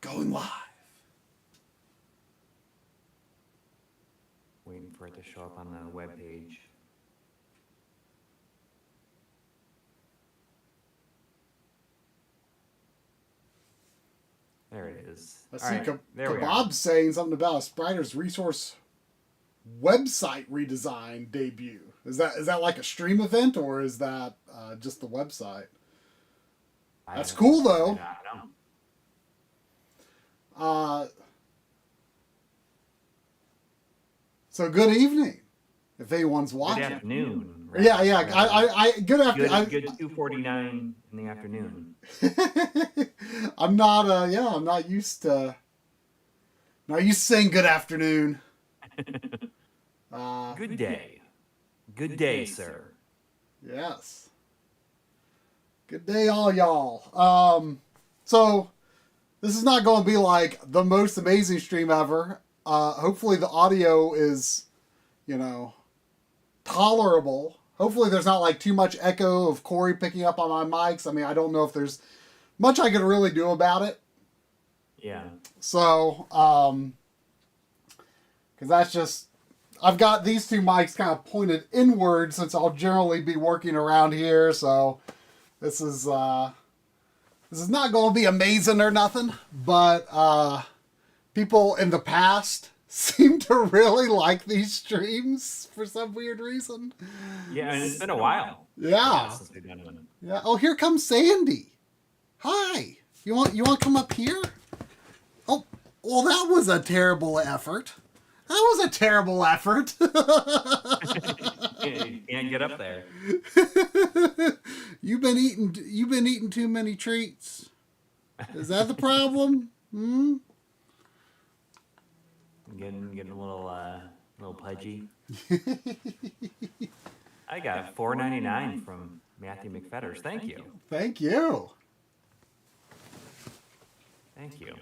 Going live. Waiting for it to show up on the web page. There it is. I see there we are. Kebab's saying something about a Spiders Resource website redesign debut. Is that like a stream event, or is that just the website? That's cool, though. I don't know. So good evening, if anyone's watching. Good afternoon. Right? Yeah. I good afternoon. Good 2:49 in the afternoon. I'm not used to saying good afternoon. Good day. Good day, sir. Yes. Good day, all y'all. So this is not going to be like the most amazing stream ever. Hopefully the audio is, tolerable. Hopefully there's not like too much echo of Coury picking up on my mics. I mean, I don't know if there's much I could really do about it. Yeah. So, because that's just, I've got these two mics kind of pointed inward since I'll generally be working around here. So this is not going to be amazing or nothing, but people in the past seem to really like these streams for some weird reason. Yeah, and it's been a while. Yeah. Since we've done one. Yeah. Oh, here comes Sandy. Hi. You want to come up here? Oh, well, that was a terrible effort. You can't get up there. You've been eating too many treats. Is that the problem? Getting a little pudgy. I got $4.99 from Matthew McFetters. Thank you. Thank you. Thank you.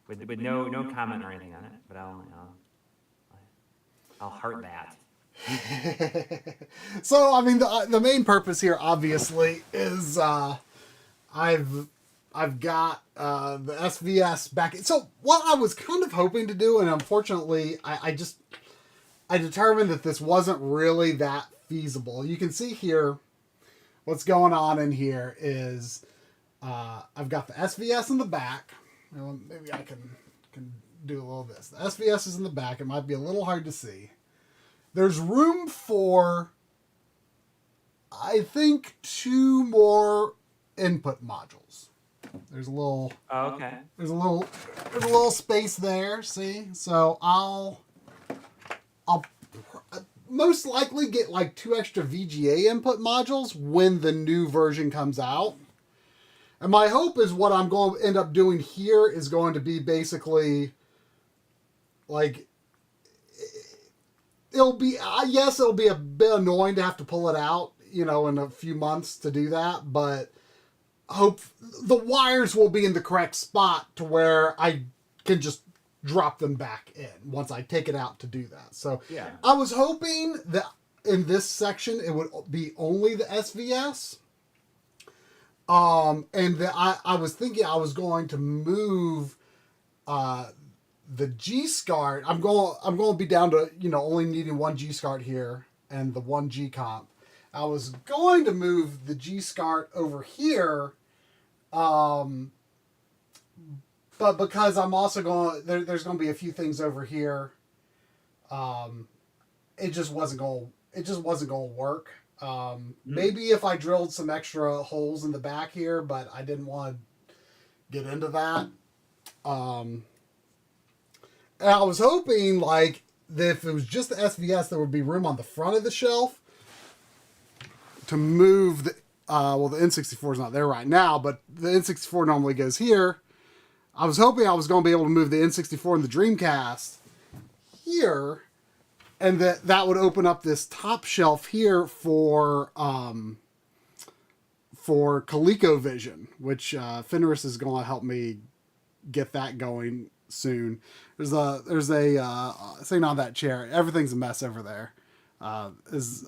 With no comment or anything on it, but I'll heart that. So I mean the main purpose here obviously is I've got the SVS back. So what I was kind of hoping to do, and unfortunately I determined that this wasn't really that feasible. You can see here what's going on in here is I've got the SVS in the back. Well, maybe I can do a little of this. The SVS is in the back. It might be a little hard to see. There's room for, I think, 2 more input modules. There's a little. Oh, okay. There's a little space there. See, so I'll most likely get like 2 extra VGA input modules when the new version comes out. And my hope is what I'm going to end up doing here is going to be basically like, it'll be a bit annoying to have to pull it out, in a few months to do that, but hope the wires will be in the correct spot to where I can just drop them back in once I take it out to do that. So yeah. I was hoping that in this section it would be only the SVS. And I was thinking I was going to move the G-SCART. I'm going to be down to, only needing 1 G-SCART here and the 1 G-Comp. I was going to move the G-SCART over here, but because I'm also there's going to be a few things over here, it just wasn't going to work. Maybe if I drilled some extra holes in the back here, but I didn't want to get into that. And I was hoping like that if it was just the SVS, there would be room on the front of the shelf to move the, the N64 is not there right now, but the N64 normally goes here. I was hoping I was going to be able to move the N64 and the Dreamcast here, and that would open up this top shelf here for ColecoVision, which Finris is going to help me get that going soon. There's a thing on that chair. Everything's a mess over there. Is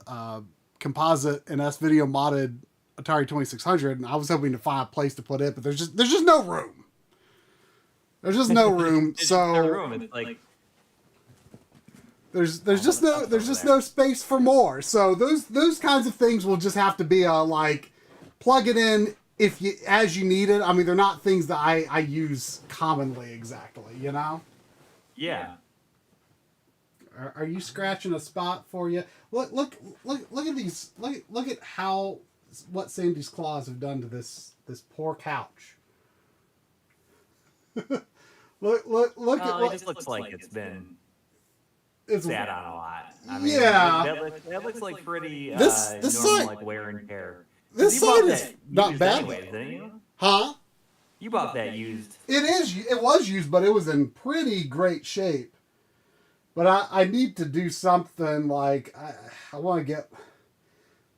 composite and S-Video modded Atari 2600, and I was hoping to find a place to put it, but there's just no room. There's just no room. It's So just no room. It's like there's just no space for more. So those kinds of things will just have to be like plug it in if you as you need it. I mean, they're not things that I use commonly exactly, you know? yeah. Are you scratching a spot for you? Look at these. Look at what Sandy's claws have done to this poor couch. look at It what just looks like it's been it's sat on a lot. I mean, yeah. that looks like pretty This normal, side- like wear and tear. This You side bought is that not used bad. anyways, didn't you? Huh? You bought that used. It was used, but it was in pretty great shape. But I need to do something like I want to get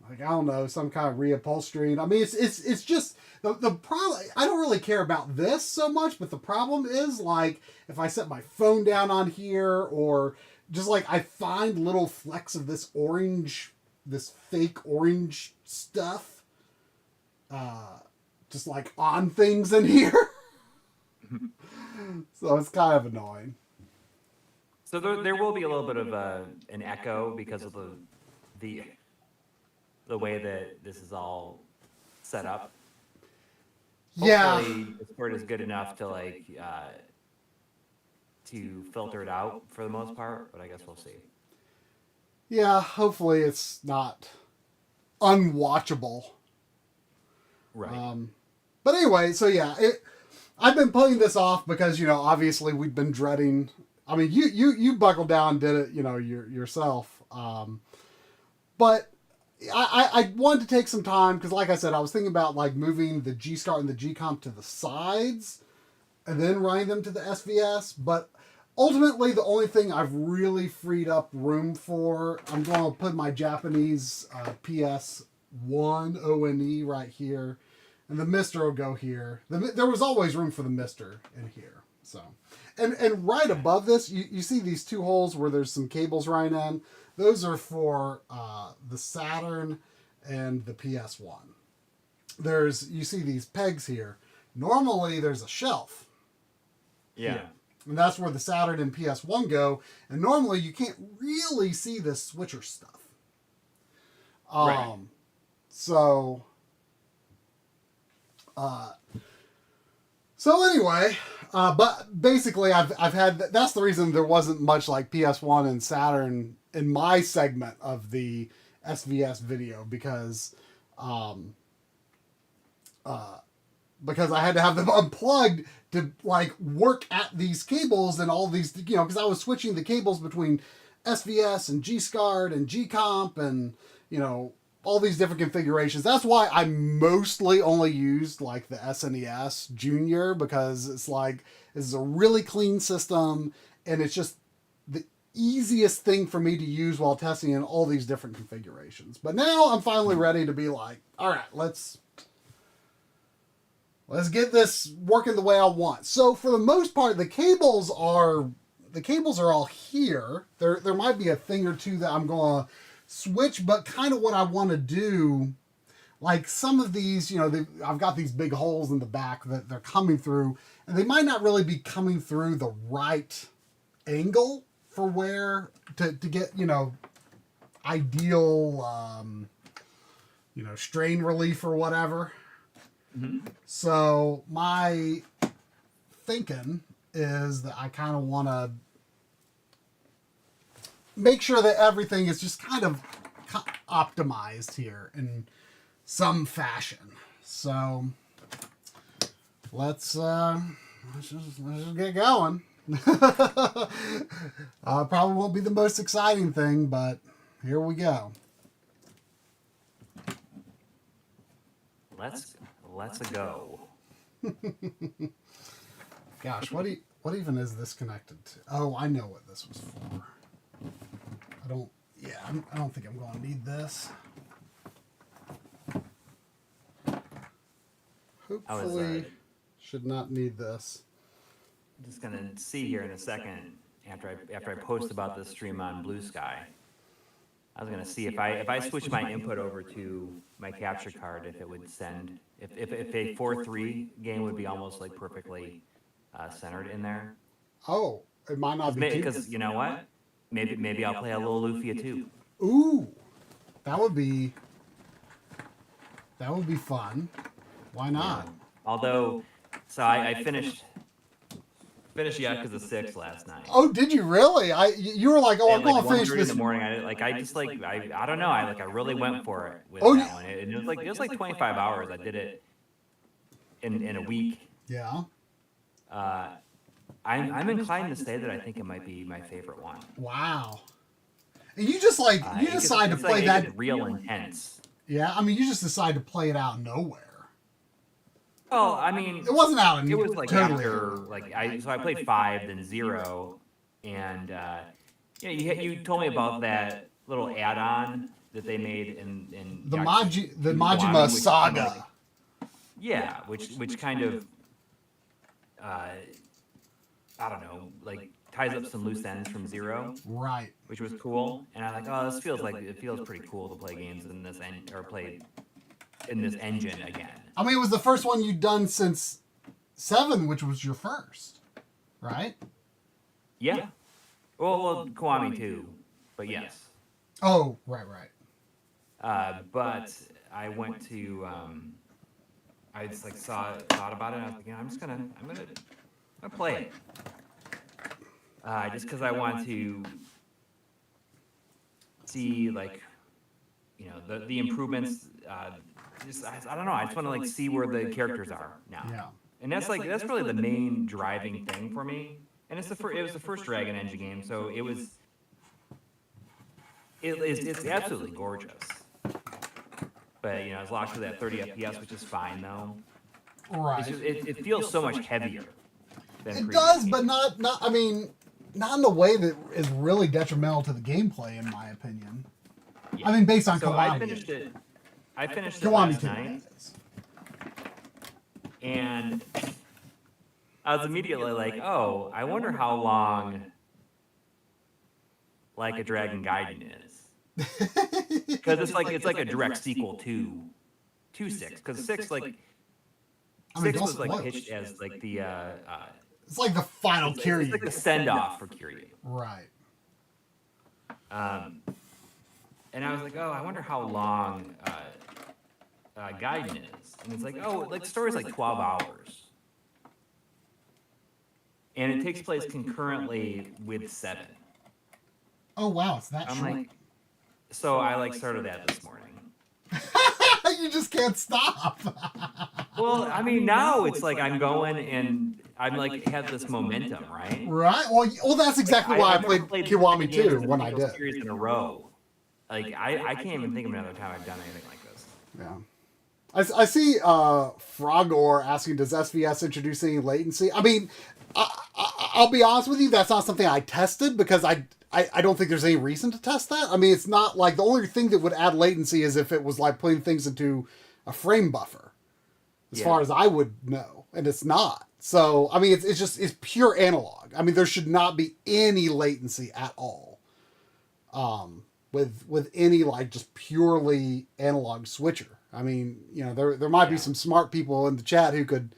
like I don't know some kind of reupholstering. I mean it's just the problem. I don't really care about this so much, but the problem is like if I set my phone down on here or just like I find little flecks of this fake orange stuff, just like on things in here. So it's kind of annoying. So there will be a little bit of an echo because of the way that this is all set up. Yeah. Hopefully, Discord is good enough to like to filter it out for the most part, but I guess we'll see. Yeah, hopefully it's not unwatchable. Right. But anyway, so yeah, I've been putting this off because obviously we've been dreading. I mean, you buckled down and did it, yourself. But I wanted to take some time because, like I said, I was thinking about like moving the G-SCART and the G-Comp to the sides and then running them to the SVS. But ultimately, the only thing I've really freed up room for, I'm going to put my Japanese PS1 ONE right here. And the Mister will go here. There was always room for the Mister in here. So, and right above this, you see these two holes where there's some cables running in. Those are for the Saturn and the PS1. You see these pegs here. Normally, there's a shelf. Yeah. Here. And that's where the Saturn and PS1 go. And normally, you can't really see this switcher stuff. Right. So anyway, but basically I've had, that's the reason there wasn't much like PS1 and Saturn in my segment of the SVS video because I had to have them unplugged to like work at these cables and all these, because I was switching the cables between SVS and G-SCART and G-Comp and, all these different configurations. That's why I mostly only used like the SNES Junior because it's like, this is a really clean system and it's just the easiest thing for me to use while testing in all these different configurations. But now I'm finally ready to be like, all right, let's get this working the way I want. So for the most part, the cables are all here. There might be a thing or two that I'm going to switch, but kind of what I want to do, like some of these, I've got these big holes in the back that they're coming through, and they might not really be coming through the right angle for where to get, ideal, strain relief or whatever. Mm-hmm. So my thinking is that I kind of want to make sure that everything is just kind of optimized here in some fashion. So let's just get going. Probably won't be the most exciting thing, but here we go. Let's go. Gosh, what even is this connected to? Oh, I know what this was for. I don't think I'm going to need this. Hopefully, should not need this. I'm just gonna see here in a second after I post about this stream on Blue Sky. I was gonna see if I switch my input over to my capture card, if it would send if a 4-3 game would be almost like perfectly centered in there. Oh, it might not be Because you know what? Maybe I'll play a little Lufia too. Ooh, that would be fun. Why not? Yeah. Although, so I finished Yakuza 6 last night. Oh, did you really? You were like, oh, I'm Like going to finish this. in the morning. I don't know. I really went for it with Oh, that one. It was like 25 hours. I did it in a week. Yeah. I'm inclined to say that I think it might be my favorite one. Wow. And you just like you decide to play that real intense. Yeah, I mean, you just decide to play it out of nowhere. Well, I mean, it wasn't out of it was like totally. After like I played 5 then 0, and you told me about that little add-on that they made in the Majima Saga. Yeah, which kind of I don't know, like ties up some loose ends from 0, right? Which was cool. And I'm like, oh, this feels pretty cool to play games in this play in this engine again. I mean, it was the first one you'd done since 7, which was your first, right? Yeah. Well, Kiwami too, but yes. Oh, right. But I went to I just like thought about it. And I was like, I'm gonna play it. Just because I want to see like the improvements. I don't know. I just want to like see where the characters are now. Yeah. And that's really the main driving thing for me. And it was the first Dragon Engine game, so it's absolutely gorgeous. But it's locked to that 30 FPS, which is fine though. Right. It feels so much heavier than it does, but not. I mean, not in a way that is really detrimental to the gameplay, in my opinion. Yeah. I mean, based on Kiwami. I finished it last night, and I was immediately like, "Oh, I wonder how long Like a Dragon Gaiden is." Because it's like a direct sequel to 6. Because 6 6 was like pitched as like the it's like the final Coury. It's like the send off for Coury. Right. And I was like, oh, I wonder how long Gaiden is. And it's like, oh, like the story's like 12 hours. And it takes place concurrently with 7. Oh wow, it's that short. Like, so I like started that this morning. You just can't stop. Well, I mean, now it's like I'm going and I'm like have this momentum, right? Right. Well, that's exactly why I played Kiwami too when I did. Series in a row. Like I can't even think of another time I've done anything like this. Yeah. I see Frogor asking, does SVS introduce any latency? I mean, I'll be honest with you, that's not something I tested because I don't think there's any reason to test that. I mean, it's not like the only thing that would add latency is if it was like putting things into a frame buffer, as far as I would know, and it's not. So, I mean, it's pure analog. I mean, there should not be any latency at all. With any like just purely analog switcher. I mean, there might be some smart people in the chat who could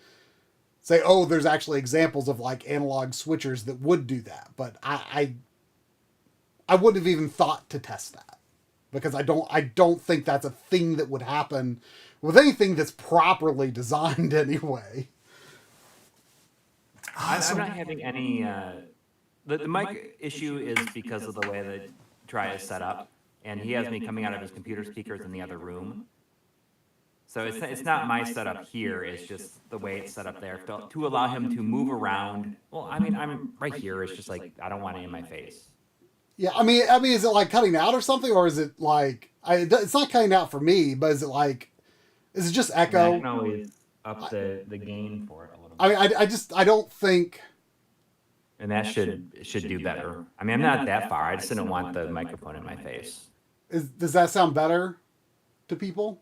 say, oh, there's actually examples of like analog switchers that would do that, but I wouldn't have even thought to test that because I don't think that's a thing that would happen with anything that's properly designed anyway. I'm not having any. The mic issue is because of the way that Tri is set up, and he has me coming out of his computer speakers in the other room. So it's not my setup here. It's just the way it's set up there to allow him to move around. Well, I mean, I'm right here. It's just like I don't want it in my face. Yeah, I mean, is it like cutting out or something, or is it like it's not cutting out for me, but is it just echo? I can always up the gain for it a little bit. I mean, I don't think. And that should do better. I mean, I'm not that far. I just didn't want the microphone in my face. Does that sound better to people?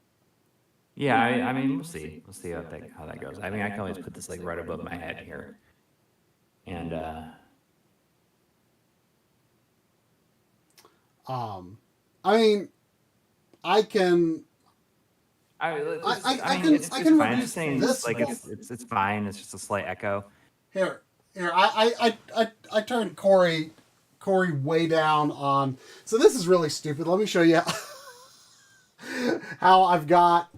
Yeah, I mean, we'll see. We'll see how that goes. I mean, I can always put this like right above my head here, and I mean, I can. I can reduce saying this. like it's fine. It's just a slight echo. Here. I turned Coury way down on. So this is really stupid. Let me show you how I've got.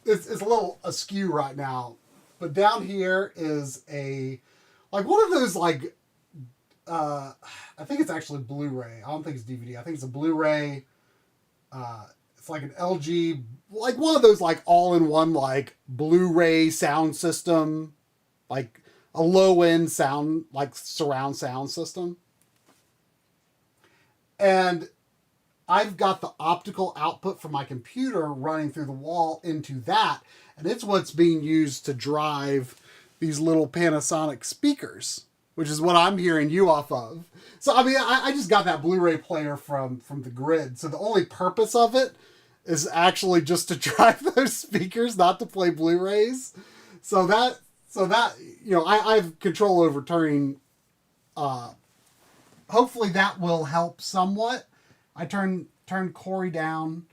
It's a little askew right now, but down here is like one of those like. I think it's actually Blu-ray. I don't think it's DVD. I think it's a Blu-ray. It's like an LG, like one of those like all-in-one like Blu-ray sound system, like a low-end sound, like surround sound system. And I've got the optical output from my computer running through the wall into that, and it's what's being used to drive these little Panasonic speakers, which is what I'm hearing you off of. So, I mean, I just got that Blu-ray player from the grid. So the only purpose of it is actually just to drive those speakers, not to play Blu-rays. So that, you know, I have control over turning, hopefully that will help somewhat. I turned Coury down.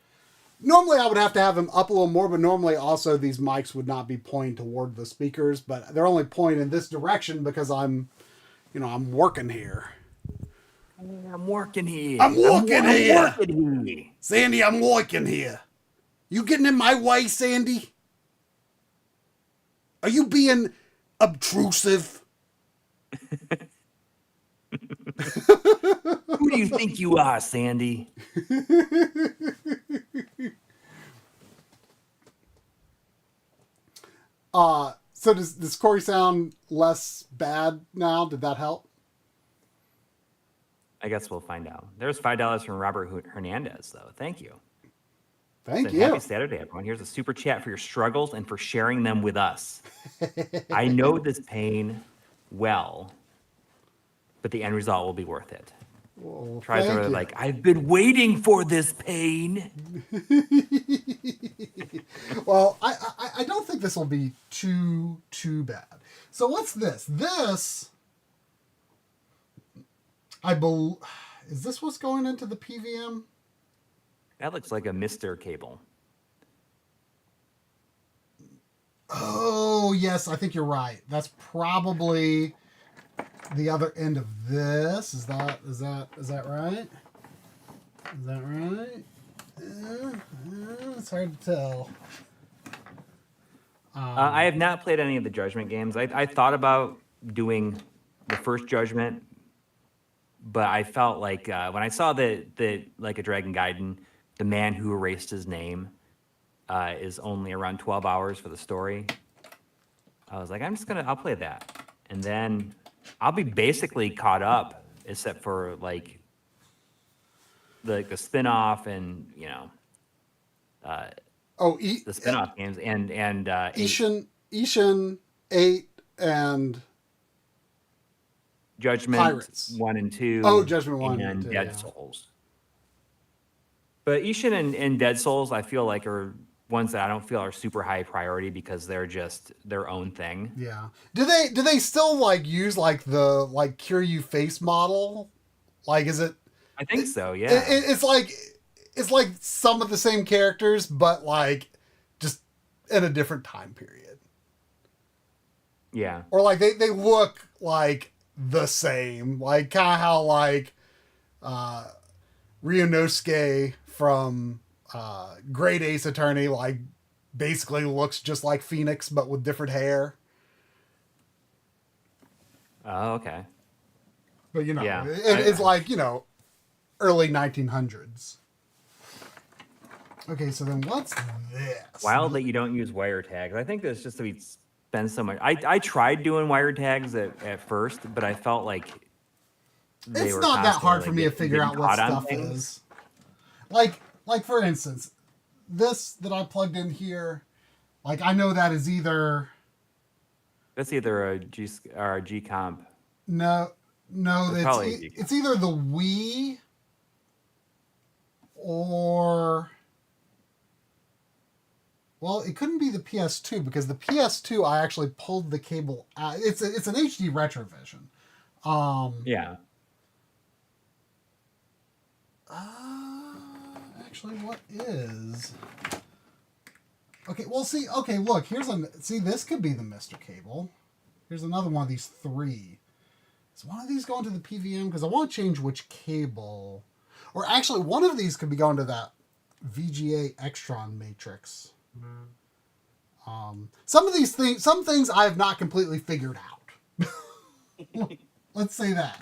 Normally I would have to have him up a little more, but normally also these mics would not be pointing toward the speakers, but they're only pointing in this direction because I'm working here. I'm working here. I'm working here. Working. Sandy, I'm working here. You getting in my way, Sandy? Are you being obtrusive? Who do you think you are, Sandy? So does Coury sound less bad now? Did that help? I guess we'll find out. There's $5 from Robert Hernandez, though. Thank you. Thank you. Happy Saturday, everyone. Here's a super chat for your struggles and for sharing them with us. I know this pain well, but the end result will be worth it. Well, Tries to like, I've been waiting for this pain. Well, I don't think this will be too bad. So what's this? This, is this what's going into the PVM? That looks like a Mr. cable. Oh, yes, I think you're right. That's probably the other end of this. Is that right? Is that right? It's hard to tell. I have not played any of the Judgment games. I thought about doing the first Judgment, but I felt like when I saw the Like a Dragon Gaiden, the man who erased his name is only around 12 hours for the story. I was like, I'll play that. And then I'll be basically caught up, except for like the spin-off and, you know, the spin-off games and Ishin 8 and Judgment Pirates 1 and 2. Oh, Judgment 1 and 2, Dead Souls. But Ishin and Dead Souls, I feel like are ones that I don't feel are super high priority because they're just their own thing. Yeah. Do they still like use like the like Kiryu face model? Like, is it? I think so. Yeah. It's like some of the same characters, but like just in a different time period. Yeah. Or like they look like the same, like kind of how like Ryunosuke from Great Ace Attorney like basically looks just like Phoenix but with different hair. Oh, okay. But you know, yeah. it's like, you know, early 1900s. Okay, so then what's this? Wild that you don't use wire tags. I think that's just that we spend so much. I tried doing wire tags at first, but I felt like it's not that hard for me to figure out what stuff is. Like for instance, this that I plugged in here, like I know that is either. That's either a G or a G comp. No, it's either the Wii or. Well, it couldn't be the PS2 because the PS2 I actually pulled the cable out. It's an HD Retrovision. Yeah. Actually, what is? Okay, well, see. Okay, look. See, this could be the Mr. Cable. Here's another one of these 3. Is one of these going to the PVM? Because I want to change which cable. Or actually, one of these could be going to that VGA Extron matrix. Some things I have not completely figured out. Let's say that.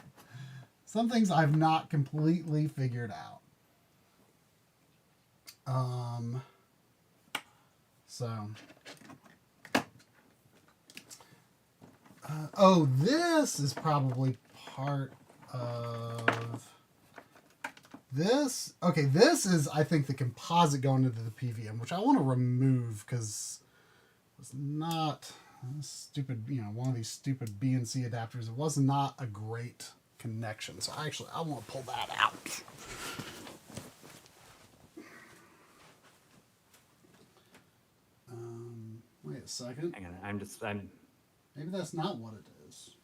Some things I've not completely figured out. This is probably part of this. Okay, this is, I think, the composite going into the PVM, which I want to remove because it's not stupid, one of these stupid BNC adapters. It was not a great connection. So I want to pull that out. Wait a second. Hang on, I'm. Maybe that's not what it is.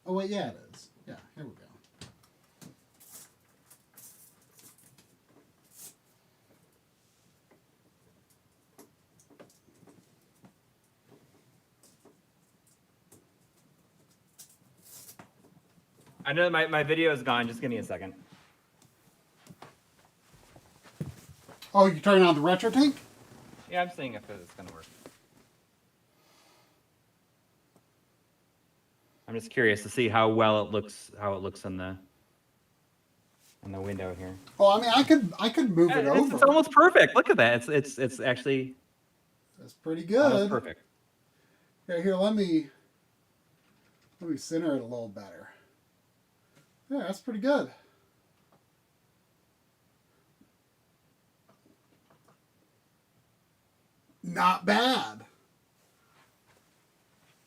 Oh wait, yeah, it is. Yeah, here we go. I know my video is gone. Just give me a second. Oh, you're turning on the retro tank? Yeah, I'm seeing if it's gonna work. I'm just curious to see how well it looks. How it looks in the window here. Oh, I mean, I could move it over. It's almost perfect. Look at that. It's actually. That's pretty good. Perfect. Here, let me center it a little better. Yeah, that's pretty good. Not bad.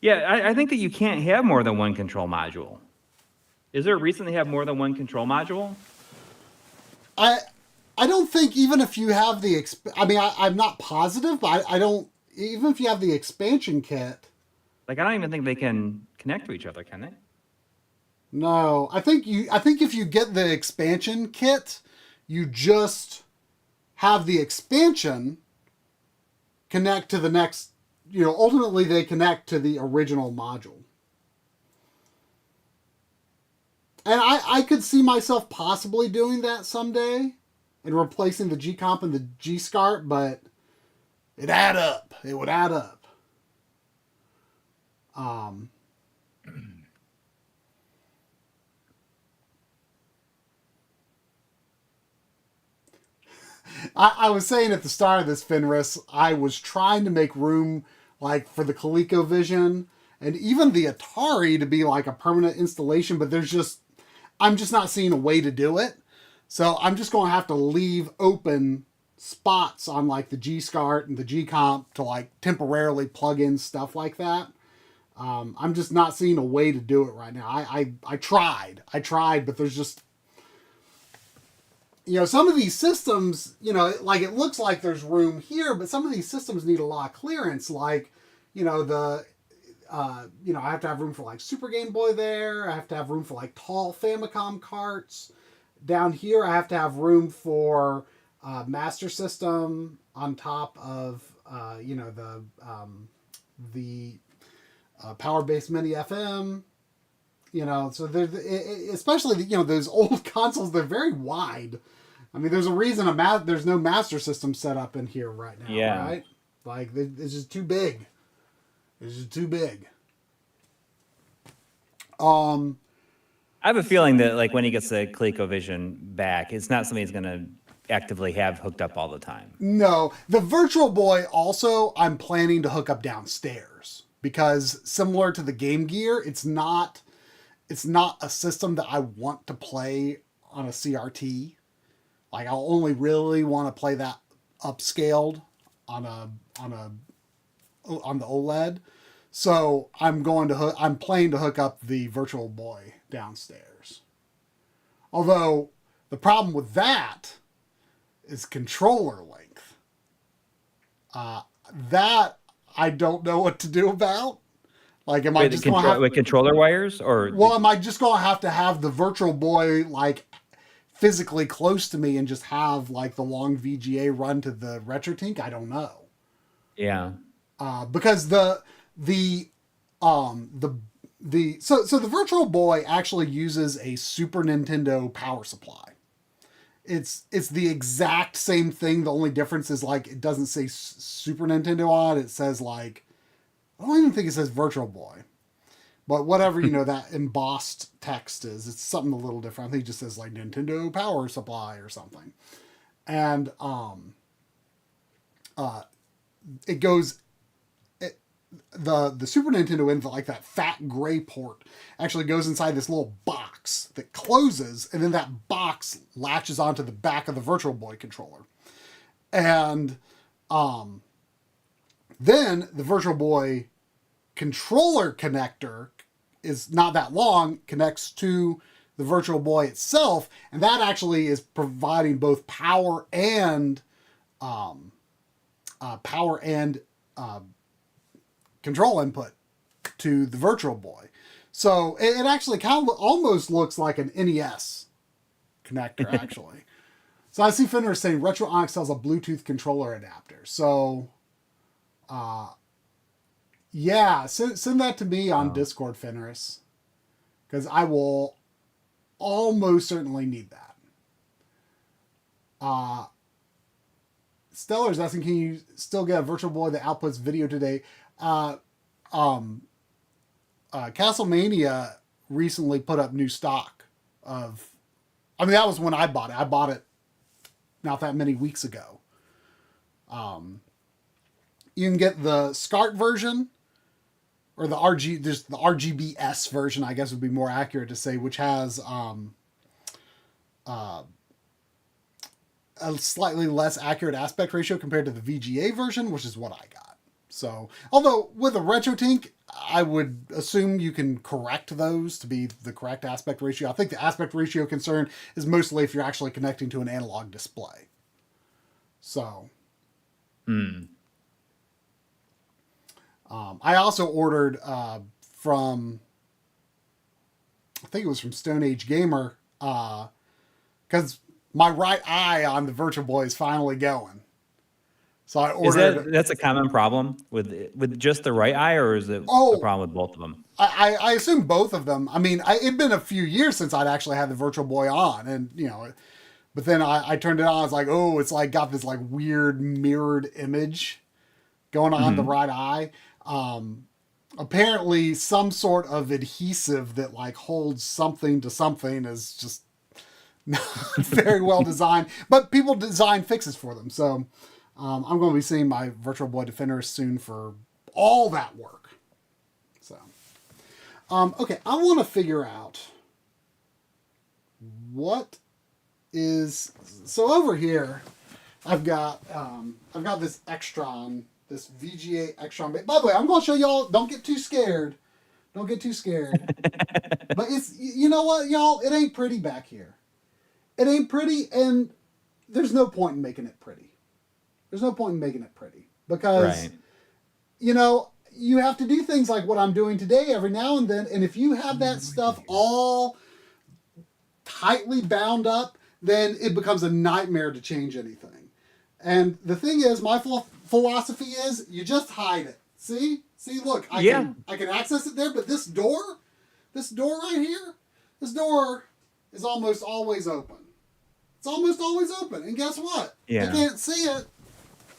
Yeah, I think that you can't have more than one control module. Is there a reason they have more than one control module? I don't think even if you have the I'm not positive, but I don't, even if you have the expansion kit. Like, I don't even think they can connect to each other, can they? No, I think if you get the expansion kit, you just have the expansion connect to the next, ultimately they connect to the original module. And I could see myself possibly doing that someday and replacing the G-Comp and the G-SCART, but it'd add up. It would add up. I was saying at the start of this Fenris, I was trying to make room like for the ColecoVision and even the Atari to be like a permanent installation, but I'm just not seeing a way to do it. So I'm just going to have to leave open spots on like the G-SCART and the G-Comp to like temporarily plug in stuff like that. I'm just not seeing a way to do it right now. I tried, but there's just, some of these systems, like it looks like there's room here, but some of these systems need a lot of clearance. Like, I have to have room for like Super Game Boy there. I have to have room for like tall Famicom carts. Down here, I have to have room for Master System on top of, the power-based mini FM. So there's, especially, those old consoles, they're very wide. I mean, there's a reason there's no Master System set up in here right now, right? Like, it's just too big. It's just too big. I have a feeling that, like, when he gets the ColecoVision back, it's not something he's going to actively have hooked up all the time. No. The Virtual Boy also, I'm planning to hook up downstairs. Because similar to the Game Gear, it's not a system that I want to play on a CRT. Like, I'll only really want to play that upscaled on the OLED. So I'm planning to hook up the Virtual Boy downstairs. Although the problem with that is controller length. That I don't know what to do about. Like, am I just going to have with controller wires, or? Well, am I just going to have the Virtual Boy like physically close to me and just have like the long VGA run to the RetroTink? I don't know. Yeah. Because the So the Virtual Boy actually uses a Super Nintendo power supply. It's the exact same thing. The only difference is like it doesn't say Super Nintendo on it. It says like, I don't even think it says Virtual Boy. But whatever, that embossed text is, it's something a little different. I think it just says like Nintendo power supply or something. And it goes, the Super Nintendo input, like that fat gray port, actually goes inside this little box that closes, and then that box latches onto the back of the Virtual Boy controller. And then the Virtual Boy controller connector is not that long, connects to the Virtual Boy itself, and that actually is providing both power and control input to the Virtual Boy. So it actually kind of almost looks like an NES connector, actually. So I see Fenrir saying Retro Onyx sells a Bluetooth controller adapter. So, yeah, send that to me on Discord, Fenris, because I will almost certainly need that. Stellar's asking, can you still get a Virtual Boy that outputs video today? Castlemania recently put up new stock of, that was when I bought it. I bought it not that many weeks ago. You can get the SCART version, or there's the RGB-S version, I guess would be more accurate to say, which has a slightly less accurate aspect ratio compared to the VGA version, which is what I got. So, although with a RetroTink, I would assume you can correct those to be the correct aspect ratio. I think the aspect ratio concern is mostly if you're actually connecting to an analog display. So, I also ordered from, I think it was from Stone Age Gamer, because my right eye on the Virtual Boy is finally going. So I ordered. That's a common problem with just the right eye, or is it a problem with both of them? I assume both of them. It'd been a few years since I'd actually had the Virtual Boy on, and but then I turned it on. I was like, oh, it's like got this like weird mirrored image going on the right eye. Apparently some sort of adhesive that like holds something to something is just not very well designed, but people design fixes for them. So, I'm going to be seeing my Virtual Boy Defender soon for all that work. So, okay. I want to figure out what is, so over here, I've got this Extron, this VGA Extron. By the way, I'm going to show y'all. Don't get too scared. Don't get too scared. But it's, you know what, y'all? It ain't pretty back here. It ain't pretty, and there's no point in making it pretty. There's no point in making it pretty because, you have to do things like what I'm doing today every now and then. And if you have that stuff all tightly bound up, then it becomes a nightmare to change anything. And the thing is, my philosophy is you just hide it. See, look, I can access it there, but this door right here, this door is almost always open. It's almost always open. And guess what? I can't see it.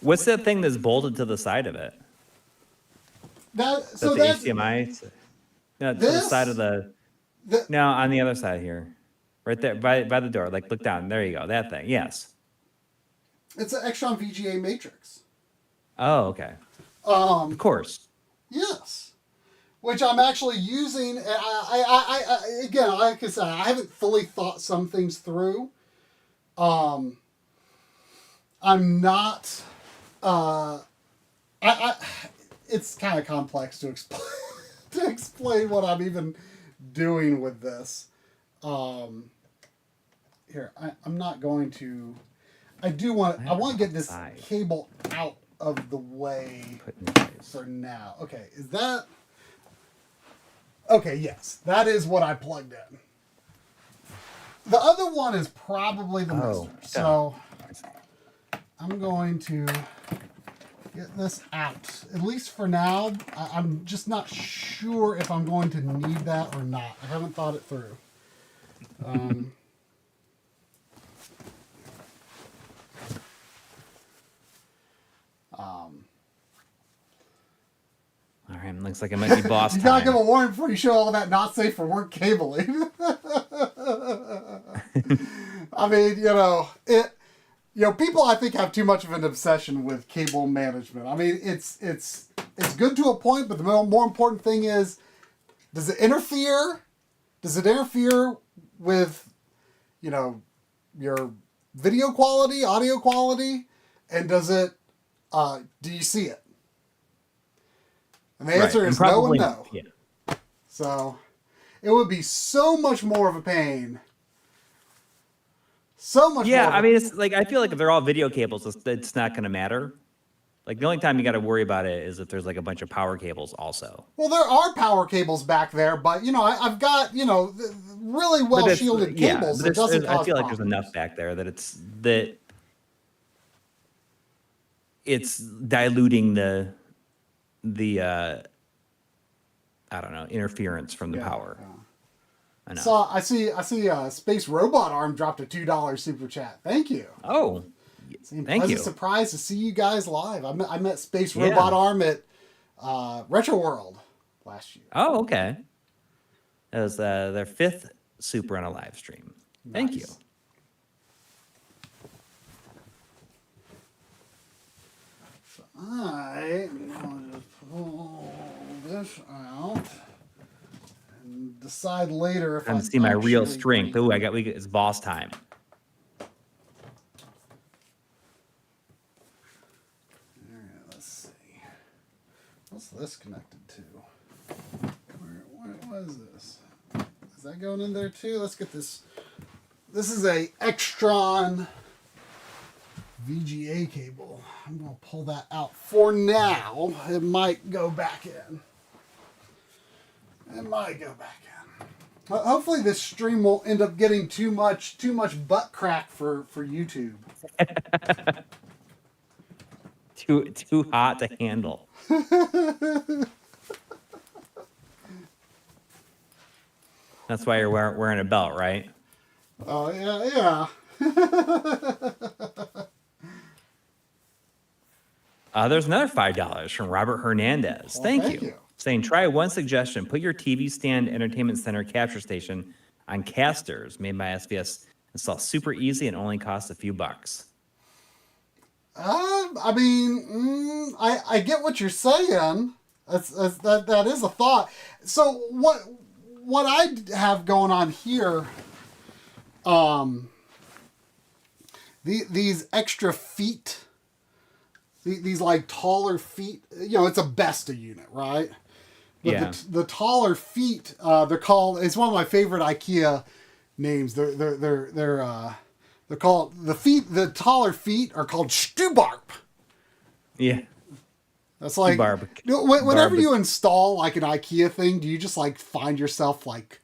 What's that thing that's bolted to the side of it? That's the HDMI. No, to the side of no, on the other side here, right there by the door. Like look down. There you go. That thing. Yes. It's an Extron VGA matrix. Oh, okay. Of course. Yes. Which I'm actually using. I again, like I said, I haven't fully thought some things through. I'm not. It's kind of complex to explain what I'm even doing with this. Here, I'm not going to. I want to get this cable out of the way for now. Okay, is that? Okay, yes, that is what I plugged in. The other one is probably the mister. So I'm going to get this out. At least for now, I'm just not sure if I'm going to need that or not. I haven't thought it through. All right, looks like it might be boss You time. gotta give a warning before you show all that not safe for work cabling. I mean, people I think have too much of an obsession with cable management. I mean, it's good to a point, but the more important thing is, does it interfere? Does it interfere with, your video quality, audio quality, and does it? Do you see it? And the answer is no and no. Yeah. So, it would be so much more of a pain. So much more. Yeah, I mean, it's like, I feel like if they're all video cables, it's not going to matter. Like, the only time you got to worry about it is if there's like a bunch of power cables also. Well, there are power cables back there, but, I've got, really well shielded cables. Yeah, that doesn't cause I feel like problems. there's enough back there that it's diluting the I don't know, interference from the power. Yeah. I know. So I see Space Robot Arm dropped a $2 super chat. Thank you. Oh, thank you. Surprised to see you guys live. I met Space Robot Arm at Retro World last year. Oh, okay. That was their 5th super on a live stream. Thank you. So I'm going to pull this out and decide later if I'm see my real strength. Oh, it's boss time. Let's see. What's this connected to? What is this? Is that going in there too? Let's get this. This is a Extron VGA cable. I'm going to pull that out for now. It might go back in. Hopefully this stream won't end up getting too much butt crack for YouTube. Too hot to handle. That's why you're wearing a belt, right? Oh, yeah. There's another $5 from Robert Hernandez. Well, thank you. Saying, try one suggestion. Put your TV stand entertainment center capture station on casters made by SVS. Install super easy and only costs a few bucks. I mean, I get what you're saying. That is a thought. So what I have going on here, these extra feet, these like taller feet, it's a Besta unit, right? But yeah. The taller feet, they're called. It's one of my favorite IKEA names. They're called the feet. The taller feet are called Stubarp. Yeah. That's like whenever you install like an IKEA thing, do you just like find yourself like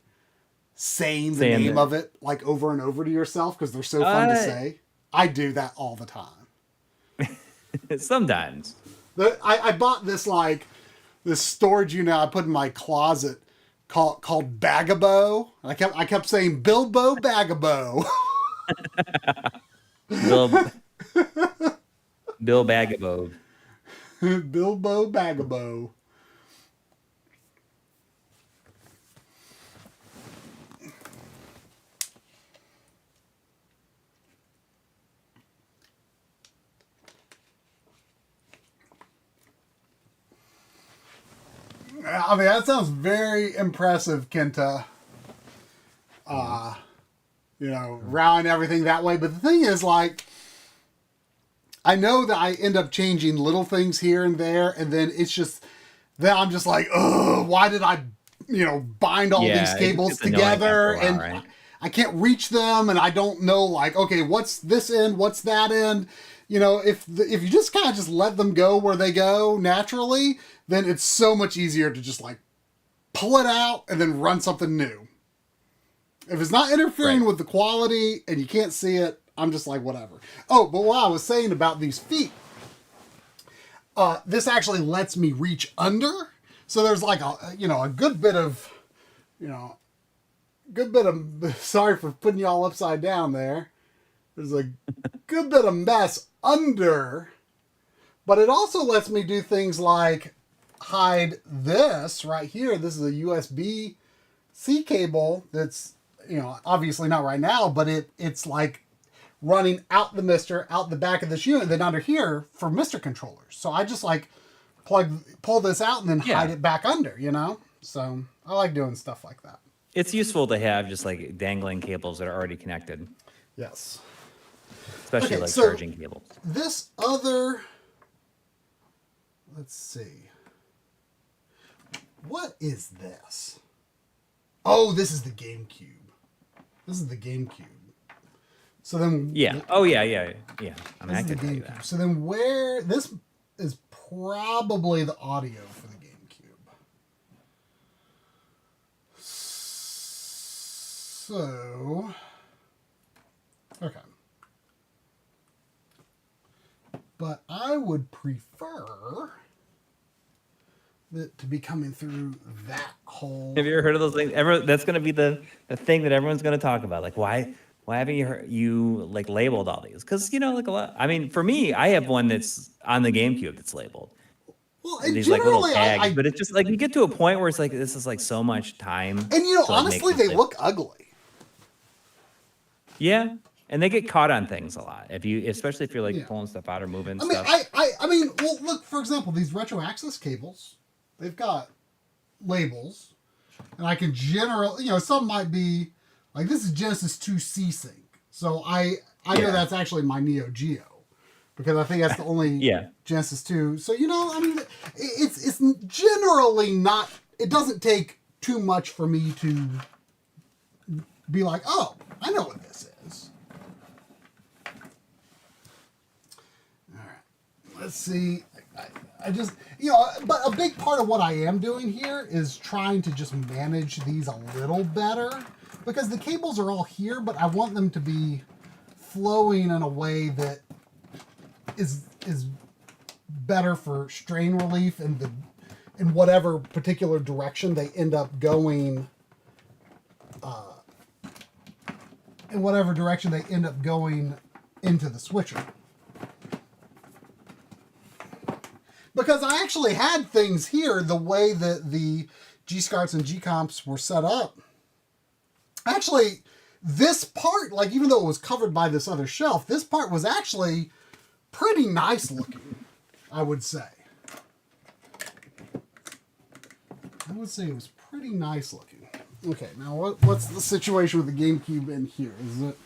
saying the name of it like over and over to yourself because they're so fun to say? I do that all the time. Sometimes. I bought this this storage unit I put in my closet called Bagabo. I kept saying Bilbo Bagabo. Bill Bagabo. Bilbo Bagabo. I mean, that sounds very impressive, Kenta. Routing everything that way. But the thing is, I know that I end up changing little things here and there, and then I'm just like, ugh, why did I, bind all these cables together, and right? I can't reach them, and I don't know, okay, what's this end, what's that end? If you just kind of just let them go where they go naturally, then it's so much easier to just pull it out and then run something new. If it's not interfering with the quality and you can't see it, I'm just like, whatever. Oh, but what I was saying about these feet, this actually lets me reach under. So there's like a good bit of, sorry for putting y'all upside down there. There's a good bit of mess under, but it also lets me do things like hide this right here. This is a USB-C cable that's, obviously not right now, but it's like running out the mister, out the back of this unit, then under here for mister controllers. So I just like pull this out and then hide it back under, So I like doing stuff like that. It's useful to have just like dangling cables that are already connected. Yes. Especially like charging cables. This other, let's see. What is this? Oh, this is the GameCube. This is the GameCube. So then... Yeah. Oh, yeah. I mean, I can tell you that. So then where... This is probably the audio for the GameCube. So... Okay. But I would prefer it to be coming through that hole. Have you ever heard of those things? That's going to be the thing that everyone's going to talk about. Like, why haven't you like labeled all these? Because, like a lot. I mean, for me, I have one that's on the GameCube that's labeled. Well, and these like little tags, but it's just like you get to a point where it's like this is like so much time. And honestly, they look ugly. Yeah. And they get caught on things a lot. Especially if you're like pulling stuff out or moving stuff. I mean, well, look, for example, these retro access cables, they've got labels, and I can generally, some might be like this is Genesis 2 C-Sync, so I know that's actually my Neo Geo because I think that's the only Genesis 2. So I mean, it's generally not. It doesn't take too much for me to be like, oh, I know what this is. Let's see. I just, but a big part of what I am doing here is trying to just manage these a little better because the cables are all here, but I want them to be flowing in a way that is better for strain relief in whatever particular direction they end up going. In whatever direction they end up going into the switcher. Because I actually had things here the way that the G-SCARTs and G-Comps were set up. Actually, this part, like even though it was covered by this other shelf, this part was actually pretty nice looking, I would say. I would say it was pretty nice looking. Okay, now what's the situation with the GameCube in here? Is it...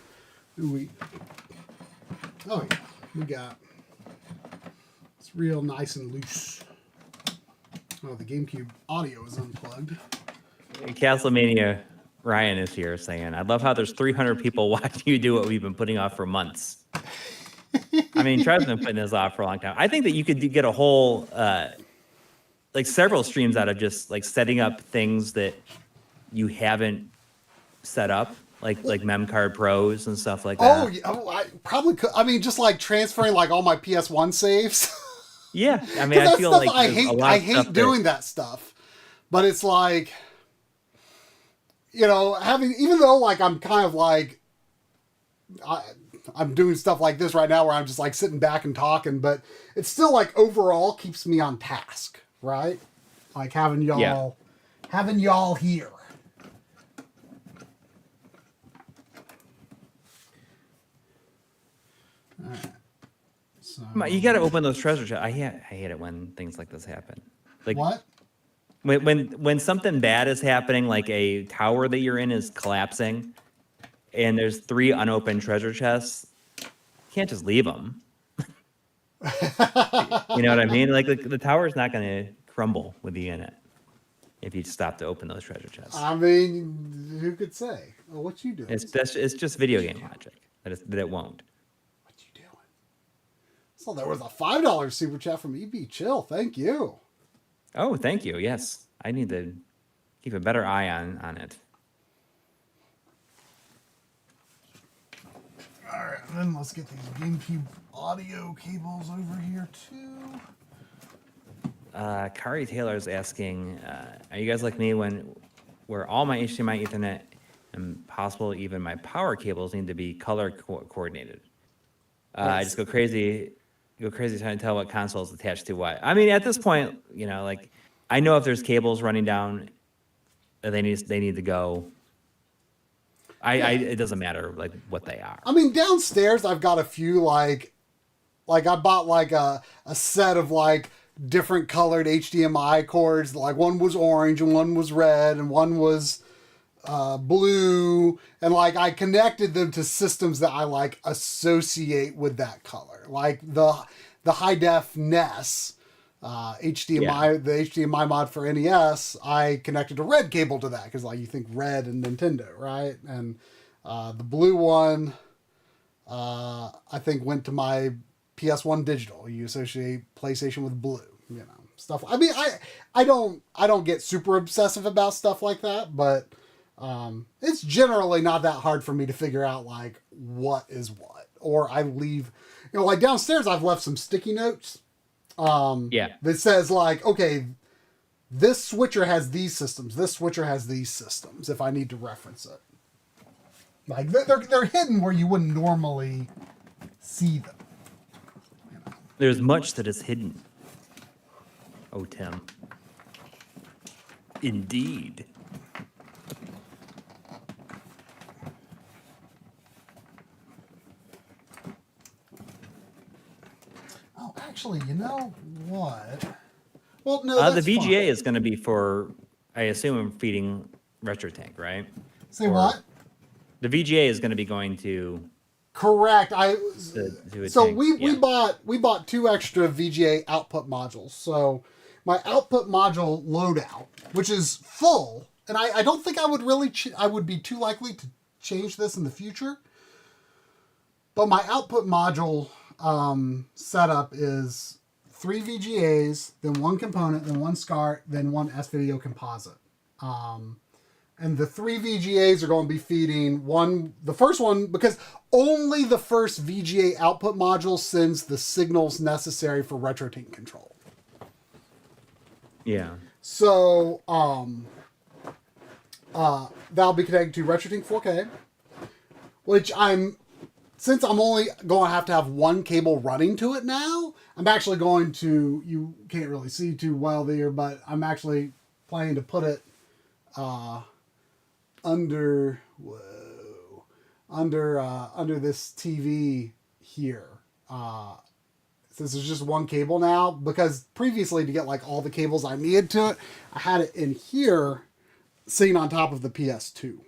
Oh yeah, we got... It's real nice and loose. Oh, the GameCube audio is unplugged. Castlemania Ryan is here saying, I love how there's 300 people watching you do what we've been putting off for months. I mean, Trev's been putting this off for a long time. I think that you could get a whole, like several streams out of just like setting up things that you haven't set up, like Memcard Pros and stuff like that. Oh, yeah, I probably could. I mean, just like transferring like all my PS1 saves. Yeah, I mean, I feel like I hate doing that stuff, but it's like, even though like I'm kind of like, I'm doing stuff like this right now where I'm just like sitting back and talking, but it's still like overall keeps me on task, right? Like having y'all here. All right. So, you got to open those treasure chests. I hate it when things like this happen. Like what? When something bad is happening, like a tower that you're in is collapsing, and there's 3 unopened treasure chests, you can't just leave them. You know what I mean? Like the tower's not going to crumble with you in it if you stop to open those treasure chests. I mean, who could say? Oh, what you doing? It's just video game logic that it won't. So there was a $5 super chat from EB Chill. Thank you. Oh, thank you. Yes. I need to keep a better eye on it. All right, then let's get these GameCube audio cables over here too. Kari Taylor is asking, are you guys like me where all my HDMI Ethernet and possible even my power cables need to be color coordinated? I just go crazy trying to tell what console is attached to what. I mean, at this point, like I know if there's cables running down, they need to go. It doesn't matter like what they are. I mean, downstairs I've got a few like I bought like a set of like different colored HDMI cords. Like one was orange and one was red and one was blue, and like I connected them to systems that I like associate with that color, like the high def NES HDMI, the HDMI mod for NES. I connected a red cable to that because like you think red and Nintendo, right? And the blue one I think went to my PS1 digital. You associate PlayStation with blue, stuff. I mean, I don't get super obsessive about stuff like that, but it's generally not that hard for me to figure out like what is what. Or I leave, like downstairs I've left some sticky notes that says like, okay, this switcher has these systems, this switcher has these systems, if I need to reference it. Like they're hidden where you wouldn't normally see them. There's much that is hidden. Oh, Tim. Indeed. Oh, actually, you know what? Well, no, the VGA fine. is going to be for, I assume, I'm feeding Retro Tank, right? Say what? The VGA is going to be going to. Correct. So we bought 2 extra VGA output modules. So my output module loadout, which is full, and I don't think I would really I would be too likely to change this in the future. But my output module setup is 3 VGAs, then 1 component, then 1 SCART, then 1 S-Video composite. And the 3 VGAs are going to be feeding the first one, because only the first VGA output module sends the signals necessary for RetroTink control. Yeah. So, that'll be connected to RetroTink 4K, which since I'm only going to have 1 cable running to it now, I'm actually going to, you can't really see too well there, but I'm actually planning to put it, under this TV here. Since there's just 1 cable now, because previously to get like all the cables I needed to it, I had it in here sitting on top of the PS2.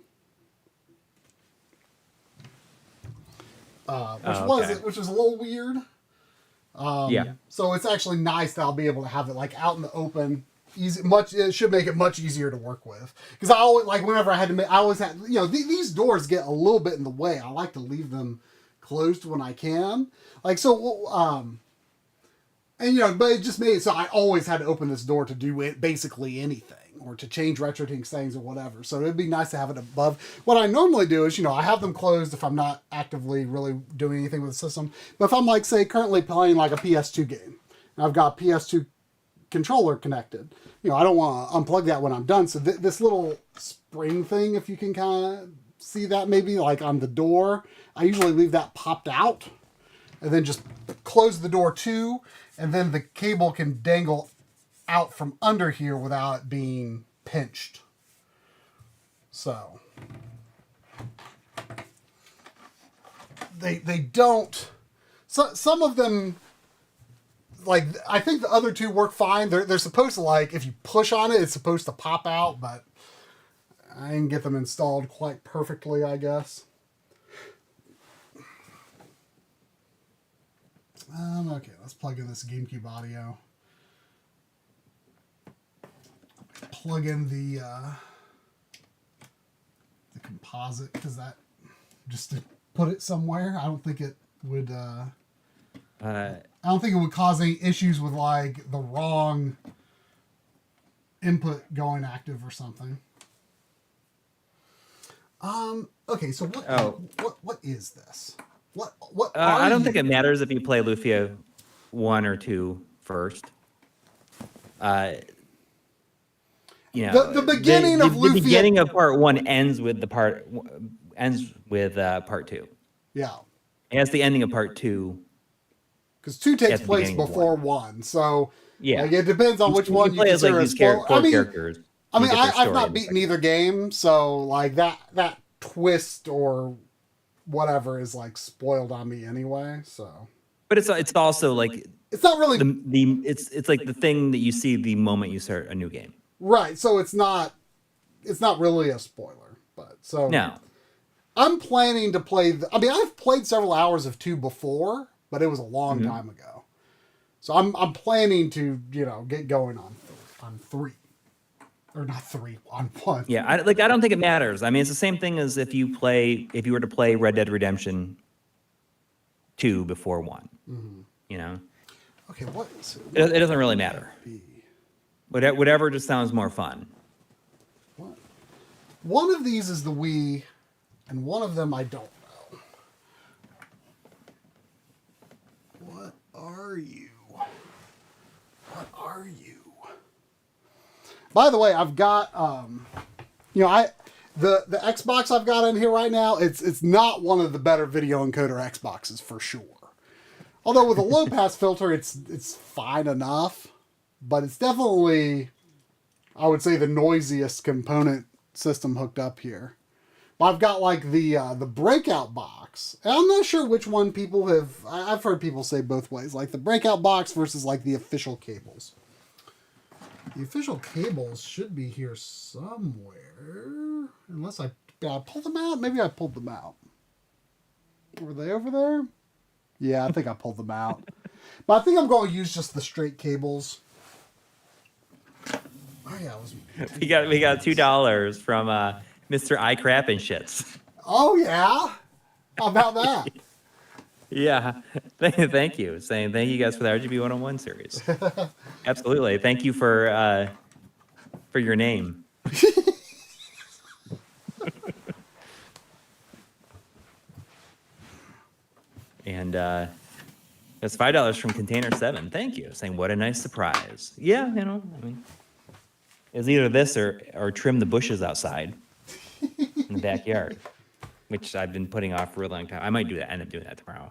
Which was a little weird. So it's actually nice that I'll be able to have it like out in the open. It should make it much easier to work with, because I always whenever I always had these doors get a little bit in the way. I like to leave them closed when I can, but it just made it so I always had to open this door to do it basically anything, or to change RetroTink settings or whatever. So it'd be nice to have it above. What I normally do is I have them closed if I'm not actively really doing anything with the system. But if I'm like say currently playing like a PS2 game, and I've got PS2 controller connected, I don't want to unplug that when I'm done. So this little spring thing, if you can kind of see that maybe like on the door, I usually leave that popped out and then just close the door too, and then the cable can dangle out from under here without it being pinched. So they don't, some of them, like, I think the other 2 work fine. They're supposed to, like, if you push on it, it's supposed to pop out, but I didn't get them installed quite perfectly, I guess. Okay, let's plug in this GameCube audio. Plug in the composite, because that, just to put it somewhere, I don't think it would... I don't think it would cause any issues with like the wrong input going active or something. Okay, so what is this? What I don't think it matters if you play Lufia 1 or 2 first. you know, The beginning of the Luffy. beginning of part 1 ends with part 2. Yeah. It has the ending of part 2. Because 2 takes At the place beginning of before 1. So Yeah. like, it depends on which one you play as like consider a these spoiler. core characters. I mean, You get their I've story not in the beaten second either game, so like that twist or whatever is like spoiled on me anyway. So, But it's also like it's not really it's like the thing that you see the moment you start a new game. right. So it's not really a spoiler. But so No. I'm planning to play. I mean, I've played several hours of 2 before, but it was a long time ago. So I'm planning to get going on 3. Or not 3, on 1. Yeah, I don't think it matters. I mean, it's the same thing as if you were to play Red Dead Redemption 2 before 1. You know, Okay, what is it doesn't really matter. Whatever just sounds more fun. What? One of these is the Wii, and one of them I don't know. What are you? What are you? By the way, I've got the Xbox I've got in here right now. It's not one of the better video encoder Xboxes for sure. Although with a low pass filter, it's fine enough, but it's definitely, I would say, the noisiest component system hooked up here. But I've got like the breakout box. And I'm not sure which one people have. I've heard people say both ways, like the breakout box versus like the official cables. The official cables should be here somewhere, unless I pulled them out. Maybe I pulled them out. Were they over there? Yeah, I think I pulled them out. But I think I'm going to use just the straight cables. Oh yeah, We got $2 from Mr. I Crap and Shits. Oh yeah, how about that? Yeah, thank you. Saying thank you guys for the RGB 101 series. Absolutely, thank you for your name. And that's $5 from Container 7. Thank you. Saying what a nice surprise. Yeah, I mean, it's either this or trim the bushes outside in the backyard, which I've been putting off for a long time. I might end up doing that tomorrow.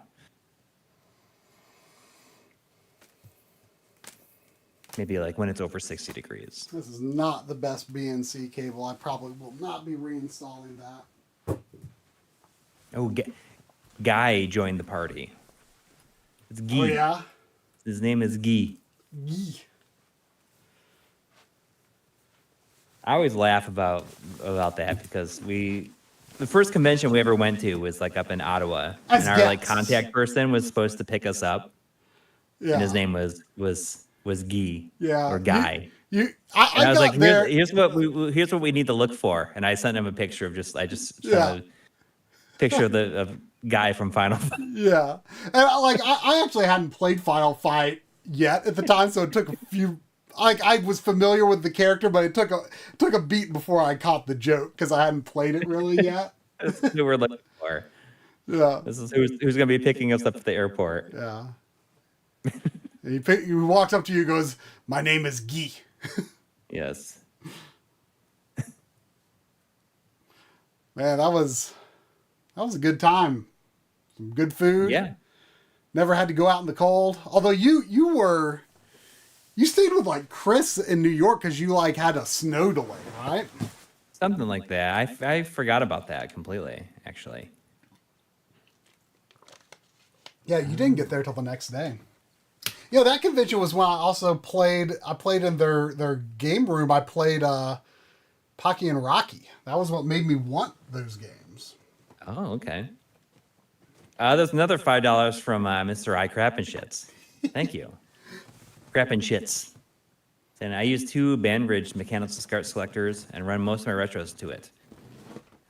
Maybe like when it's over 60 degrees. This is not the best BNC cable. I probably will not be reinstalling that. Oh, Guy joined the party. It's Guy. Oh yeah? His name is Guy. Guy. I always laugh about that because the first convention we ever went to was like up in Ottawa, As and our like contact person was supposed to pick us up, Yeah. and his name was Guy. Yeah. Or Guy. I was got like, there. here's what we need to look for, and I sent him a picture of just Yeah. a picture of Guy from Final Fight. Yeah. And I actually hadn't played Final Fight yet at the time, so it took a few. I was familiar with the character, but it took a beat before I caught the joke because I hadn't played it really yet. That's who we're looking for. Yeah. This is who's going to be picking us up at the airport. Yeah. And he walks up to you and goes, "My name is Guy." Yes. Man, that was a good time. Some good food. Yeah. Never had to go out in the cold. Although you stayed with like Chris in New York because you like had a snow delay, right? Something like that. I forgot about that completely, actually. Yeah, you didn't get there till the next day. Yeah, that convention was when I also played. I played in their game room. I played Pocky and Rocky. That was what made me want those games. Oh, okay. There's another $5 from Mr. I Crap and Shits. Thank you. Crap and Shits. And I use 2 Banbridge mechanical SCART selectors and run most of my retros to it.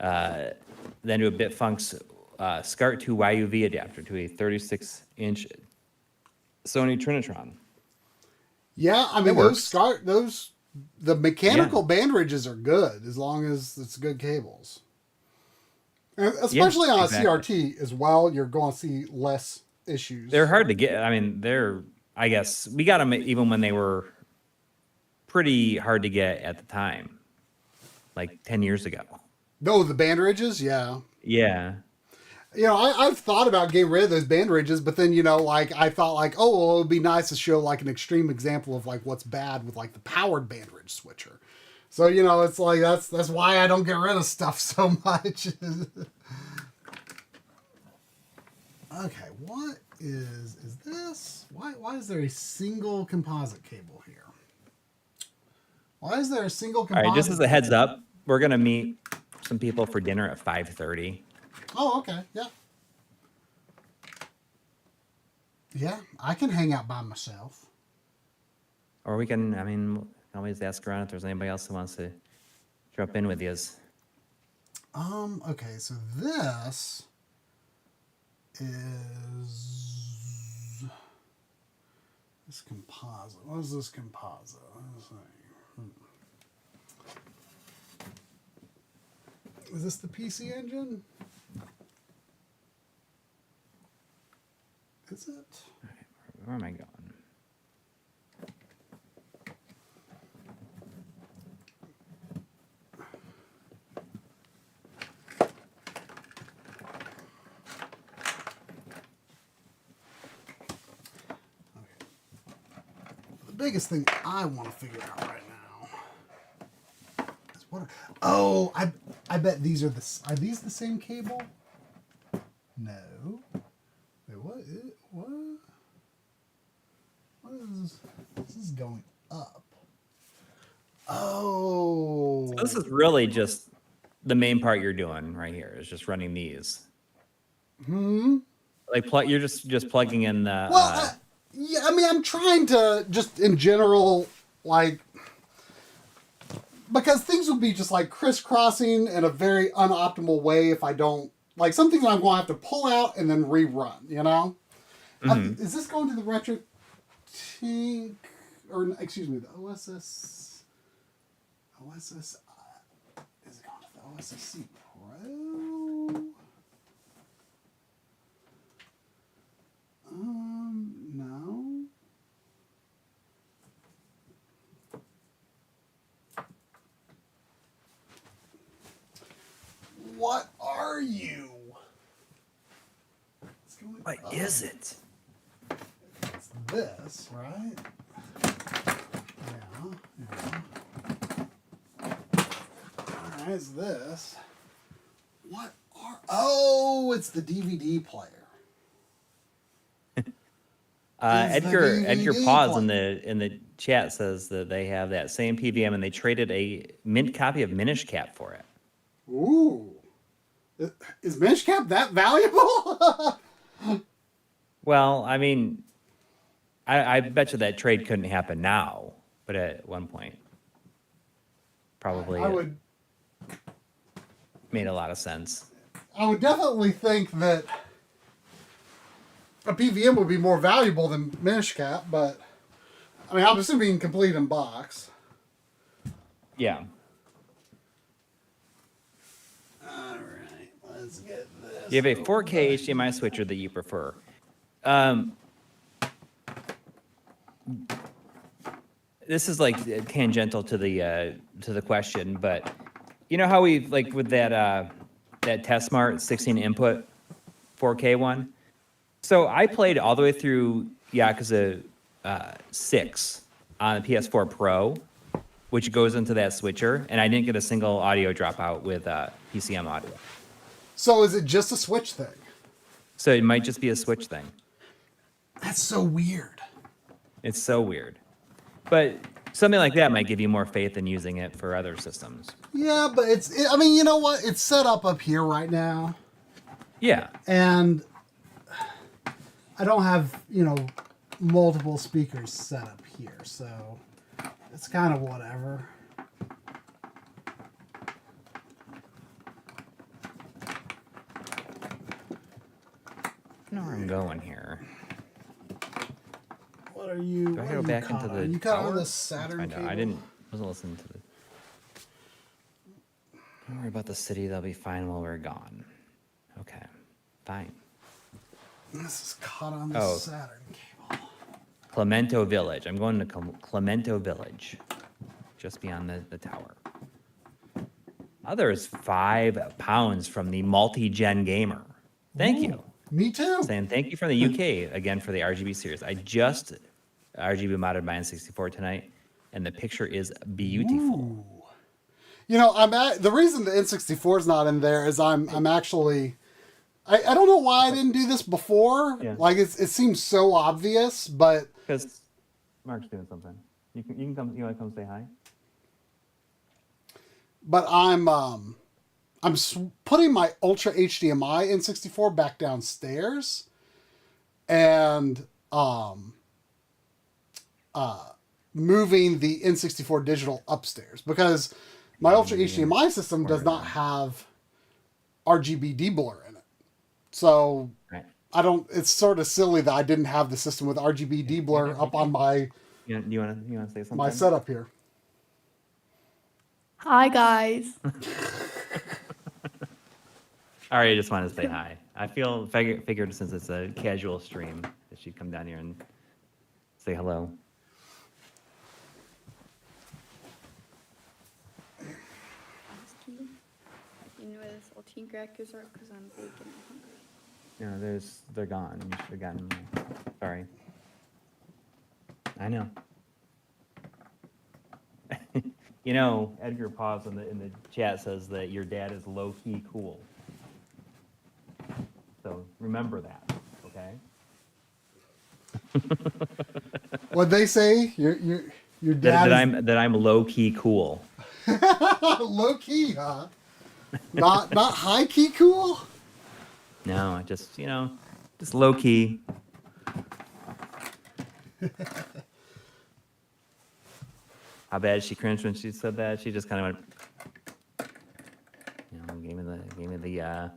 Then do a Bitfunk's SCART to YUV adapter to a 36-inch Sony Trinitron. Yeah, I mean the mechanical band ridges are good as long as it's good cables. And especially on a CRT as well, you're going to see less issues. They're hard to get. I mean, I guess we got them even when they were pretty hard to get at the time, like 10 years ago. No, the band ridges, yeah. Yeah. You know, I've thought about getting rid of those band ridges, but then, you know, like I thought like, oh, well, it would be nice to show like an extreme example of like what's bad with like the powered band ridge switcher. So, you know, it's like that's why I don't get rid of stuff so much. Okay, what is this? Why is there a single composite cable here? Why is there a single composite? All right, just as a heads up, we're gonna meet some people for dinner at 5:30. Oh, okay, yeah. Yeah, I can hang out by myself. Or we can, I mean, always ask around if there's anybody else who wants to jump in with you. Okay, so this is this composite. What is this composite? Let's see. Is this the PC engine? Is it? All right, where am I going? The biggest thing I want to figure out right now is what. Oh, I bet these are are these the same cable? No. Wait, what? What is this? Is going up? Oh. So this is really just the main part you're doing right here is just running these. Like you're just plugging in the. Well, yeah, I mean, I'm trying to just in general, like, because things would be just like crisscrossing in a very unoptimal way if I don't, like, some things I'm going to have to pull out and then rerun, you know? Is this going to the Retro Tink, or excuse me, the OSS, is it going to the OSSC Pro? No. What are you? What is it? It's this, right? Yeah. Alright, it's this. What are... Oh, it's the DVD player. Edgar Pause in the chat says that they have that same PVM and they traded a mint copy of Minish Cap for it. Ooh. Is Minish Cap that valuable? Well, I mean, I bet you that trade couldn't happen now, but at one point, probably I would made a lot of sense. I would definitely think that a PVM would be more valuable than Minish Cap, but I mean, I'm assuming complete in box. Yeah. All right, let's get this. You have a 4K HDMI switcher that you prefer. This is like tangential to the question, but you know how we like with that Test-Smart 16 input 4K one. So I played all the way through Yakuza 6 on the PS4 Pro, which goes into that switcher, and I didn't get a single audio dropout with PCM audio. So is it just a Switch thing? So it might just be a Switch thing. That's so weird. It's so weird. But something like that might give you more faith in using it for other systems. Yeah, but I mean, you know what? It's set up here right now. Yeah. And I don't have, multiple speakers set up here, so it's kind of whatever. I know where I'm going here. What are you? Do I go back into the You caught tower? on the Saturn cable? I wasn't listening to the... Don't worry about the city. They'll be fine while we're gone. Okay. Fine. This is caught on the Saturn cable. Clemento Village. I'm going to Clemento Village. just beyond the tower. Others 5 pounds from the multi-gen gamer. Thank you. Me too. Saying thank you from the UK again for the RGB series. I just RGB modded my N64 tonight, and the picture is beautiful. Ooh. You know, the reason the N64 is not in there is I'm actually, I don't know why I didn't do this before. Yeah. Like it seems so obvious, but Because Mark's doing something. You can come. You want to come say hi? but I'm putting my Ultra HDMI N64 back downstairs, and moving the N64 digital upstairs because my Ultra HDMI system does not have RGB deblur in it. So Right. it's sort of silly that I didn't have the system with RGB deblur up on my You want to say something? my setup here. Hi, guys. Ari just wanted to say hi. I figured since it's a casual stream that she'd come down here and say hello. You know where the saltine crackers are? Because I'm big and hungry. No, they're gone. You should have gotten them. Sorry. I know. You know, Edgar Pause in the chat says that your dad is low key cool. So remember that, okay? What'd they say? Your dad that I'm low key cool. low key, huh? Not high key cool. No, I just just low key. How bad she cringed when she said that? She just kind of went, gave me the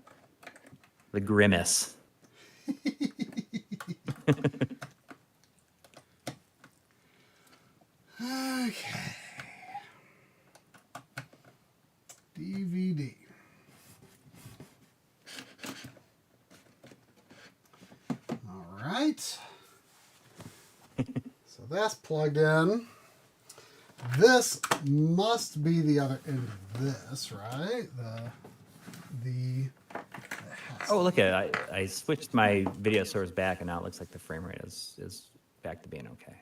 grimace. Okay. DVD. All right. So that's plugged in. This must be the other end of this, right? Oh, look at it. I switched my video source back, and now it looks like the frame rate is back to being okay.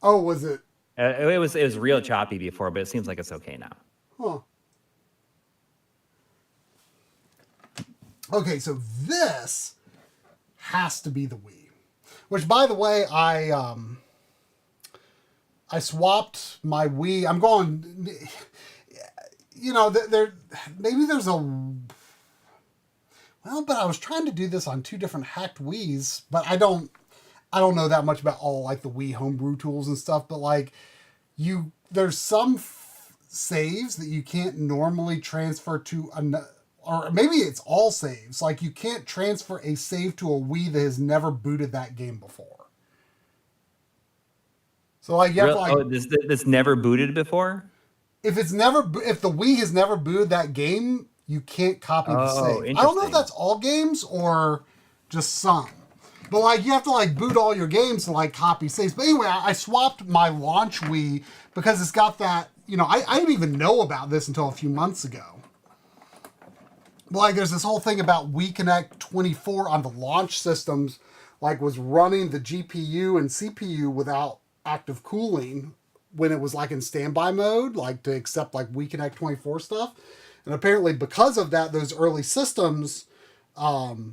Oh, was it? It was real choppy before, but it seems like it's okay now. Huh. Okay, so this has to be the Wii. Which, by the way, I swapped my Wii. I'm going, maybe there's but I was trying to do this on 2 different hacked Wiis, but I don't know that much about all like the Wii homebrew tools and stuff, but like there's some saves that you can't normally transfer to or maybe it's all saves. Like you can't transfer a save to a Wii that has never booted that game before. So like you have to, like, this never booted before? If the Wii has never booted that game, you can't copy the save. I don't know if that's all games or just some. But like you have to like boot all your games to like copy saves. But anyway, I swapped my launch Wii because it's got that, I didn't even know about this until a few months ago. But like there's this whole thing about Wii Connect 24 on the launch systems, like was running the GPU and CPU without active cooling when it was like in standby mode, like to accept like Wii Connect 24 stuff. And apparently because of that, those early systems, they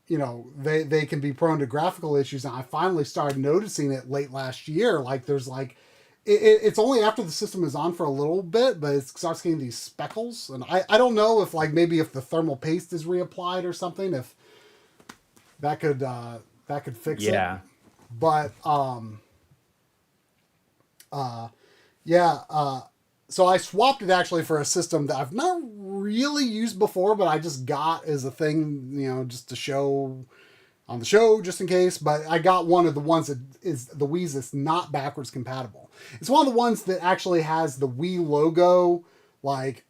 can be prone to graphical issues. And I finally started noticing it late last year. Like there's like, it's only after the system is on for a little bit, but it starts getting these speckles. And I don't know if like maybe if the thermal paste is reapplied or something, if that could fix it. Yeah. But, so I swapped it actually for a system that I've not really used before, but I just got as a thing, just to show on the show, just in case. But I got one of the ones that is the Wii's that's not backwards compatible. It's one of the ones that actually has the Wii logo, like,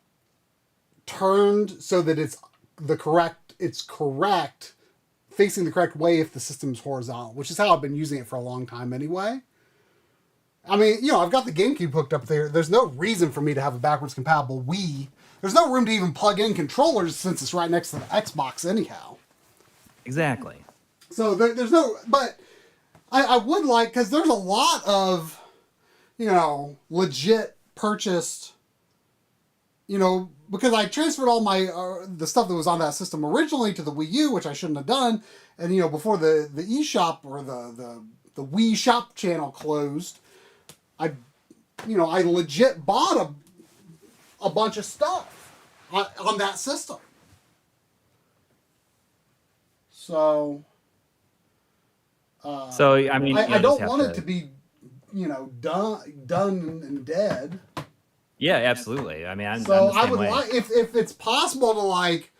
turned so that it's correct, facing the correct way if the system's horizontal, which is how I've been using it for a long time anyway. I mean, you know, I've got the GameCube hooked up there. There's no reason for me to have a backwards compatible Wii. There's no room to even plug in controllers since it's right next to the Xbox anyhow. Exactly. So there's no... But I would like... Because there's a lot of, you know, legit purchased... You know, because I transferred all my... the stuff that was on that system originally to the Wii U, which I shouldn't have done. And, you know, before the eShop or the Wii Shop channel closed... I legit bought a bunch of stuff on that system. So, I mean, I don't want it to be, you know, done and dead. Yeah, absolutely. I mean, I'm So the same I would way. like, if it's possible to like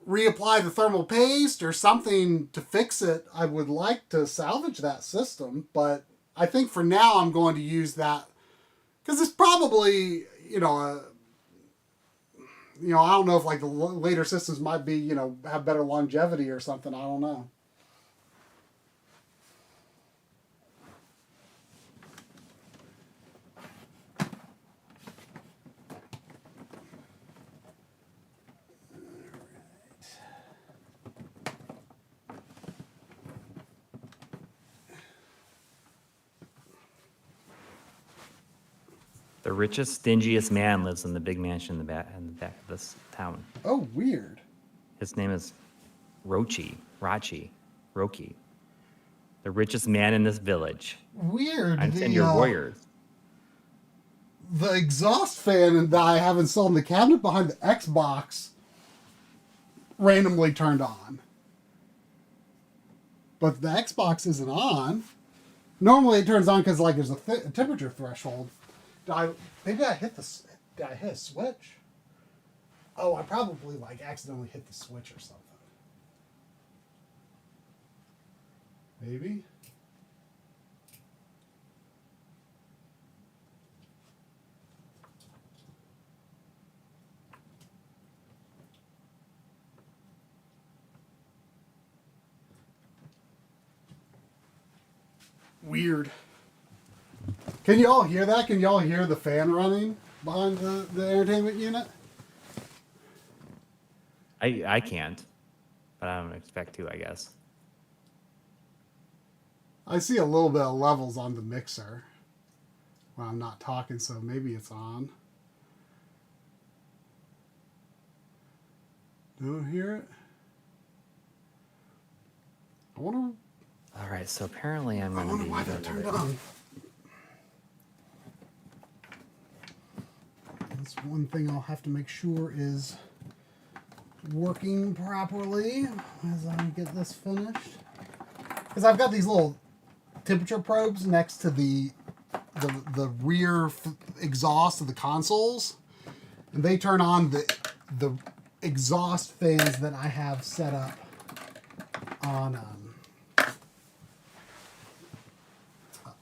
reapply the thermal paste or something to fix it, I would like to salvage that system, but I think for now I'm going to use that because it's probably, you know, I don't know if like the later systems might be, you know, have better longevity or something. I don't know. The richest, stingiest man lives in the big mansion in the back of this town. Oh, weird. His name is Rochi. The richest man in this village. Weird. I understand you're warriors. The exhaust fan that I have installed in the cabinet behind the Xbox randomly turned on. But the Xbox isn't on. Normally it turns on because like there's a temperature threshold. Maybe I hit did I hit a switch? Oh, I probably like accidentally hit the switch or something. Maybe. Weird. Can you all hear that? Can you all hear the fan running behind the entertainment unit? I can't, but I don't expect to, I guess. I see a little bit of levels on the mixer when I'm not talking, so maybe it's on. Don't hear it? I wonder All right, so apparently I'm going to be... why that turned on. That's one thing I'll have to make sure is working properly as I get this finished. Because I've got these little temperature probes next to the rear exhaust of the consoles, and they turn on the exhaust fans that I have set up on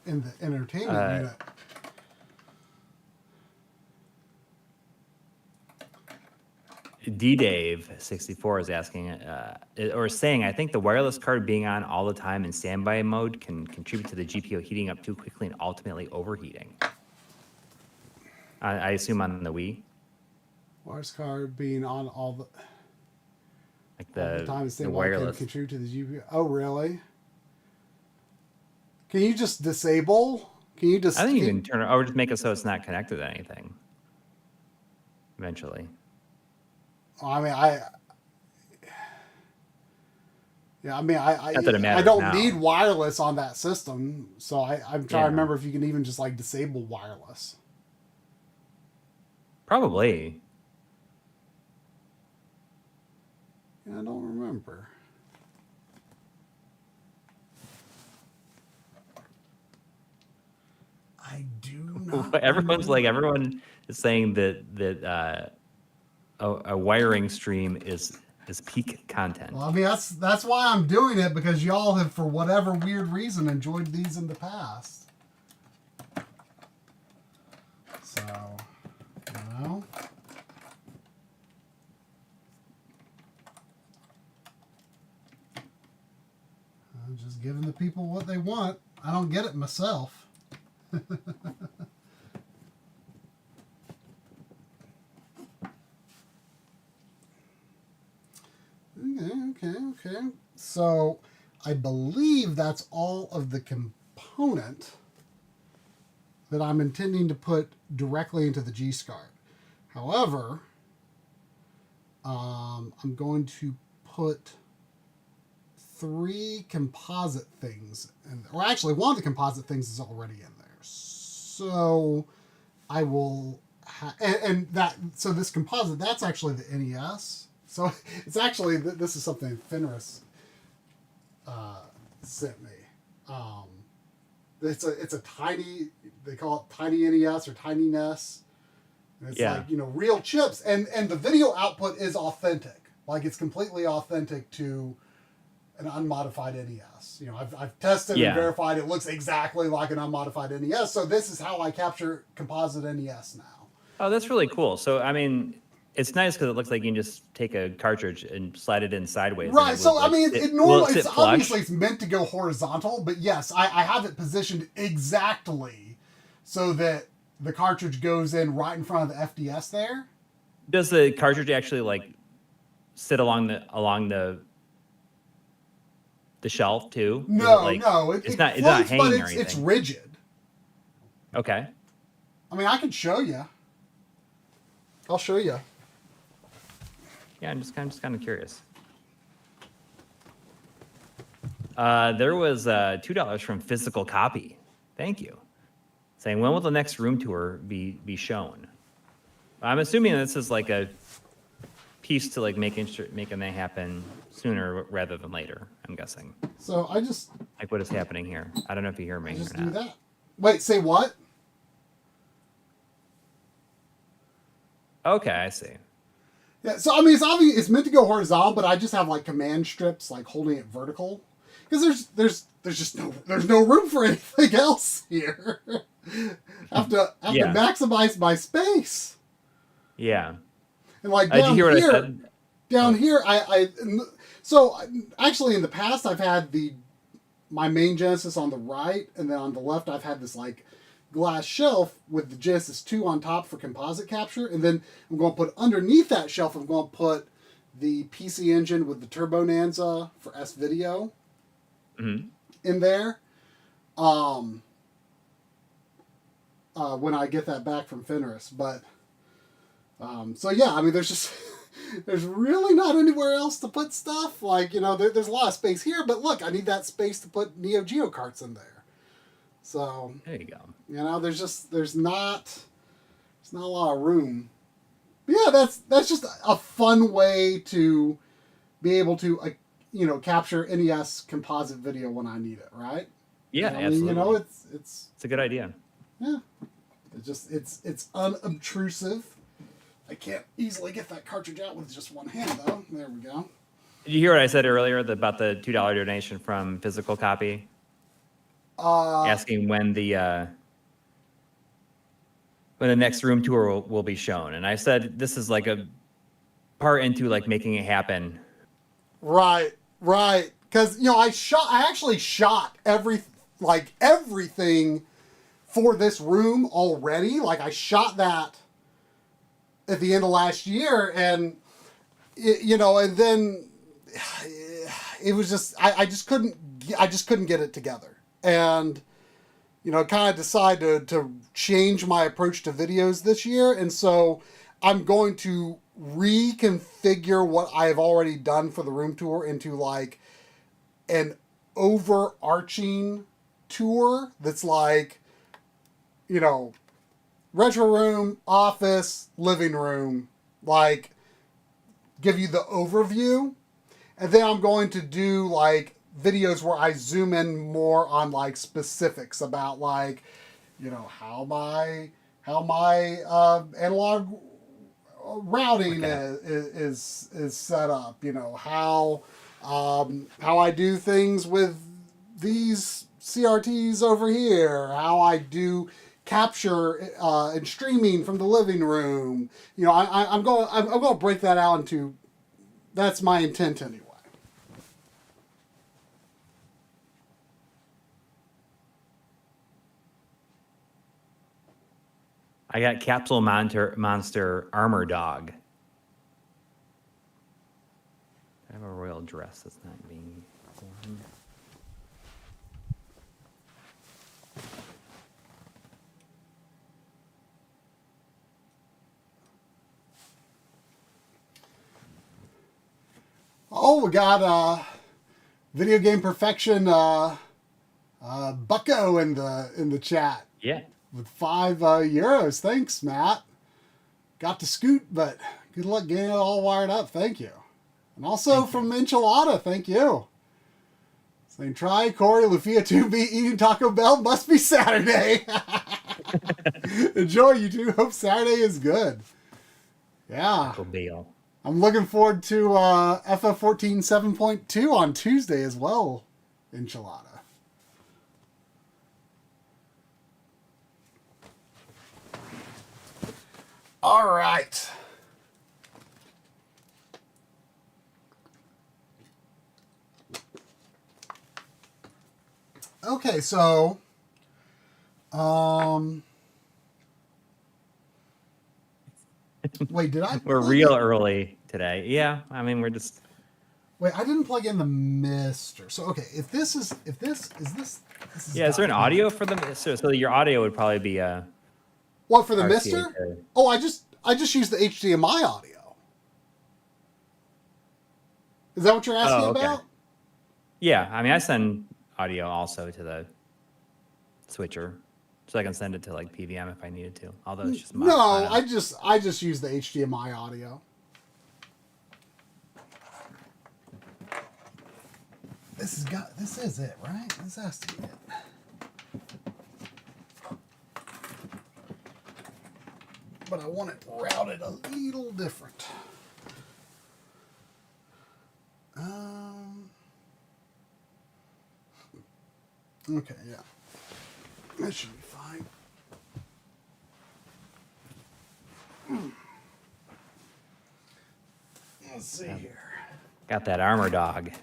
in the entertainment unit. D-Dave64 is asking, or saying, I think the wireless card being on all the time in standby mode can contribute to the GPU heating up too quickly and ultimately overheating. I assume on the Wii? Wireless card being on all the Like time in the standby wireless. can contribute to the GPU. Oh, really? Can you just disable? Can you just? I think you can turn it, or just make it so it's not connected to anything. Eventually. I mean, I Not that it I matters don't now. need wireless on that system, so I'm trying to Yeah. remember if you can even just like disable wireless. Probably. Yeah, I don't remember. I do not. Everyone is saying that a wiring stream is peak content. Well, I mean, that's why I'm doing it, because y'all have, for whatever weird reason, enjoyed these in the past. So, you know. I'm just giving the people what they want. I don't get it myself. Okay. So I believe that's all of the component that I'm intending to put directly into the G-SCART. However, I'm going to put 3 composite things, or actually one of the composite things is already in there. So I will, so this composite, that's actually the NES. So it's actually, this is something Fenris sent me. It's a tiny, they call it tiny NES or tiny NES. And it's like, real chips. And the video output is authentic. Like, it's completely authentic to an unmodified NES. I've tested and verified it looks exactly like an unmodified NES. So this is how I capture composite NES now. Oh, that's really cool. So, I mean, it's nice because it looks like you can just take a cartridge and slide it in sideways. Right. So, like, I mean, it normally, it's obviously it's meant to go horizontal, but yes, I have it positioned exactly so that the cartridge goes in right in front of the FDS there. Does the cartridge actually like sit along the shelf too? No, it's not hanging but or anything. It's rigid. Okay. I mean, I can show you. I'll show you. Yeah, I'm just kind of curious. There was $2 from Physical Copy. Thank you. Saying, when will the next room tour be shown? I'm assuming this is like a piece to like making that happen sooner rather than later. I'm guessing. So I just like what is happening here. I don't know if you hear me. Just or do not. that. Wait, say what? Okay, I see. Yeah, so I mean, it's obvious it's meant to go horizontal, but I just have like command strips like holding it vertical because there's just no room for anything else here. I have to maximize my space. Yeah. And like Did you hear what I said? Down here, so actually in the past I've had my main Genesis on the right, and then on the left I've had this like glass shelf with the Genesis 2 on top for composite capture, and then I'm going to put underneath that shelf, I'm going to put the PC Engine with the Turbo Nanza for S-Video in there. When I get that back from Fenris, but so yeah, I mean, there's really not anywhere else to put stuff. Like, there's a lot of space here, but look, I need that space to put Neo Geo carts in there. So there you go. There's not a lot of room. But yeah, that's just a fun way to be able to capture NES composite video when I need it, right? Yeah, absolutely. It's a good idea. Yeah, it's unobtrusive. I can't easily get that cartridge out with just one hand though. There we go. Did you hear what I said earlier about the $2 donation from Physical Copy? Asking when the next room tour will be shown, and I said this is like a part into like making it happen. Right, because I actually shot everything for this room already. Like I shot that at the end of last year, and and then it was just I just couldn't get it together. And, kind of decided to change my approach to videos this year. And so I'm going to reconfigure what I've already done for the room tour into like an overarching tour that's like, retro room, office, living room, like give you the overview. And then I'm going to do like videos where I zoom in more on like specifics about like, how my analog routing is set up, how I do things with these CRTs over here, how I do capture and streaming from the living room. I'm going to break that out into. That's my intent anyway. I got Capsule Monster Armor Dog. I have a royal dress that's not being worn. Oh, we got Video Game Perfection Bucko in the chat. Yeah. With 5 euros. Thanks, Matt. Got to scoot, but good luck getting it all wired up. Thank you. And also from Enchilada, thank you. Saying, try Coury, Lufia 2B eating Taco Bell. Must be Saturday. Enjoy, you two. Hope Saturday is good. Yeah. Taco Bell. I'm looking forward to FF14 7.2 on Tuesday as well, Enchilada. All right. Okay, so wait, did I We're real early today. Yeah, I mean, we're just... Wait, I didn't plug in the Mister. So okay, if this is Yeah, is there an audio for the... So your audio would probably be what for the RCA Mister? code. Oh, I just used the HDMI audio. Is that what you're asking about? Yeah, I mean, I send audio also to the switcher, so I can send it to like PVM if I needed to. Although it's just No, mono. I just use the HDMI audio. This is it, right? This has to be it. But I want it routed a little different. Okay, yeah. That should be fine. Let's see here. Got that Armor Dog. I'm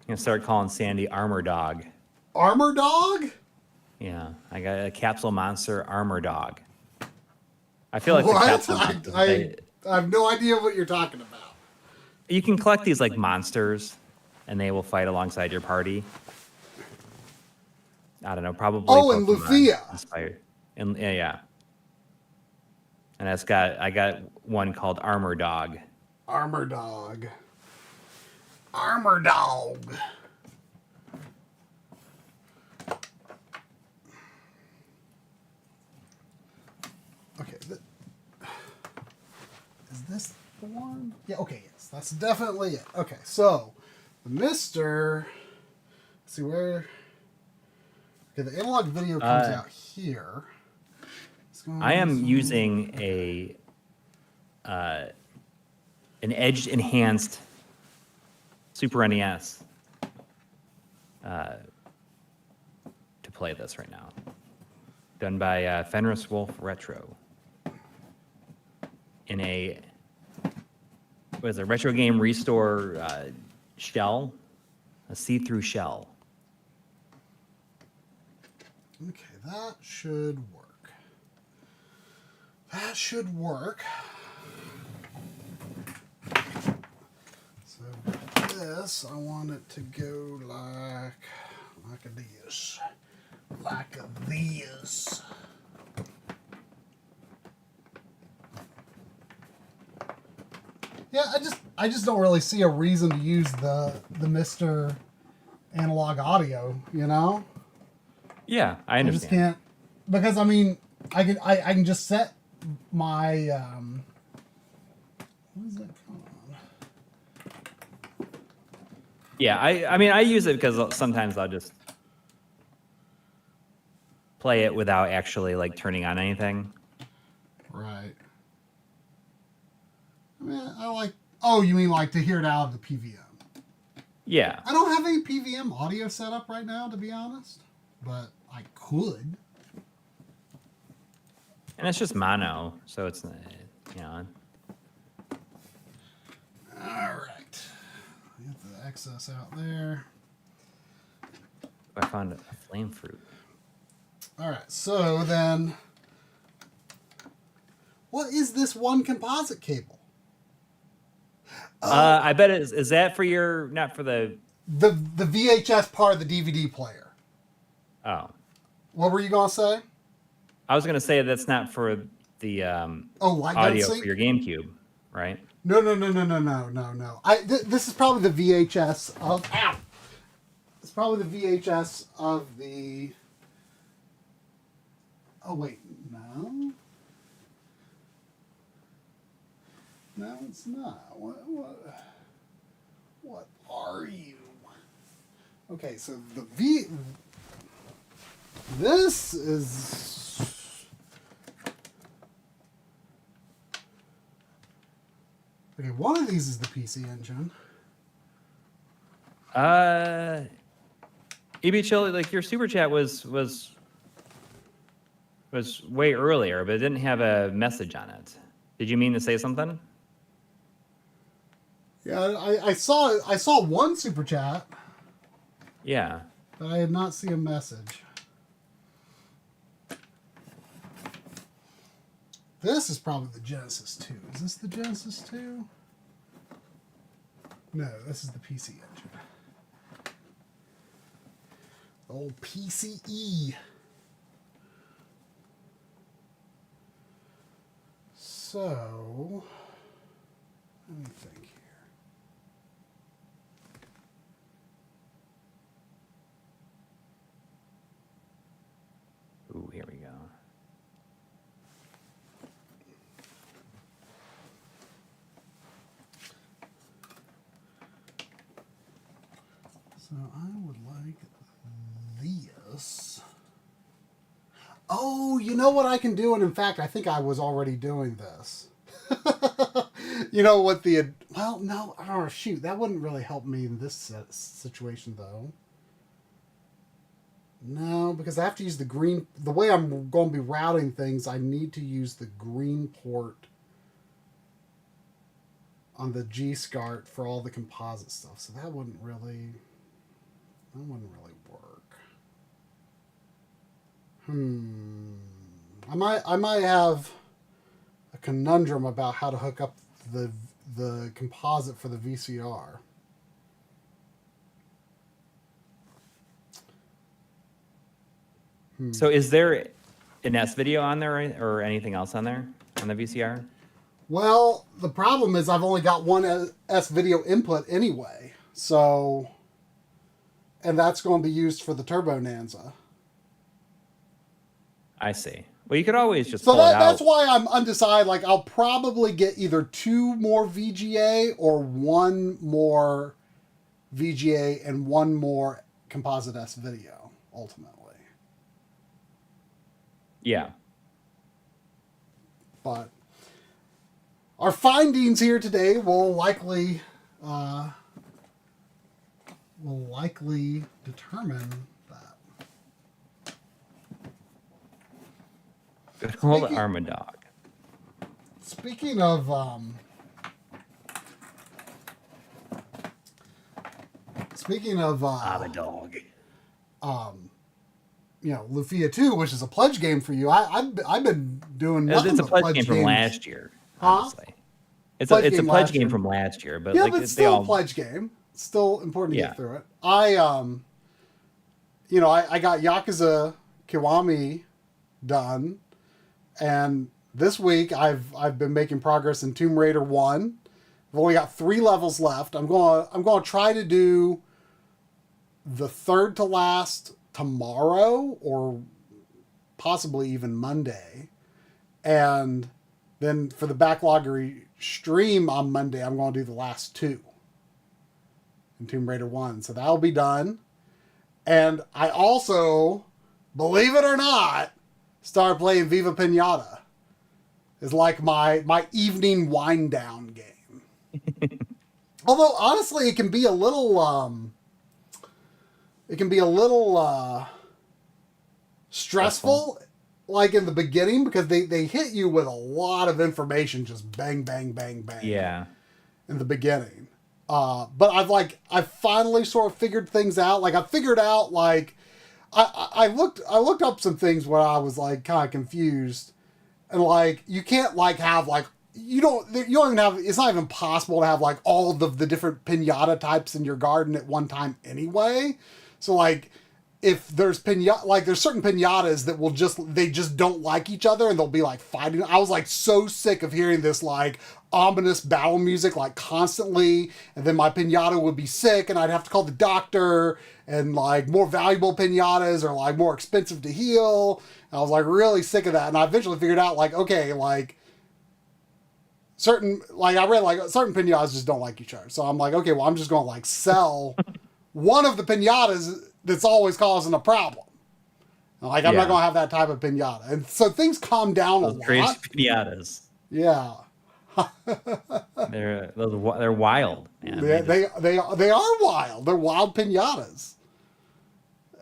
gonna start calling Sandy Armor Dog. Armor Dog? Yeah, I got a Capsule Monster Armor Dog. I feel like the What? Capsule Monsters, I have no idea what you're talking about. you can collect these like monsters, and they will fight alongside your party. I don't know, probably. Oh, and Pokemon Lufia. inspired. And yeah. And I got one called Armor Dog. Armor Dog. Armor Dog. Okay. Is this the one? Yeah, okay, yes. That's definitely it. Okay, so the Mister. Let's see where. Okay, the analog video comes out here. I am using an edge enhanced Super NES to play this right now. Done by Fenris Wolf Retro in a retro game restore shell, a see-through shell. Okay, that should work. That should work. So this, I want it to go like a this. Like a this. Yeah, I just don't really see a reason to use the Mr. Analog audio, you know? Yeah, I I understand. just can't, because I mean, I can just set my what is that called? Yeah, I mean, I use it because sometimes I'll just play it without actually like turning on anything. Right. I mean, I like. Oh, you mean like to hear it out of the PVM? Yeah. I don't have any PVM audio set up right now, to be honest, but I could. And it's just mono, so it's, you know. All right. Get the excess out there. I found a flame fruit. All right. So then, What is this one composite cable? I bet is that for your, not for the... The VHS part of the DVD player. Oh. What were you going to say? I was going to say that's not for the light gun audio sync? for your GameCube, right? No. This is probably the VHS of... Ow! It's probably the VHS of the... Oh, wait. No. No, it's not. What are you? Okay, so this is... Okay, one of these is the PC Engine. EB Chill, like your super chat was way earlier, but it didn't have a message on it. Did you mean to say something? Yeah, I saw one super chat, Yeah. but I did not see a message. This is probably the Genesis 2. Is this the Genesis 2? No, this is the PC Engine. Old PCE. So, let me think here. Ooh, here we go. So I would like this. Oh, you know what I can do? And in fact, I think I was already doing this. You know what the... Well, no. Oh, shoot. That wouldn't really help me in this situation, though. No, because I have to use the green... The way I'm going to be routing things, I need to use the green port on the G-SCART for all the composite stuff. So that wouldn't really... That wouldn't really work. I might have a conundrum about how to hook up the composite for the VCR. So is there an S video on there or anything else on there on the VCR? Well, the problem is I've only got one S video input anyway. So, and that's going to be used for the Turbo Nanza. I see. Well, you could always just So pull it out. that's why I'm undecided. Like, I'll probably get either 2 more VGA or 1 more VGA and 1 more composite S video, ultimately. Yeah. But our findings here today will likely determine that. Good old Armadog. Speaking of Armadog. You know, Lufia 2, which is a pledge game for you. I've been doing nothing It's a but pledge game from games. last year, Huh? honestly. It's a pledge game from last year, but Yeah, like but they still all... a pledge game. It's still important to Yeah. get through it. I got Yakuza Kiwami done, and this week I've been making progress in Tomb Raider 1. I've only got 3 levels left. I'm going to try to do the third to last tomorrow or possibly even Monday. And then for the backloggery stream on Monday, I'm going to do the last 2 in Tomb Raider 1. So that'll be done. And I also, believe it or not, started playing Viva Pinata. It's like my evening wind down game. Although honestly, it can be a little stressful, like in the beginning, because they hit you with a lot of information, just bang, bang, bang, bang. Yeah. In the beginning. But I've finally sort of figured things out. Like I figured out, like, I looked up some things where I was like kind of confused. And like, you can't like have like, you don't even have, it's not even possible to have like all of the different piñata types in your garden at one time anyway. So like, if there's there's certain piñatas that will they just don't like each other and they'll be like fighting. I was like so sick of hearing this like ominous battle music like constantly, and then my piñata would be sick and I'd have to call the doctor, and like more valuable piñatas are like more expensive to heal. And I was like really sick of that, and I eventually figured out like, okay, like certain piñatas just don't like each other. So I'm like, okay, well, I'm just going to like sell one of the piñatas that's always causing a problem. Like, I'm not going to have that type of piñata. And so things calm down a lot. Crazy piñatas. Yeah. They're wild, man. They are wild. They're wild piñatas.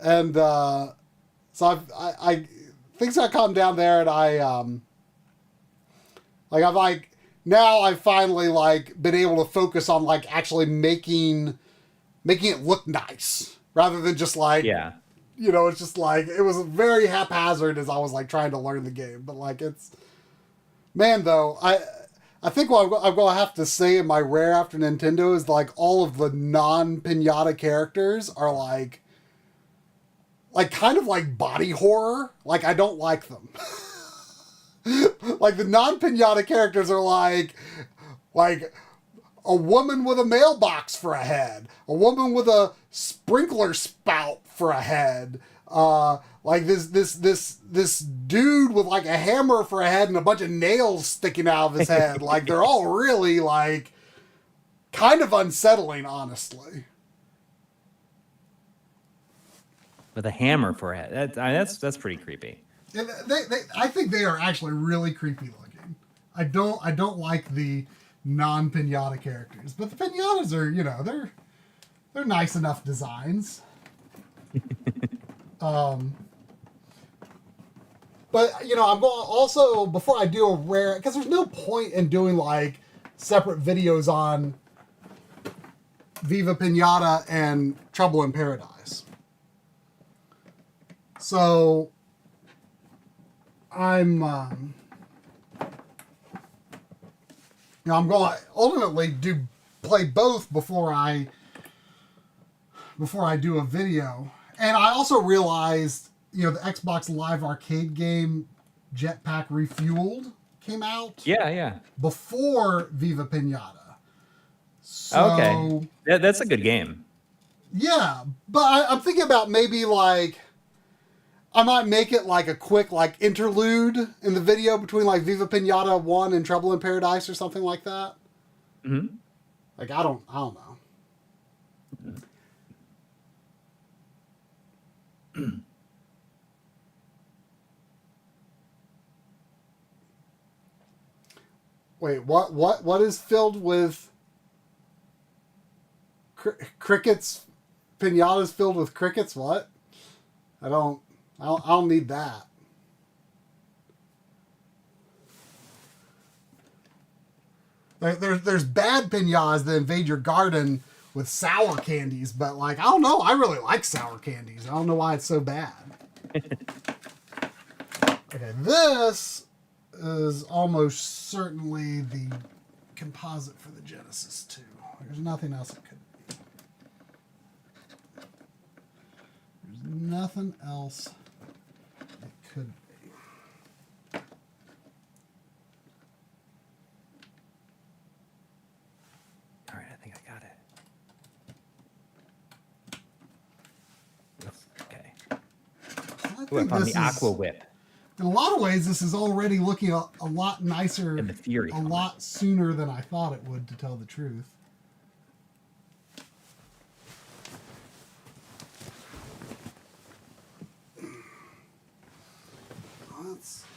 And so I things got calmed down there, and I've finally like been able to focus on like actually making it look nice rather than just like, it's just like, it was very haphazard as I was like trying to learn the game. But like, though, I think what I'm going to have to say in my rare after Nintendo is like all of the non-piñata characters are like kind of like body horror. Like, I don't like them. Like the non-piñata characters are like a woman with a mailbox for a head, a woman with a sprinkler spout for a head, like this dude with like a hammer for a head and a bunch of nails sticking out of his head. Like they're all really like kind of unsettling, honestly. With a hammer for a head. That's pretty creepy. And I think they are actually really creepy looking. I don't like the non-piñata characters, but the piñatas are, they're nice enough designs. But I'm going also, before I do a rare, because there's no point in doing like separate videos on Viva Piñata and Trouble in Paradise. So I'm going to ultimately play both before I do a video. And I also realized, the Xbox Live Arcade game Jetpack Refueled came out. Yeah. Before Viva Piñata. So, okay. That's a good game. Yeah, but I'm thinking about maybe like I might make it like a quick like interlude in the video between like Viva Piñata 1 and Trouble in Paradise or something like that. Mm-hmm. Like I don't know. Wait, what is filled with crickets? Piñatas filled with crickets? What? I don't need that. There's bad piñatas that invade your garden with sour candies, but like I don't know, I really like sour candies. I don't know why it's so bad. Okay, this is almost certainly the composite for the Genesis 2. There's nothing else it could be. There's nothing else it could be. All right, I think I got it. Okay. I On the Aqua Whip. In a lot of ways, this is already looking a lot nicer, And the Fury a lot sooner than I thought it would, to tell the truth.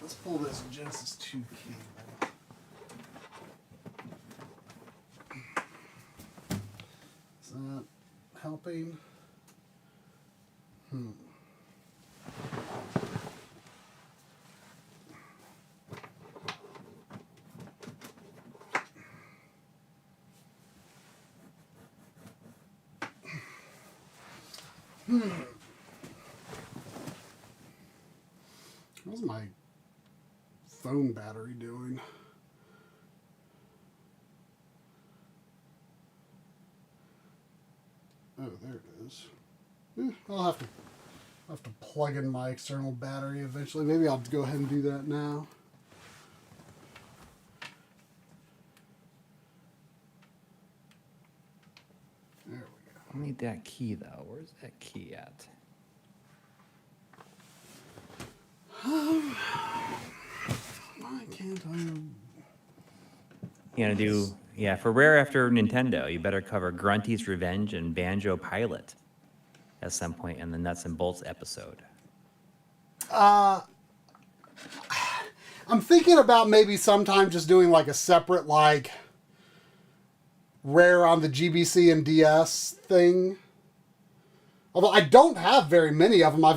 Let's pull this Genesis 2 cable. Is that helping? That was my phone battery doing? Oh, there it is. I'll have to plug in my external battery eventually. Maybe I'll go ahead and do that now. There we go. I need that key though. Where's that key at? Why can't I? You gonna do, yeah, for Rare after Nintendo, you better cover Grunty's Revenge and Banjo Pilot at some point in the Nuts and Bolts episode. I'm thinking about maybe sometime just doing like a separate like Rare on the GBC and DS thing. Although I don't have very many of them. I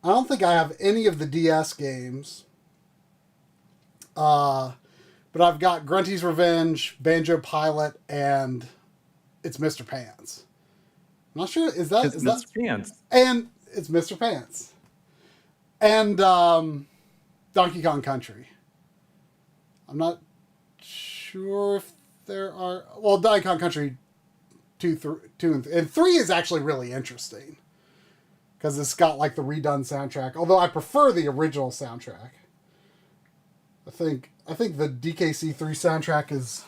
don't think I have any of the DS games. But I've got Grunty's Revenge, Banjo Pilot, and it's Mr. Pants. I'm not sure. Is that Mr. Pants? And it's Mr. Pants. And Donkey Kong Country. I'm not sure if there are. Well, Donkey Kong Country 2 and 3 is actually really interesting because it's got like the redone soundtrack. Although I prefer the original soundtrack. I think the DKC 3 soundtrack is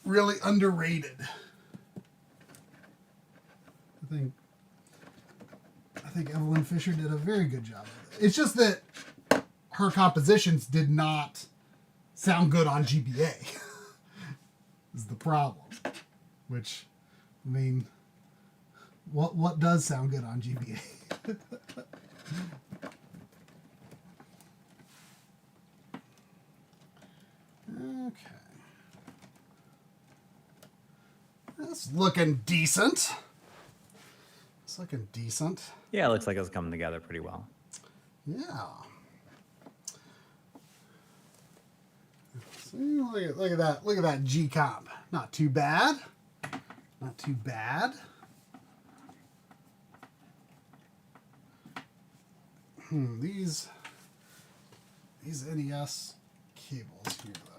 really underrated. I think Evelyn Fisher did a very good job of it. It's just that her compositions did not sound good on GBA. Is the problem. Which, I mean, what does sound good on GBA? Okay. That's looking decent. It's looking decent. Yeah, it looks like it's coming together pretty well. Yeah. See, look at that. Look at that G comp. Not too bad. Not too bad. These NES cables here though.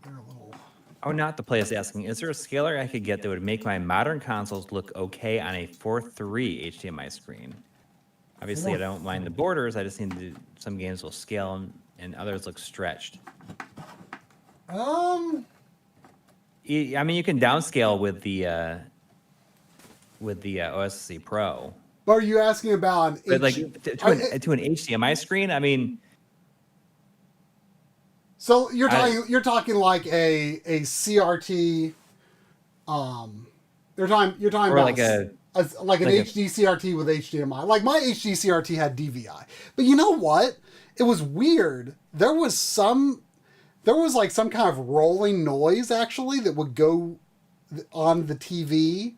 They're a little. Oh, not the place asking, is there a scaler I could get that would make my modern consoles look okay on a 4:3 HDMI screen? Obviously, I don't mind the borders. I just need to, some games will scale and others look stretched. I mean, you can downscale with the OSC Pro. But are you asking about an But like to an HDMI screen, I mean. So you're talking like a CRT. You're talking Or about like an HD CRT with HDMI. Like my HD CRT had DVI, but you know what? It was weird. There was like some kind of rolling noise actually that would go on the TV.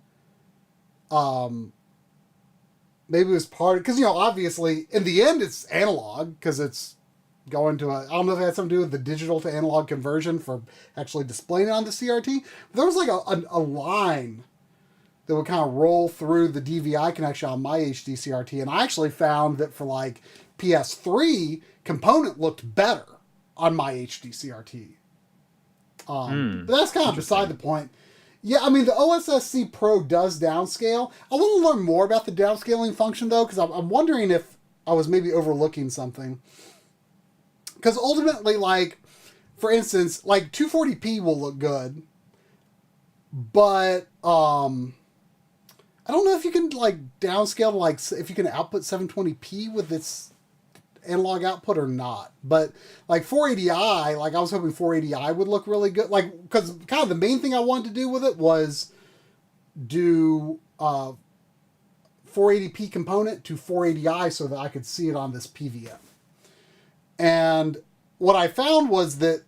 Maybe it was part of, because obviously in the end it's analog because it's going to I don't know if it had something to do with the digital to analog conversion for actually displaying it on the CRT. But there was like a line that would kind of roll through the DVI connection on my HD CRT, and I actually found that for like PS3 component looked better on my HD CRT. But that's kind of beside the point. Yeah, I mean, the OSSC Pro does downscale. I want to learn more about the downscaling function, though, because I'm wondering if I was maybe overlooking something. Because ultimately, like, for instance, like 240p will look good, but I don't know if you can, like, downscale to, like, if you can output 720p with its analog output or not. But like 480i, like I was hoping 480i would look really good, like, because kind of the main thing I wanted to do with it was do 480p component to 480i so that I could see it on this PVM. And what I found was that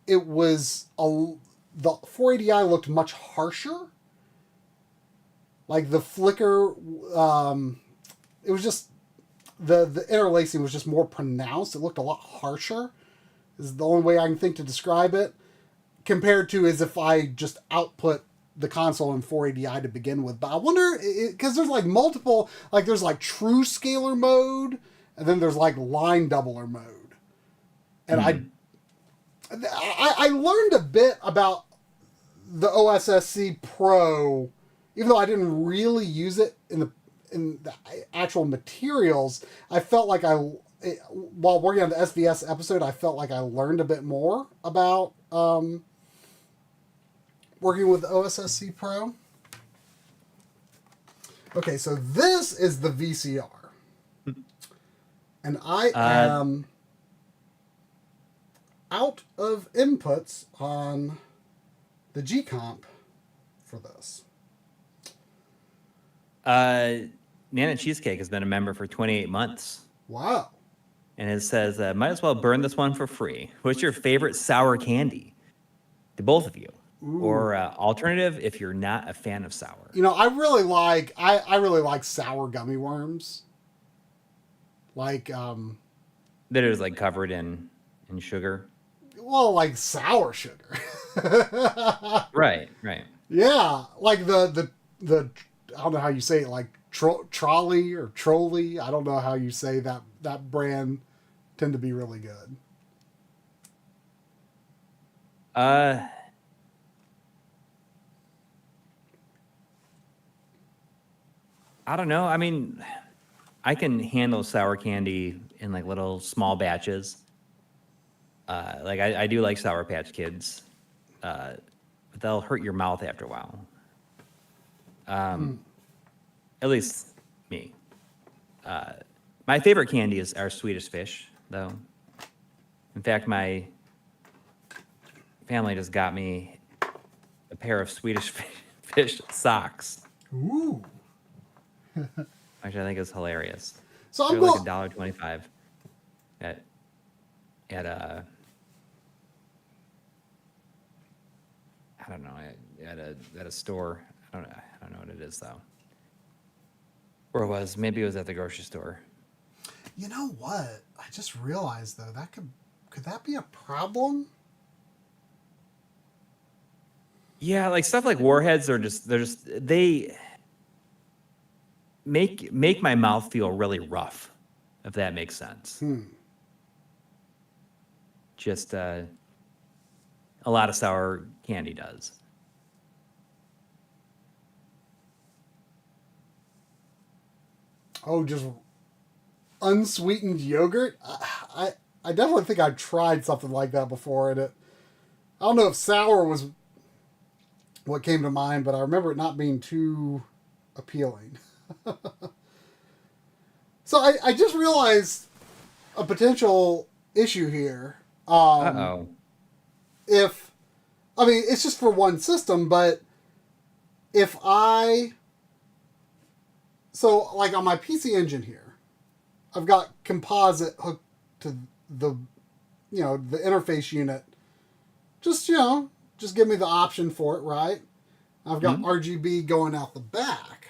it was the 480i looked much harsher, like the flicker, it was just the interlacing was just more pronounced. It looked a lot harsher, is the only way I can think to describe it, compared to as if I just output the console in 480i to begin with, but I wonder, because there's like multiple, like there's like true scaler mode, and then there's like line doubler mode. And I learned a bit about the OSSC Pro, even though I didn't really use it in the actual materials. I felt like while working on the SVS episode, I felt like I learned a bit more about working with OSSC Pro. Okay, so this is the VCR. And I am out of inputs on the G-Comp for this. Nana Cheesecake has been a member for 28 months. Wow. And it says, might as well burn this one for free. What's your favorite sour candy? To both of you. Ooh. Or alternative if you're not a fan of sour. You know, I really like sour gummy worms. Like, That is like covered in sugar. well, like sour sugar. Right. Yeah, like the I don't know how you say it, like trolley or trolley. I don't know how you say that brand tend to be really good. I don't know. I mean, I can handle sour candy in like little small batches. Like I do like Sour Patch Kids, but they'll hurt your mouth after a while. At least me. My favorite candy are Swedish Fish, though. In fact, my family just got me a pair of Swedish Fish socks. Ooh. Which I think is hilarious. So They're I'm like going. $1.25 at I don't know, at a store. I don't know what it is though. Or it was, maybe it was at the grocery store. You know what? I just realized though that could that be a problem? Yeah, like stuff like Warheads they make my mouth feel really rough, if that makes sense. Just a lot of sour candy does. Oh, just unsweetened yogurt? I definitely think I've tried something like that before, and I don't know if sour was what came to mind, but I remember it not being too appealing. So I just realized a potential issue here. Uh-oh. It's just for one system, but so like on my PC Engine here, I've got composite hooked to the interface unit. Just give me the option for it, right? I've got RGB going out the back.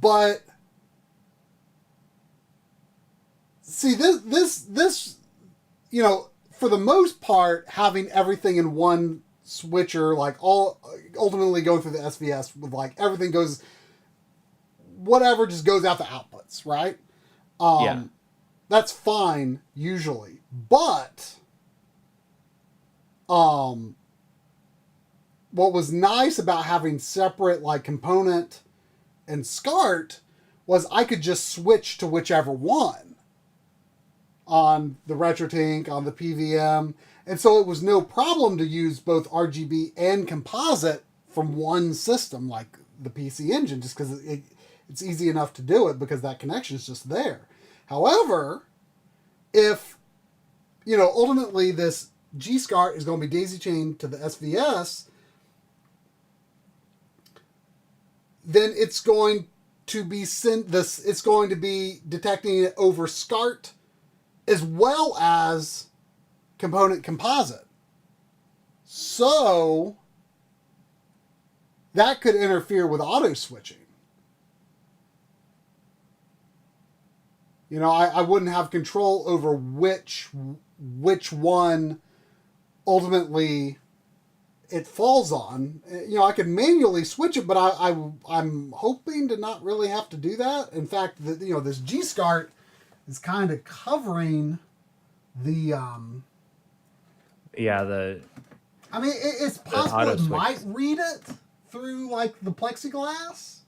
But see, this for the most part, having everything in one switcher, like ultimately going through the SVS with like everything goes, whatever just goes out the outputs, right? Yeah. That's fine usually, but what was nice about having separate like component and SCART was I could just switch to whichever one on the RetroTink, on the PVM. And so it was no problem to use both RGB and composite from one system like the PC Engine, just because it's easy enough to do it because that connection is just there. However, if, ultimately this G-SCART is going to be daisy chained to the SVS, then it's going to be it's going to be detecting it over SCART as well as component composite. So that could interfere with auto switching. I wouldn't have control over which one ultimately it falls on. You know, I can manually switch it, but I'm hoping to not really have to do that. In fact, you know, this G-SCART is kind of covering the. Yeah, the I mean, it's possible auto it switch. might read it through like the plexiglass,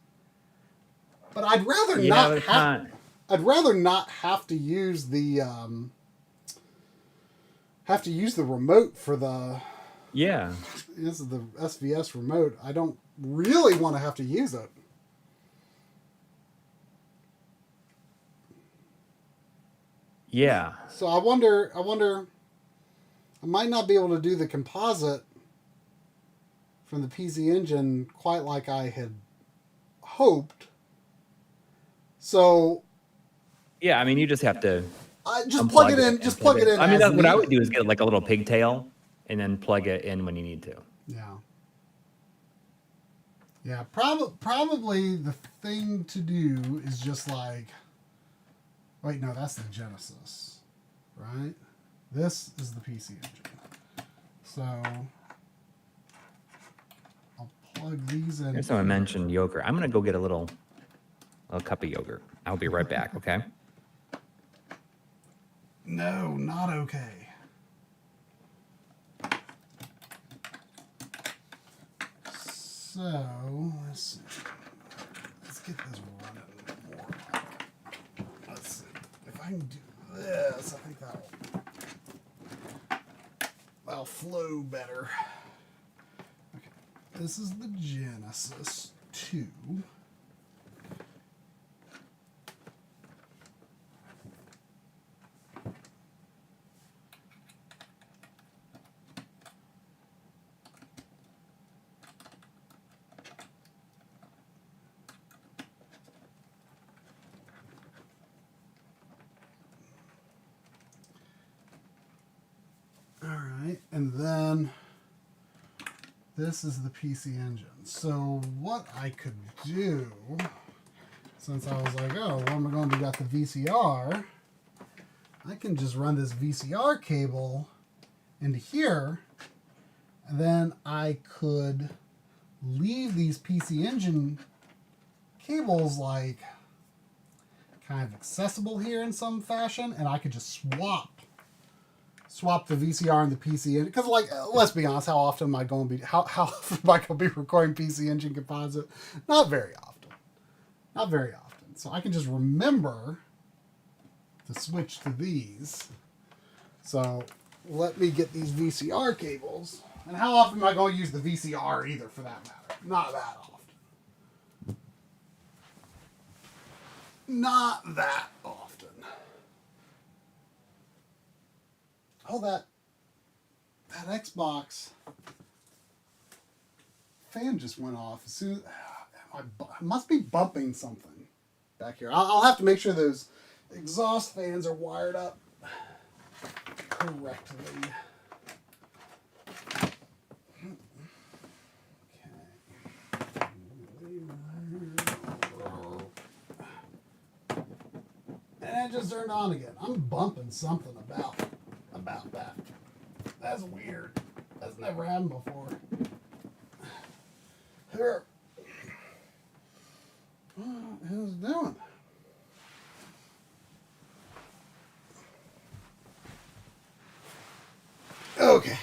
but I'd rather yeah, but it's not. I'd rather not have to use the remote for the. Yeah, This is the SVS remote. I don't really want to have to use it. yeah. So I wonder, I might not be able to do the composite from the PC Engine quite like I had hoped. So Yeah, I mean, you just have to I just unplug plug it in. Just plug it in. I mean, as that's what I would needed. do is get like a little pigtail and then plug it in when you need to. Yeah. Yeah. Probably the thing to do is just like. Wait, no, that's the Genesis, right? This is the PC Engine. So I'll plug these in. Here's someone mentioned yogurt. I'm gonna go get a little cup of yogurt. I'll be right back. Okay. No, not okay. So let's see. Let's get this running more. Let's see. If I can do this, I think that'll flow better. Okay. This is the Genesis 2. Alright, and then this is the PC Engine. So what I could do, since I was like, oh, what am I going to do? Got the VCR. I can just run this VCR cable into here, and then I could leave these PC Engine cables like kind of accessible here in some fashion, and I could just swap the VCR and the PC Engine. Because, like, let's be honest, how often am I going to be, how often am I going to be recording PC Engine composite? Not very often. Not very often. So I can just remember to switch to these. So let me get these VCR cables. And how often am I going to use the VCR either, for that matter? Not that often. Not that often. Oh, that Xbox fan just went off. As soon I must be bumping something back here. I'll have to make sure those exhaust fans are wired up correctly. And it just turned on again. I'm bumping something about that. That's weird. That's never happened before. Here. What is it doing? Okay.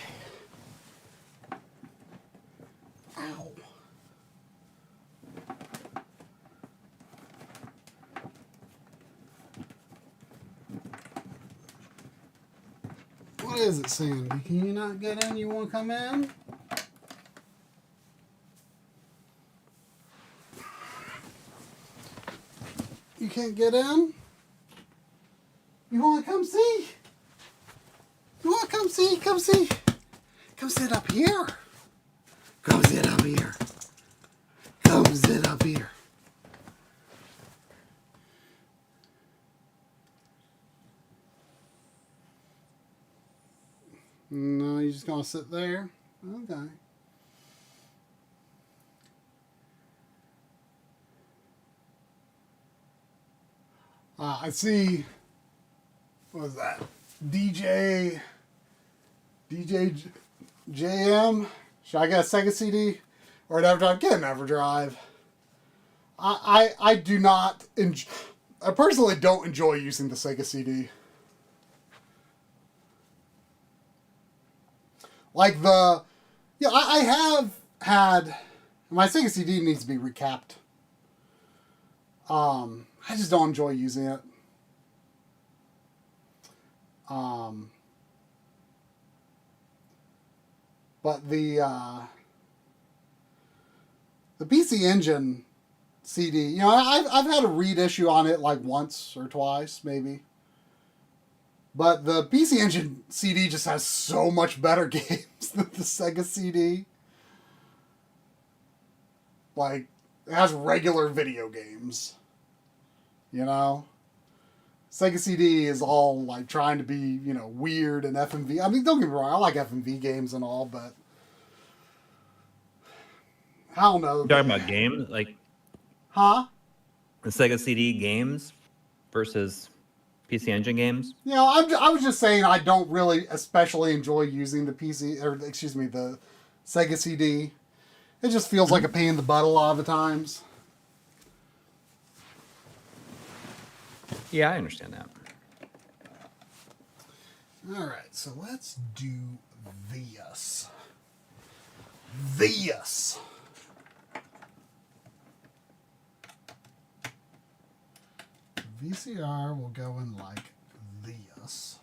Ow. What is it, Sandy? Can you not get in? You want to come in? You can't get in? You want to come see? You want to come see? Come see. Come sit up here. Come sit up here. Come sit up here. No, you're just gonna sit there? Okay. I see. What was that? JM Should I get a Sega CD or an EverDrive? Get an EverDrive. I do not enjoy... I personally don't enjoy using the Sega CD. Like the... Yeah, I have had... My Sega CD needs to be recapped. I just don't enjoy using it. But the PC Engine CD, you know, I've had a read issue on it like once or twice, maybe. But the PC Engine CD just has so much better games than the Sega CD. Like, it has regular video games. You know? Sega CD is all, like, trying to be, you know, weird and FMV. I mean, don't get me wrong, I like FMV games and all, but... I don't know. You're talking about games? Like, Huh? the Sega CD games versus PC Engine games? You know, I was just saying I don't really especially enjoy using the the Sega CD. It just feels like a pain in the butt a lot of the times. Yeah, I understand that. All right, so let's do this. This. VCR will go in like this.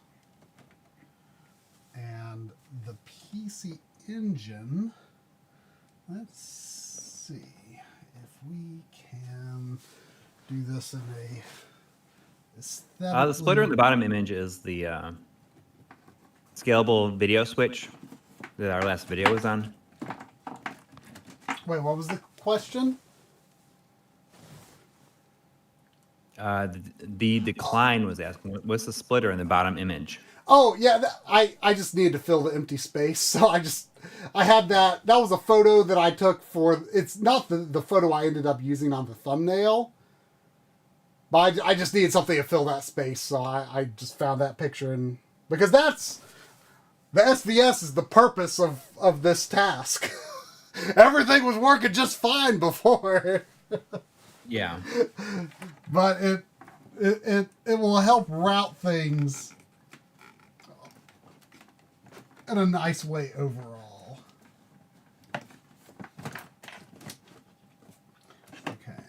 And the PC Engine, let's see if we can do this in a aesthetically... The splitter in the bottom image is the scalable video switch that our last video was on. Wait, what was the question? The decline was asking, what's the splitter in the bottom image? Oh, yeah, I just needed to fill the empty space, so I had that was a photo that I took for, it's not the photo I ended up using on the thumbnail, but I just needed something to fill that space, so I just found that picture, and because that's, the SVS is the purpose of this task. Everything was working just fine before. Yeah. But it will help route things in a nice way overall. Okay,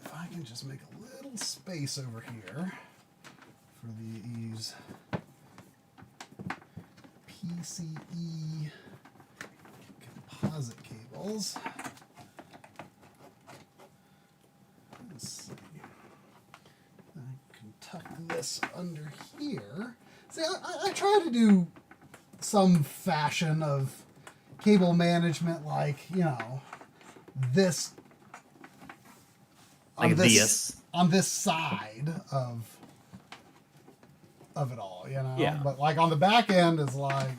if I can just make a little space over here for these PCE composite cables. Let's see. I can tuck this under here. See, I try to do some fashion of cable management, like, you know, this Like on this side of it all, you know. Yeah. But like on the back end is like,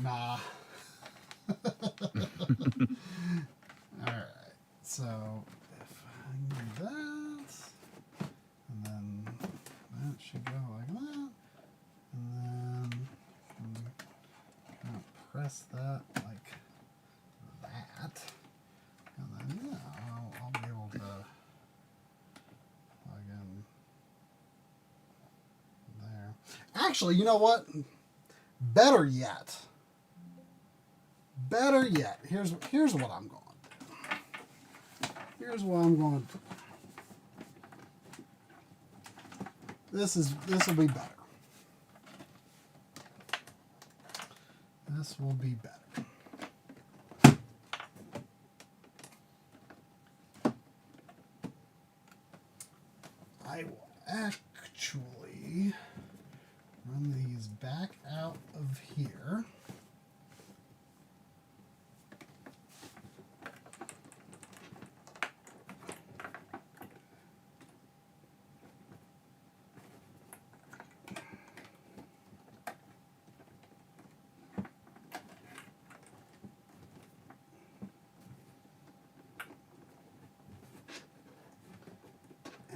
nah. All right, so if I do that, and then that should go like that, and then kind of press that like that, and then yeah, I'll be able to plug in there. Actually, you know what? Better yet. Here's what I'm going to do. Here's what I'm going to do. This will be better. This will be better. I will actually run these back out of here.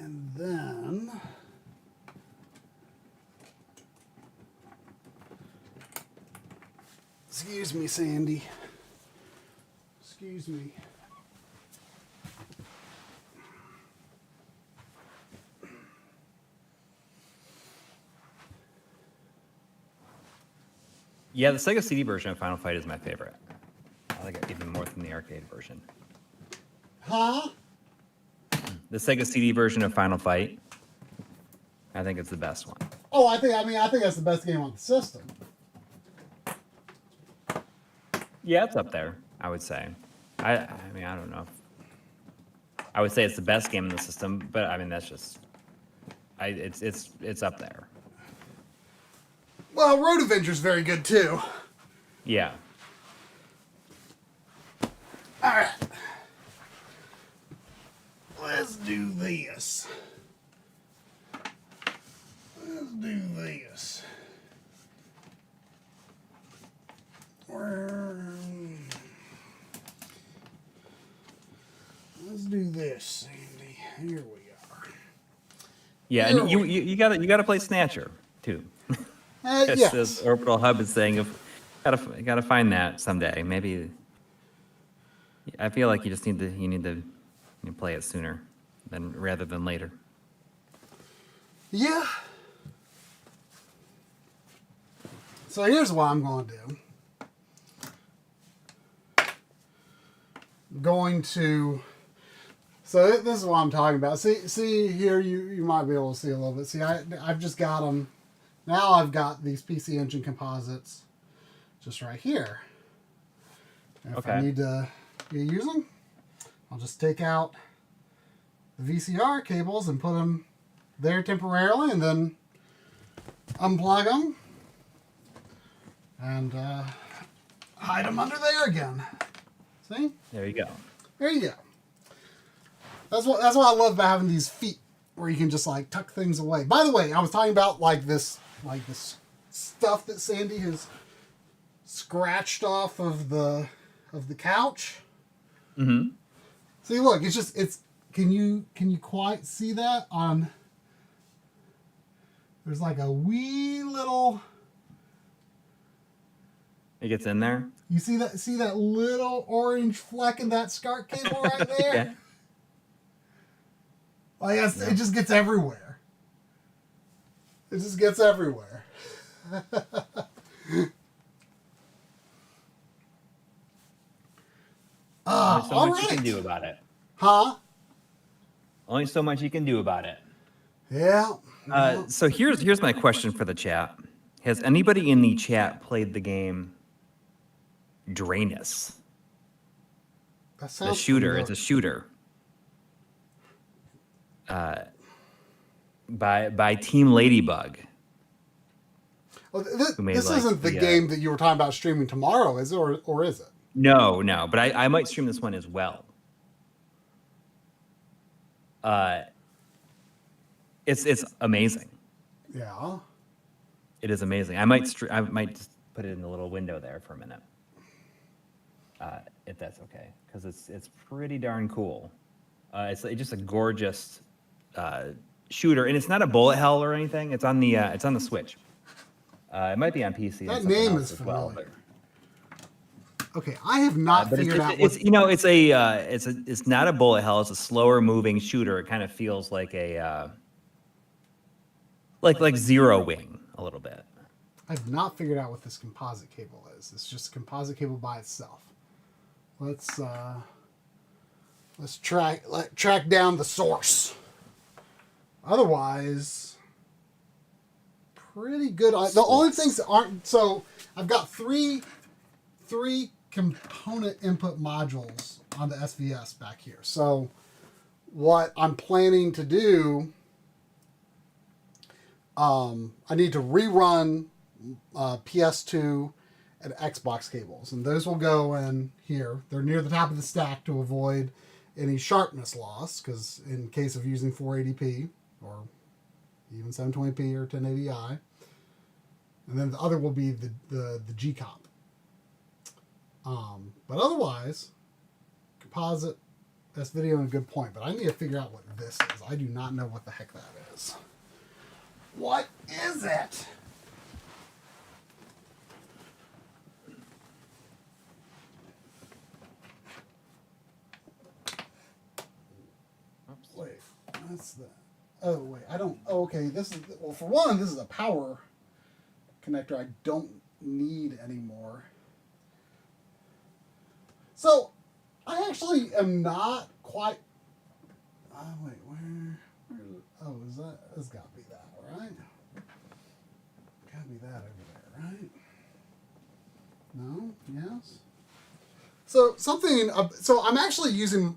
And then Excuse me, Sandy. Excuse me. Yeah, the Sega CD version of Final Fight is my favorite. I like it even more than the arcade version. Huh? The Sega CD version of Final Fight, I think it's the best one. Oh, I think that's the best game on the system. Yeah, it's up there, I would say. I mean, I don't know. I would say it's the best game in the system, but I mean, that's just, it's up there. Well, Road Adventure's very good too. Yeah. All right. Let's do this. Let's do this. Let's do this, Sandy. Here we are. Yeah, Here and you gotta play Snatcher too. Yes. This Orbital Hub is saying, if gotta find that someday. Maybe. I feel like you need to play it sooner rather than later. Yeah. So here's what I'm going to do. So this is what I'm talking about. See here, you might be able to see a little bit. See, I've just got them. Now I've got these PC Engine composites just right here. And if I need to use them, I'll just take out the VCR cables and put them there temporarily, and then unplug them and hide them under there again. See? There you go. There you go. That's what I love about having these feet where you can just like tuck things away. By the way, I was talking about like this stuff that Sandy has scratched off of the couch. Mm-hmm. See, look, it's can you quite see that on? There's like a wee little. It gets in there. You see that little orange fleck in that SCART cable right there? Yeah. Like it just gets everywhere. It just gets everywhere. Only so all much you right. can do about it. Huh? Only so much you can do about it. Yeah. So here's my question for the chat. Has anybody in the chat played the game Drainus? That sounds The shooter. familiar. It's a shooter. By Team Ladybug. Well, who made, this like, isn't the game that you were talking about streaming tomorrow, is it? Or is it? No, but I might stream this one as well. It's amazing. Yeah. It is amazing. I might just put it in the little window there for a minute, if that's okay, because it's pretty darn cool. It's just a gorgeous shooter, and it's not a bullet hell or anything. It's on the Switch. It might be on PC. That and something name else is as well, familiar. Okay, I have not but figured out it's it's not a bullet hell. It's a slower moving shooter. It kind of feels like a like Zero Wing a little bit. I've not figured out what this composite cable is. It's just a composite cable by itself. Let's track down the source. Otherwise, pretty good. The only things that aren't, so I've got three component input modules on the SVS back here. So what I'm planning to do, I need to rerun PS2 and Xbox cables, and those will go in here. They're near the top of the stack to avoid any sharpness loss, because in case of using 480p or even 720p or 1080i, and then the other will be the G-Comp. But otherwise, composite, that's video and a good point, but I need to figure out what this is. I do not know what the heck that is. What is it? what's the? Oh wait, I don't. Oh, okay, this is well. For one, this is a power connector I don't need anymore. So, I actually am not quite. Oh wait, where? Oh, is that? It's got to be that, right? Got to be that over there, right? No. Yes. So something. So I'm actually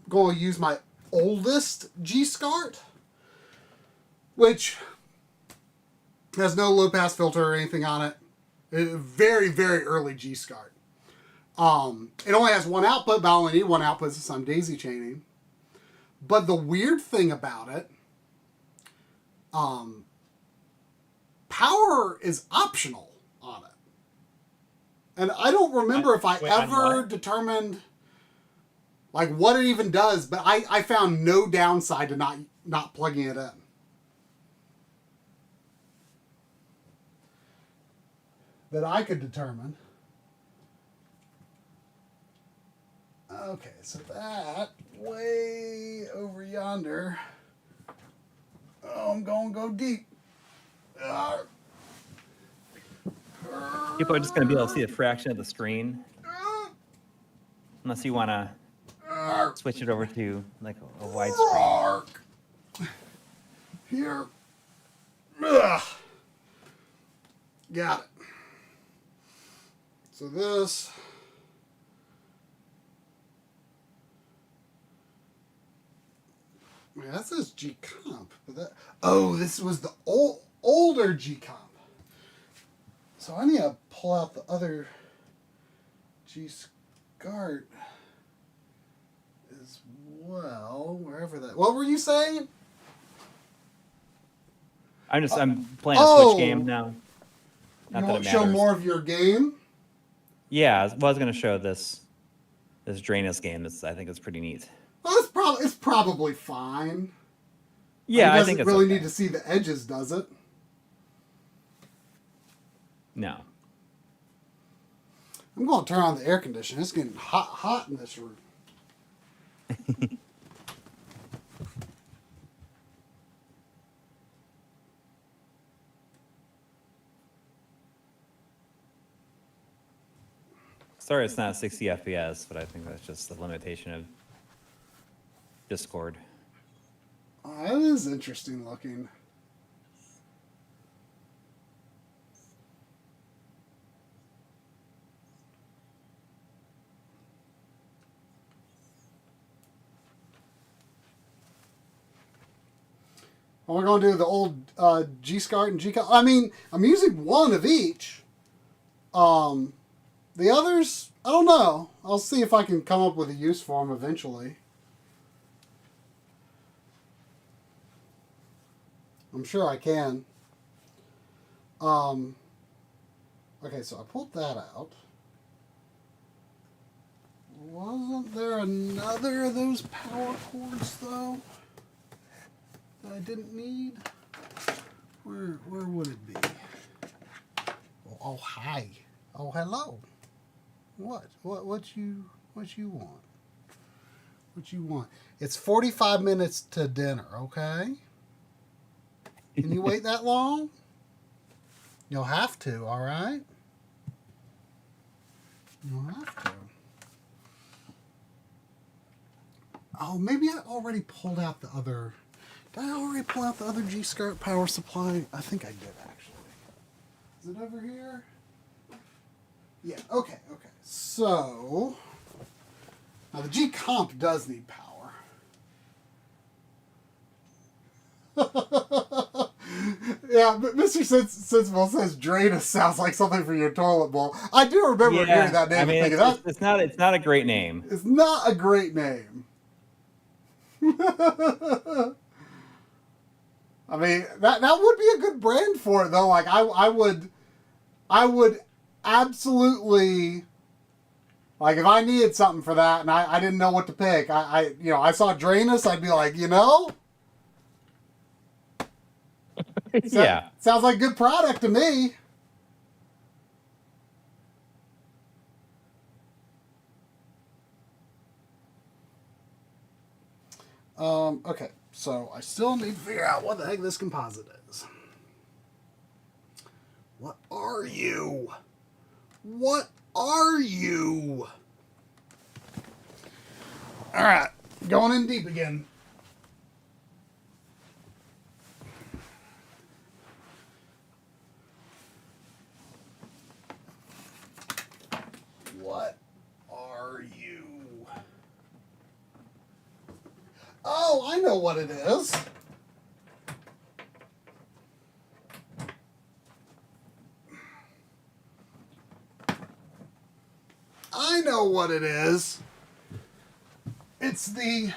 going to use my oldest SCART, which has no low pass filter or anything on it. Very, very early SCART. It only has one output, but I only need one output since I'm daisy chaining. But the weird thing about it, power is optional on it. And I don't remember if I ever determined like what it even does, but I found no downside to not plugging it in. That I could determine. Okay, so that way over yonder. Oh, I'm going to go deep. People are just going to be able to see a fraction of the screen. Unless you want to switch it over to like a wide screen. Here. Ugh. Got it. So this. Man, that says G-Comp. But that, oh, this was the older G-Comp. So I need to pull out the other G-SCART as well, wherever that... What were you saying? I'm playing a Switch game now. You want to show more of your game? Yeah, I was going to show this Drainus game. I think it's pretty neat. Well, it's probably fine. Yeah, I think it's really need to see the edges, does it? No. I'm going to turn on the air conditioner. It's getting hot in this room. Sorry, it's not 60 FPS, but I think that's just the limitation of Discord. Oh, that is interesting looking. Well, we're going to do the old G-SCART and G-COM. I mean, I'm using one of each. The others, I don't know. I'll see if I can come up with a use for them eventually. I'm sure I can. Okay, so I pulled that out. Wasn't there another of those power cords, though, that I didn't need? Where would it be? Oh, hi. Oh, hello. What you want? What you want? It's 45 minutes to dinner, okay? Can you wait that long? You'll have to, all right? You'll have to. Oh, maybe I already pulled out the other... Did I already pull out the other G-SCART power supply? I think I did, actually. Is it over here? Yeah, okay. So, now the G-Comp does need power. Yeah, but Mr. Sensible says Drainus sounds like something for your toilet bowl. I do remember hearing that name. I mean, it's not a great name. It's not a great name. I mean, that would be a good brand for it, though. Like, I would absolutely, like, if I needed something for that and I didn't know what to pick, I saw Drainus, I'd be like, Yeah. Sounds like a good product to me. Okay. So I still need to figure out what the heck this composite is. What are you? What are you? All right, going in deep again. What are you? Oh, I know what it is. I know what it is. It's the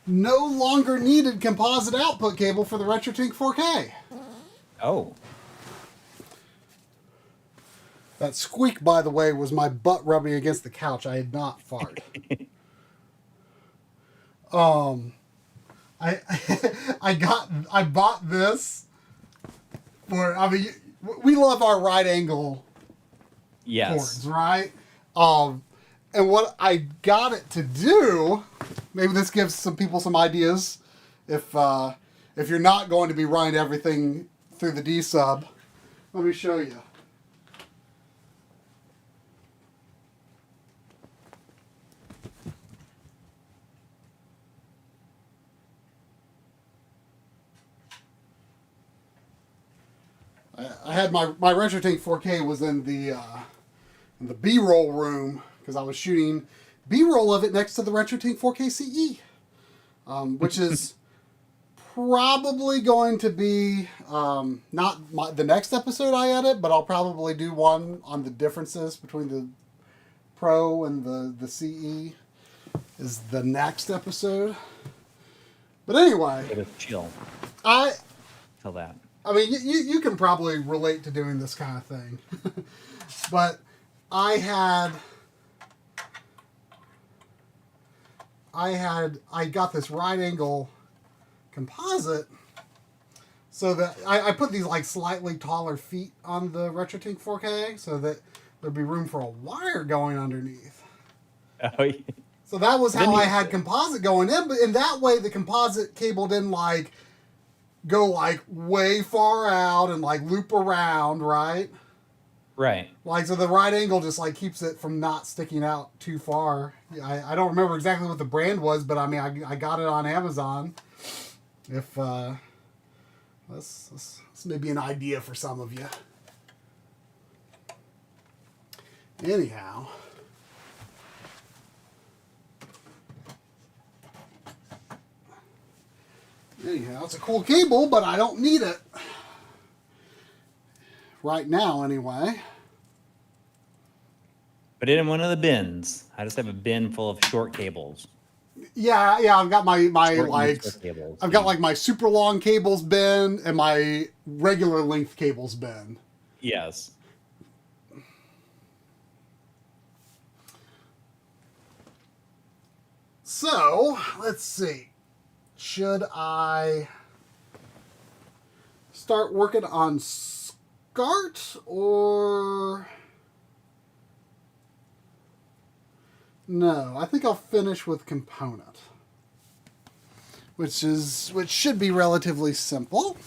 no longer needed composite output cable for the Retrode 4K. Oh. That squeak, by the way, was my butt rubbing against the couch. I had not farted. I bought this for, I mean, we love our right angle Yes. cords, right? And what I got it to do, maybe this gives some people some ideas if you're not going to be running everything through the D sub. Let me show you. I had my Retrode 4K was in the B-roll room because I was shooting B-roll of it next to the Retrode 4K CE, which is probably going to be not the next episode I edit, but I'll probably do one on the differences between the Pro and the CE is the next episode. But anyway, It was chill I till that. mean, you can probably relate to doing this kind of thing. But I got this right angle composite so that I put these like slightly taller feet on the Retrode 4K so that there'd be room for a wire going underneath. Oh, yeah. So that was how Didn't I you- had composite going in, but in that way the composite cable didn't like go like way far out and like loop around, right? Right. Like, so the right angle just like keeps it from not sticking out too far. I don't remember exactly what the brand was, but I mean, I got it on Amazon. If, this may be an idea for some of you. Anyhow. It's a cool cable, but I don't need it. Right now, anyway. Put it in one of the bins. I just have a bin full of short cables. Yeah, I've got my Short like, and cables. I've got like my super long cables bin and my regular length cables bin. Yes. So, let's see. Should I start working on SCART or... No, I think I'll finish with component. Which should be relatively simple.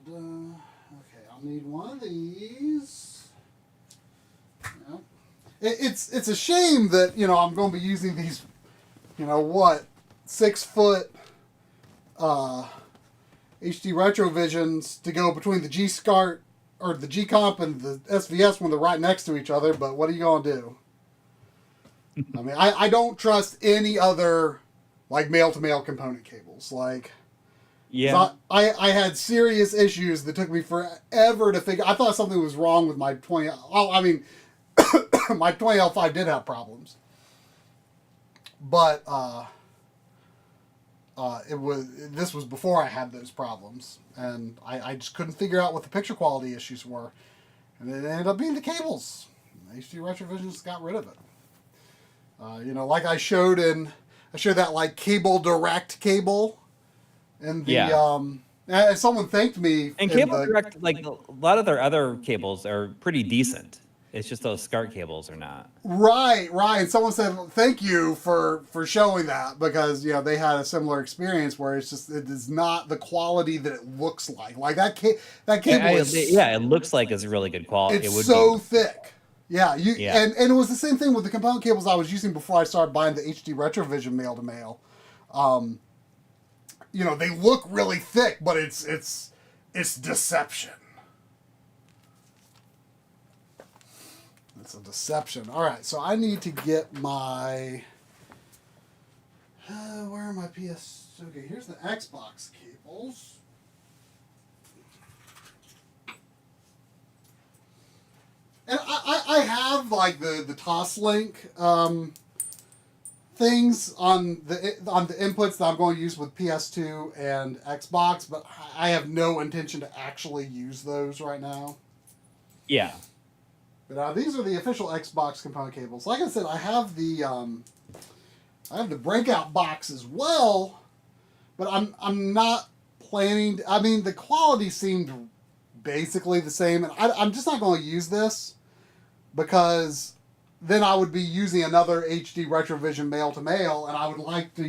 Okay, I'll need one of these. Yep. It's a shame that, I'm going to be using these, 6 foot HD Retrovisions to go between the G-SCART or the G-Comp and the SVS when they're right next to each other, but what are you going to do? I mean, I don't trust any other, like, male-to-male component cables. Like, Yeah. I had serious issues that took me forever to figure. I thought something was wrong with my 20. Oh, I mean, my 20L5 did have problems, but this was before I had those problems, and I just couldn't figure out what the picture quality issues were, and it ended up being the cables. HD Retrovisions got rid of it. Like I showed that like Cable Direct cable, and the and someone thanked me. And Cable Direct, like a lot of their other cables, are pretty decent. It's just those SCART cables are not. Right. And someone said, "Thank you for showing that," because they had a similar experience where it is not the quality that it looks like. Like that cable is Yeah, it looks like it's really good quality. it's It would so be. thick. Yeah, Yeah. and it was the same thing with the component cables I was using before I started buying the HD Retrovision male to male. They look really thick, but it's deception. It's a deception. All right, so I need to get my. Where are my PS? Okay, here's the Xbox cables. And I have like the Toslink things on the inputs that I'm going to use with PS2 and Xbox, but I have no intention to actually use those right now. Yeah. But these are the official Xbox component cables. Like I said, I have the breakout box as well, but I'm not planning. I mean, the quality seemed basically the same, and I'm just not going to use this because then I would be using another HD Retrovision male to male, and I would like to,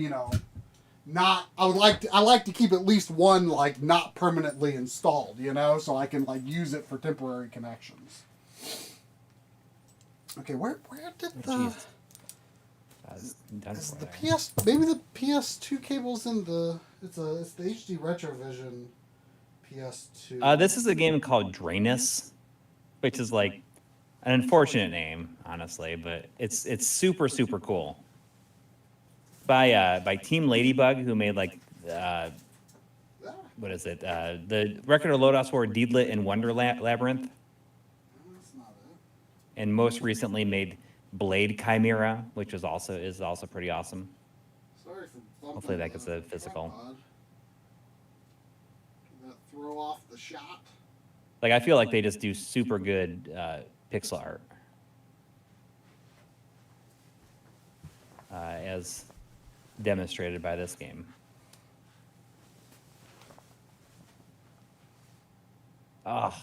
I like to keep at least one like not permanently installed, so I can like use it for temporary connections. Okay, where did the is the PS maybe the PS2 cable's in the it's the HD Retrovision PS2. This is a game called Drainus, which is like an unfortunate name, honestly, but it's super super cool. By Team Ladybug, who made like what is it? The Record of Lodos War, Deedlit, and Wonder Labyrinth. That's not it. And most recently made Blade Chimera, which is also pretty awesome. Sorry for bumping Hopefully that gets the a physical. tripod. Did that throw off the shot? Like I feel like they just do super good pixel art, as demonstrated by this game. Ah.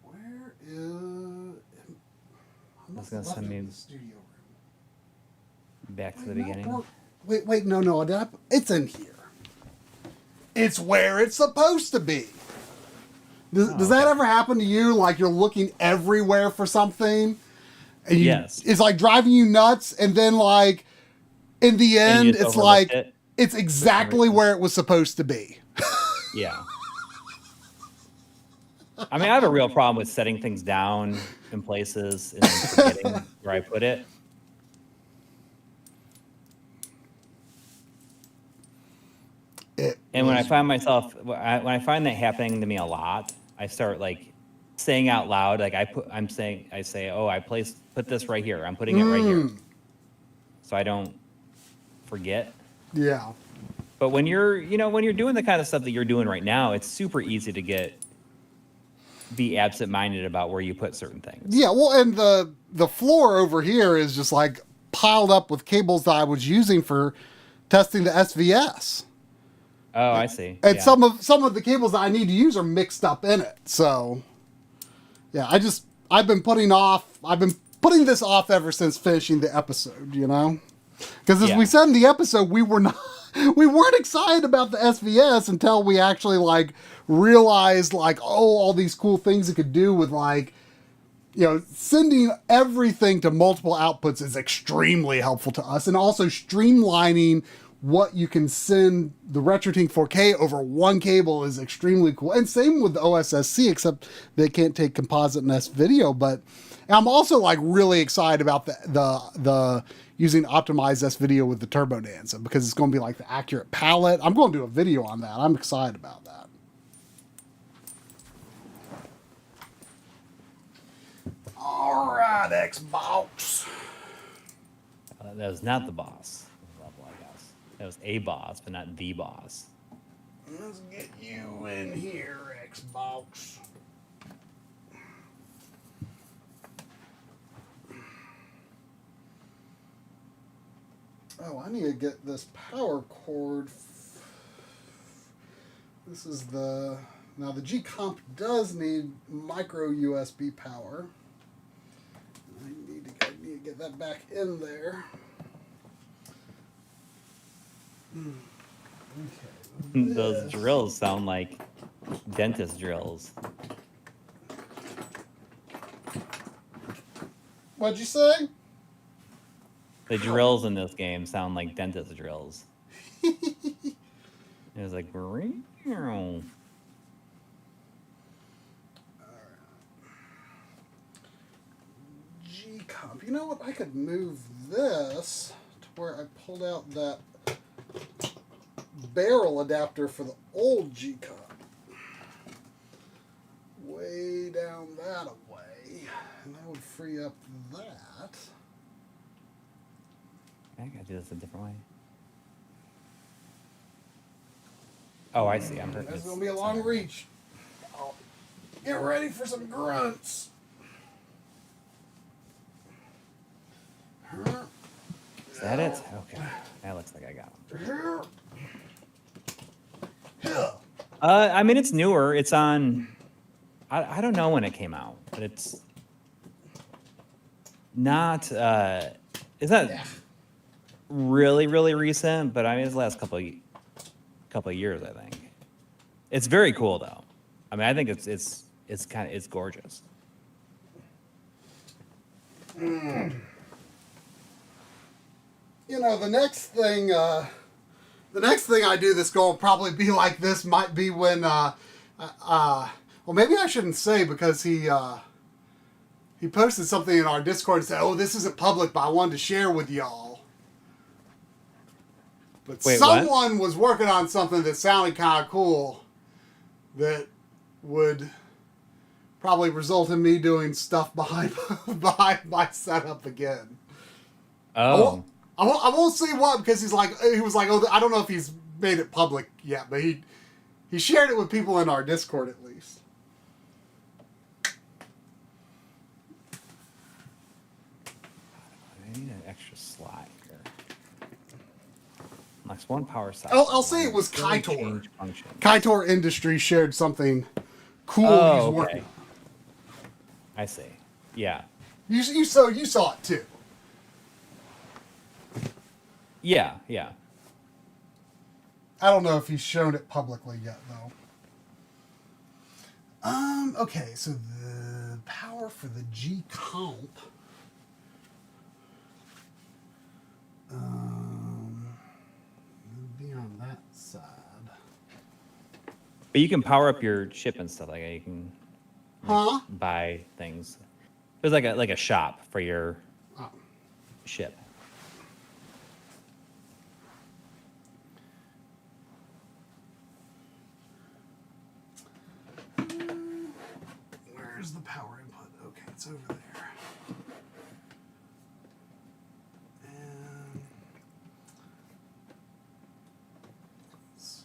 Where is? That's gonna send me the studio room. Back to the No, beginning. Wait, no, it's in here. It's where it's supposed to be. Does that ever happen to you? Like you're looking everywhere for something, and Yes. it's like driving you nuts, and then like in the And you end, just it's overlooked like it it's exactly where it was supposed to be. Yeah. I mean, I have a real problem with setting things down in places and then forgetting where I put it. And when I find myself, when I find that happening to me a lot, I start like saying out loud, like I say, oh, put this right here. I'm putting it right here, so I don't forget. Yeah. But when you're doing the kind of stuff that you're doing right now, it's super easy to be absent-minded about where you put certain things. Yeah, well, and the floor over here is just like piled up with cables that I was using for testing the SVS. Oh, I see. And Yeah. some of the cables that I need to use are mixed up in it. So, yeah, I've been putting this off ever since finishing the episode, Because as we said in the episode, we weren't excited about the SVS until we actually like realized like, all these cool things it could do with like, sending everything to multiple outputs is extremely helpful to us, and also streamlining what you can send the Retrode 4K over one cable is extremely cool. And same with the OSSC, except they can't take composite and S video. But I'm also like really excited about the using optimized S video with the Turbo Dancer, because it's going to be like the accurate palette. I'm going to do a video on that. I'm excited about that. All right, Xbox. That was not the boss level, I guess. That was a boss, but not the boss. Let's get you in here, Xbox. Oh, I need to get this power cord. This is the Now the G-Comp does need micro USB power. I need to get that back in there. Okay. Those drills sound like dentist drills. What'd you say? The drills in this game sound like dentist drills. It was like, "Meow." G-Comp. You know what? I could move this to where I pulled out that barrel adapter for the old G-Comp. Way down that away. And that would free up that. I gotta do this a different way. Oh, I see. I'm hurting. That's going to be a long reach. Oh, get ready for some grunts. Is that it? Okay. That looks like I got them. I mean, it's newer. It's on. I don't know when it came out, but it's not. It's not really recent, but I mean, it's the last couple of years, I think. It's very cool though. I mean, I think it's gorgeous. You know, the next thing I do that's going to probably be like this might be when, well, maybe I shouldn't say because he posted something in our Discord and said, "Oh, this isn't public, but I wanted to share with y'all." But Wait, someone was working on something that sounded kind of cool that would probably result in me doing stuff behind my setup again. Oh. I won't say what because he was like, oh, I don't know if he's made it public yet, but he shared it with people in our Discord at least. I need an extra slot here. Next one power side. I'll say it was Kaitor. Change function. Kaitor Industries shared something cool Oh, he's working okay. I see. Yeah. on. You saw it too. Yeah. I don't know if he's shown it publicly yet though. Okay, so the power for the G-Comp. Be on that side. But you can power up your ship and stuff like that. You can buy things. There's like a shop for your ship. Where's the power input? Okay, it's over there. And let's see.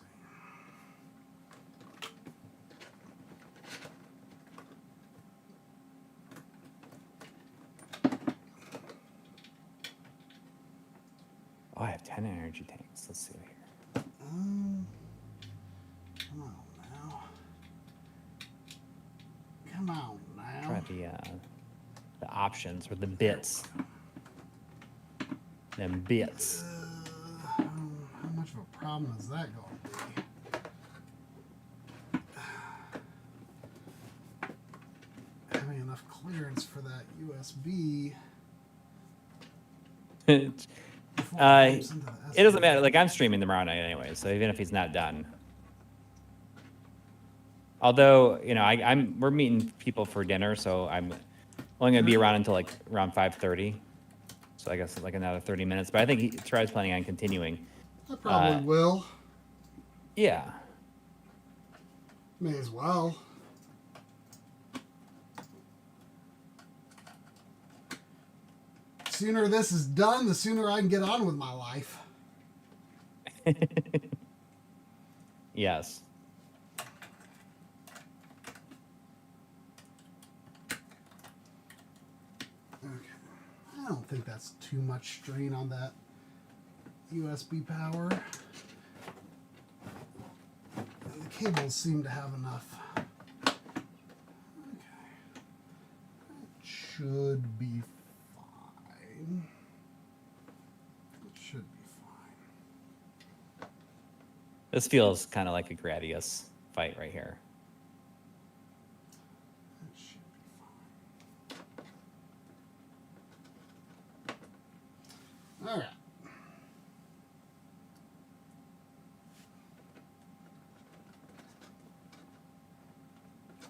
Oh, I have 10 energy tanks. Let's see here. Come on now. Come on now. Try the options or the bits. Them bits. How much of a problem is that going to be? Having enough clearance for that USB. It doesn't matter. Like, I'm streaming tomorrow night anyway, so even if he's not done. Although, you know, we're meeting people for dinner, so I'm only gonna be around until like around 5:30. So I guess like another 30 minutes. But I think Troy's planning on continuing. I probably will. Yeah. May as well. Sooner this is done, the sooner I can get on with my life. Yes. Okay. I don't think that's too much strain on that USB power. And the the cables seem to have enough. Okay. That should be fine. It should be fine. This feels kind of like a Gradius fight right here. That should be fine. All right.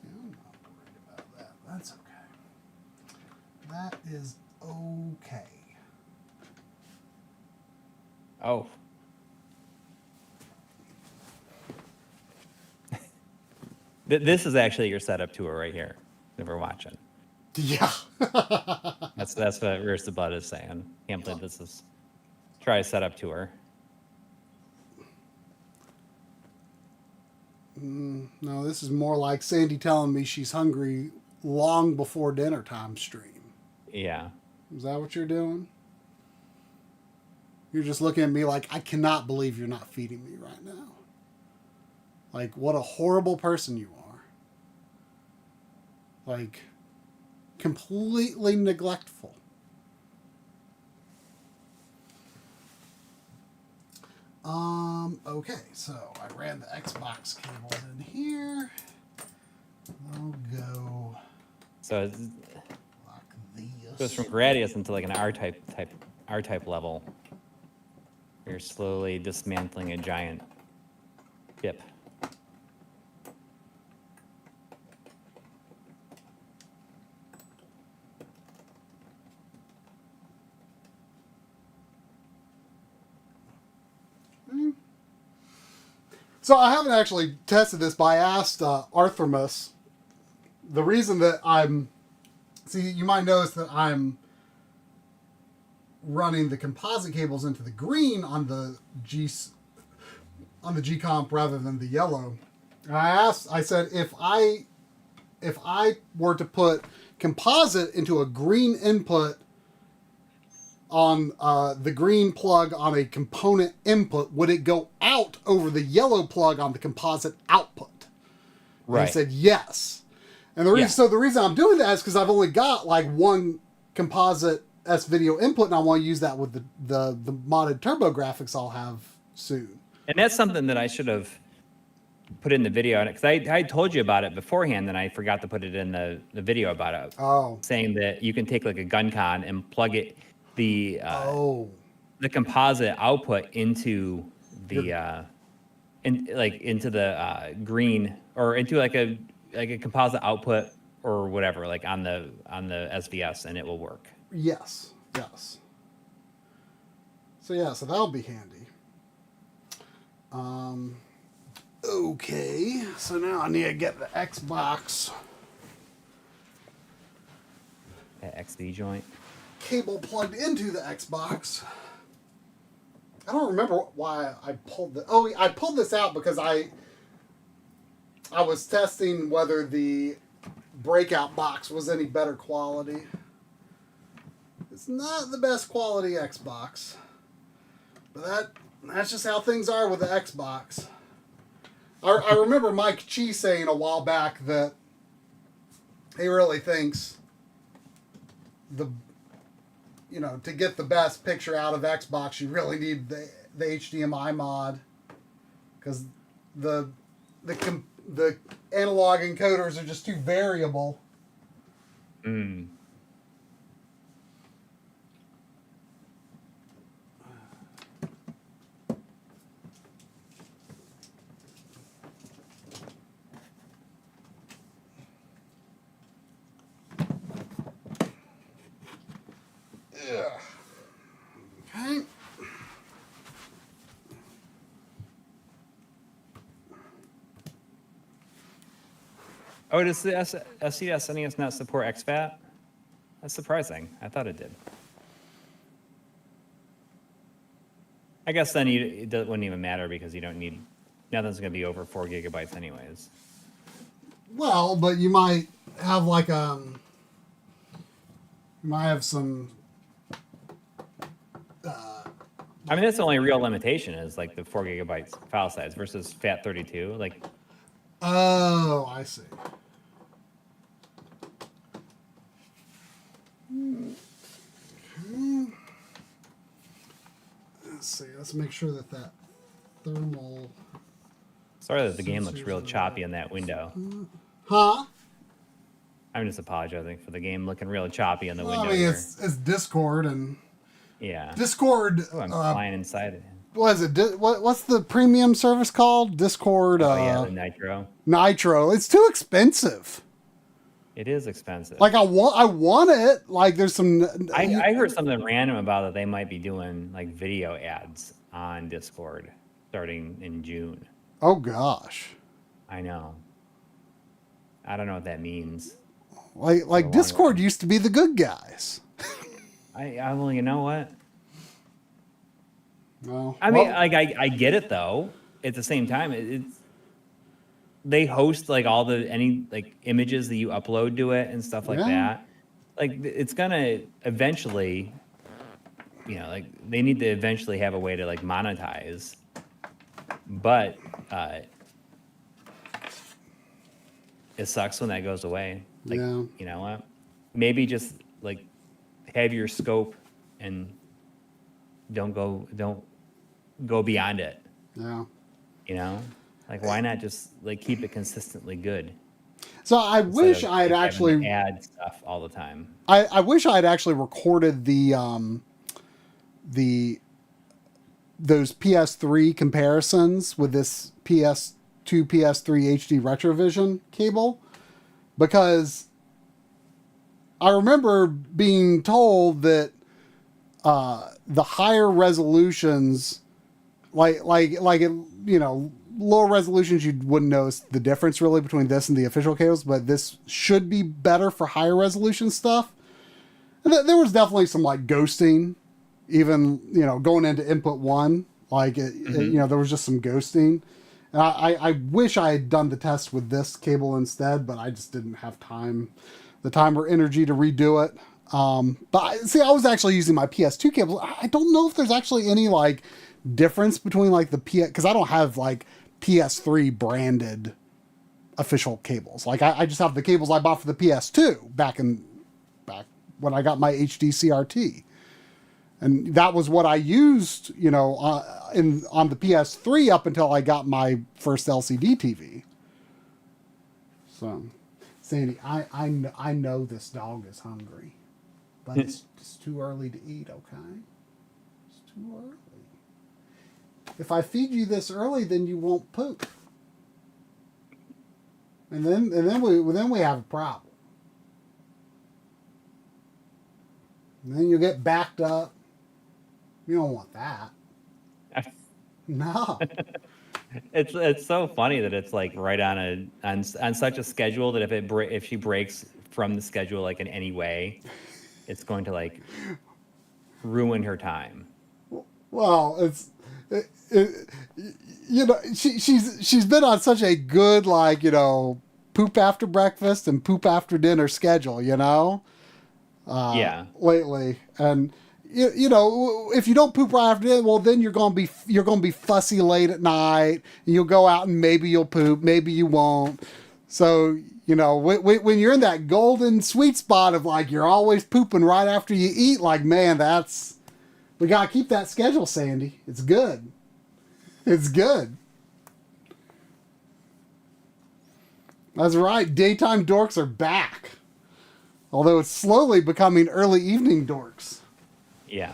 I'm not worried about that. That's okay. That is okay. Oh. This is actually your setup tour right here that we're watching. Yeah. That's what Rears the Blood is saying. Can't believe this is try a setup tour. No, this is more like Sandy telling me she's hungry long before dinner time stream. Yeah. Is that what you're doing? You're just looking at me like, I cannot believe you're not feeding me right now. Like, what a horrible person you are. Like, completely neglectful. Okay, so I ran the Xbox cables in here. I'll go So it like goes this. from Gradius into like an R-type level. You're slowly dismantling a giant chip. So I haven't actually tested this, but I asked Arthremus. The reason that you might notice that I'm running the composite cables into the green on the G-Comp rather than the yellow. And I said, if I were to put composite into a green input on the green plug on a component input, would it go out over the yellow plug on the composite output? Right. And I said yes. And the reason, the reason I'm doing that is because I've only got like one composite S-video input, and I want to use that with the modded TurboGrafx I'll have soon. And that's something that I should have put in the video, because I told you about it beforehand, and I forgot to put it in the video about it. Oh. Saying that you can take like a gun con and plug it the composite output into the into the green, or into like a composite output or whatever, like on the SVS, and it will work. Yes. So that'll be handy. Okay, so now I need to get the Xbox That XD joint. cable plugged into the Xbox. I don't remember why I pulled the... Oh, I pulled this out because I was testing whether the breakout box was any better quality. It's not the best quality Xbox. But that's just how things are with the Xbox. I remember Mike Chi saying a while back that he really thinks to get the best picture out of Xbox, you really need the HDMI mod, because the analog encoders are just too variable. Okay. Oh, does the SCS sending us not support XFAT? That's surprising. I thought it did. I guess then it wouldn't even matter, because you don't need, nothing's going to be over 4 gigabytes anyways. Well, but you might have like you might have some. I mean, that's the only real limitation, is like the 4 gigabytes file size versus FAT32. Like, Oh, I see. Let's see. Let's make sure that thermal. Sorry that the game looks real choppy in that window. Huh? I'm just apologizing for the game looking real choppy in the Well, window I mean, here. it's Discord and Yeah. Discord. Oh, I'm flying inside it. What is it? What's the premium service called? Discord. Oh, yeah, the Nitro. Nitro. It's too expensive. It is expensive. Like I want it. Like there's some. I heard something random about that they might be doing like video ads on Discord starting in June. Oh gosh. I know. I don't know what that means. Like Discord used to be the good guys. Well, you know what? Well, I mean, like I get it though. At the same time, it's they host like all the images that you upload to it and stuff like that. Like it's gonna eventually, like they need to eventually have a way to like monetize. But it sucks when that goes away. Like, Yeah. you know what? Maybe just like have your scope and don't go beyond it. Yeah. You know, like why not just like keep it consistently good? So I instead wish of, I had like, having actually. to add stuff all the time. I wish I had actually recorded those PS3 comparisons with this PS2 PS3 HD Retrovision cable, because I remember being told that the higher resolutions, like lower resolutions, you wouldn't notice the difference really between this and the official cables, but this should be better for higher resolution stuff. And there was definitely some like ghosting, even going into input one, like there was just some ghosting. And I wish I had done the test with this cable instead, but I just didn't have the time or energy to redo it. But I was actually using my PS2 cables. I don't know if there's actually any like difference between like the because I don't have like PS3 branded official cables. Like I just have the cables I bought for the PS2 back when I got my HD CRT. And that was what I used, on the PS3 up until I got my first LCD TV. So, Sandy, I know this dog is hungry, but it's too early to eat. Okay, it's too early. If I feed you this early, then you won't poop, and then we have a problem. And then you get backed up. You don't want that. No. It's so funny that it's like right on such a schedule that if she breaks from the schedule like in any way, it's going to like ruin her time. Well, she's been on such a good poop after breakfast and poop after dinner schedule, lately. And if you don't poop right after dinner, well, then you're gonna be fussy late at night, and you'll go out and maybe you'll poop, maybe you won't. So when you're in that golden sweet spot of like you're always pooping right after you eat, like man, we gotta keep that schedule, Sandy. It's good. It's good. That's right. Daytime dorks are back. Although it's slowly becoming early evening dorks. Yeah.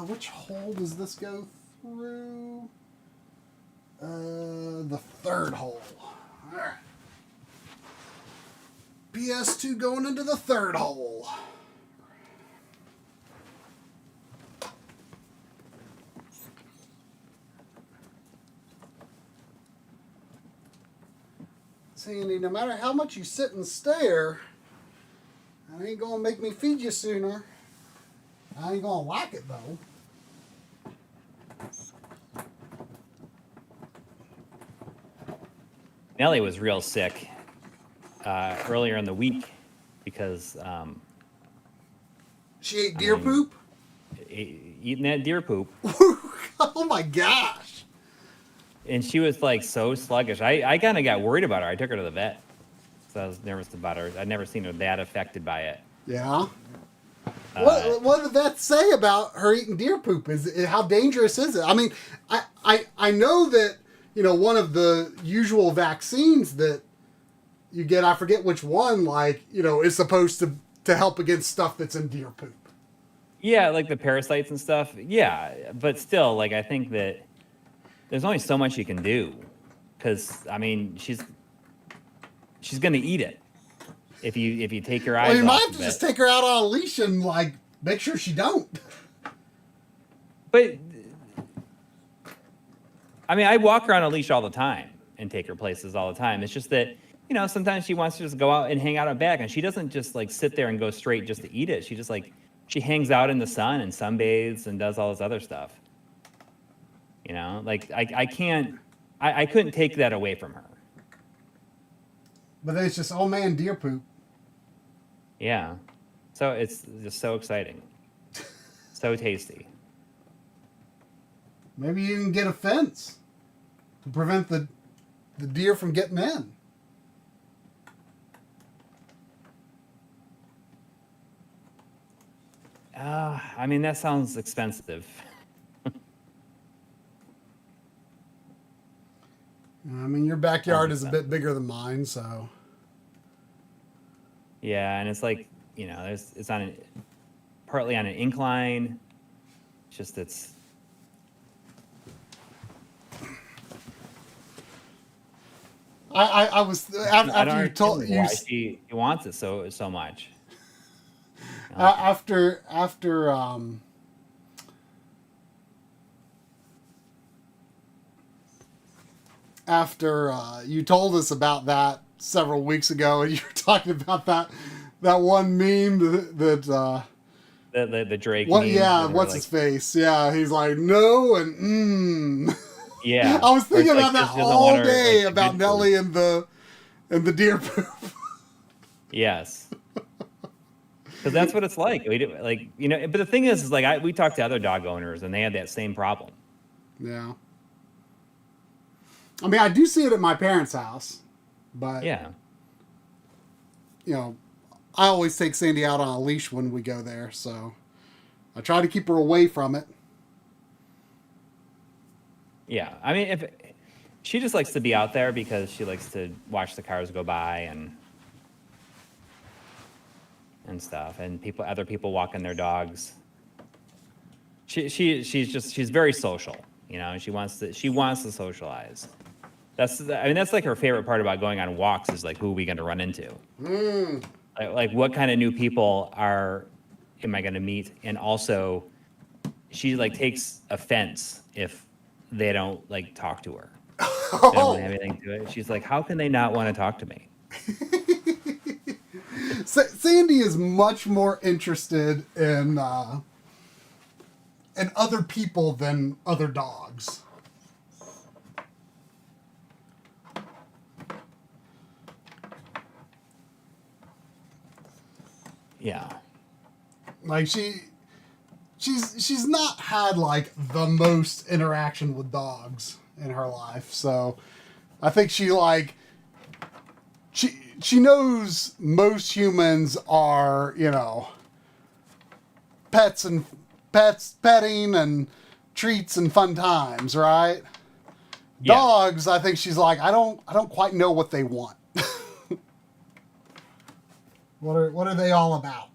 Which hole does this go through? The third hole. All right. PS2 going into the third hole. Sandy, no matter how much you sit and stare, that ain't gonna make me feed you sooner. I ain't gonna like it though. Nellie was real sick earlier in the week because She ate deer poop? eating that deer poop. Oh my gosh. and she was like so sluggish. I kind of got worried about her. I took her to the vet, so I was nervous about her. I'd never seen her that affected by it. Yeah. What did that say about her eating deer poop? How dangerous is it? I mean, I know that, you know, one of the usual vaccines that you get, I forget which one, like, you know, is supposed to help against stuff that's in deer poop. Yeah, like the parasites and stuff. Yeah, but still, like, I think that there's only so much you can do, because I mean, she's gonna eat it if you take your eyes. Well, you might off have to just take her out on a leash and like make sure she don't. But I mean, I walk her on a leash all the time and take her places all the time. It's just that, you know, sometimes she wants to just go out and hang out on back, and she doesn't just like sit there and go straight just to eat it. She just like she hangs out in the sun and sunbathes and does all this other stuff. You know, like I couldn't take that away from her. But then it's just, oh man, deer poop. Yeah. So it's just so exciting. So tasty. Maybe you can get a fence to prevent the deer from getting in. I mean, that sounds expensive. I mean, your backyard is a bit bigger than mine, so. Yeah, and it's like, you know, it's on partly on an incline. It's just I was after you told you why she wants it so much. after you told us about that several weeks ago, and you were talking about that one meme that the Drake. what? Meme Yeah, where, what's like, his face? Yeah, he's like no and Yeah, I was thinking like, about that she doesn't all want her, day like, about good Nelly food. and the deer poop. Yes. Because that's what it's like. We do, like, you know, but the thing is like we talked to other dog owners and they had that same problem. Yeah. I mean, I do see it at my parents' house, but Yeah. you know, I always take Sandy out on a leash when we go there, so I try to keep her away from it. Yeah. I mean, if she just likes to be out there because she likes to watch the cars go by and stuff, and other people walking their dogs. She's very social, you know, and she wants to socialize. That's like her favorite part about going on walks is like, who are we going to run into? Like what kind of new people am I going to meet? And also, she like takes offense if they don't like talk to her. They don't have anything to it. She's like, how can they not want to talk to me? Sandy is much more interested in other people than other dogs. Yeah. Like she's not had like the most interaction with dogs in her life, so I think she knows most humans are, you know, petting and treats and fun times, right? Yeah. Dogs, I think she's like, I don't quite know what they want. What are they all about?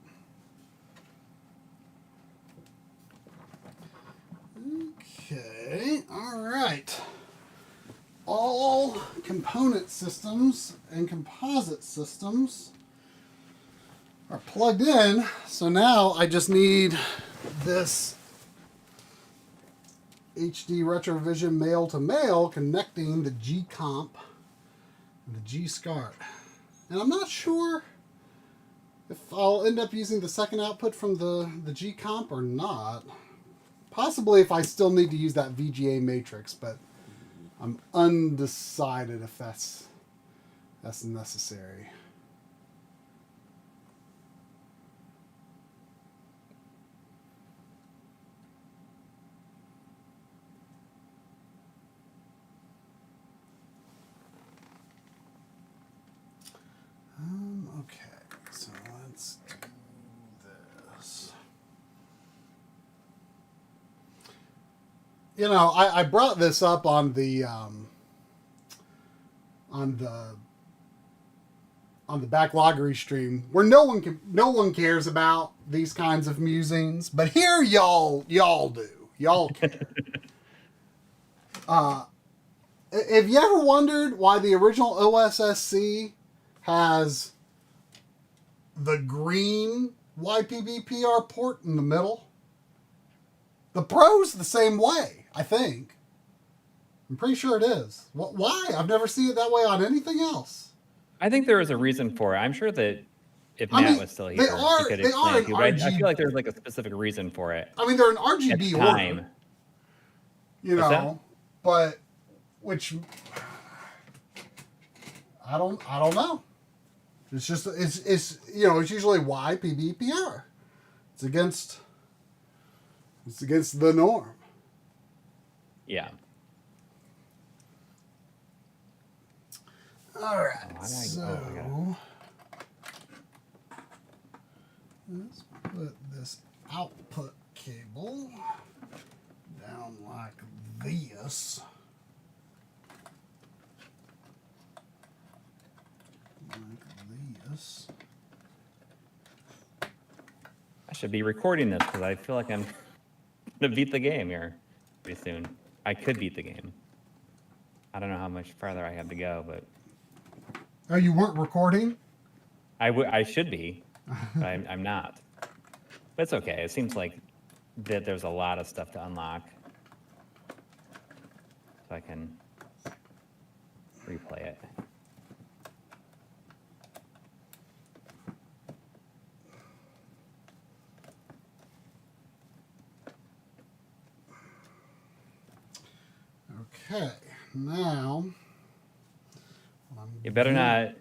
Okay, all right. All component systems and composite systems are plugged in, so now I just need this HD Retrovision male to male connecting the G comp and the G SCART. And I'm not sure if I'll end up using the second output from the G comp or not. Possibly if I still need to use that VGA matrix, but I'm undecided if that's necessary. you know, I brought this up on the Backloggery stream where no one cares about these kinds of musings, but here y'all do. Y'all care. Have you ever wondered why the original OSSC has the green YPB-PR port in the middle? The Pro's the same way, I think. I'm pretty sure it is. Why? I've never seen it that way on anything else. I think there is a reason for it. I'm sure that if Matt was still here, he could explain it to you. But I feel like there's like a specific reason for it. I mean, they're an RGB order, you know, but which I don't know. It's just it's you know, it's usually YPB-PR. It's against the norm. Yeah. All right, so let's put this output cable down like this. I should be recording this because I feel like I'm going to beat the game here pretty soon. I could beat the game. I don't know how much farther I have to go, but... Oh, you weren't recording? I should be, but I'm not. But it's okay. It seems like that there's a lot of stuff to unlock. So I can replay it. Okay, now... You better not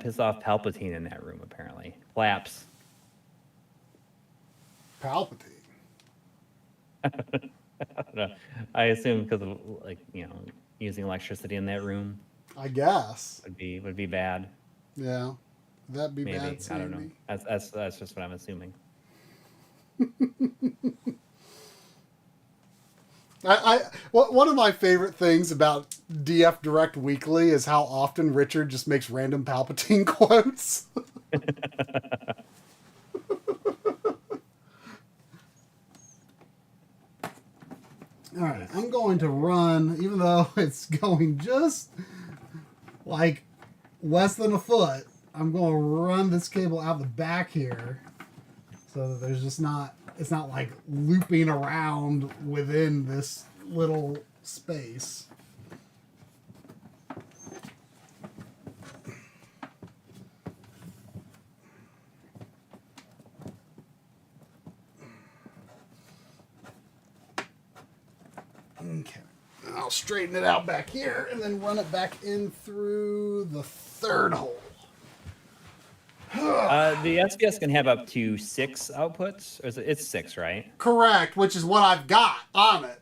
piss off Palpatine in that room, apparently. Flaps. Palpatine? I don't know. I assume because of, like, you know, using electricity in that room. I guess. Would be bad. Yeah. That'd be Maybe. bad. I don't know. That's just what I'm assuming. One of my favorite things about DF Direct Weekly is how often Richard just makes random Palpatine quotes. All right, I'm going to run, even though it's going just like less than a foot, I'm going to run this cable out the back here so that there's just not, it's not like looping around within this little space. Okay, I'll straighten it out back here and then run it back in through the third hole. The SVS can have up to 6 outputs. Or it's 6, right? Correct, which is what I've got on it.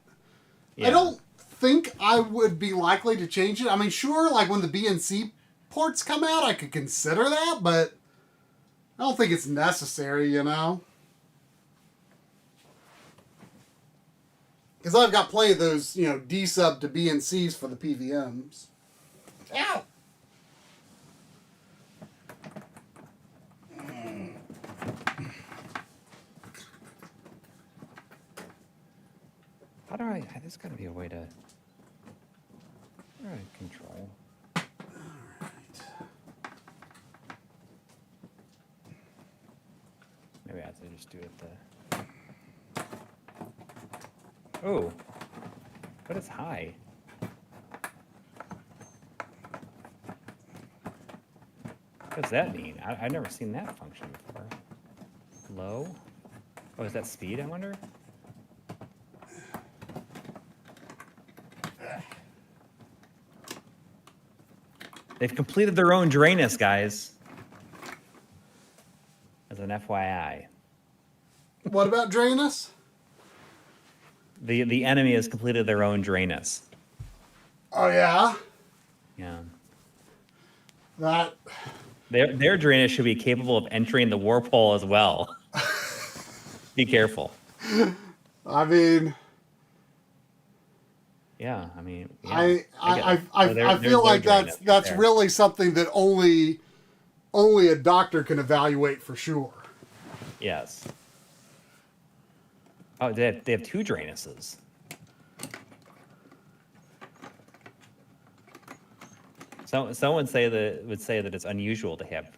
Yeah. I don't think I would be likely to change it. I mean, sure, like when the BNC ports come out, I could consider that, but I don't think it's necessary, you know? Because I've got plenty of those, you know, D-sub to BNCs for the PVMs. Ow! How do I... There's got to be a way to... How do I control? Alright. Maybe I have to just do it the... Oh. What is high? What does that mean? I've never seen that function before. Low? Oh, is that speed, I wonder? They've completed their own Drainus, guys. As an FYI. What about Drainus? The enemy has completed their own Drainus. Oh, yeah? Yeah. That... Their Drainus should be capable of entering the warp hole as well. Be careful. I mean, Yeah, I mean, yeah, I get it. I Oh, I feel like dryness that's there. really something that only a doctor can evaluate for sure. Yes. Oh, they have 2 drainesses. Someone would say that it's unusual to have.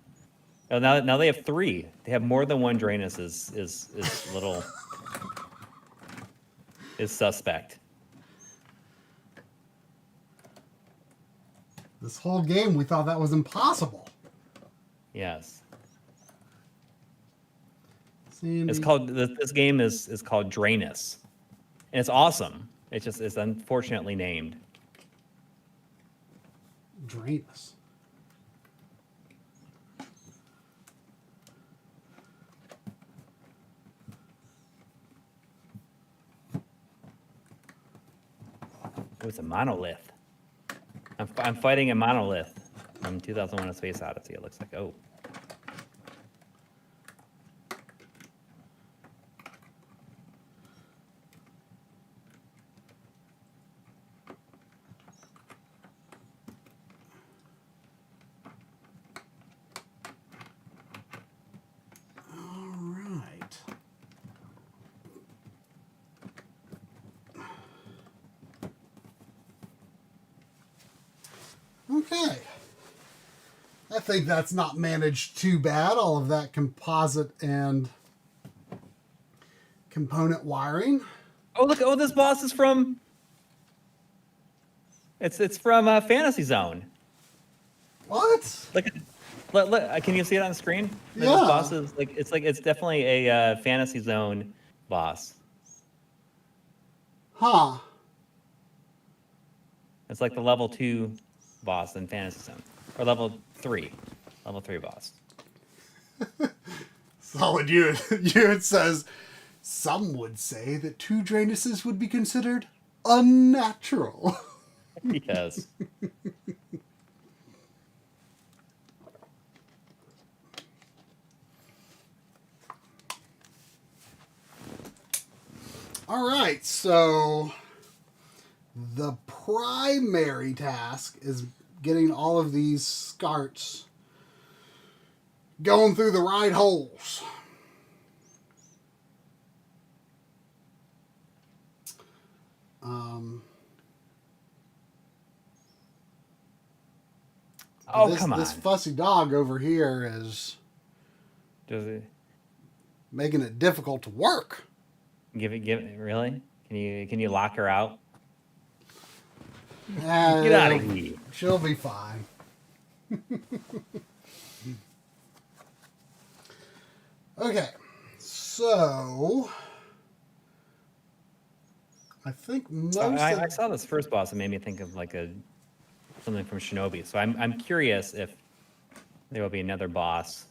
Oh, now they have 3. They have more than 1 drainess is little is suspect. This whole game, we thought that was impossible. Yes. Sandy. It's called this game is called Drainus, and it's awesome. It's unfortunately named. Drainus. Oh, it's a monolith. I'm fighting a monolith from 2001: A Space Odyssey. It looks like. Oh. All right. Okay. I think that's not managed too bad. All of that composite and component wiring. Oh, look! Oh, this boss is from. It's from Fantasy Zone. What? Look, can you see it on the screen? This Yeah. boss is it's definitely a Fantasy Zone boss. Huh. It's like the level 2 boss in Fantasy Zone, or level 3 boss. Solid Unit says, some would say that 2 Drainuses would be considered unnatural. Yes. All right, so the primary task is getting all of these SCARTs going through the right holes. Come on. This fussy dog over here is Does it making it difficult to work. give it really? Can you lock her out? Get out of here. She'll be fine. Okay, so I think most I saw this first boss and made me think of like something from Shinobi. So I'm curious if there will be another boss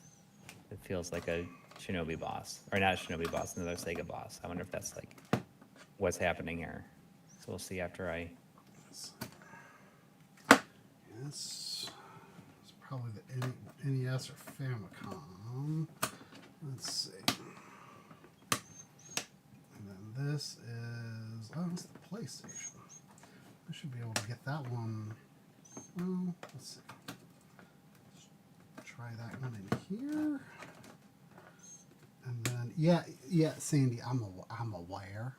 that feels like a Shinobi boss, or not a Shinobi boss, another Sega boss. I wonder if that's like what's happening here. So we'll see after I. Yes, it's probably the NES or Famicom. Let's see. And then this is it's the PlayStation. I should be able to get that one. Well, let's see. Let's try that one in here. And then yeah, Sandy, I'm aware.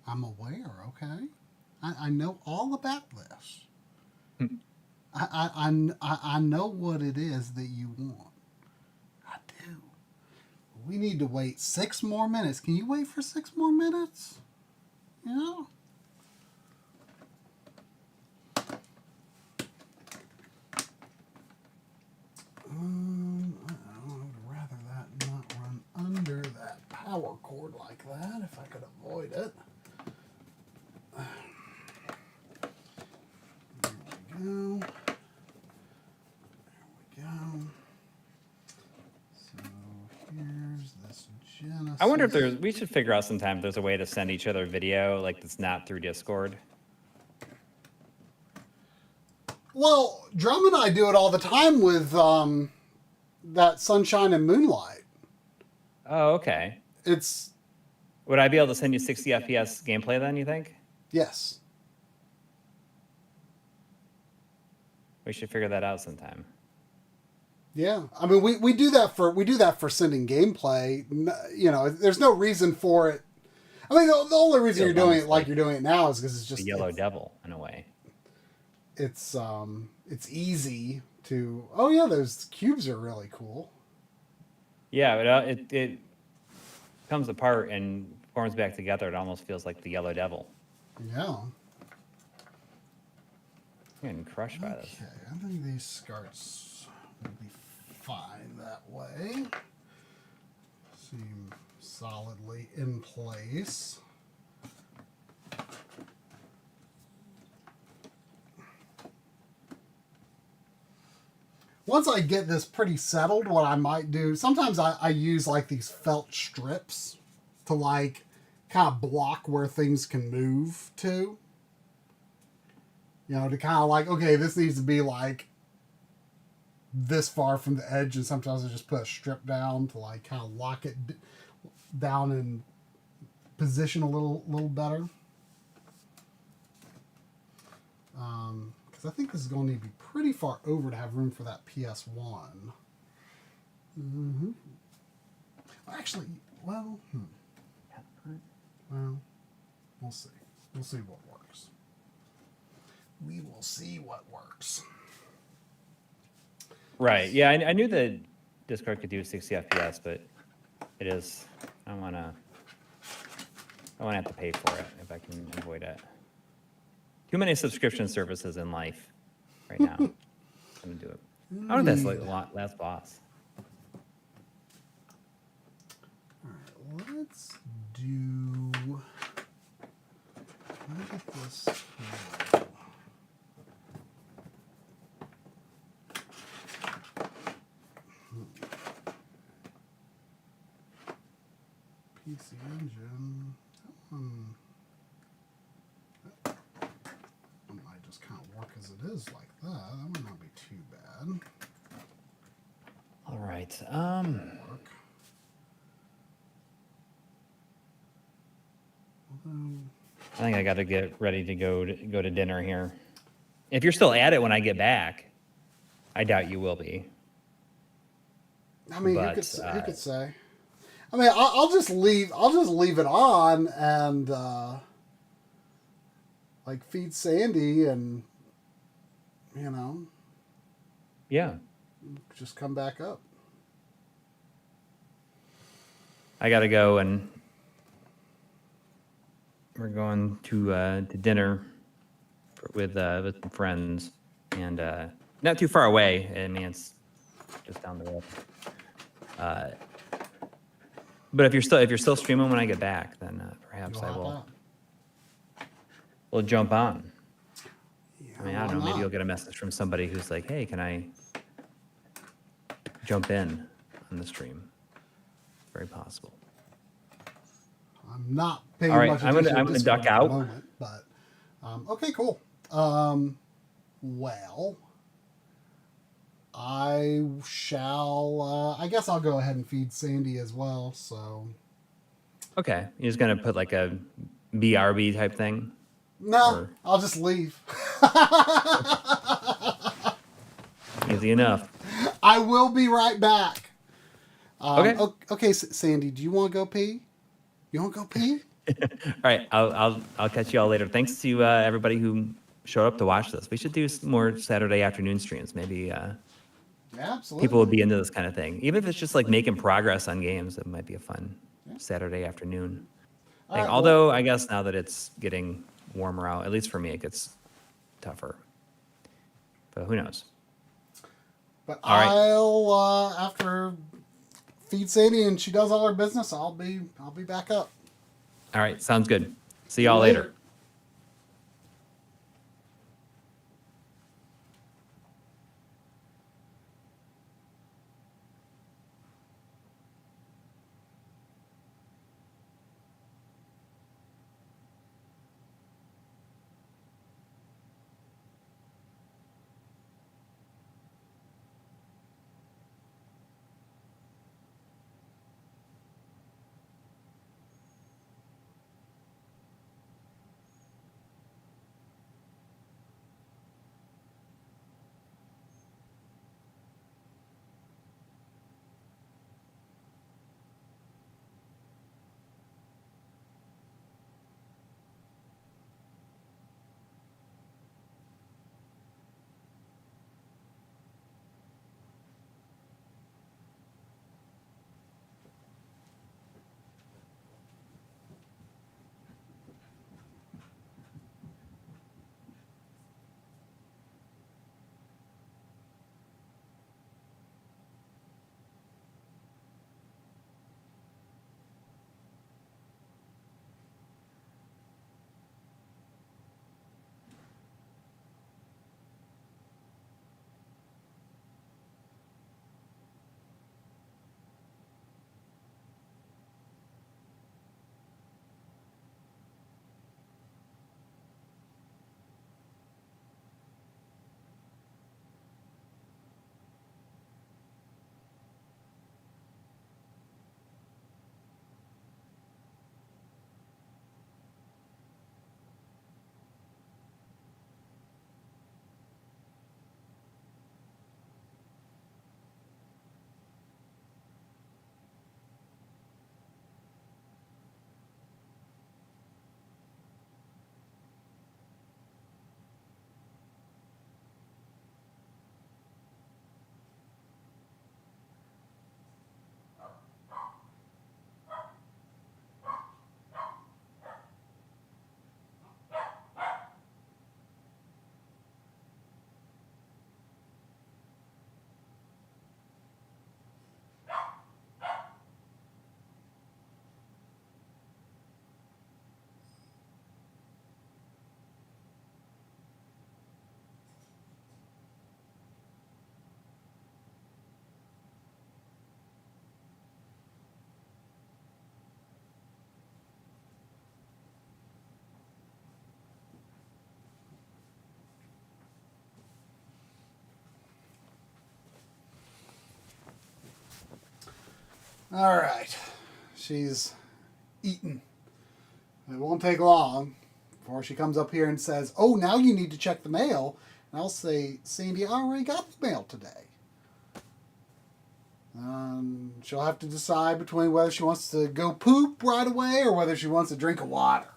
I'm aware. Okay, I know all about this. I know what it is that you want. I do. We need to wait 6 more minutes. Can you wait for 6 more minutes? Yeah. I would rather that not run under that power cord like that if I could avoid it. There we go. There we go. So here's this Genesis. I wonder if we should figure out sometime if there's a way to send each other video like that's not through Discord. Well, Drum and I do it all the time with that Sunshine and Moonlight. Oh, okay. It's Would I be able to send you 60 FPS gameplay then, you think? yes. We should figure that out sometime. Yeah, I mean, we do that for sending gameplay. You know, there's no reason for it. I mean, the only reason you're doing it like you're doing it now is because it's just The Yellow Devil in a way. It's easy to. Oh yeah, those cubes are really cool. Yeah, but it comes apart and forms back together. It almost feels like the Yellow Devil. Yeah. I'm getting crushed by this. Okay, I think these SCARTs will be fine that way. Seem solidly in place. Once I get this pretty settled, what I might do, sometimes I use like these felt strips to like kind of block where things can move to. You know, to kind of like, okay, this needs to be like this far from the edge, and sometimes I just put a strip down to like kind of lock it down and position a little better. Because I think this is going to need to be pretty far over to have room for that PS1. Mm-hmm. Actually, well, well, we'll see. We'll see what works. We will see what works. Right. Yeah, I knew that Discord could do 60 FPS, but it is. I want to have to pay for it if I can avoid it. Too many subscription services in life right now. I'm gonna do it. I wonder if that's like the last boss. All right, let's do. Let me get this. PC Engine. That might just kind of work as it is like that. That might not be too bad. All right. Work. I think I got to get ready to go to dinner here. If you're still at it when I get back, I doubt you will be. I mean, But, who could say? I mean, I'll just leave. I'll just leave it on and like feed Sandy, and you know, Yeah. just come back up. I got to go, and we're going to dinner with some friends, and not too far away. I mean, it's just down the road. But if you're still streaming when I get back, then perhaps You'll I hop will. out. We'll jump on. Yeah, I mean, I don't know. why Maybe not? you'll get a message from somebody who's like, "Hey, can I jump in on the stream?" Very possible. I'm not paying All right, much I'm attention gonna to Discord duck at out. the moment, but okay, cool. Well, I shall. I guess I'll go ahead and feed Sandy as well. So Okay, you're just gonna put like a BRB type thing. no, Or- I'll just leave. Easy enough. I will be right back. Okay. Okay, Sandy, do you want to go pee? You want to go pee? All right, I'll catch you all later. Thanks to everybody who showed up to watch this. We should do some more Saturday afternoon streams. Maybe Yeah, absolutely. people would be into this kind of thing. Even if it's just like making progress on games, it might be a fun Saturday afternoon All thing. right, Although I guess now that it's getting warmer out, at least for me, it gets tougher. But who knows? But All right. I'll after feed Sandy and she does all her business, I'll be back up. All right, sounds good. See y'all later. All right. She's eaten. It won't take long before she comes up here and says, oh, now you need to check the mail. And I'll say, Sandy, I already got the mail today. She'll have to decide between whether she wants to go poop right away or whether she wants a drink of water.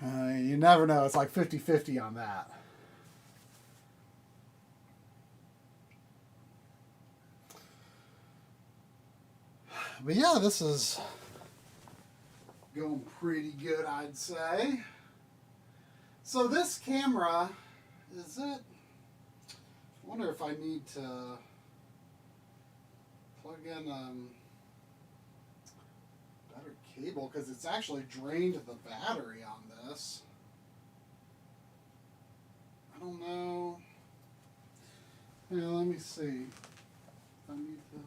You never know. It's like 50-50 on that. But yeah, this is going pretty good, I'd say. So this camera, is it? I wonder if I need to plug in better cable, because it's actually drained the battery on this. I don't know. Yeah, let me see. I need to.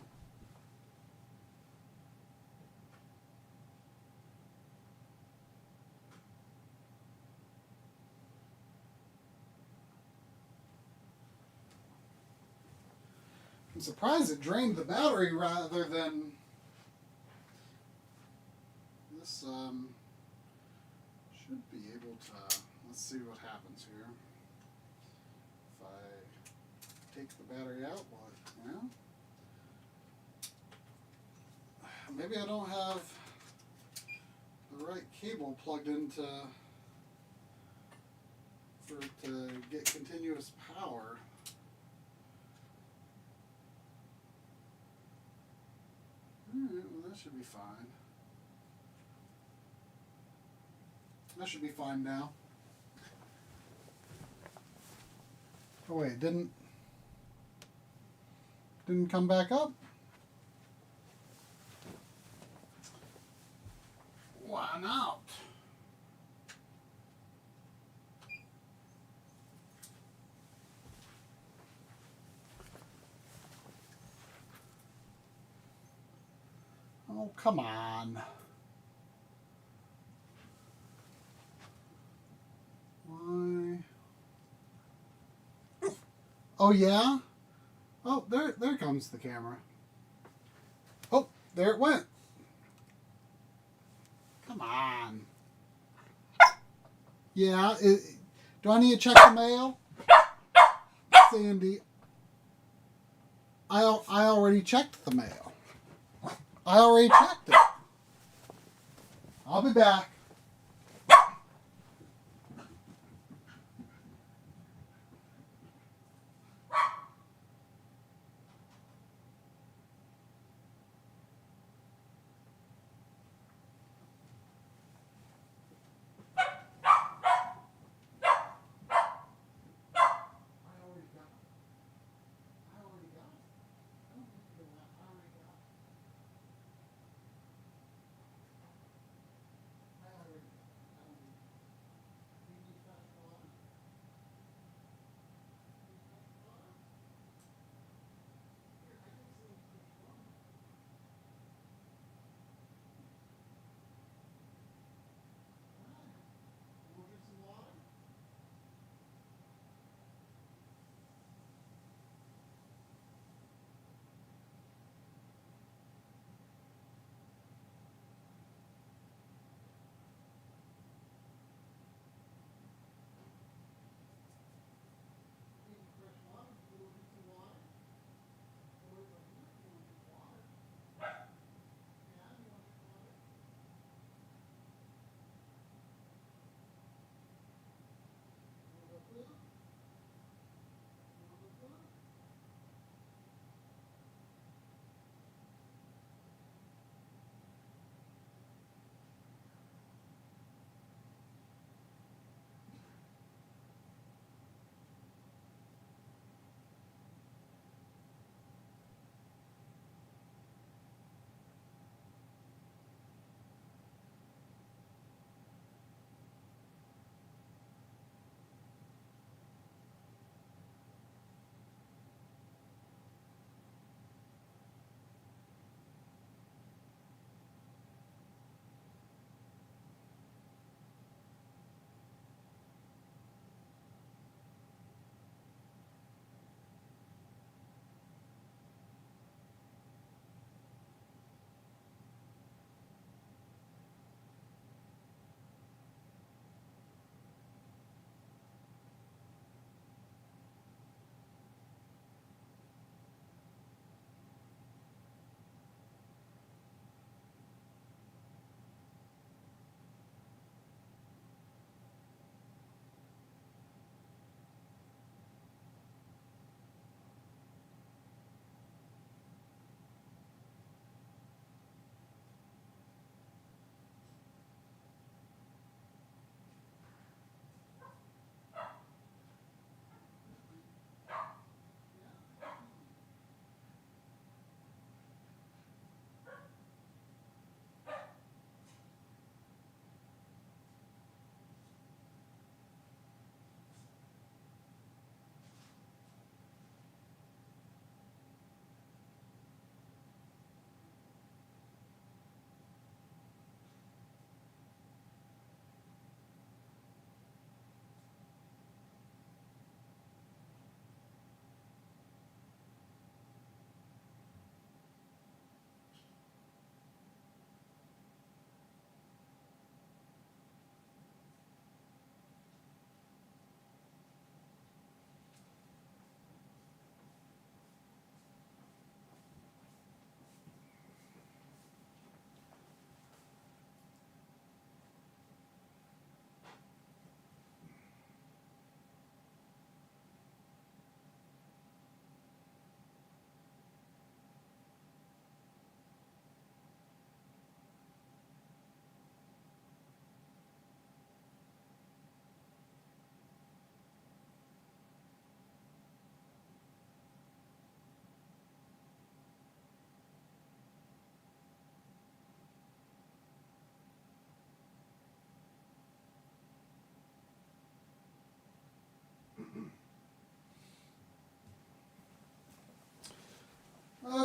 I'm surprised it drained the battery rather than this. Should be able to. Let's see what happens here. If I take the battery out, well, maybe I don't have the right cable plugged into for it to get continuous power. Alright, well that should be fine. That should be fine now. Oh wait, didn't come back up? Why not? Oh, come on. Why? Oh, yeah? Oh, there comes the camera. Oh, there it went. Come on. Yeah, do I need to check the mail? Sandy, I already checked the mail. I already checked it. I'll be back.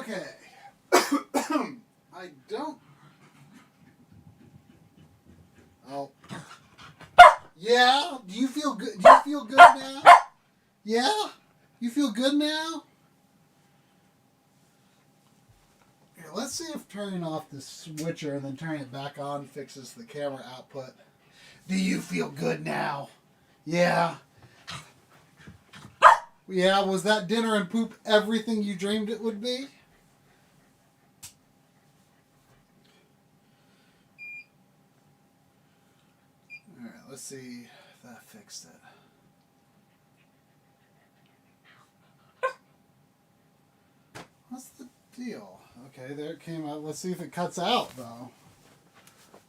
Okay. I don't. Oh. Yeah? Do you feel good? Do you feel good now? Yeah? You feel good now? Here, let's see if turning off the switcher and then turning it back on fixes the camera output. Do you feel good now? Yeah. Yeah, was that dinner and poop everything you dreamed it would be? Alright, let's see if that fixed it. What's the deal? Okay, there it came out. Let's see if it cuts out, though.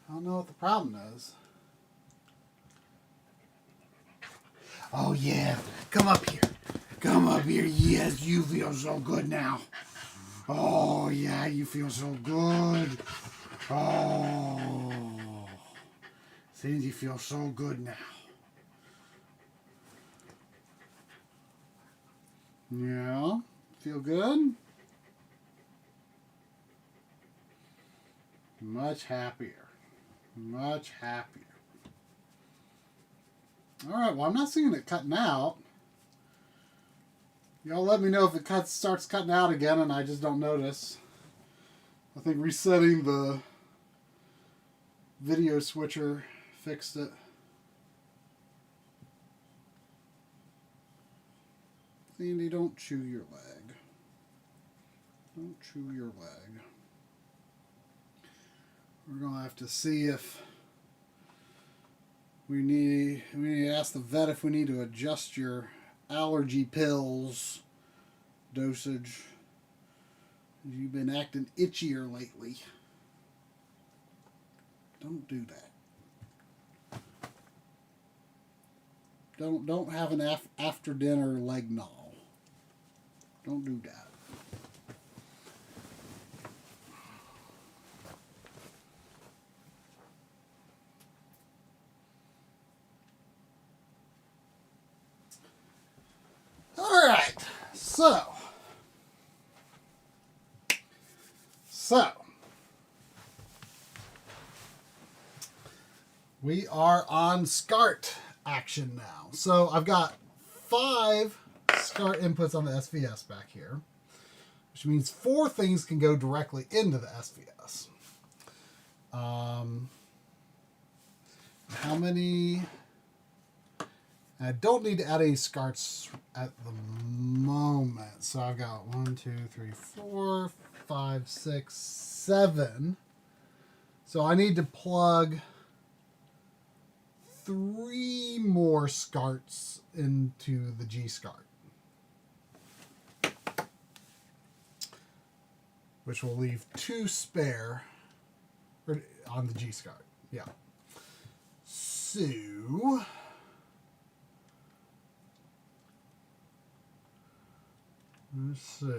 I don't know what the problem is. Oh, yeah. Come up here. Come up here. Yes, you feel so good now. Oh, yeah, you feel so good. Oh. Seems you feel so good now. Yeah. Feel good? Much happier. Much happier. Alright, well, I'm not seeing it cutting out. Y'all let me know if it starts cutting out again and I just don't notice. I think resetting the video switcher fixed it. Sandy, don't chew your leg. Don't chew your leg. We're going to have to see if we need to ask the vet if we need to adjust your allergy pills dosage. You've been acting itchier lately. Don't do that. Don't have an after dinner leg gnaw. Don't do that. All right, so we are on SCART action now. So I've got 5 SCART inputs on the SVS back here, which means 4 things can go directly into the SVS. How many? I don't need to add any SCARTs at the moment. So I've got 1, 2, 3, 4, 5, 6, 7. So I need to plug 3 more SCARTs into the G-SCART, which will leave 2 spare on the G-SCART. Yeah. So let's see.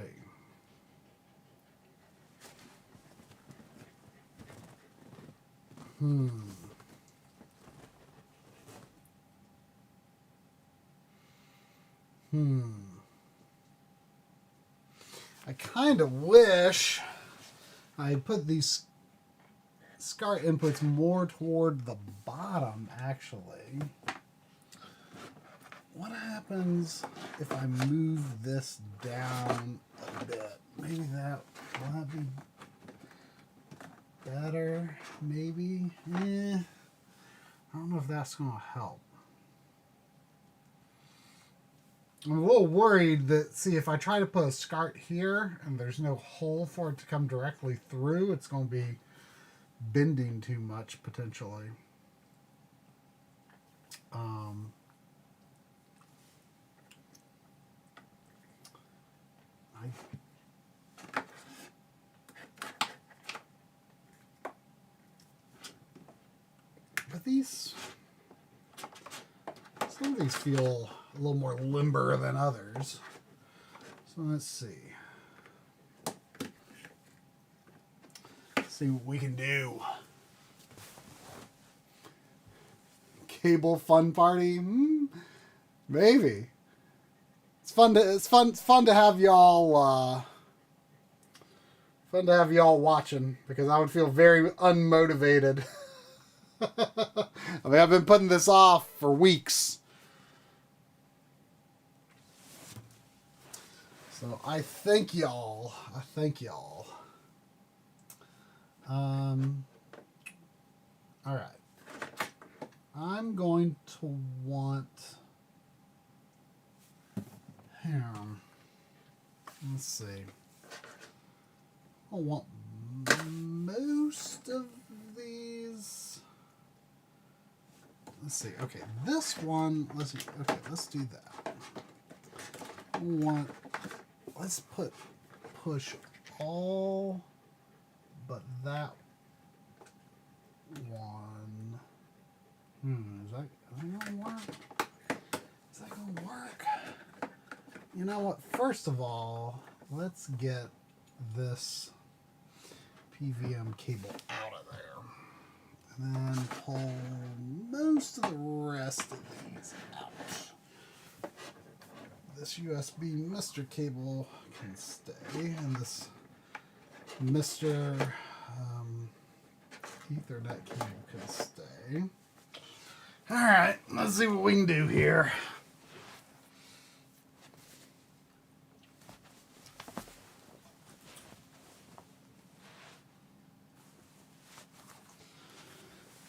I kind of wish I had put these SCART inputs more toward the bottom, actually. What happens if I move this down a bit? Maybe will that be better? Maybe? I don't know if that's going to help. I'm a little worried that, see, if I try to put a SCART here and there's no hole for it to come directly through, it's going to be bending too much, potentially. But some of these feel a little more limber than others. So let's see. See what we can do. Cable fun party? Maybe. It's fun to have y'all Fun to have y'all watching because I would feel very unmotivated. I mean, I've been putting this off for weeks. So I thank y'all. All right. I'm going to want here. Let's see. I want most of these. Let's see. Okay, this one. Let's do that. Let's push all but that one. Is that gonna work? Is that gonna work? You know what? First of all, let's get this PVM cable out of there. And then pull most of the rest of these out. This USB Mr. cable can stay, and this Mr. Ethernet cable can stay. Alright, let's see what we can do here.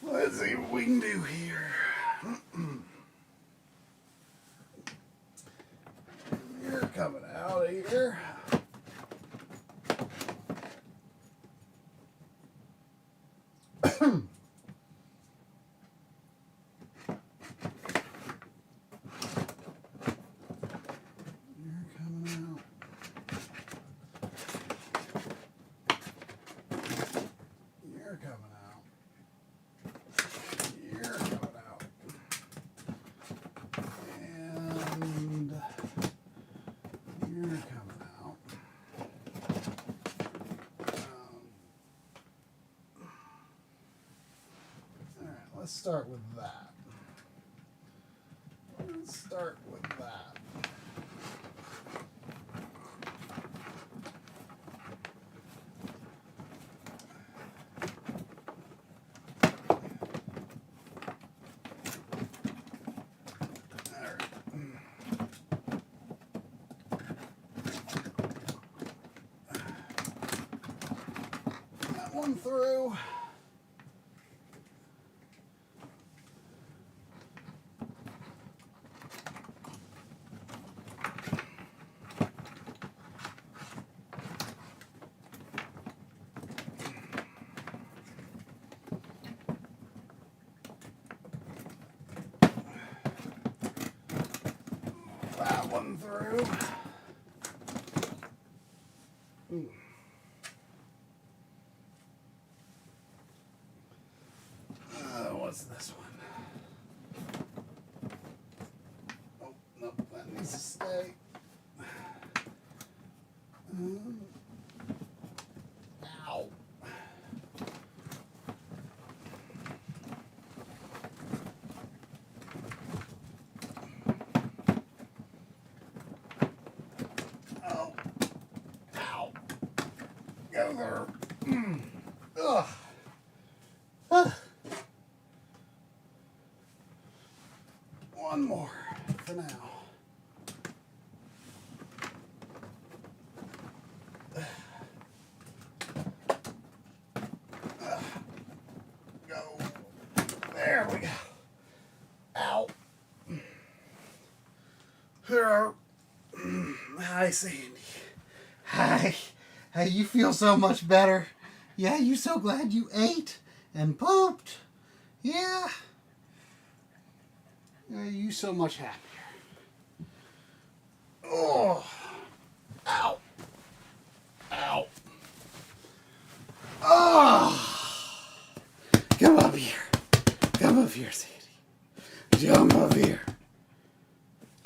Let's see what we can do here. You're coming out of here. Let's start with that. That one through. One through. What's this one? Oh, no, that needs to stay. Ow. Go there. Ugh. One more for now. Go. There we go. Ow. Hi, Sandy. Hi. Hey, you feel so much better. Yeah, you so glad you ate and pooped. Yeah. Yeah, you so much happier. Oh. Ow. Ow. Oh. Come up here. Come up here, Sandy. Jump up here.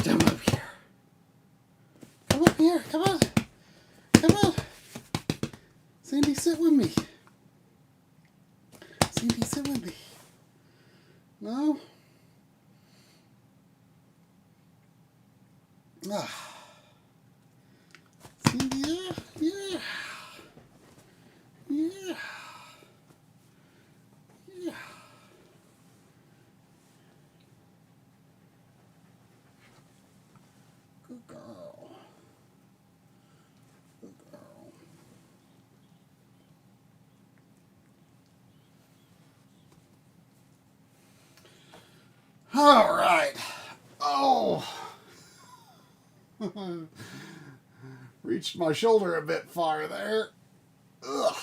Jump up here. Come up here. Come on. Come on. Sandy, sit with me. Sandy, sit with me. No? Ah. Sandy, yeah. All right. Oh. Reached my shoulder a bit far there. Ugh.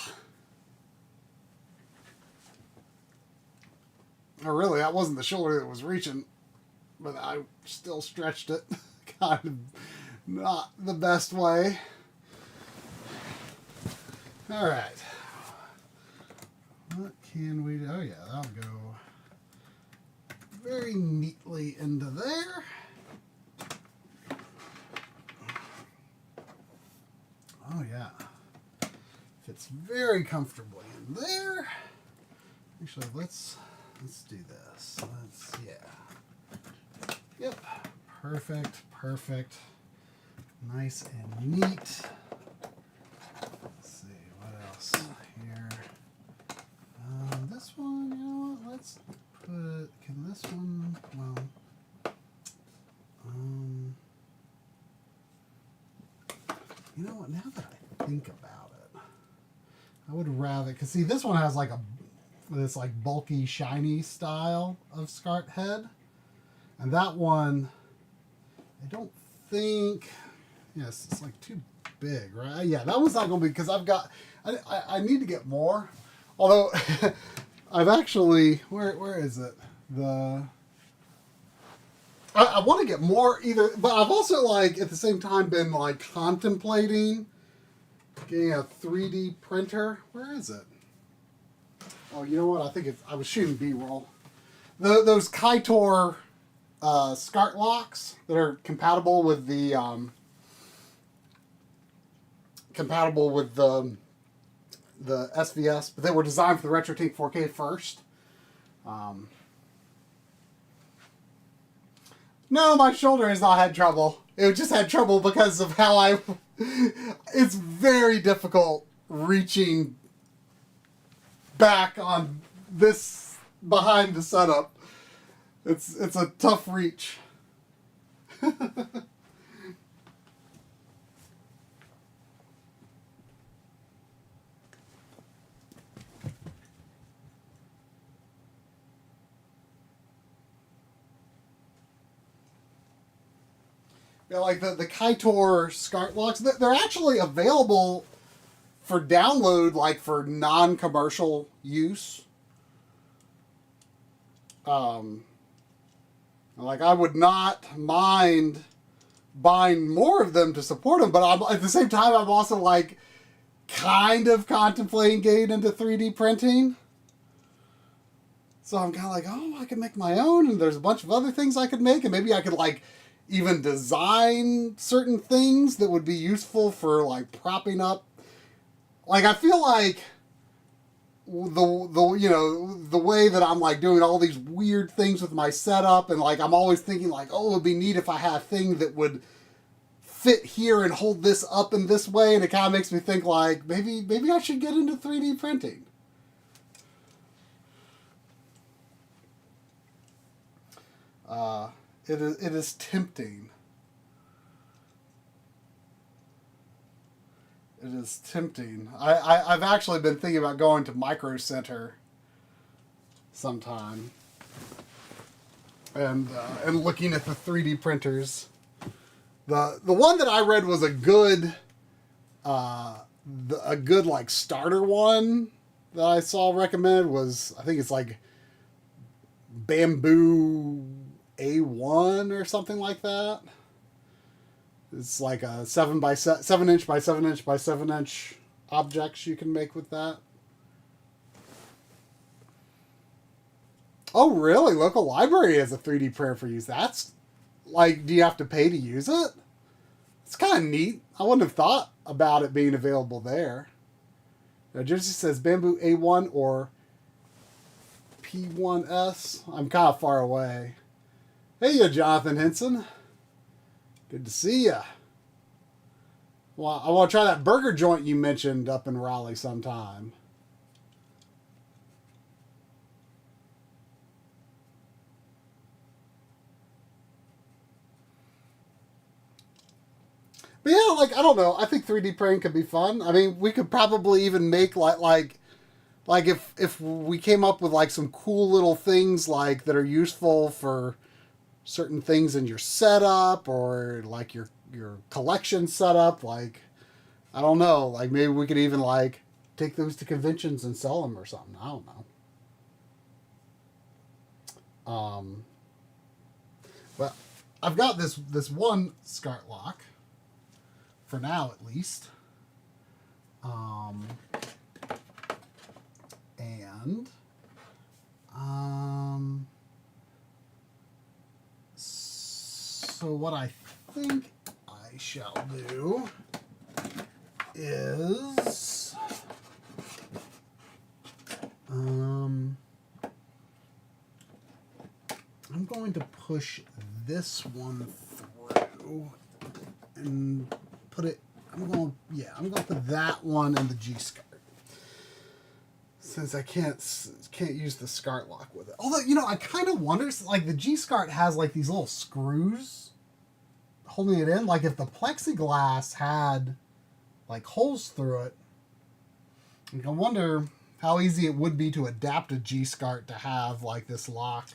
Oh, really, that wasn't the shoulder that was reaching, but I still stretched it. Kind of not the best way. All right. What can we do? Oh, yeah, that'll go very neatly into there. Oh, yeah. Fits very comfortably in there. Actually, let's do this. Yep. Perfect. Nice and neat. Let's see, what else here? This one, you know what? Let's put, can this one, well, you know what, now that I think about it, I would rather, because see, this one has like this like bulky, shiny style of SCART head. And that one, I don't think, yes, it's like too big, right? Yeah, that one's not going to be, because I've got, I need to get more. Although, I've actually, where is it? I want to get more either, but I've also like, at the same time, been like contemplating getting a 3D printer. Where is it? Oh, you know what? I think I was shooting B-roll. Those Kaitor SCART locks that are compatible with the SVS, but they were designed for the Retrode 4K first. No, my shoulder has not had trouble. It just had trouble because of how it's very difficult reaching back on this behind the setup. It's a tough reach. Yeah, like the Kaitor SCART locks, they're actually available for download, like for non-commercial use. Like I would not mind buying more of them to support them, but at the same time, I'm also like kind of contemplating getting into 3D printing. So I'm kind of like, oh, I can make my own, and there's a bunch of other things I could make, and maybe I could like even design certain things that would be useful for like propping up. Like I feel like the way that I'm like doing all these weird things with my setup, and like I'm always thinking like, oh, it'd be neat if I had a thing that would fit here and hold this up in this way, and it kind of makes me think like maybe I should get into 3D printing. It is tempting. It is tempting. I've actually been thinking about going to Micro Center sometime and looking at the 3D printers. The one that I read was a good like starter one that I saw recommended was, I think it's like Bamboo A1 or something like that. It's like a 7 inch by 7 inch by 7 inch objects you can make with that. Oh, really? Local library has a 3D printer for use. That's like, do you have to pay to use it? It's kind of neat. I wouldn't have thought about it being available there. Now, Jersey says Bamboo A1 or P1S. I'm kind of far away. Hey, Jonathan Henson. Good to see ya. Well, I want to try that burger joint you mentioned up in Raleigh sometime. But yeah, like, I don't know. I think 3D printing could be fun. I mean, we could probably even make like like if we came up with like some cool little things like that are useful for certain things in your setup or like your collection setup, like I don't know, like maybe we could even like take those to conventions and sell them or something. I don't know. But I've got this one SCART lock for now at least. So what I think I shall do is I'm going to push this one through and put it. I'm going to put that one in the G-SCART. Since I can't use the SCART lock with it. Although, I kind of wonder, like the G-SCART has like these little screws holding it in. Like if the plexiglass had like holes through it, I wonder how easy it would be to adapt a G-SCART to have like this lock.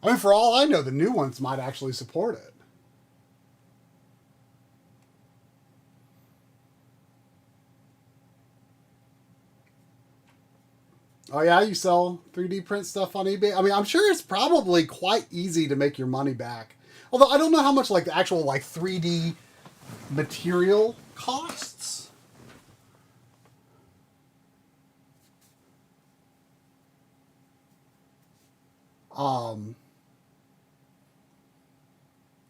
I mean, for all I know, the new ones might actually support it. Oh yeah, you sell 3D print stuff on eBay? I mean, I'm sure it's probably quite easy to make your money back. Although I don't know how much like the actual like 3D material costs.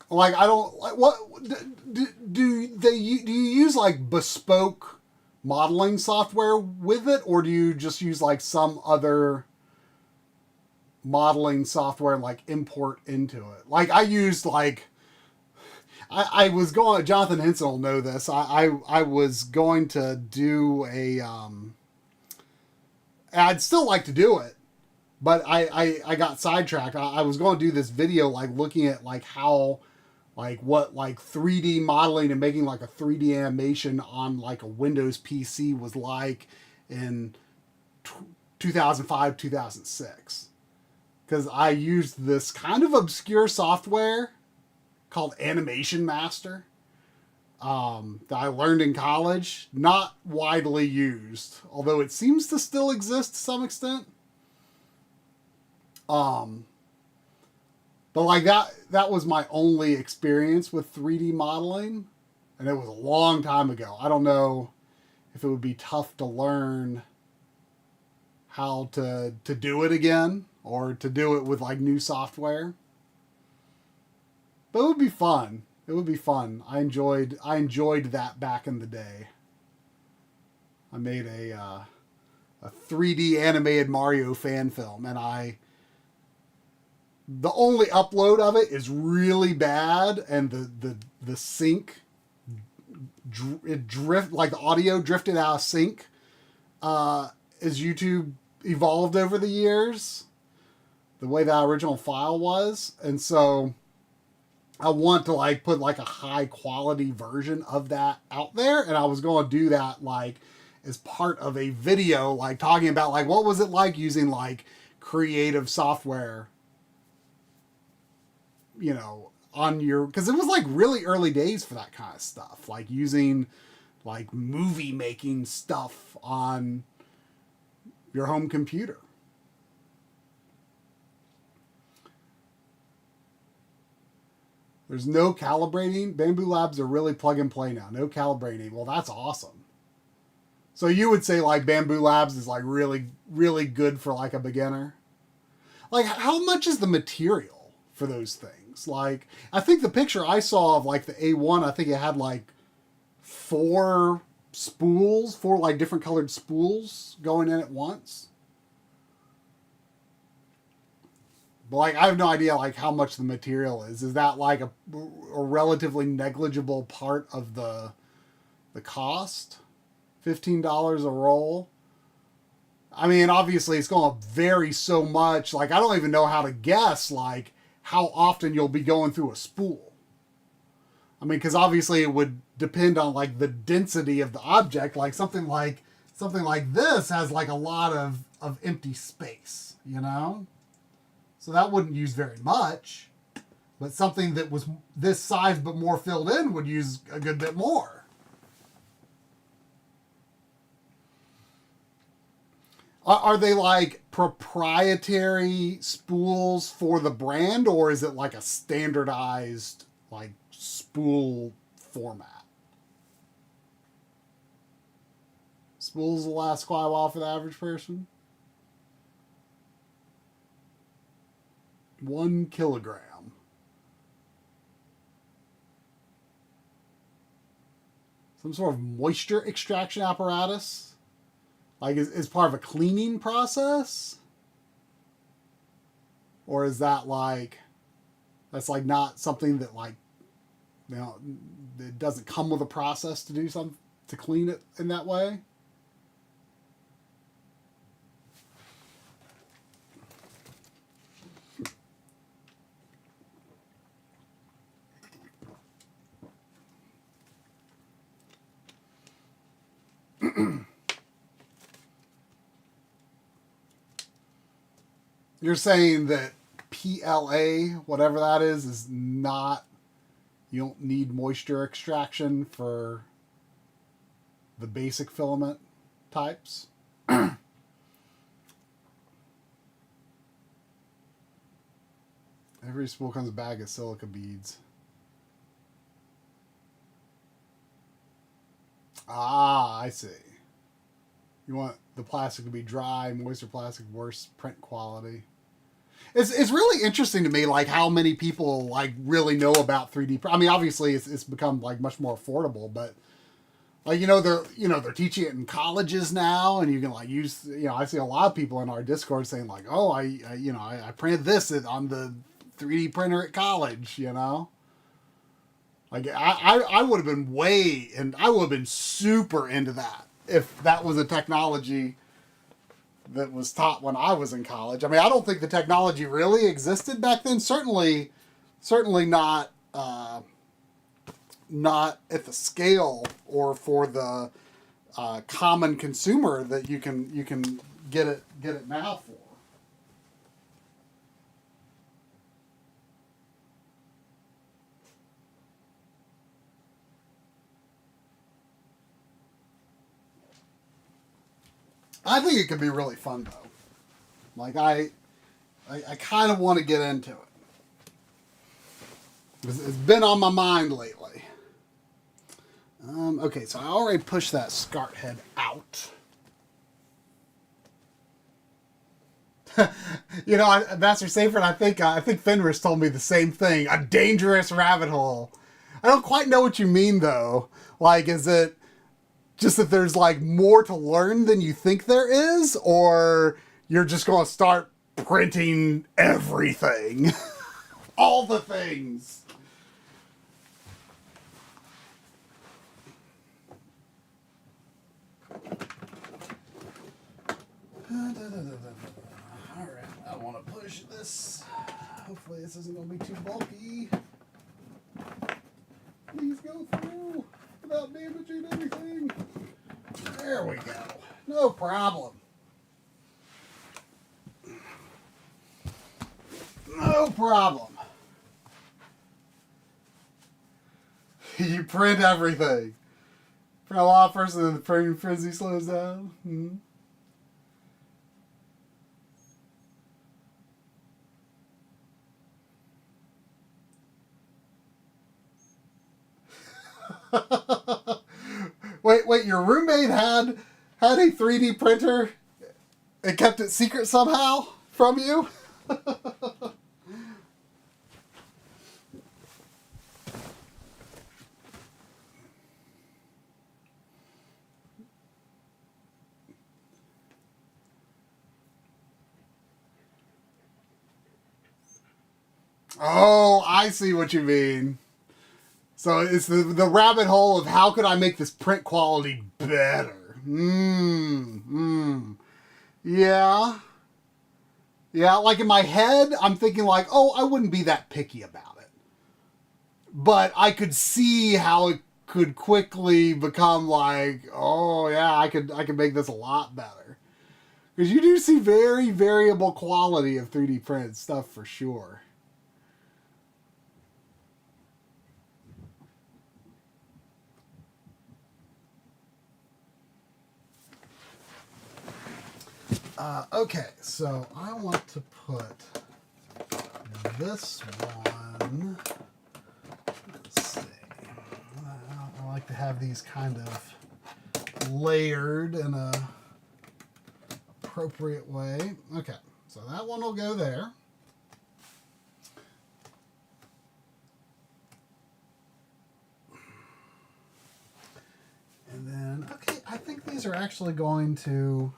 Like I don't like what do you use like bespoke modeling software with it, or do you just use like some other modeling software and like import into it? Like I used like I was going, Jonathan Henson will know this. I was going to do a I'd still like to do it, but I got sidetracked. I was going to do this video like looking at like how like what like 3D modeling and making like a 3D animation on like a Windows PC was like in 2005, 2006. Because I used this kind of obscure software called Animation Master that I learned in college. Not widely used, although it seems to still exist to some extent. But like that was my only experience with 3D modeling, and it was a long time ago. I don't know if it would be tough to learn how to do it again or to do it with like new software. But it would be fun. It would be fun. I enjoyed that back in the day. I made a 3D animated Mario fan film, and the only upload of it is really bad, and the sync like the audio drifted out of sync as YouTube evolved over the years, the way that original file was. And so I want to like put like a high quality version of that out there, and I was going to do that like as part of a video, like talking about like what was it like using like creative software, on your, because it was like really early days for that kind of stuff, like using like movie making stuff on your home computer. There's no calibrating. Bamboo Labs are really plug and play now. No calibrating. Well, that's awesome. So you would say like Bamboo Labs is like really, really good for like a beginner? Like how much is the material for those things? Like I think the picture I saw of like the A1, I think it had like four like different colored spools going in at once. But like I have no idea like how much the material is. Is that like a relatively negligible part of the cost? $15 a roll. I mean, obviously it's going to vary so much. Like I don't even know how to guess like how often you'll be going through a spool. I mean, because obviously it would depend on like the density of the object. Like something like something like this has like a lot of empty space, you know? So that wouldn't use very much. But something that was this size but more filled in would use a good bit more. Are they like proprietary spools for the brand, or is it like a standardized like spool format? Spools will last quite a while for the average person. 1 kilogram. Some sort of moisture extraction apparatus? Like, is part of a cleaning process? Or is that like, that's like not something that like, you know, it doesn't come with a process to do something, to clean it in that way? You're saying that PLA, whatever that is not, you don't need moisture extraction for the basic filament types? Every spool comes a bag of silica beads. Ah, I see. You want the plastic to be dry, moisture plastic, worse print quality. It's really interesting to me, like how many people like really know about 3D. I mean, obviously it's become like much more affordable, but like they're teaching it in colleges now, and you can like use. I see a lot of people in our Discord saying like, oh, I printed this on the 3D printer at college. Like I would have been I would have been super into that if that was a technology that was taught when I was in college. I mean, I don't think the technology really existed back then. Certainly not not at the scale or for the common consumer that you can get it now for. I think it could be really fun though. Like I kind of want to get into it. It's been on my mind lately. Okay, so I already pushed that SCART head out. Master Safran, I think Fenris told me the same thing. A dangerous rabbit hole. I don't quite know what you mean though. Like, is it just that there's like more to learn than you think there is, or you're just going to start printing everything? All the things. Alright, I want to push this. Hopefully this isn't going to be too bulky. Please go through without damaging anything. There we go. No problem. No problem. You print everything. Print a lot first and then the printing frenzy slows down. Mm-hmm. Wait, your roommate had a 3D printer and kept it secret somehow from you? Oh, I see what you mean. So it's the rabbit hole of how could I make this print quality better? Yeah. Yeah, like in my head, I'm thinking like, oh, I wouldn't be that picky about it. But I could see how it could quickly become like, oh yeah, I could make this a lot better. Because you do see very variable quality of 3D printed stuff for sure. Okay, so I want to put this one. Let's see. I like to have these kind of layered in a appropriate way. Okay, so that one will go there. And then, okay, I think these are actually going to...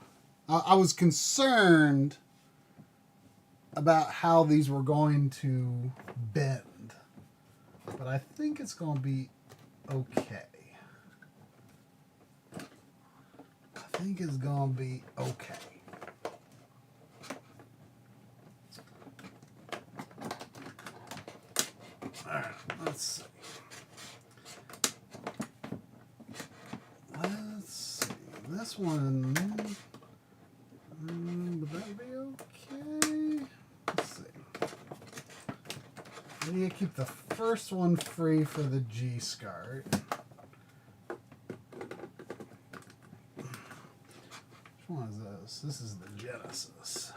I was concerned about how these were going to bend, but I think it's going to be okay. I think it's going to be okay. All right, let's see. Let's see. This one, would that be okay? Let's see. I need to keep the first one free for the G-SCART. Which one is this? This is the Genesis.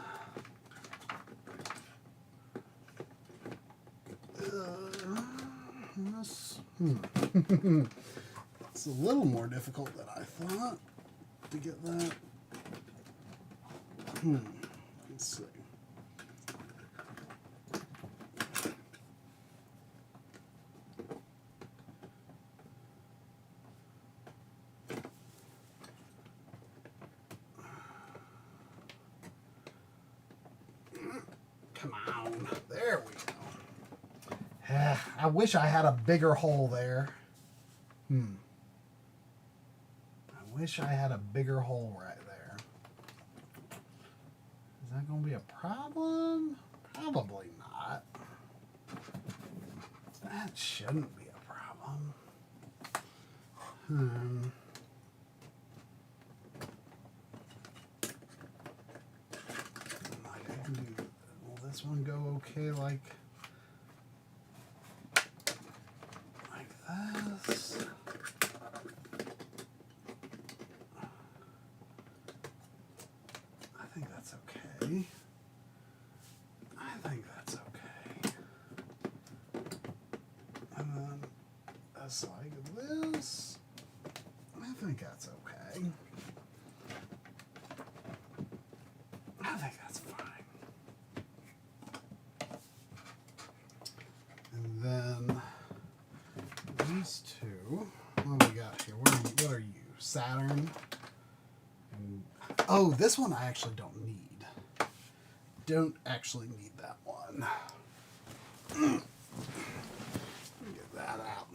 It's a little more difficult than I thought to get that. Let's see. Come on. There we go. I wish I had a bigger hole there. I wish I had a bigger hole right there. Is that going to be a problem? Probably not. That shouldn't be a problem. Like I can do, will this one go okay like this? I think that's okay. I think that's okay. And then as like this, I think that's okay. I think that's fine. And then these two, what do we got here? What are you? Saturn? And, oh, this one I actually don't need. Don't actually need that one. Get that out.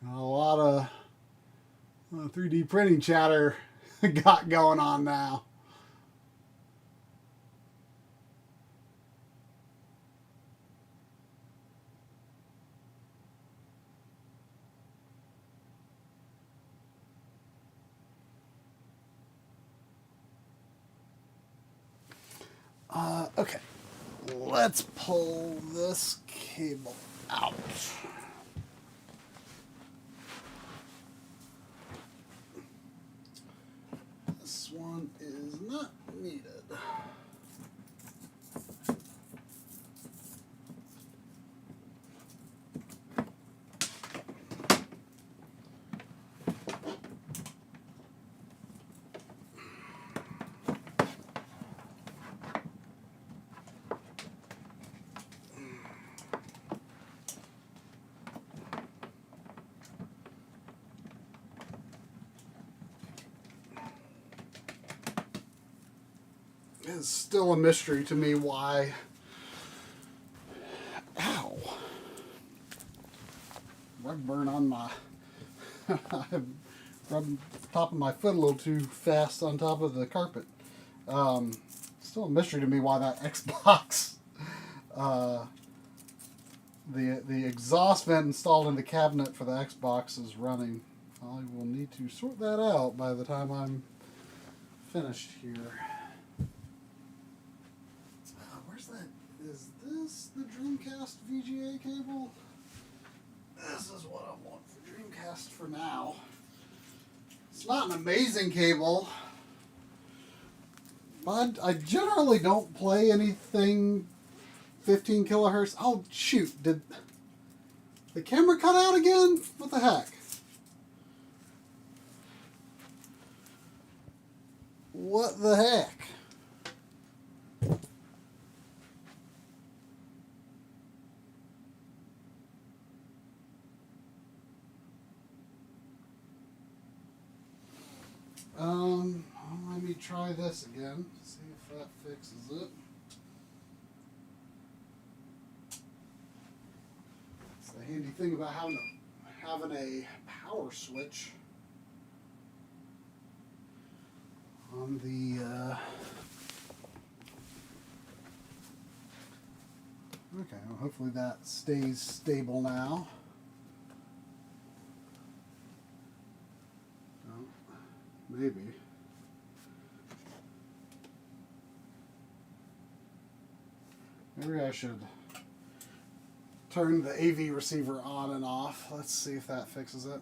A lot of 3D printing chatter got going on now. Okay, let's pull this cable out. This one is not needed. is still a mystery to me why. Ow. Rug burn on my. I rubbed the top of my foot a little too fast on top of the carpet. Still a mystery to me why that Xbox. The exhaust vent installed in the cabinet for the Xbox is running. I will need to sort that out by the time I'm finished here. Where's that? Is this the Dreamcast VGA cable? This is what I want for Dreamcast for now. It's not an amazing cable, but I generally don't play anything 15 kilohertz. Oh shoot, did the camera cut out again? What the heck? What the heck? Let me try this again. See if that fixes it. It's the handy thing about having a power switch on the okay, well, hopefully that stays stable now. Oh, maybe. Maybe I should turn the AV receiver on and off. Let's see if that fixes it.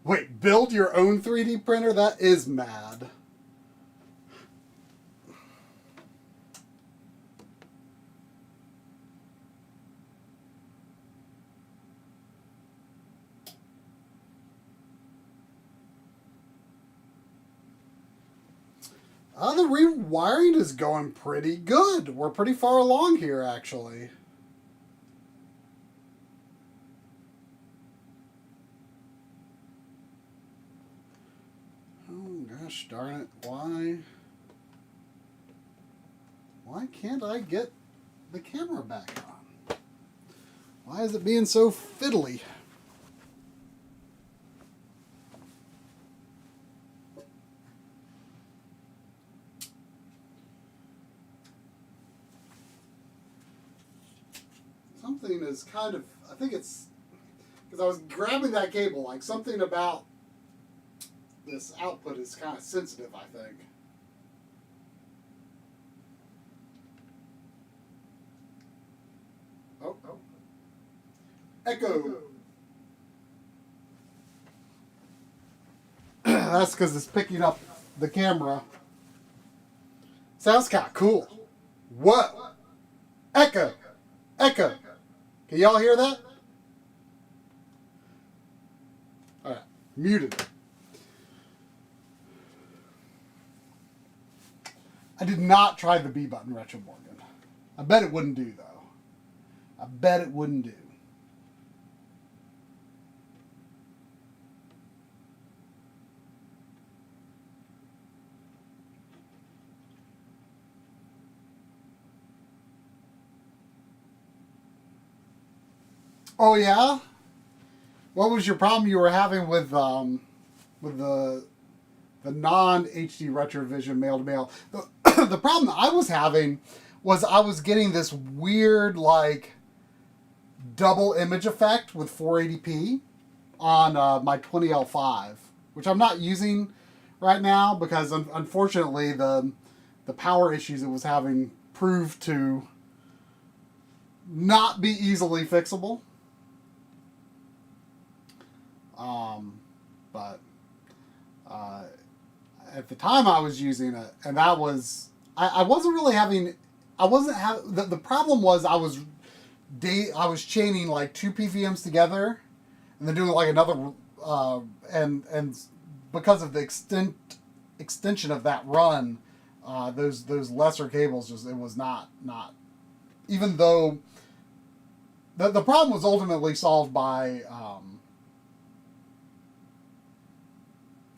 Wait, build your own 3D printer? That is mad. The rewiring is going pretty good. We're pretty far along here, actually. Oh, gosh darn it. Why can't I get the camera back on? Why is it being so fiddly? Something is kind of, I think it's, because I was grabbing that cable, like something about this output is kind of sensitive, I think. Oh. Echo. That's because it's picking up the camera. Sounds kind of cool. What? Echo. Echo. Can y'all hear that? Alright, muted. I did not try the B button Retro Morgan. I bet it wouldn't do, though. I bet it wouldn't do. Oh yeah? What was your problem you were having with the non-HD Retrovision male-to-male? The problem I was having was I was getting this weird like double image effect with 480p on my 20L5, which I'm not using right now because unfortunately the power issues it was having proved to not be easily fixable. But at the time I was using it, and that was, I wasn't really having, the problem was I was chaining like two PVMs together, and then doing like another, and because of the extension of that run, those lesser cables just, it was not, even though the problem was ultimately solved by,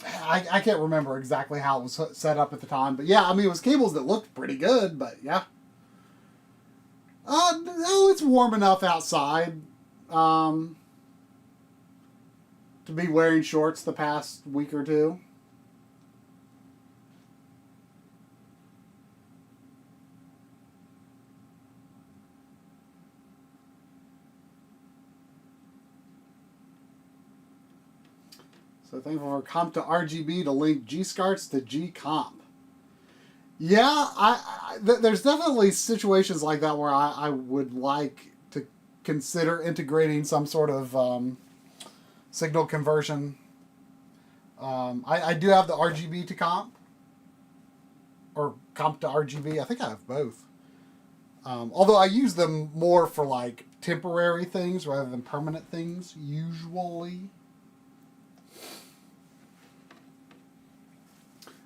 I can't remember exactly how it was set up at the time, but yeah, I mean, it was cables that looked pretty good, but yeah. No, it's warm enough outside to be wearing shorts the past week or two. So thankful for Comp to RGB to link G-SCARTs to G-Comp. Yeah, there's definitely situations like that where I would like to consider integrating some sort of signal conversion. I do have the RGB to comp, or comp to RGB. I think I have both. Although I use them more for like temporary things rather than permanent things, usually.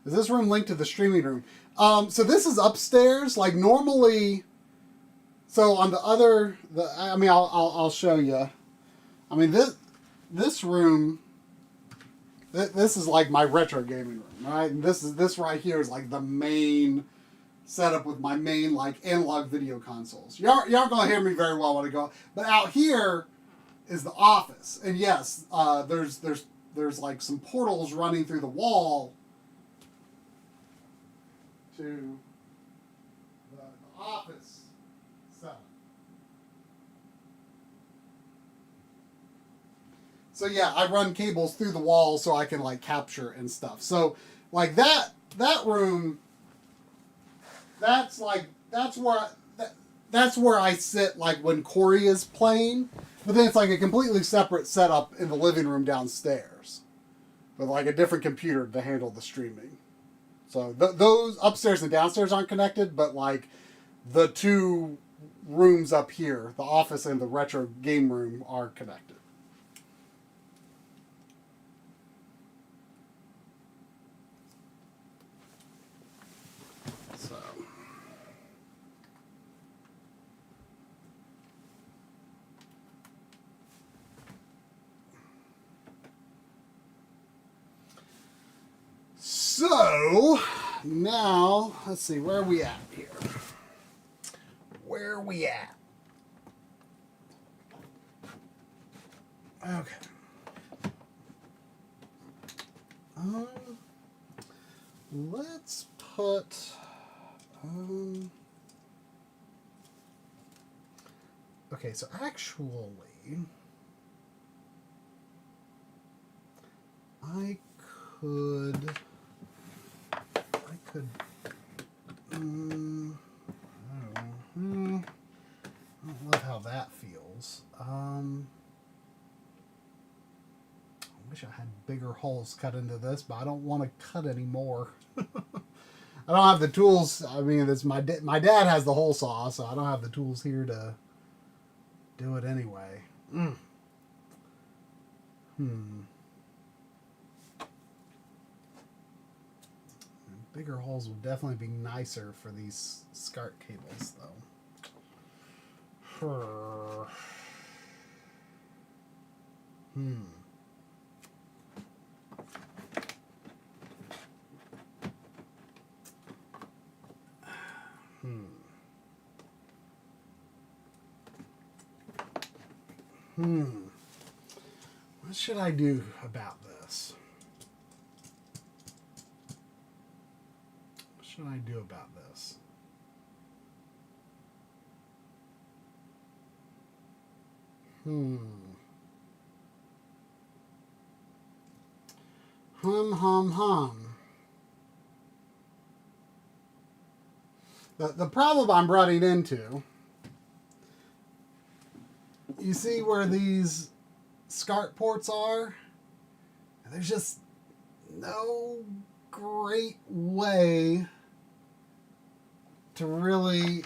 Is this room linked to the streaming room? So this is upstairs. Like normally, so on the other, I mean, I'll show you. I mean, this room, this is like my retro gaming room, right? And this right here is like the main setup with my main like analog video consoles. You aren't gonna hear me very well when I go. But out here is the office, and yes, there's like some portals running through the wall to the office setup. So yeah, I run cables through the wall so I can like capture and stuff. So like that room, that's where I sit like when Coury is playing. But then it's like a completely separate setup in the living room downstairs with like a different computer to handle the streaming. So those upstairs and downstairs aren't connected, but like the two rooms up here, the office and the retro game room, are connected. So, now, let's see, where are we at here? Where are we at? Okay. Let's put, okay, so actually, I don't love how that feels. I wish I had bigger holes cut into this, but I don't want to cut any more. I don't have the tools. I mean, it's my dad has the hole saw, so I don't have the tools here to do it anyway. Bigger holes would definitely be nicer for these SCART cables, though. What should I do about this? What should I do about this? The problem I'm running into, you see where these SCART ports are? There's just no great way to really,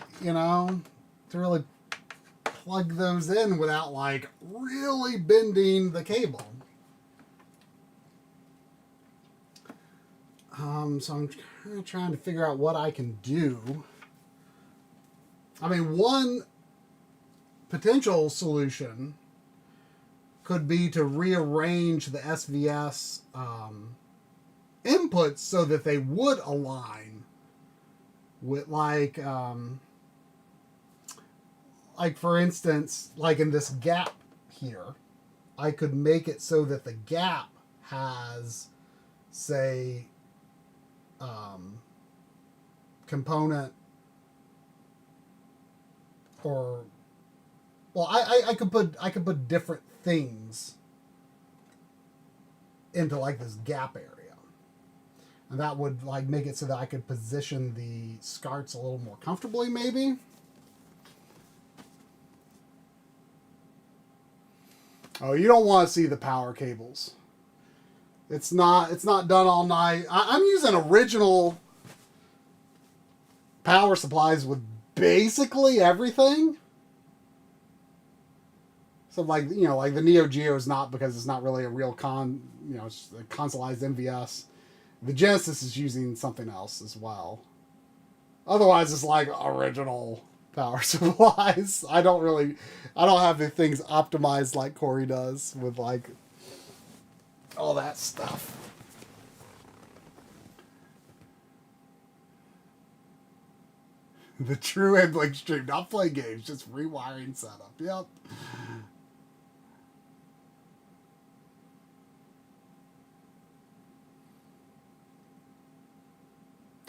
plug those in without like really bending the cable. So I'm trying to figure out what I can do. I mean, one potential solution could be to rearrange the SVS inputs so that they would align with like for instance, like in this gap here, I could make it so that the gap has, say, component, or well, I could put different things into like this gap area, and that would like make it so that I could position the SCARTs a little more comfortably, maybe. Oh, you don't want to see the power cables. It's not done all night. I'm using original power supplies with basically everything. So like, you know, like the Neo Geo is not, because it's not really a real it's a consoleized MVS. The Genesis is using something else as well. Otherwise, it's like original power supplies. I don't have the things optimized like Coury does with like all that stuff. The true MLiG stream, not play games, just rewiring setup. Yep.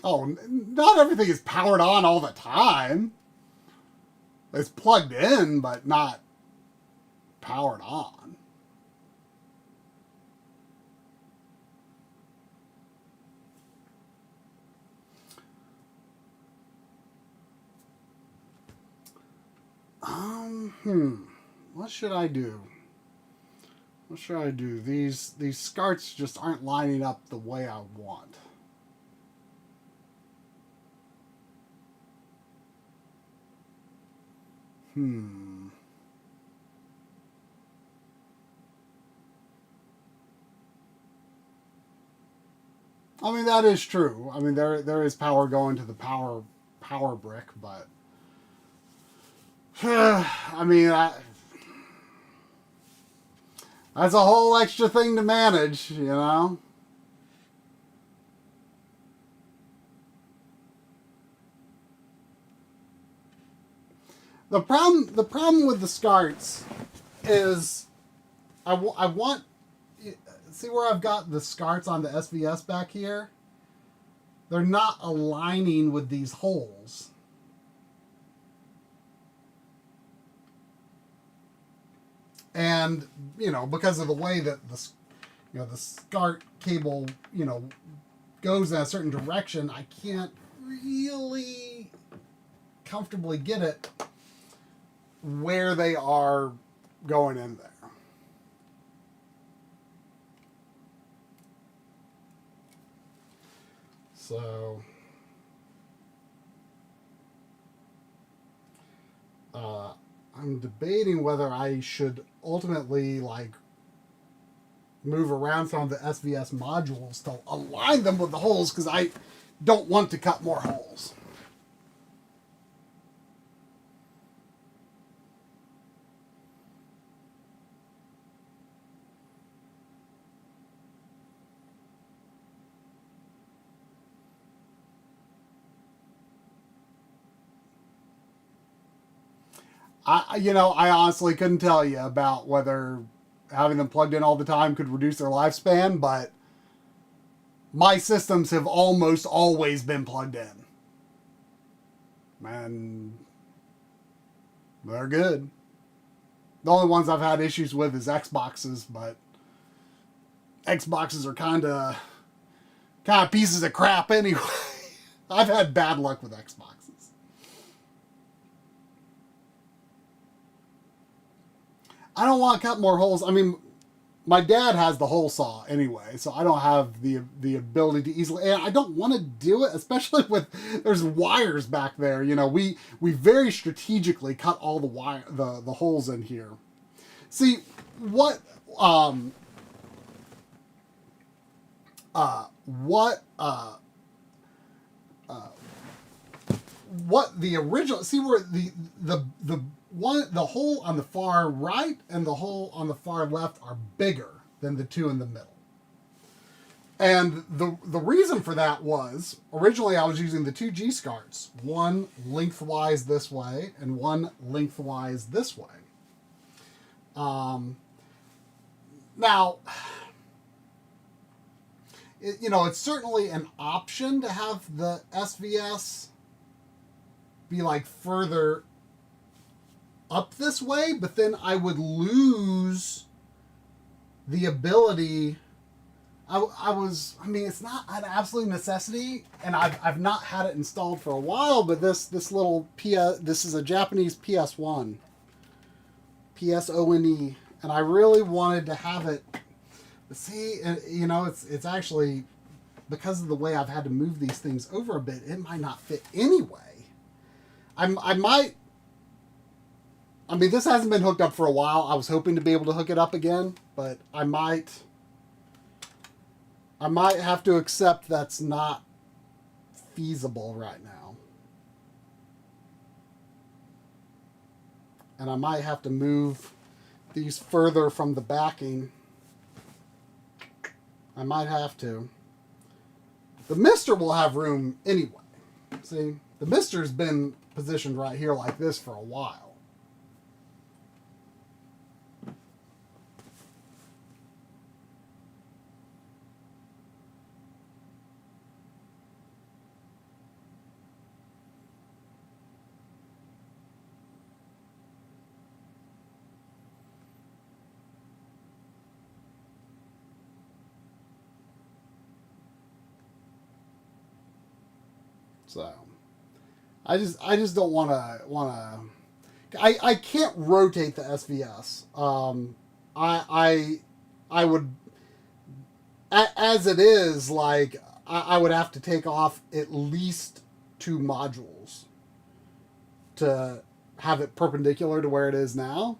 Oh, not everything is powered on all the time. It's plugged in, but not powered on. What should I do? What should I do? These SCARTs just aren't lining up the way I want. I mean, that is true. I mean, there is power going to the power brick, but I mean, that's a whole extra thing to manage, you know? The problem with the SCARTs is I want, see where I've got the SCARTs on the SVS back here? They're not aligning with these holes. And, you know, because of the way that the SCART cable, you know, goes in a certain direction, I can't really comfortably get it where they are going in there. So I'm debating whether I should ultimately like move around some of the SVS modules to align them with the holes, because I don't want to cut more holes. I honestly couldn't tell you about whether having them plugged in all the time could reduce their lifespan, but my systems have almost always been plugged in. And they're good. The only ones I've had issues with is Xboxes, but Xboxes are kind of pieces of crap anyway. I've had bad luck with Xboxes. I don't want to cut more holes. I mean, my dad has the hole saw anyway, so I don't have the ability to easily, and I don't want to do it, especially with, there's wires back there. You know, we very strategically cut all the holes in here. See, what the original, see where the hole on the far right and the hole on the far left are bigger than the two in the middle. And the reason for that was, originally I was using the two G-SCARTs, one lengthwise this way and one lengthwise this way. Now, it's certainly an option to have the SVS be like further up this way, but then I would lose the ability. It's not an absolute necessity, and I've not had it installed for a while, but this little this is a Japanese PSONE, and I really wanted to have it. See, it's actually, because of the way I've had to move these things over a bit, it might not fit anyway. This hasn't been hooked up for a while. I was hoping to be able to hook it up again, but I might have to accept that's not feasible right now. And I might have to move these further from the backing. I might have to. The mister will have room anyway. See, the mister's been positioned right here like this for a while. So, I just don't want to. I can't rotate the SVS. I would, as it is, like I would have to take off at least 2 modules to have it perpendicular to where it is now.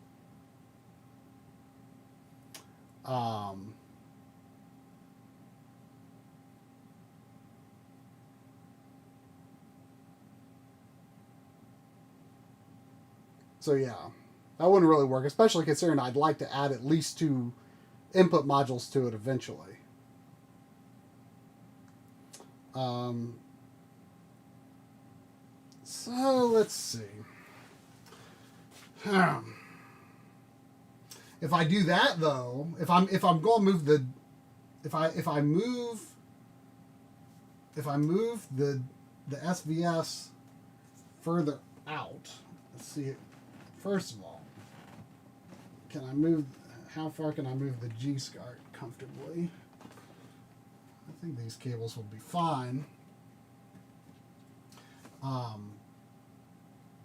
So yeah, that wouldn't really work, especially considering I'd like to add at least 2 input modules to it eventually. So let's see. If I do that though, if I'm going to move the, if I move the SVS further out, let's see it. First of all, how far can I move the G-SCART comfortably? I think these cables will be fine.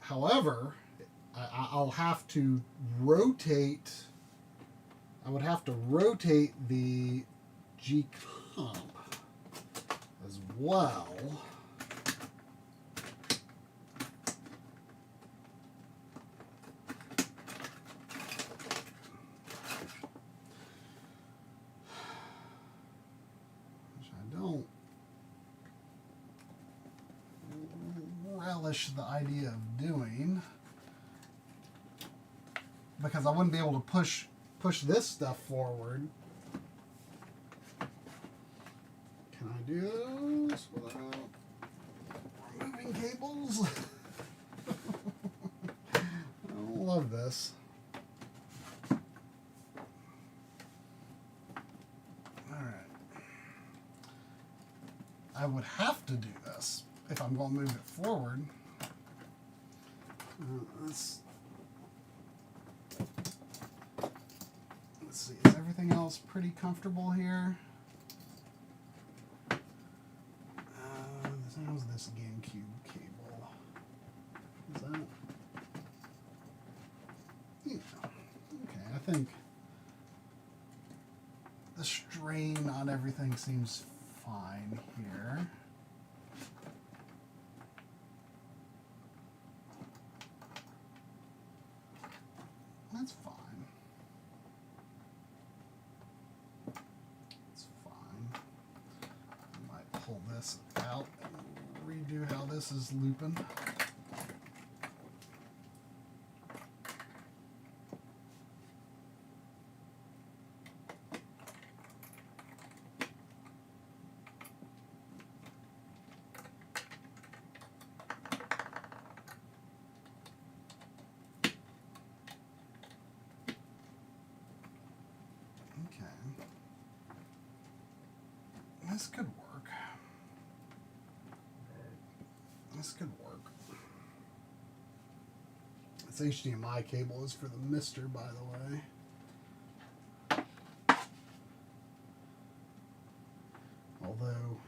However, I'll have to rotate, I would have to rotate the G-comp as well. The idea of doing, because I wouldn't be able to push this stuff forward. Can I do this without removing cables? I don't love this. Alright. I would have to do this if I'm going to move it forward. Let's see, is everything else pretty comfortable here? How's this GameCube cable? Is that? Yeah. Okay, I think the strain on everything seems fine here. That's fine. It's fine. I might pull this out and redo how this is looping. This could work. This could work. This HDMI cable is for the Mister, by the way. Although,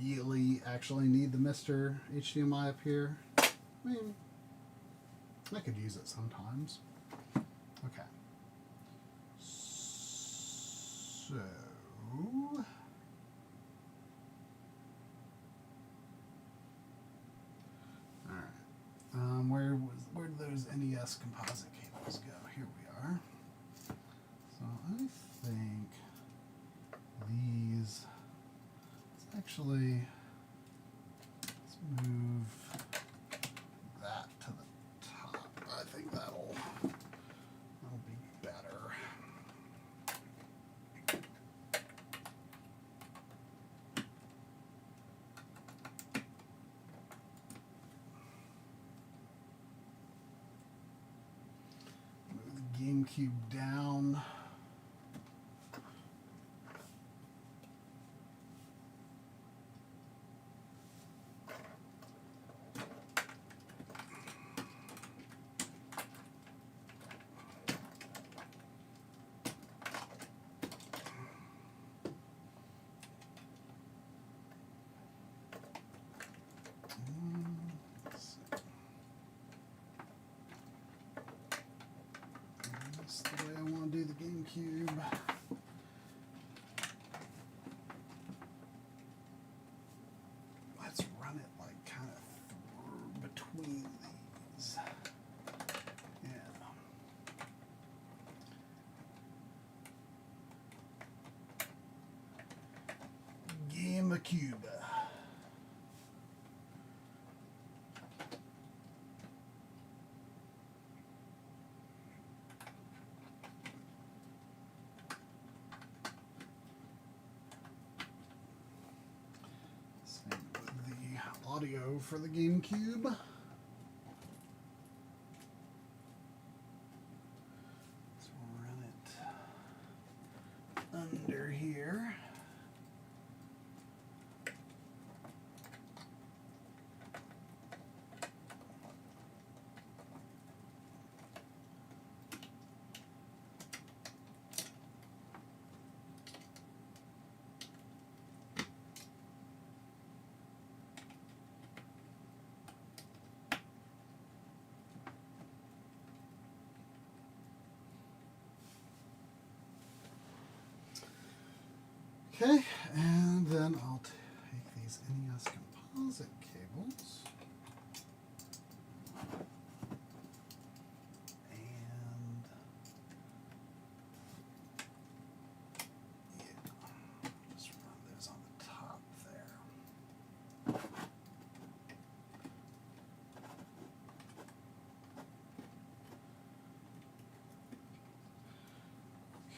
really actually need the Mister HDMI up here. I mean, I could use it sometimes. Okay. So, all right. Where did those NES composite cables go? Here we are. So I think these. Actually, let's move that to the top. I think that'll be better. Move the GameCube down. That's the way I want to do the GameCube. Let's run it like kind of between these. Yeah. GameCube. Same with the audio for the GameCube. Let's run it under here. Okay, and then I'll take these NES composite cables and yeah, just run those on the top there.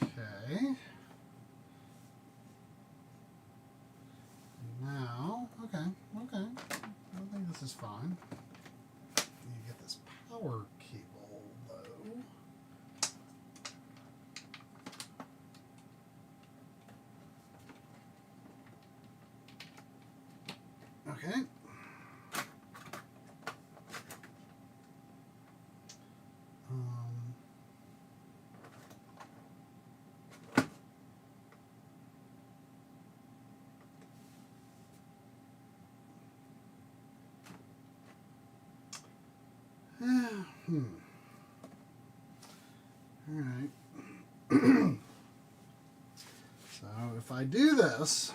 Okay. Now, okay. I think this is fine. You get this power cable, though. Okay. All right. So if I do this,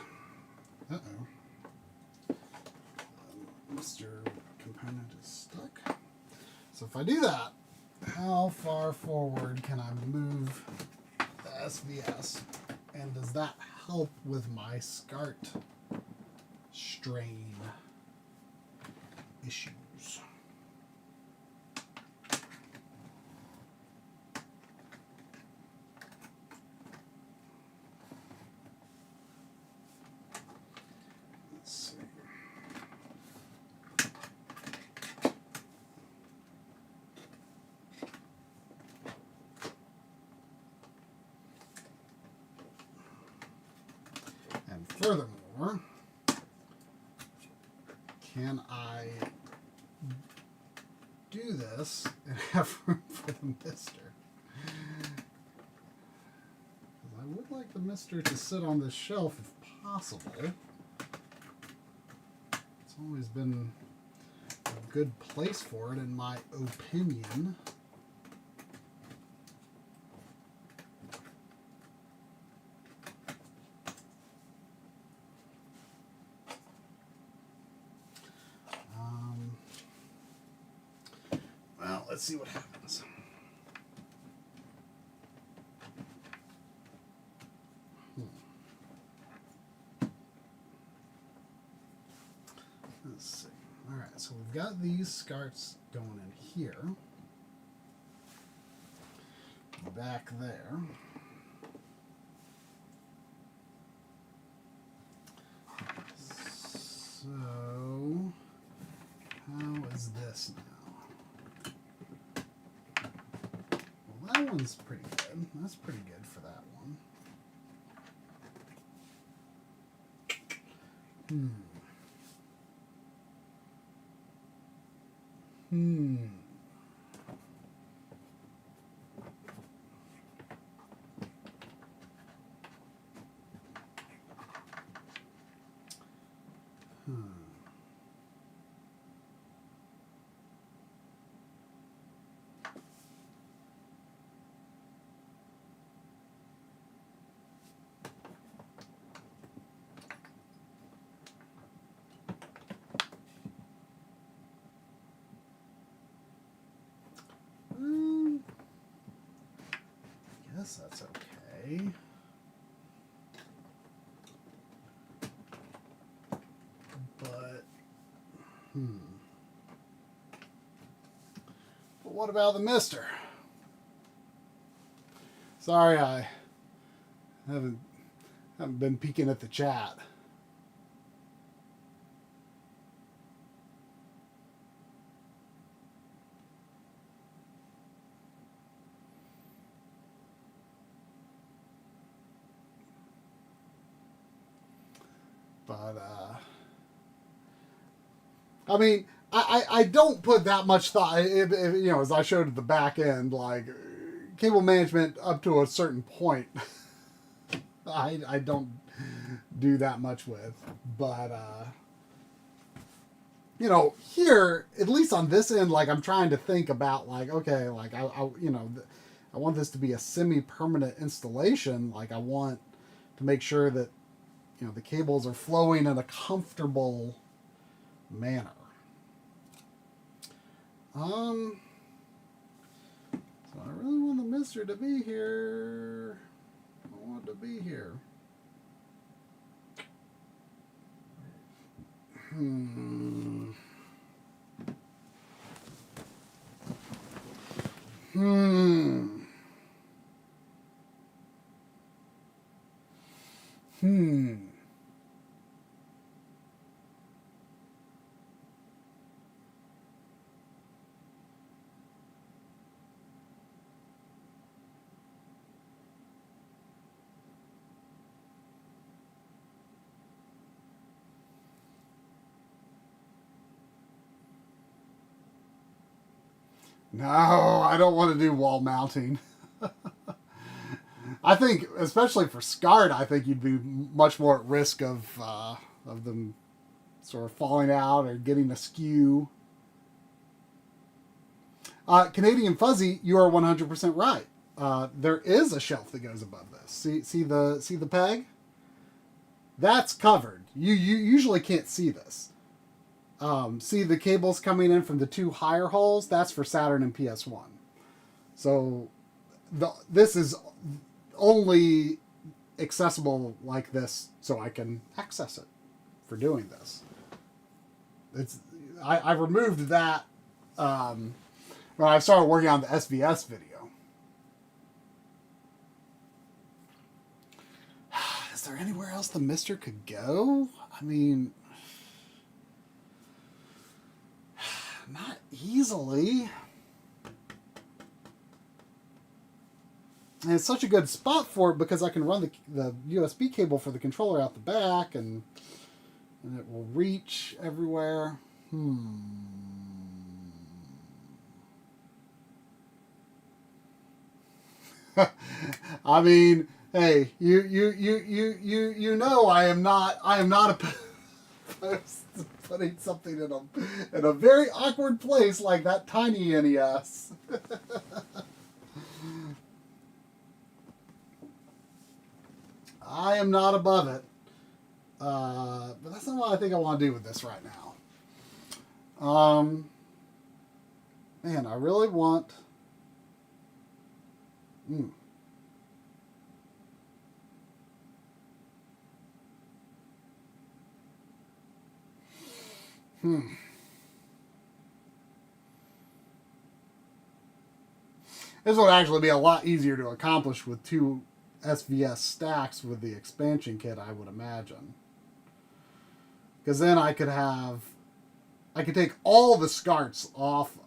Mr. Component is stuck. So if I do that, how far forward can I move the SVS? And does that help with my SCART strain issues? Let's see. Furthermore, can I do this and have room for the mister? I would like the mister to sit on this shelf if possible. It's always been a good place for it, in my opinion. Well, let's see what happens. Let's see. All right, so we've got these SCARTs going in here. Back there. So, how is this now? Well, that one's pretty good. That's pretty good for that one. I guess that's okay. But, But what about the mister? Sorry, I haven't been peeking at the chat. But, I mean, I don't put that much thought, if, you know, as I showed at the back end, like, cable management up to a certain point, I don't do that much with. But, you know, here, at least on this end, like, I'm trying to think about, like, okay, like, I you know, I want this to be a semi-permanent installation. Like, I want to make sure that, you know, the cables are flowing in a comfortable manner. So I really want the mister to be here. I want it to be here. No, I don't want to do wall mounting. I think, especially for SCART, I think you'd be much more at risk of them sort of falling out or getting askew. Canadian Fuzzy, you are 100% right. There is a shelf that goes above this. See the peg? That's covered. You usually can't see this. See the cables coming in from the two higher holes? That's for Saturn and PS1. So this is only accessible like this so I can access it for doing this. I removed that when I started working on the SVS video. Is there anywhere else the mister could go? I mean, not easily. And it's such a good spot for it because I can run the USB cable for the controller out the back, and it will reach everywhere. I mean, hey, you know I am not opposed to putting something in a very awkward place like that tiny NES. I am not above it. But that's not what I think I want to do with this right now. Man, I really want... This would actually be a lot easier to accomplish with 2 SVS stacks with the expansion kit, I would imagine. Because then I could take all the SCARTs off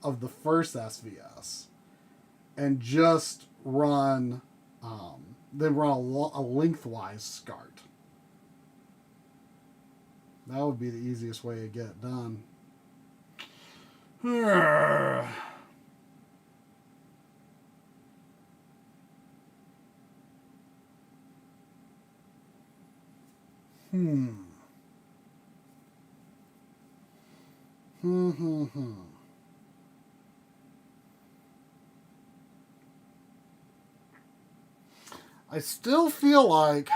of the first SVS and just run a lengthwise SCART. That would be the easiest way to get it done. I still feel like...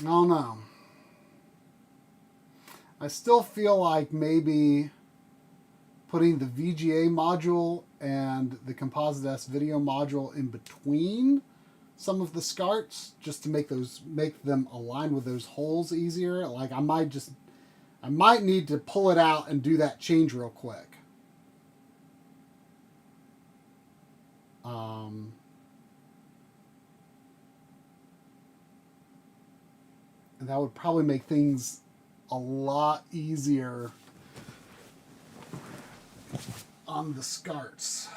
Oh no. I still feel like maybe putting the VGA module and the Composite S video module in between some of the SCARTs, just to make them align with those holes easier. Like I might need to pull it out and do that change real quick. And that would probably make things a lot easier on the SCARTs.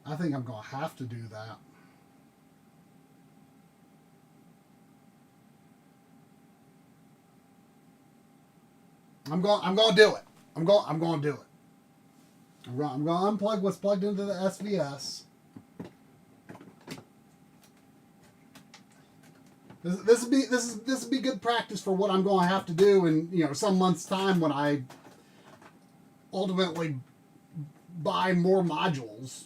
I think I'm going to have to do that. I'm going to do it. I'm going to do it. I'm going to unplug what's plugged into the SVS. This would be good practice for what I'm going to have to do in some months' time when I ultimately buy more modules.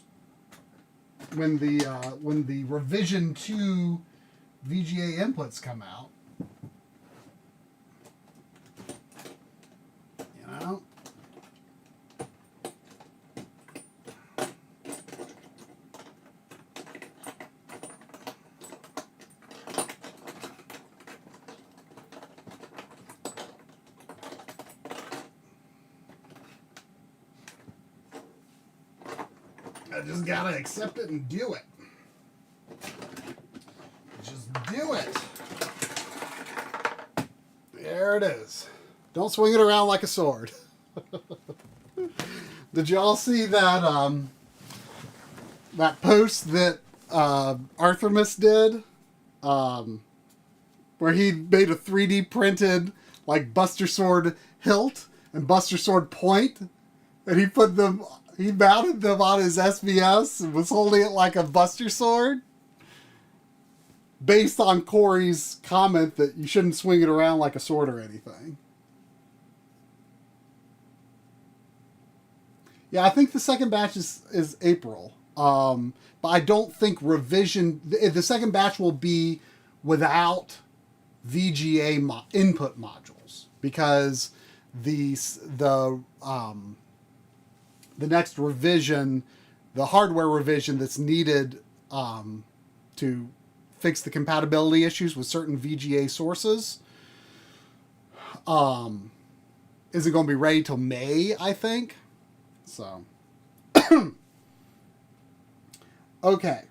When the revision 2 VGA inputs come out, I just gotta accept it and do it. Just do it. There it is. Don't swing it around like a sword. Did y'all see that that post that Arthurmus did? Where he made a 3D printed like Buster Sword hilt and Buster Sword point, and he mounted them on his SVS and was holding it like a Buster Sword. Based on Coury's comment that you shouldn't swing it around like a sword or anything. Yeah, I think the second batch is April. But I don't think revision... The second batch will be without VGA input modules. Because the next revision, the hardware revision that's needed to fix the compatibility issues with certain VGA sources, isn't going to be ready till May, I think. So, okay.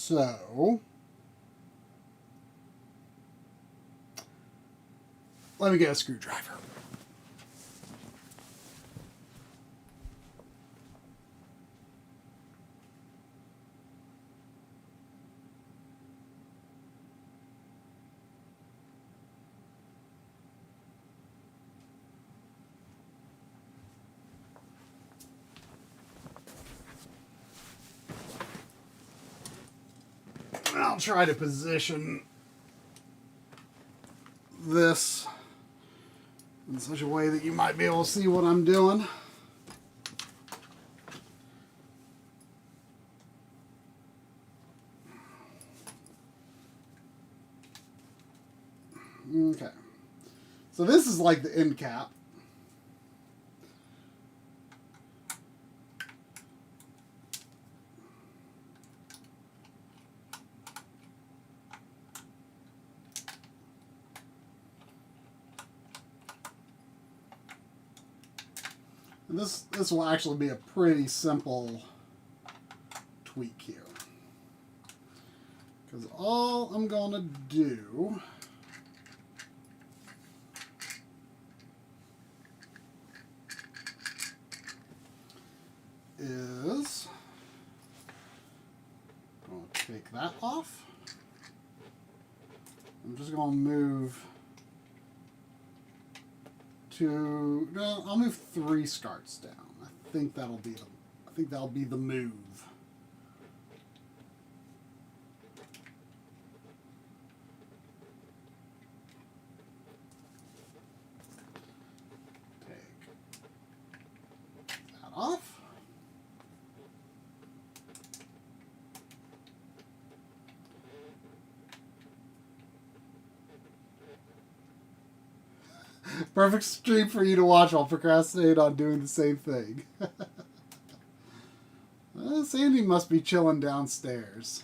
So let me get a screwdriver. I'll try to position this in such a way that you might be able to see what I'm doing. Okay. So this is like the end cap. And this will actually be a pretty simple tweak here. Because all I'm going to do is going to take that off. I'm just going to move no, I'll move 3 SCARTs down. I think that'll be the move. Take that off. Perfect stream for you to watch while procrastinating on doing the same thing. Sandy must be chilling downstairs.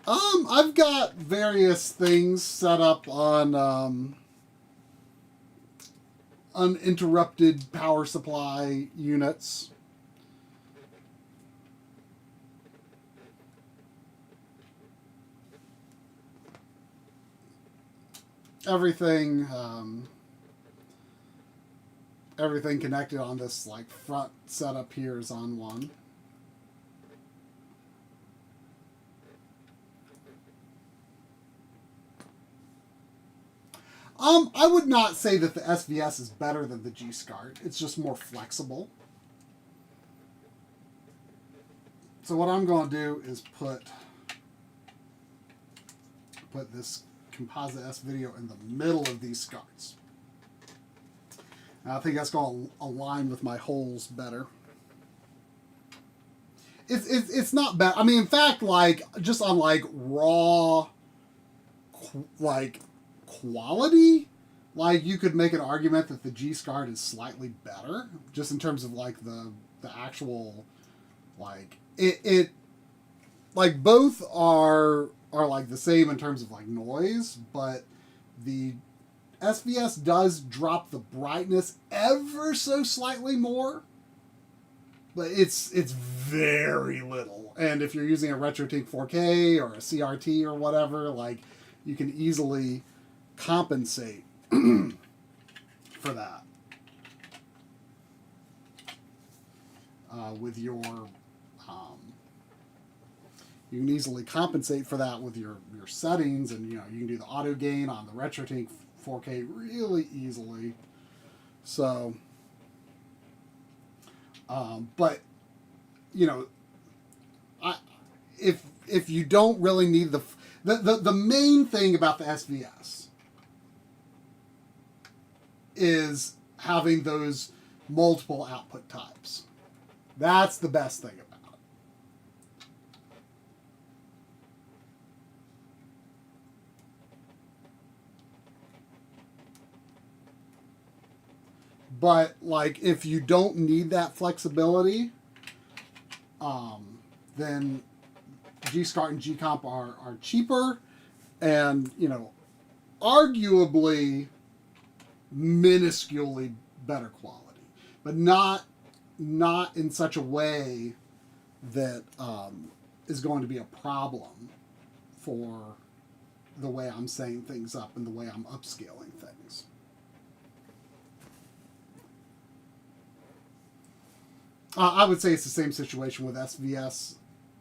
I've got various things set up on uninterrupted power supply units. Everything connected on this like front setup here is on one. I would not say that the SVS is better than the G-SCART. It's just more flexible. So what I'm going to do is put this Composite S video in the middle of these SCARTs. And I think that's going to align with my holes better. It's not bad. I mean, in fact, like just on like raw like quality, like you could make an argument that the G-SCART is slightly better, just in terms of like the actual like it like both are like the same in terms of like noise, but the SVS does drop the brightness ever so slightly more, but it's very little. And if you're using a Retrode 4K or a CRT or whatever, like you can easily compensate for that with your you can easily compensate for that with your settings, and you can do the auto gain on the Retrode 4K really easily. So but if you don't really need the main thing about the SVS is having those multiple output types. That's the best thing about it. But like if you don't need that flexibility, then G-SCART and G-Comp are cheaper, and arguably minusculely better quality, but not in such a way that is going to be a problem for the way I'm setting things up and the way I'm upscaling things. I would say it's the same situation with SVS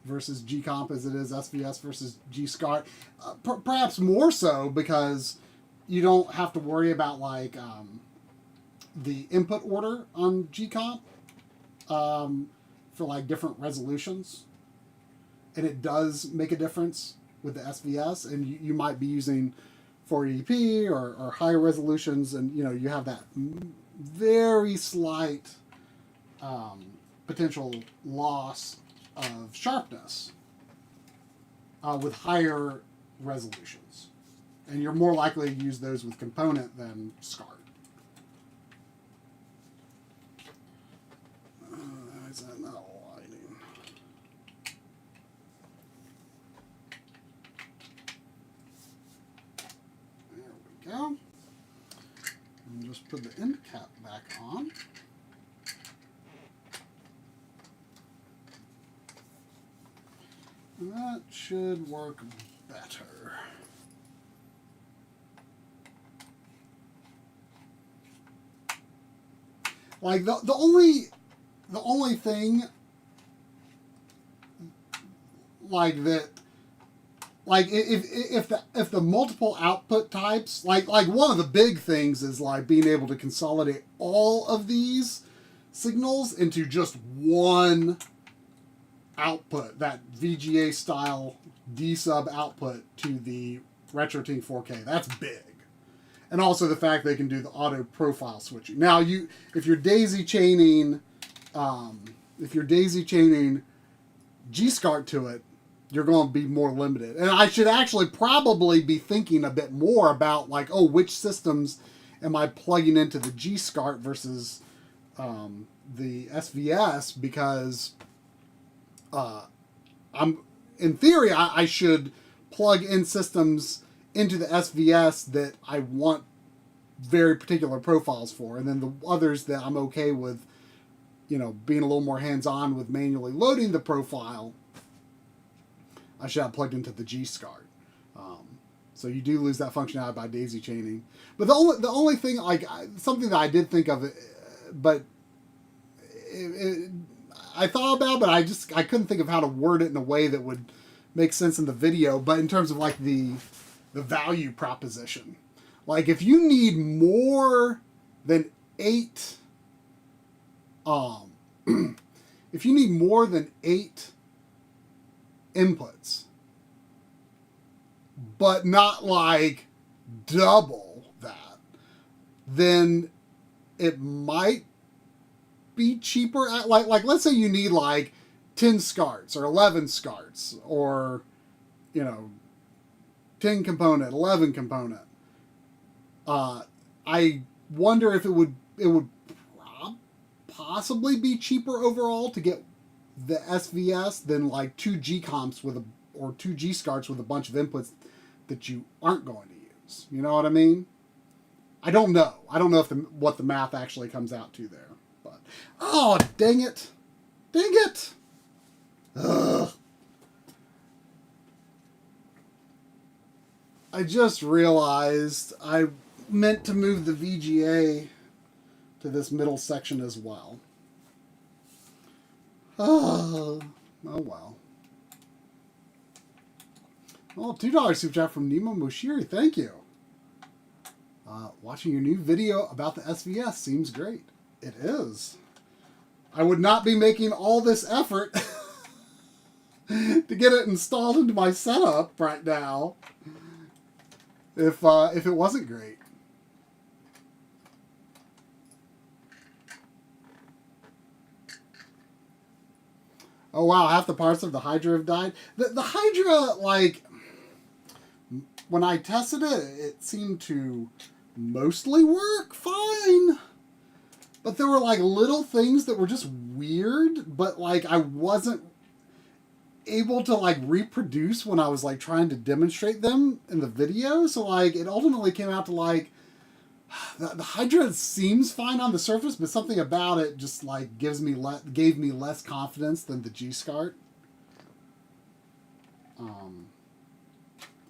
versus G-Comp as it is SVS versus G-SCART. Perhaps more so because you don't have to worry about like the input order on G-Comp for like different resolutions. And it does make a difference with the SVS, and you might be using 480p or higher resolutions, and you know you have that very slight potential loss of sharpness with higher resolutions, and you're more likely to use those with component than SCART. Is that not lighting? There we go. And just put the end cap back on. That should work better. Like the only thing like that, like if the multiple output types, like one of the big things is like being able to consolidate all of these signals into just one output, that VGA style D sub output to the Retrode 4K. That's big. And also the fact they can do the auto profile switching. Now if you're daisy chaining G-SCART to it, you're going to be more limited. And I should actually probably be thinking a bit more about like, oh, which systems am I plugging into the G-SCART versus the SVS, because in theory, I should plug in systems into the SVS that I want very particular profiles for, and then the others that I'm okay with, you know, being a little more hands-on with manually loading the profile, I should have plugged into the G-SCART. So you do lose that functionality by daisy chaining. But the only thing, like something that I did think of, but I thought about, but I couldn't think of how to word it in a way that would make sense in the video. But in terms of like the value proposition, like if you need more than 8, if you need more than 8 inputs, but not like double that, then it might be cheaper. Like let's say you need like 10 SCARTs or 11 SCARTs, or 10 component, 11 component. I wonder if it would possibly be cheaper overall to get the SVS than like 2 G-comps or 2 G-SCARTs with a bunch of inputs that you aren't going to use. You know what I mean? I don't know. I don't know what the math actually comes out to there. But oh, dang it. Dang it. Ugh. I just realized I meant to move the VGA to this middle section as well. Oh well. Oh, $2 super chat from Nemo Moshiri. Thank you. Watching your new video about the SVS seems great. It is. I would not be making all this effort to get it installed into my setup right now if it wasn't great. Oh wow, half the parts of the Hydra have died. The Hydra, like, when I tested it, it seemed to mostly work fine. But there were like little things that were just weird, but like I wasn't... able to like reproduce when I was like trying to demonstrate them in the video. So like it ultimately came out to like the Hydra seems fine on the surface, but something about it just like gave me less confidence than the G-SCART.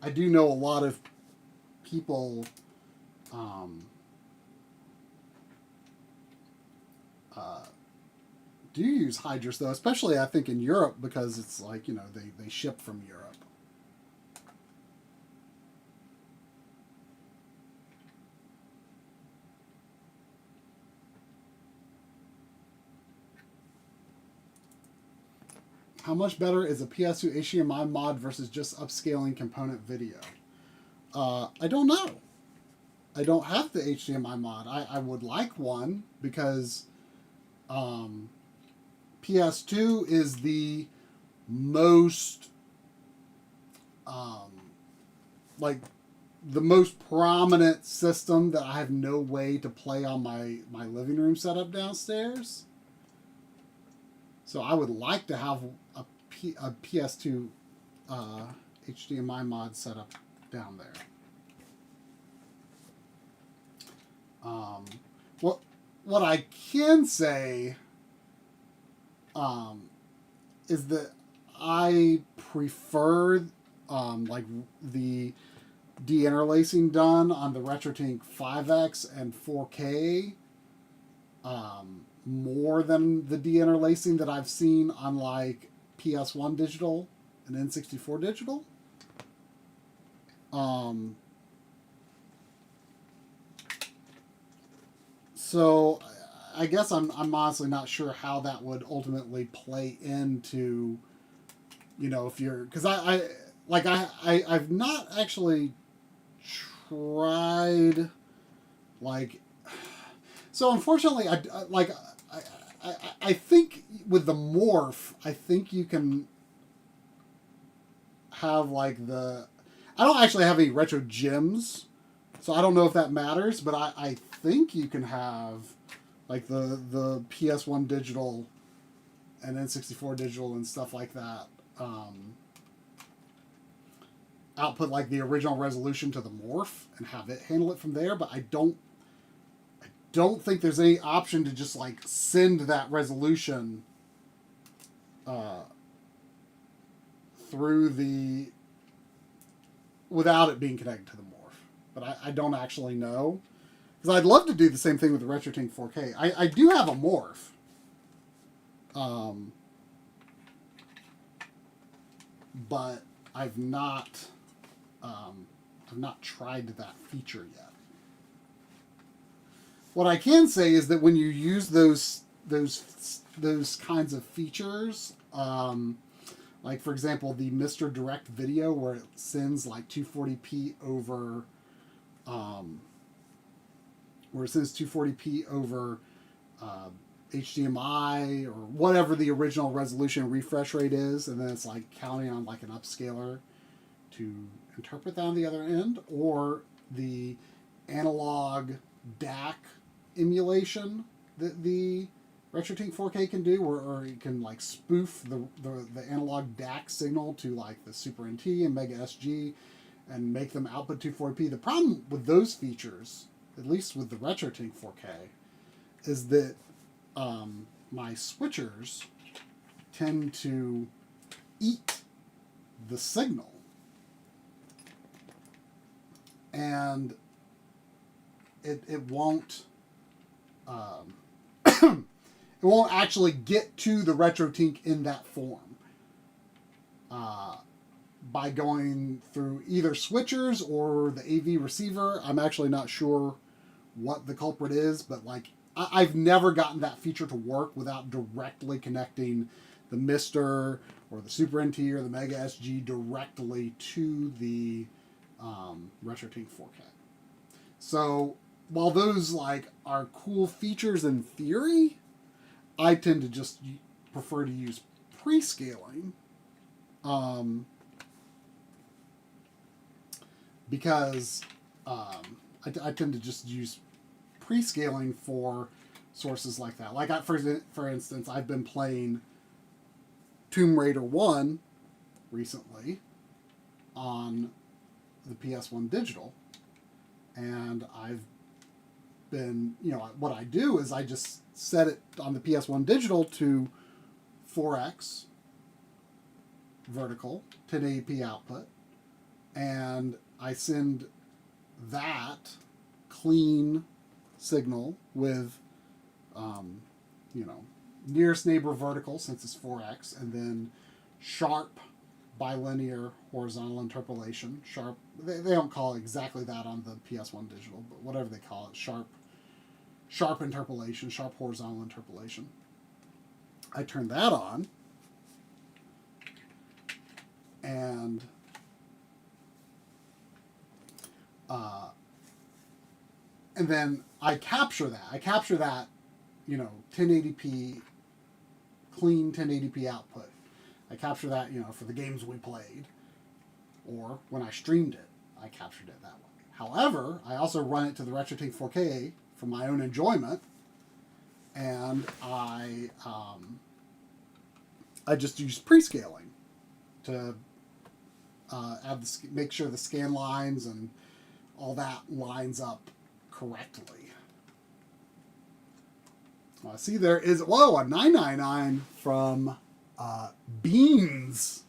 I do know a lot of people do use Hydras though, especially I think in Europe because it's like, you know, they ship from Europe. How much better is a PS2 HDMI mod versus just upscaling component video? I don't know. I don't have the HDMI mod. I would like one because PS2 is the most like the most prominent system that I have no way to play on my living room setup downstairs. So I would like to have a PS2 HDMI mod setup down there. What I can say is that I prefer like the de-interlacing done on the Retrode 5X and 4K more than the de-interlacing that I've seen on like PS1 digital and N64 digital. So I guess I'm honestly not sure how that would ultimately play into, you know, if you're, because I've not actually tried like, so unfortunately I think with the morph, I think you can have like I don't actually have any retro gems, so I don't know if that matters, but I think you can have like the PS1 digital and N64 digital and stuff like that output like the original resolution to the morph and have it handle it from there, but I don't think there's any option to just like send that resolution through without it being connected to the morph. But I don't actually know. Because I'd love to do the same thing with the Retrode 4K. I do have a morph. But I've not tried that feature yet. What I can say is that when you use those kinds of features, like for example the Mr. Direct video where it sends like 240p over, HDMI or whatever the original resolution refresh rate is, and then it's like counting on like an upscaler to interpret that on the other end, or the analog DAC emulation that the Retrode 4K can do, or you can like spoof the analog DAC signal to like the Super NT and Mega SG and make them output 240p. The problem with those features, at least with the Retrode 4K, is that my switchers tend to eat the signal, and it won't it won't actually get to the Retrode in that form by going through either switchers or the AV receiver. I'm actually not sure what the culprit is, but like I've never gotten that feature to work without directly connecting the Mr. or the Super NT or the Mega SG directly to the Retrode 4K. So while those like are cool features in theory, I tend to just prefer to use pre-scaling because I tend to just use pre-scaling for sources like that. Like for instance, I've been playing Tomb Raider 1 recently on the PS1 digital, and I've been, what I do is I just set it on the PS1 digital to 4x vertical 1080p output, and I send that clean signal with nearest neighbor vertical, since it's 4x, and then sharp bilinear horizontal interpolation. Sharp, they don't call it exactly that on the PS1 digital, but whatever they call it, sharp interpolation, sharp horizontal interpolation. I turn that on, and then I capture that. 1080p, clean 1080p output. I capture that, for the games we played, or when I streamed it, I captured it that way. However, I also run it to the Retrode 4K for my own enjoyment, and I just use pre-scaling to make sure the scan lines and all that lines up correctly. See, there is, a 999 from Beans.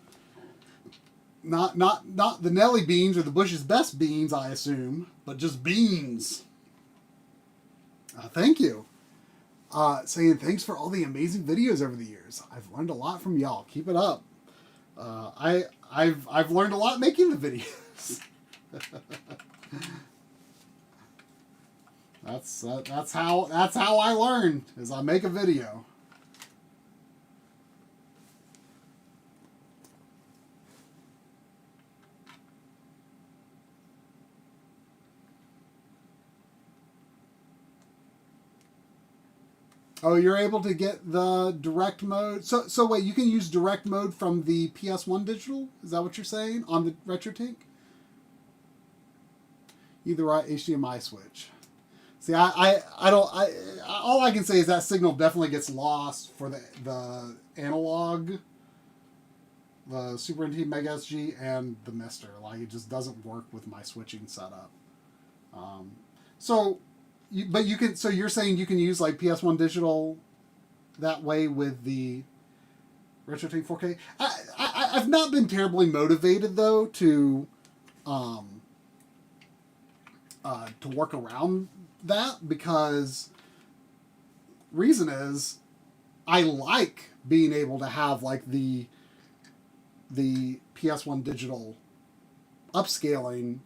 Not the Nelly beans or the Bush's Best beans, I assume, but just Beans. Thank you. Saying thanks for all the amazing videos over the years. I've learned a lot from y'all. Keep it up. I've learned a lot making the videos. That's how I learn, is I make a video. Oh, you're able to get the direct mode. So wait, you can use direct mode from the PS1 digital? Is that what you're saying on the Retrode? Either right HDMI switch. See, I don't. All I can say is that signal definitely gets lost for the analog, the Super NT Mega SG, and the Mister. Like, it just doesn't work with my switching setup. So you're saying you can use like PS1 digital that way with the Retrode 4K. I've not been terribly motivated though to work around that, because reason is I like being able to have like the PS1 digital upscaling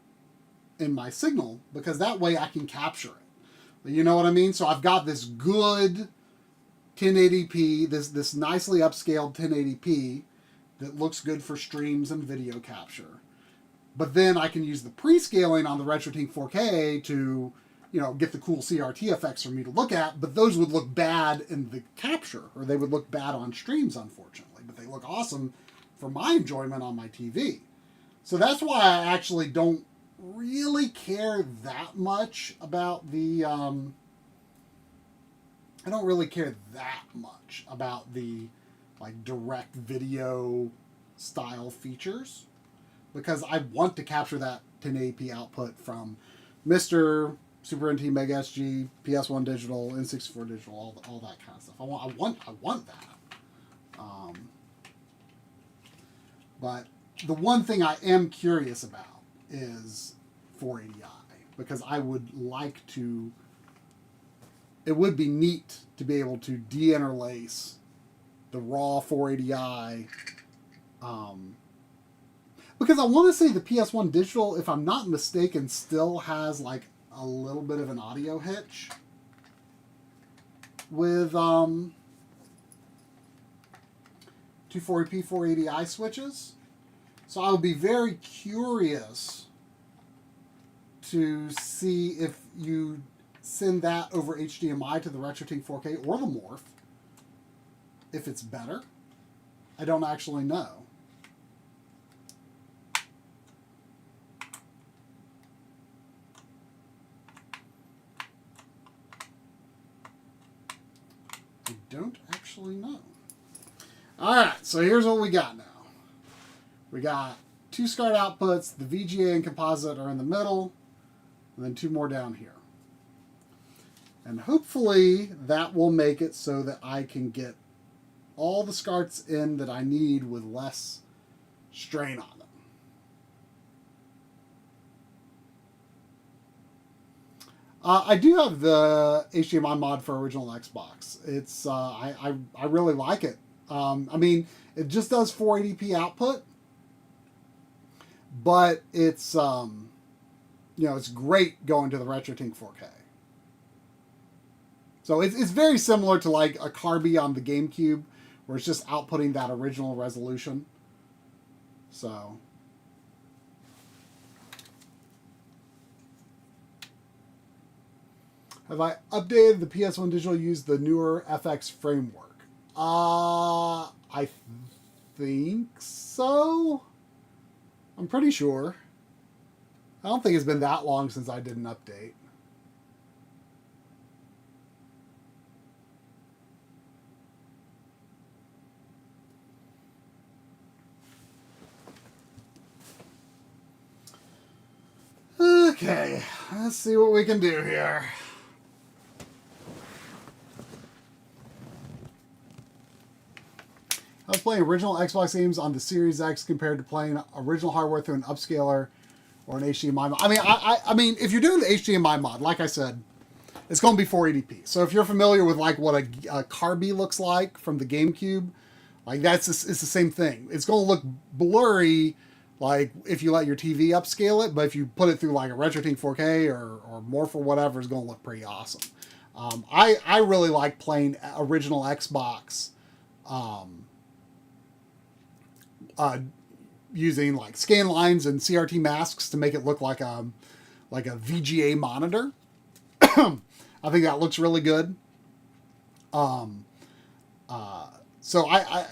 in my signal, because that way I can capture it. You know what I mean? So I've got this good 1080p, this nicely upscaled 1080p that looks good for streams and video capture. But then I can use the pre-scaling on the Retrode 4K to, get the cool CRT effects for me to look at, but those would look bad in the capture, or they would look bad on streams, unfortunately. But they look awesome for my enjoyment on my TV. So that's why I actually don't really care that much about the, I don't really care that much about the, like, direct video style features, because I want to capture that 1080p output from Mr. Super NT Mega SG, PS1 digital, N64 digital, all that kind of stuff. I want that. But the one thing I am curious about is 480i, because I would like to. It would be neat to be able to de-interlace the raw 480i. Because I want to say the PS1 digital, if I'm not mistaken, still has like a little bit of an audio hitch with 240p 480i switches. So I would be very curious to see if you send that over HDMI to the Retrode 4K or the Morph, if it's better. I don't actually know. I don't actually know. Alright, so here's what we got now. We got 2 SCART outputs. The VGA and composite are in the middle, and then 2 more down here. And hopefully that will make it so that I can get all the SCARTs in that I need with less strain on them. I do have the HDMI mod for original Xbox. It's I really like it. I mean, it just does 480p output, but it's it's great going to the Retrode 4K. So it's very similar to like a Carby on the GameCube, where it's just outputting that original resolution. So. Have I updated the PS1 digital use the newer FX framework? I think so. I'm pretty sure. I don't think it's been that long since I did an update. Okay, let's see what we can do here. I was playing original Xbox games on the Series X compared to playing original hardware through an upscaler or an HDMI mod. I mean, if you're doing the HDMI mod, like I said, it's going to be 480p. So if you're familiar with like what a Carby looks like from the GameCube, like it's the same thing. It's going to look blurry, like if you let your TV upscale it, but if you put it through like a Retrode 4K or Morph or whatever, it's going to look pretty awesome. I really like playing original Xbox. Using like scan lines and CRT masks to make it look like a VGA monitor. I think that looks really good. So I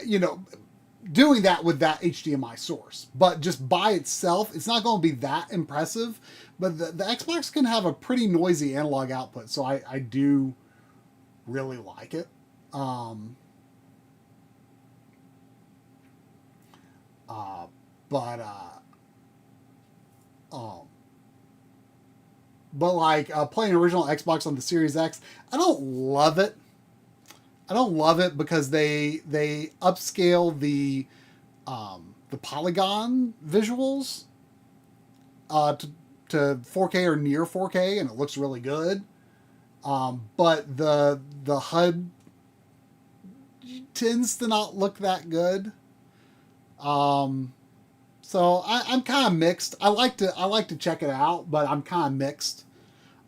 doing that with that HDMI source, but just by itself, it's not going to be that impressive. But the Xbox can have a pretty noisy analog output, so I do really like it. But like playing original Xbox on the Series X, I don't love it. I don't love it because they upscale the polygon visuals to 4K or near 4K, and it looks really good. But the HUD tends to not look that good. So I'm kind of mixed. I like to check it out, but I'm kind of mixed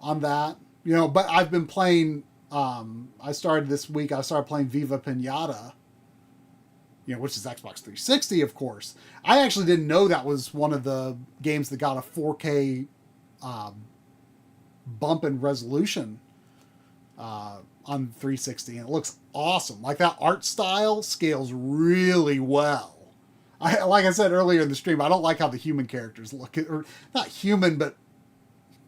on that. But I've been playing. I started this week. I started playing Viva Pinata. Which is Xbox 360, of course. I actually didn't know that was one of the games that got a 4K bump in resolution on 360, and it looks awesome. Like that art style scales really well. Like I said earlier in the stream, I don't like how the human characters look. Or not human, but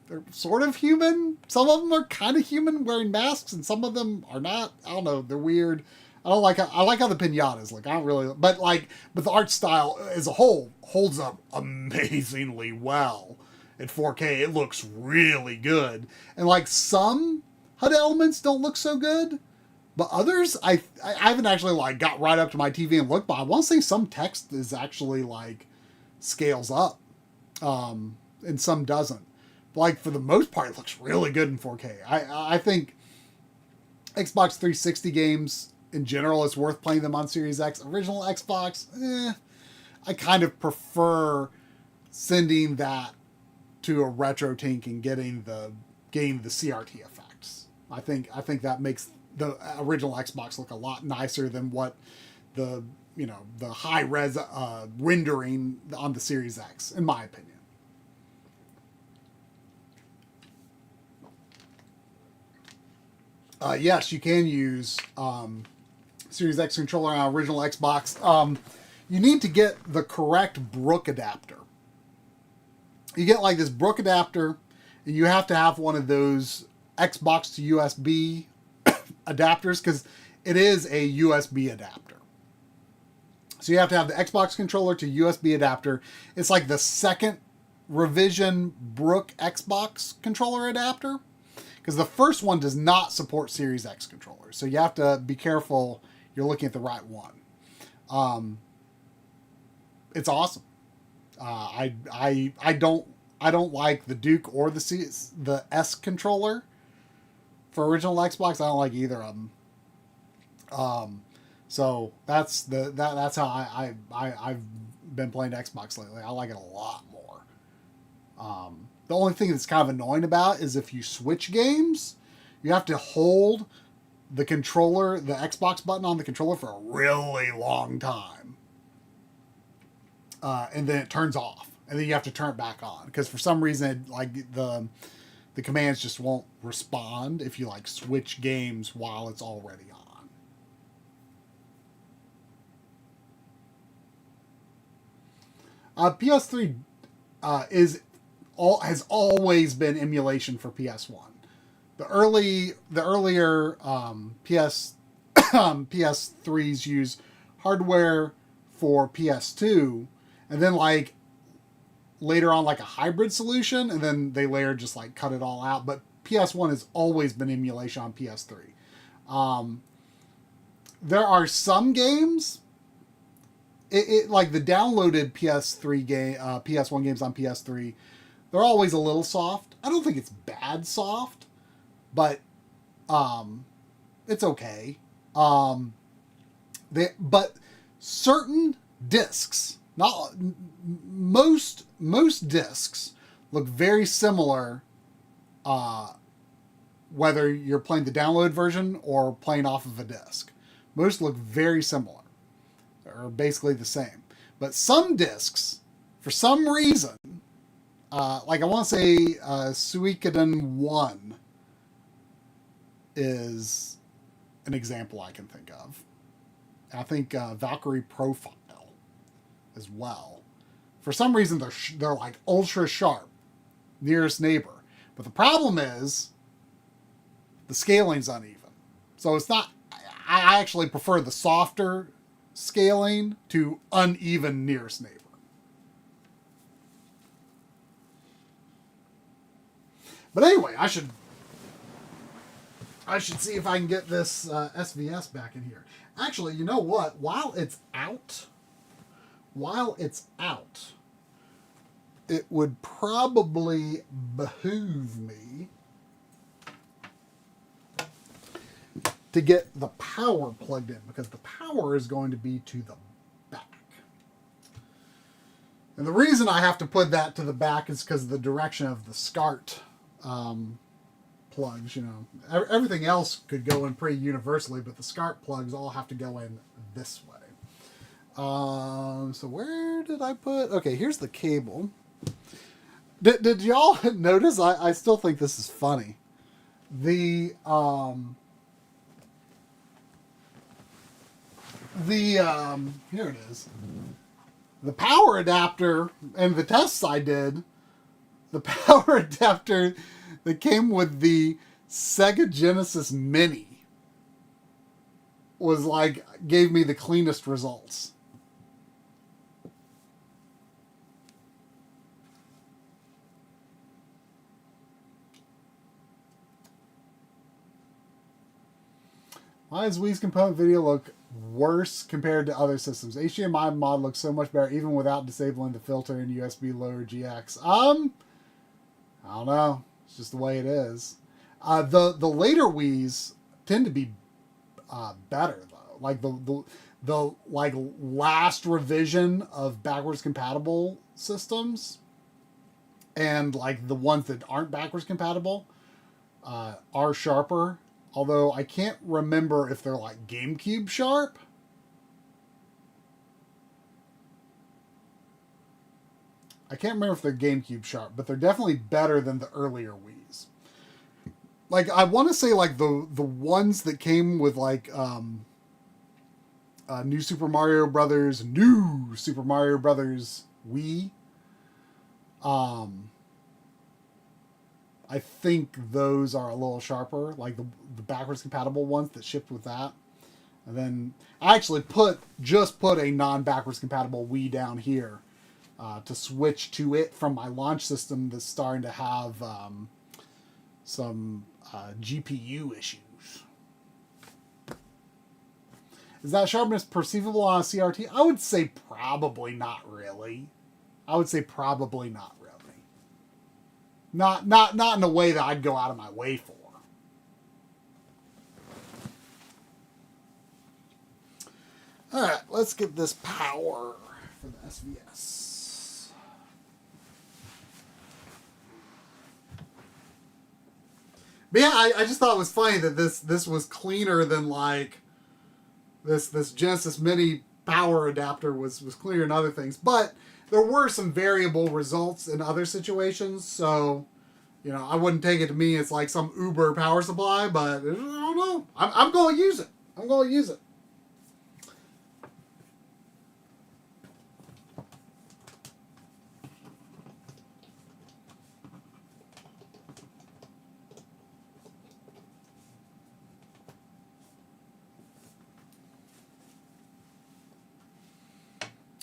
they're sort of human. Some of them are kind of human wearing masks, and some of them are not. I don't know. They're weird. I like how the pinatas look. I don't really, but the art style as a whole holds up amazingly well at 4K. It looks really good, and like some HUD elements don't look so good. But others, I haven't actually like got right up to my TV and looked, but I want to say some text is actually like scales up, and some doesn't. But like for the most part, it looks really good in 4K. I think Xbox 360 games in general, it's worth playing them on Series X. Original Xbox, I kind of prefer sending that to a Retrode and getting the CRT effects. I think that makes the original Xbox look a lot nicer than what the high res rendering on the Series X, in my opinion. Yes, you can use Series X controller on original Xbox. You need to get the correct Brook adapter. You get like this Brook adapter, and you have to have one of those Xbox to USB adapters, because it is a USB adapter. So you have to have the Xbox controller to USB adapter. It's like the second revision Brook Xbox controller adapter, because the first one does not support Series X controllers. So you have to be careful you're looking at the right one. It's awesome. I don't like the Duke or the S controller for original Xbox. I don't like either of them. So that's how I've been playing Xbox lately. I like it a lot more. The only thing that's kind of annoying about it is if you switch games, you have to hold the controller, the Xbox button on the controller for a really long time. And then it turns off. And then you have to turn it back on. Because for some reason, like the commands just won't respond if you like switch games while it's already on. PS3 has always been emulation for PS1. The earlier PS3s use hardware for PS2, and then like later on like a hybrid solution, and then they later just like cut it all out. But PS1 has always been emulation on PS3. There are some games, it like the downloaded PS1 games on PS3, they're always a little soft. I don't think it's bad soft, but it's okay. But certain discs, not most discs, look very similar. Whether you're playing the download version or playing off of a disc, most look very similar, or basically the same. But some discs, for some reason, like I want to say Suikoden 1 is an example I can think of. I think Valkyrie Profile as well. For some reason, they're like ultra sharp, nearest neighbor. But the problem is the scaling's uneven. So it's not. I actually prefer the softer scaling to uneven nearest neighbor. But anyway, I should see if I can get this SVS back in here. Actually, you know what? While it's out, it would probably behoove me to get the power plugged in, because the power is going to be to the back. And the reason I have to put that to the back is because of the direction of the SCART plugs. You know, everything else could go in pretty universally, but the SCART plugs all have to go in this way. So where did I put? Okay, here's the cable. Did y'all notice? I still think this is funny. Here it is. The power adapter and the tests I did, the power adapter that came with the Sega Genesis Mini was like, gave me the cleanest results. Why does Wii's component video look worse compared to other systems? HDMI mod looks so much better even without disabling the filter and USB lower GX. I don't know. It's just the way it is. The later Wii's tend to be better though. Like the like last revision of backwards compatible systems, and like the ones that aren't backwards compatible are sharper. Although I can't remember if they're like GameCube sharp. I can't remember if they're GameCube sharp, but they're definitely better than the earlier Wii's. Like, I want to say like the ones that came with like New Super Mario Brothers Wii. I think those are a little sharper, like the backwards compatible ones that shipped with that. And then I actually just put a non-backwards compatible Wii down here to switch to it from my launch system that's starting to have some GPU issues. Is that sharpness perceivable on a CRT? I would say probably not really. Not in a way that I'd go out of my way for. All right, let's get this power for the SVS. But yeah, I just thought it was funny that this was cleaner than like this Genesis Mini power adapter was cleaner than other things. But there were some variable results in other situations, so you know I wouldn't take it to me it's like some Uber power supply. But I don't know. I'm going to use it.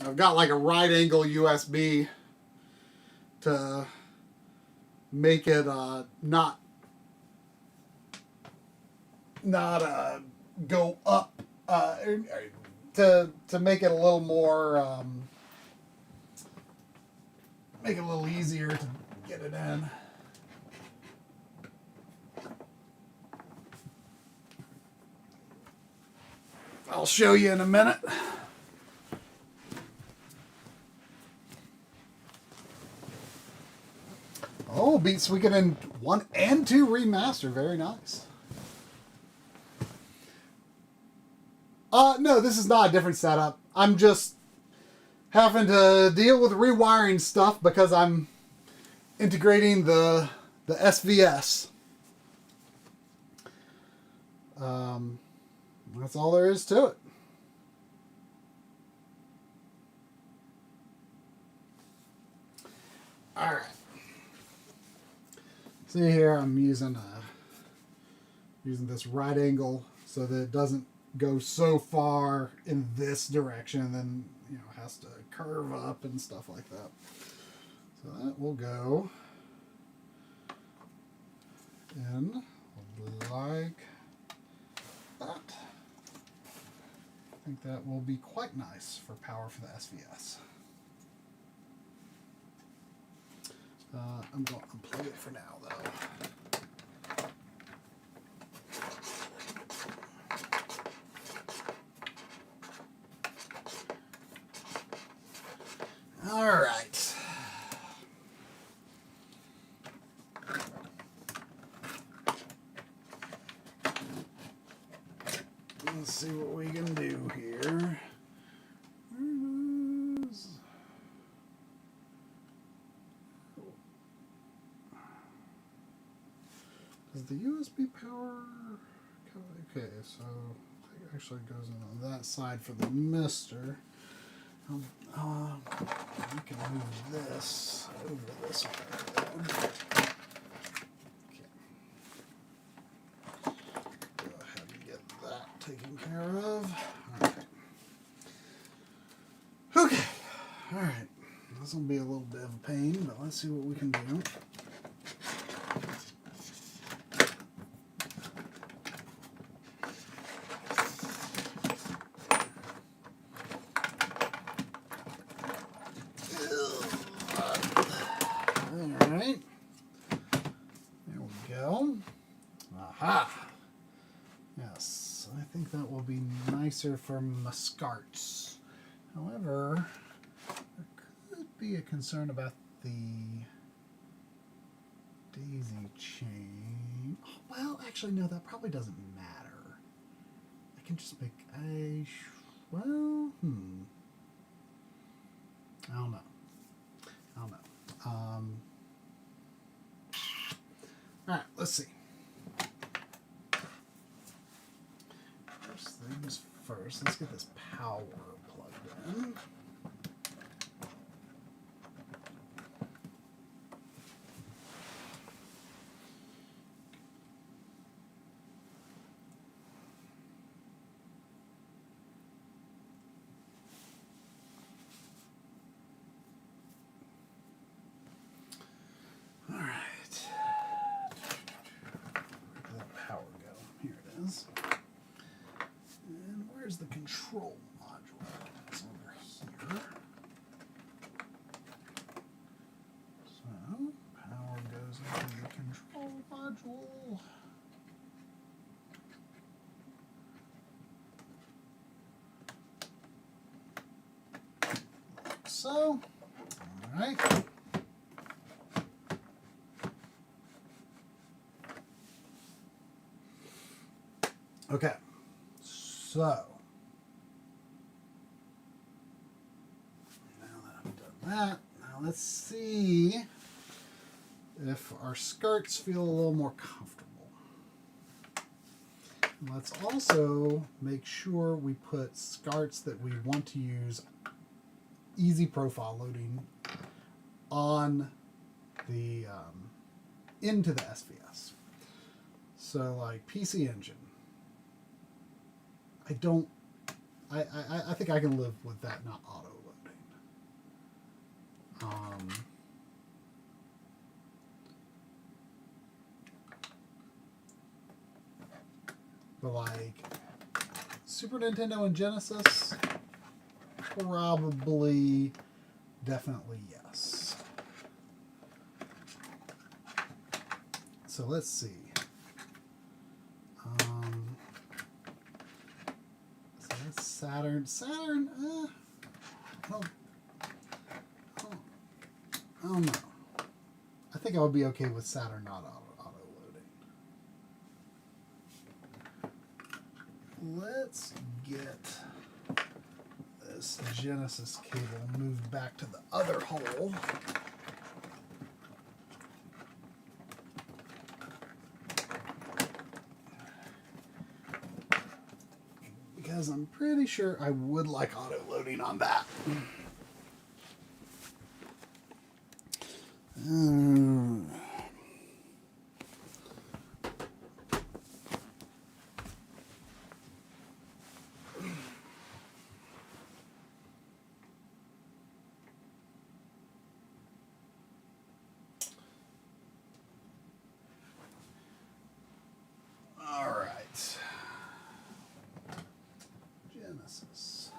I've got like a right angle USB to make it not go up to make it a little more make it a little easier to get it in. I'll show you in a minute. Oh, beat Suikoden 1 and 2 remaster. Very nice. No, this is not a different setup. I'm just having to deal with rewiring stuff because I'm integrating the SVS. That's all there is to it. All right. See here, I'm using this right angle so that it doesn't go so far in this direction, and then has to curve up and stuff like that. So that will go in like that. I think that will be quite nice for power for the SVS. I'm going to unplug it for now, though. All right. Let's see what we can do here. Is the USB power? Okay, so it actually goes in on that side for the mister. We can move this over this way. Okay. Go ahead and get that taken care of. All right. Okay. All right. This will be a little bit of a pain, but let's see what we can do. For my SCARTs. However, there could be a concern about the daisy chain. Oh, well, actually, no, that probably doesn't matter. I can just make a... Well, I don't know. Alright, let's see. First things first, let's get this power plugged in. where's the control module? It's over here. So power goes into the control module. Like so. All right. Okay, so now that I've done that, now let's see if our skirts feel a little more comfortable. And let's also make sure we put skirts that we want to use easy profile loading on the into the SVS. So like PC Engine. I think I can live with that not auto loading. But like Super Nintendo and Genesis, probably, definitely yes. So let's see. Saturn, I don't know. I think I would be okay with Saturn not auto loading. Let's get this Genesis cable moved back to the other hole. Because I'm pretty sure I would like auto loading on that. All right. Genesis.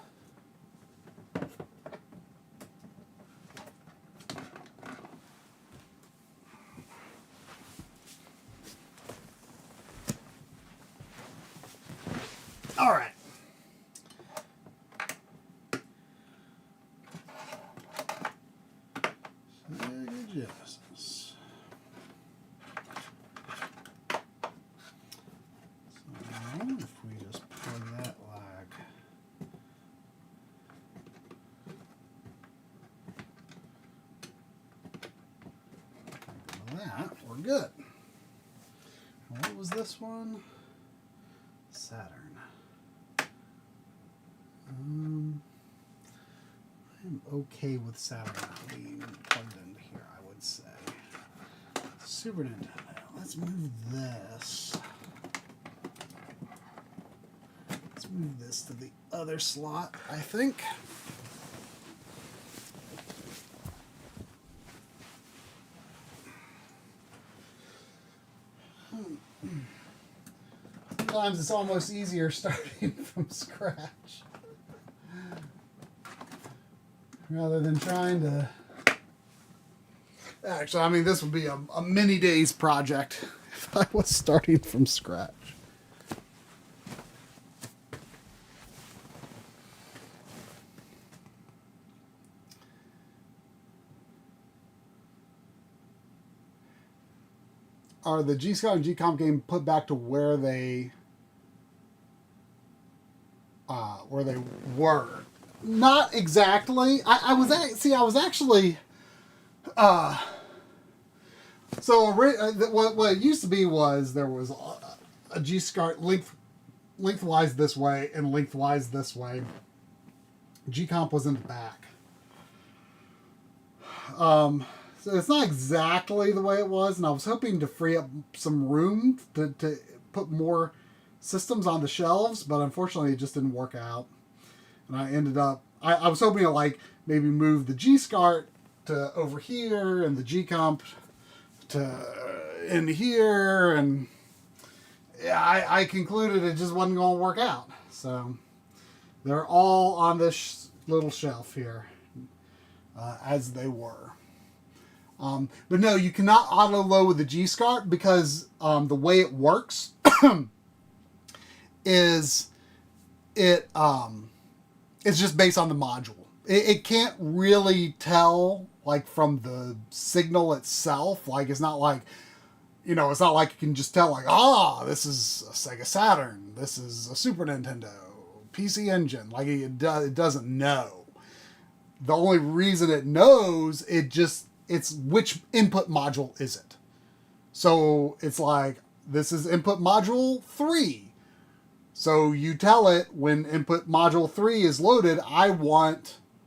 All right. Sega Genesis. So if we just plug that lag. That, we're good. And what was this one? Saturn. I'm okay with Saturn not being plugged into here, I would say. Super Nintendo. Let's move this. Let's move this to the other slot, I think. Sometimes it's almost easier starting from scratch rather than trying to. Actually, I mean, this would be a many days project if I was starting from scratch. Are the G-SCART and G-Comp game put back to where they were? Not exactly. I was actually what it used to be was there was a G-SCART lengthwise this way and lengthwise this way. G-Comp was in the back. So it's not exactly the way it was, and I was hoping to free up some room to put more systems on the shelves, but unfortunately it just didn't work out. And I ended up, I was hoping to like maybe move the G-SCART to over here and the G-Comp to in here, and yeah, I concluded it just wasn't going to work out. So They're all on this little shelf here, as they were. But no, you cannot auto load with the G-SCART because the way it works is it's just based on the module. It can't really tell like from the signal itself. Like it's not like, you know, it's not like you can just tell like, this is a Sega Saturn, this is a Super Nintendo, PC Engine. Like it doesn't know. The only reason it knows, it's which input module is it. So it's like, this is input module 3. So you tell it when input module 3 is loaded,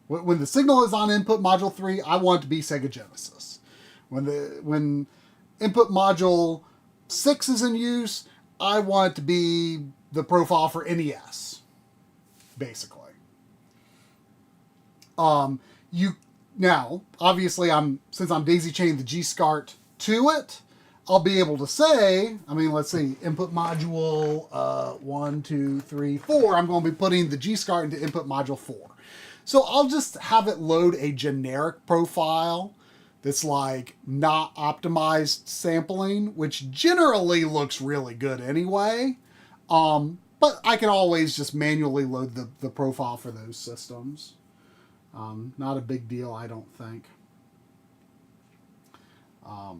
when the signal is on input module 3, I want it to be Sega Genesis. When input module 6 is in use, I want it to be the profile for NES, basically. Now, obviously, since I'm daisy chaining the G-SCART to it, I'll be able to say, let's see, input module 1, 2, 3, 4. I'm going to be putting the G-SCART into input module 4. So I'll just have it load a generic profile that's like not optimized sampling, which generally looks really good anyway. But I can always just manually load the profile for those systems. Not a big deal, I don't think. I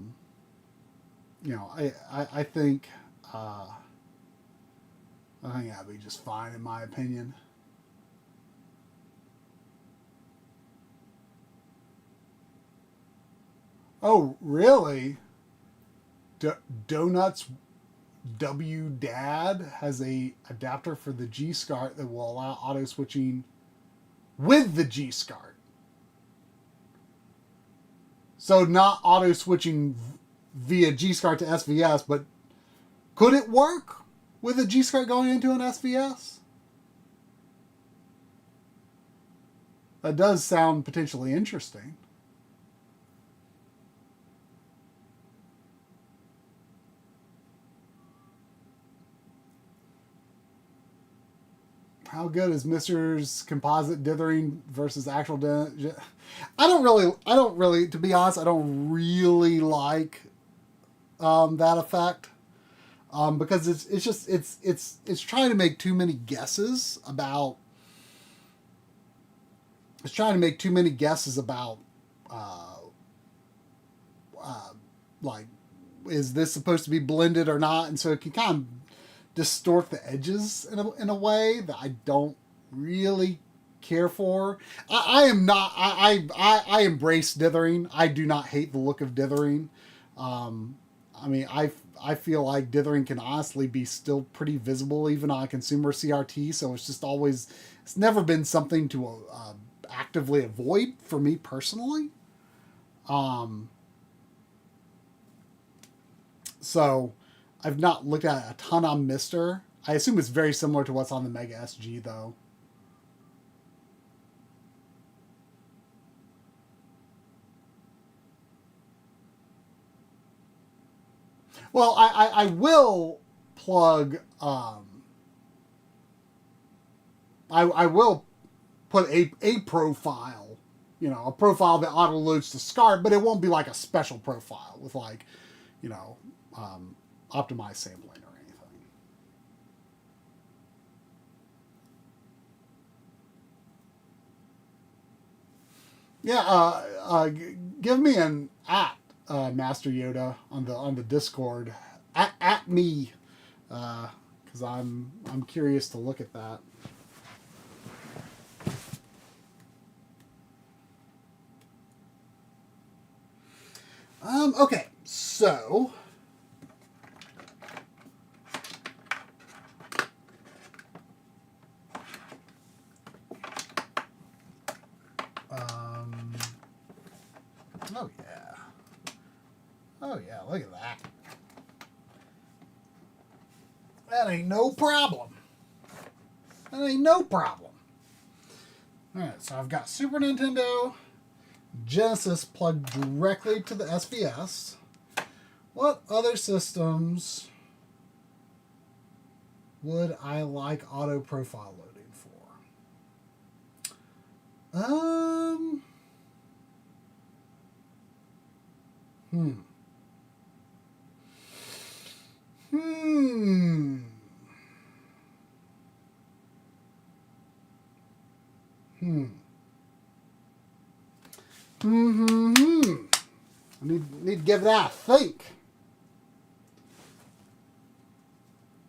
think that'd be just fine in my opinion. Oh, really? Donuts W Dad has a adapter for the G-SCART that will allow auto switching with the G-SCART. So not auto switching via G-SCART to SVS, but could it work with a G-SCART going into an SVS? That does sound potentially interesting. How good is Mr.'s composite dithering versus actual I don't really, to be honest, I don't really like that effect. Because it's trying to make too many guesses about like, is this supposed to be blended or not? And so it can kind of distort the edges in a way that I don't really care for. I embrace dithering. I do not hate the look of dithering. I feel like dithering can honestly be still pretty visible even on a consumer CRT. So it's never been something to actively avoid for me personally. So I've not looked at it a ton on Mister. I assume it's very similar to what's on the Mega SG, though. Well, I will plug. I will put a profile, a profile that auto loads to SCART, but it won't be like a special profile with like, optimized sampling or anything. Yeah, give me an Master Yoda on the Discord at me, because I'm curious to look at that. Okay, so oh yeah, look at that. That ain't no problem. That ain't no problem. Alright, so I've got Super Nintendo, Genesis plugged directly to the SVS. What other systems would I like auto profile loading for? Um. Hmm. Hmm. Hmm. Hmm. I need to give that a think.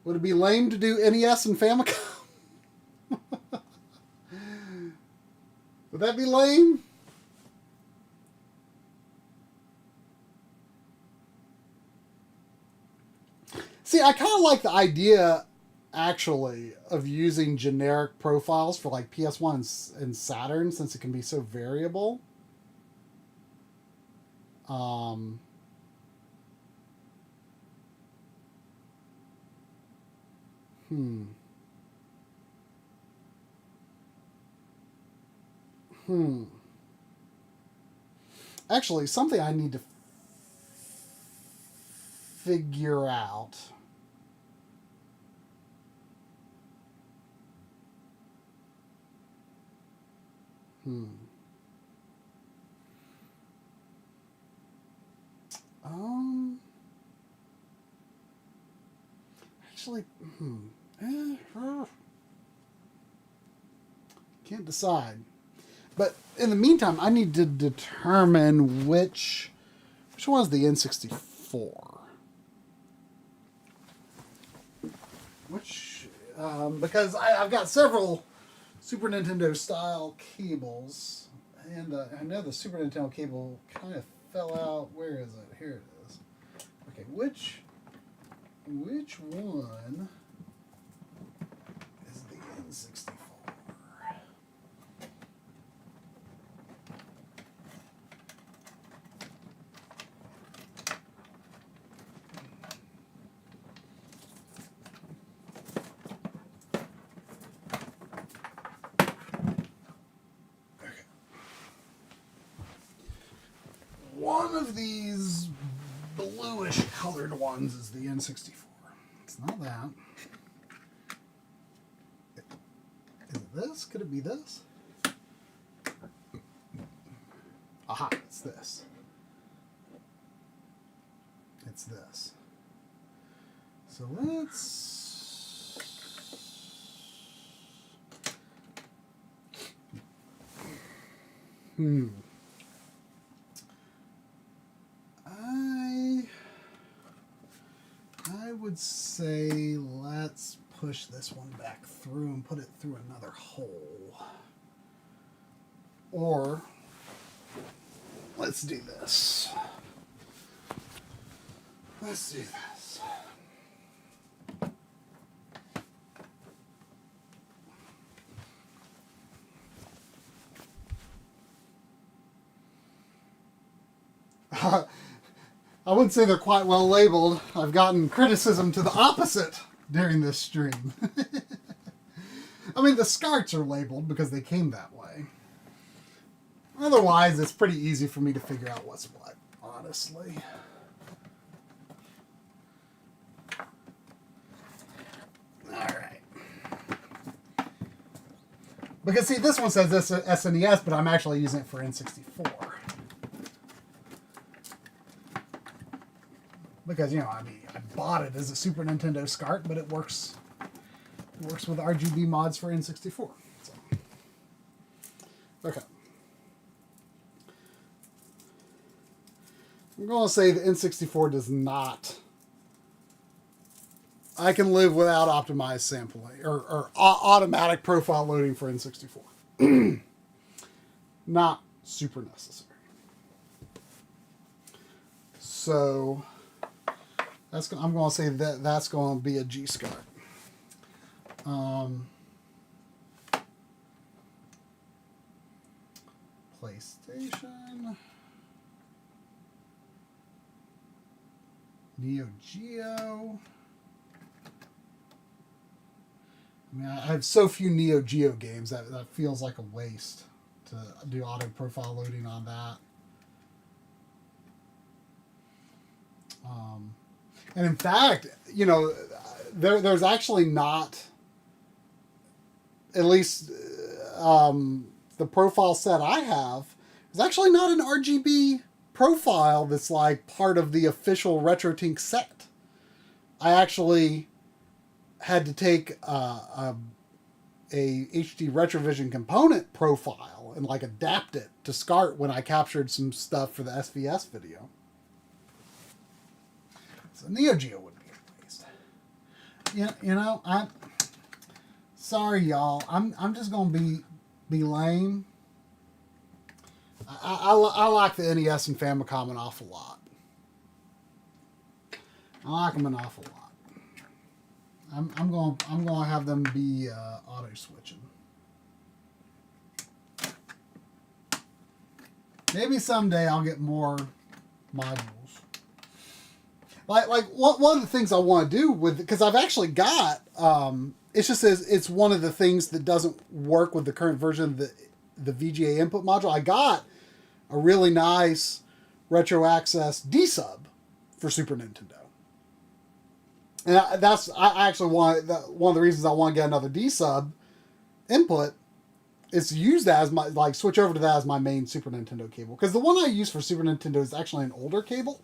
Would it be lame to do NES and Famicom? Would that be lame? See, I kind of like the idea, actually, of using generic profiles for like PS1 and Saturn, since it can be so variable. Um, hmm. Hmm. Actually, something I need to figure out. Hmm. Actually, can't decide. But in the meantime, I need to determine which one's the N64. Because I've got several Super Nintendo style cables, and I know the Super Nintendo cable kind of fell out. Where is it? Here it is. Okay, which one is the N64? One of these bluish colored ones is the N64. It's not that. Is it this? Could it be this? Aha, it's this. It's this. So let's... I would say let's push this one back through and put it through another hole. Or let's do this. Let's do this. I wouldn't say they're quite well labeled. I've gotten criticism to the opposite during this stream. I mean, the SCARTs are labeled because they came that way. Otherwise, it's pretty easy for me to figure out what's what, honestly. Alright. Because, see, this one says this SNES, but I'm actually using it for N64. Because, you know, I mean, I bought it as a Super Nintendo SCART, but it works with RGB mods for N64. So. Okay. I'm going to say the N64 does not. I can live without optimized sampling or automatic profile loading for N64. Not super necessary. So I'm going to say that's going to be a G-SCART. PlayStation, Neo Geo. I mean, I have so few Neo Geo games that feels like a waste to do auto profile loading on that. And in fact, you know, there's actually not, at least the profile set I have is actually not an RGB profile that's like part of the official RetroTink set. I actually had to take a HD Retrovision component profile and like adapt it to SCART when I captured some stuff for the SVS video. So Neo Geo would be replaced. You know, I'm sorry, y'all. I'm just gonna be lame. I like the NES and Famicom an awful lot. I like them an awful lot. I'm gonna have them be auto switching. Maybe someday I'll get more modules. Like one of the things I want to do with, because I've actually got it's just says it's one of the things that doesn't work with the current version of the VGA input module. I got a really nice retro access D-sub for Super Nintendo. And I actually want, one of the reasons I want to get another D-sub input is to use that as my, like, switch over to that as my main Super Nintendo cable. Because the one I use for Super Nintendo is actually an older cable,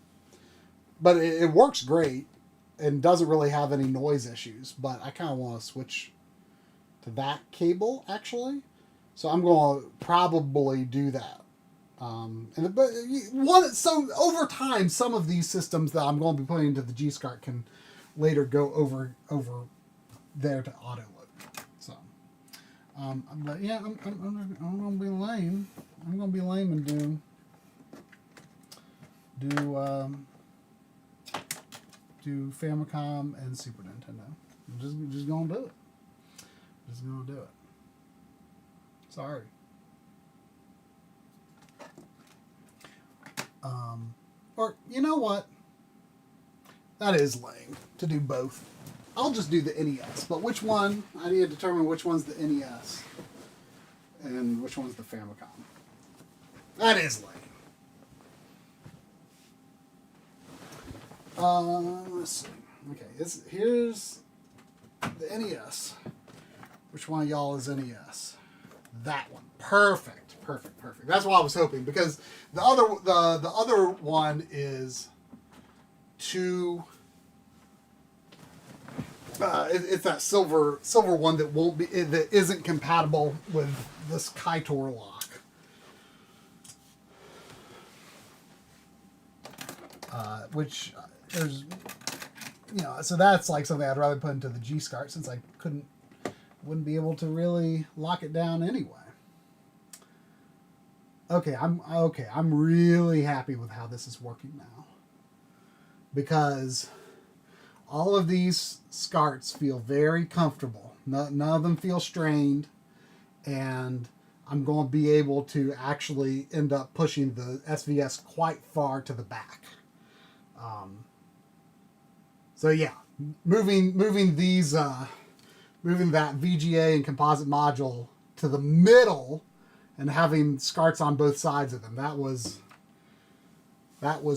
but it works great and doesn't really have any noise issues. But I kind of want to switch to that cable, actually. So I'm going to probably do that. So over time, some of these systems that I'm going to be putting into the G-SCART can later go over there to auto load. So, but yeah, I'm gonna be lame. I'm gonna be lame and do Famicom and Super Nintendo. I'm just gonna do it. Just gonna do it. Sorry. Or you know what? That is lame to do both. I'll just do the NES. But which one? I need to determine which one's the NES and which one's the Famicom. That is lame. Let's see. Okay, here's the NES. Which one of y'all is NES? That one. Perfect. That's what I was hoping, because the other one is too. It's that silver one that won't be, that isn't compatible with this Kaitor lock. Which there's, so that's like something I'd rather put into the G-SCART, since I wouldn't be able to really lock it down anyway. Okay, I'm really happy with how this is working now, because all of these SCARTs feel very comfortable. None of them feel strained, and I'm going to be able to actually end up pushing the SVS quite far to the back. So yeah, moving these, moving that VGA and composite module to the middle and having SCARTs on both sides of them, that was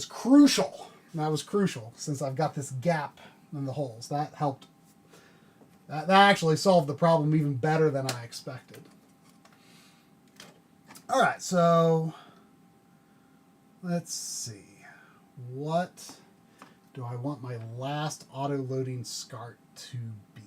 crucial. That was crucial, since I've got this gap in the holes. That helped. That actually solved the problem even better than I expected. All right, so let's see. What do I want my last auto-loading SCART to be?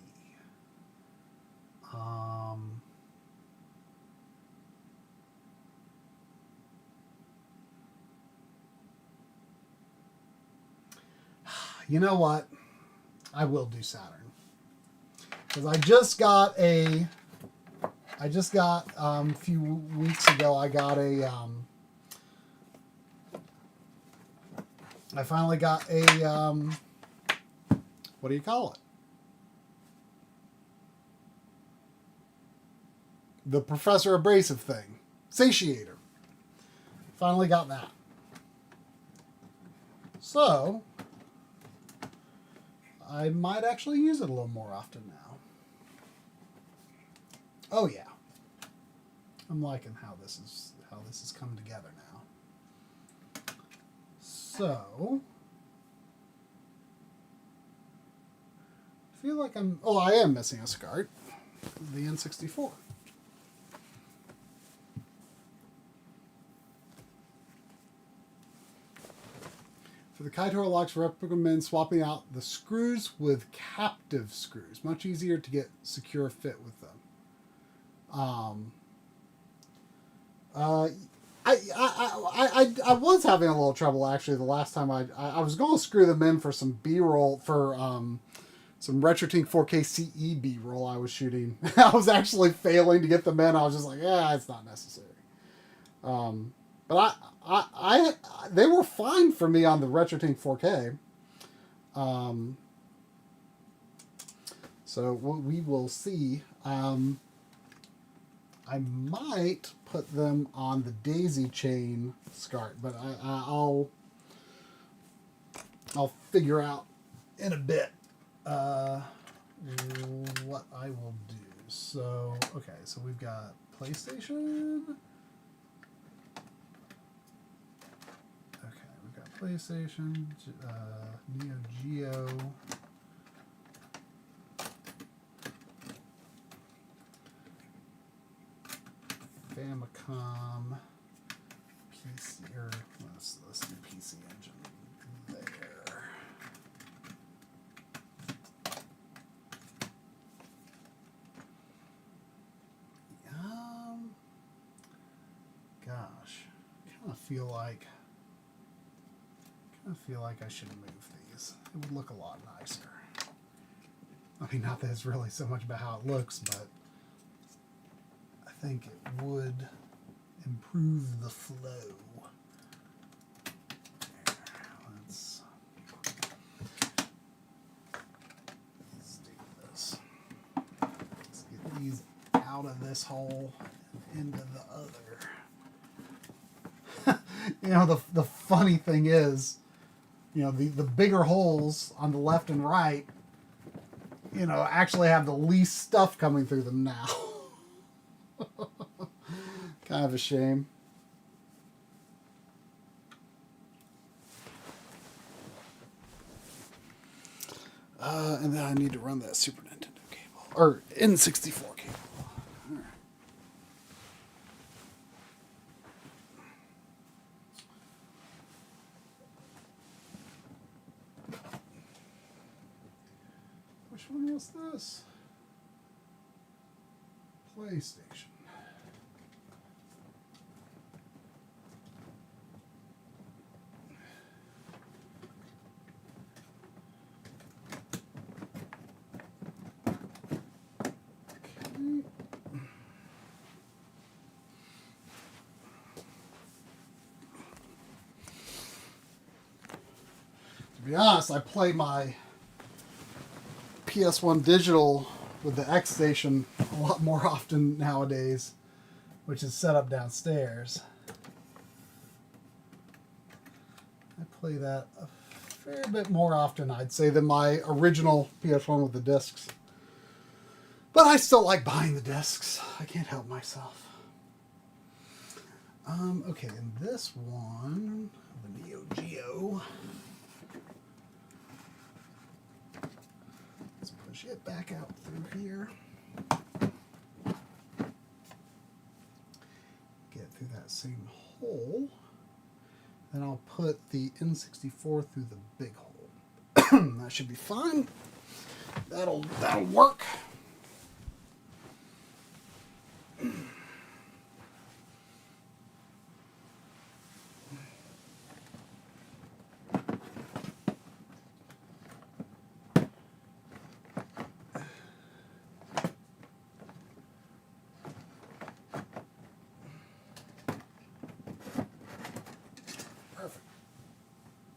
You know what? I will do Saturn, because I just got a few weeks ago, I finally got a, what do you call it? The Professor Abrasive thing. Satiator. Finally got that. So, I might actually use it a little more often now. Oh yeah. I'm liking how this is coming together now. So, I feel like I am missing a SCART. The N64. For the Kaitor locks, recommend swapping out the screws with captive screws. Much easier to get secure fit with them. I was having a little trouble actually the last time I was going to screw them in for some B-roll for some Retrode 4K CE B-roll I was shooting. I was actually failing to get them in. I was just like, yeah, it's not necessary. But they were fine for me on the Retrode 4K. So we will see. I might put them on the daisy chain SCART, but I'll figure out in a bit what I will do. So, okay, so we've got PlayStation. Okay, we've got PlayStation, Neo Geo. Famicom, PC, or let's do PC Engine there. Gosh, kind of feel like I should move these. It would look a lot nicer. I mean, not that it's really so much about how it looks, but I think it would improve the flow. Let's do this. Let's get these out of this hole and into the other. You know, the funny thing is, you know, the bigger holes on the left and right, you know, actually have the least stuff coming through them now. Kind of a shame. And then I need to run that Super Nintendo cable. Or N64 cable. All right. Which one was this? PlayStation. To be honest, I play my PS1 digital with the X Station a lot more often nowadays, which is set up downstairs. I play that a fair bit more often, I'd say, than my original PS1 with the discs. But I still like buying the discs. I can't help myself. Okay, and this one, the Neo Geo. Let's push it back out through here. Get through that same hole. Then I'll put the N64 through the big hole. That should be fine. That'll work.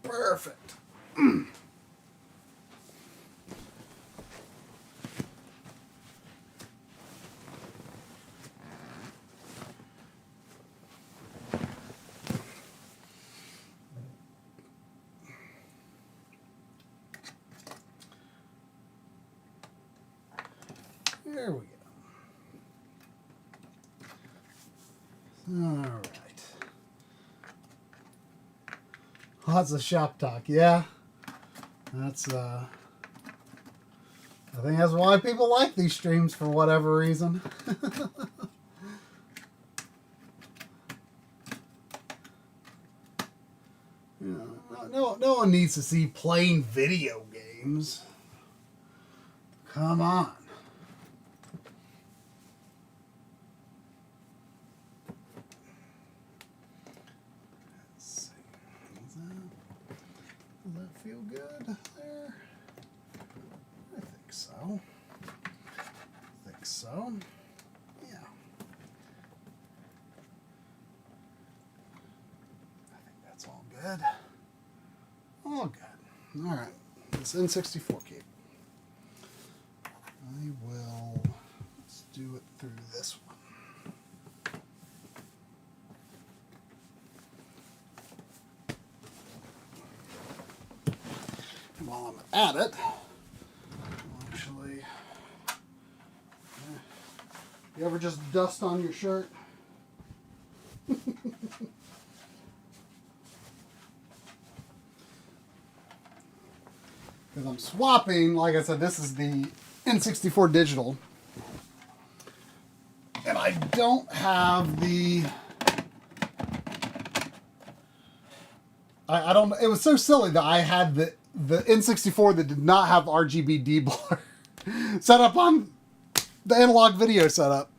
Perfect. There we go. All right. Lots of shop talk, yeah. That's I think that's why people like these streams for whatever reason. Yeah, No one needs to see plain video games. Come on. Let's see. Does that feel good there? I think so. Yeah. I think that's all good. All good. All right. This N64 cable. Let's do it through this one. And while I'm at it, I'll actually, you ever just dust on your shirt? Because I'm swapping, like I said, this is the N64 digital. And I don't have the... I don't... It was so silly that I had the N64 that did not have RGB deblur set up on the analog video setup.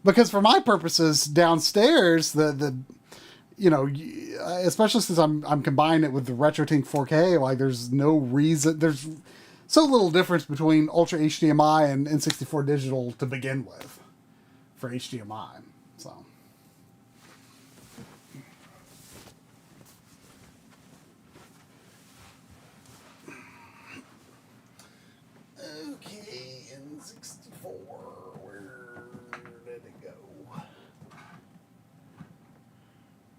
Because for my purposes downstairs, you know, especially since I'm combining it with the Retrode 4K, like there's no reason, there's so little difference between Ultra HDMI and N64 digital to begin with for HDMI. So. Okay, N64, where did it go?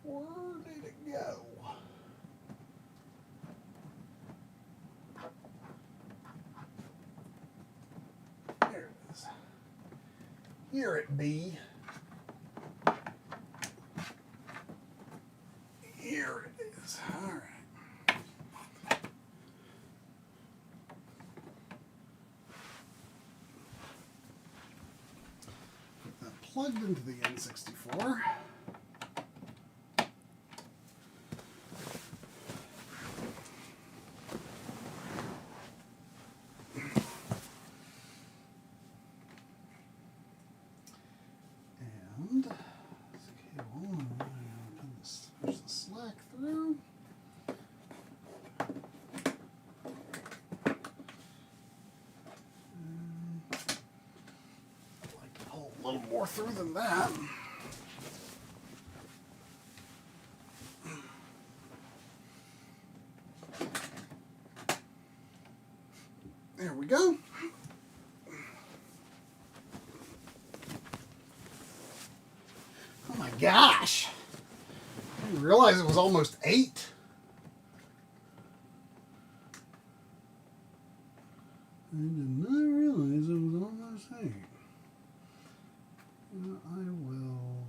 Where did it go? There it is. Here it be. Here it is. All right. Put that plugged into the N64. Push the slack through. I'd like to pull a little more through than that. There we go. Oh my gosh. I didn't realize it was almost 8. I did not realize it was almost 8. I will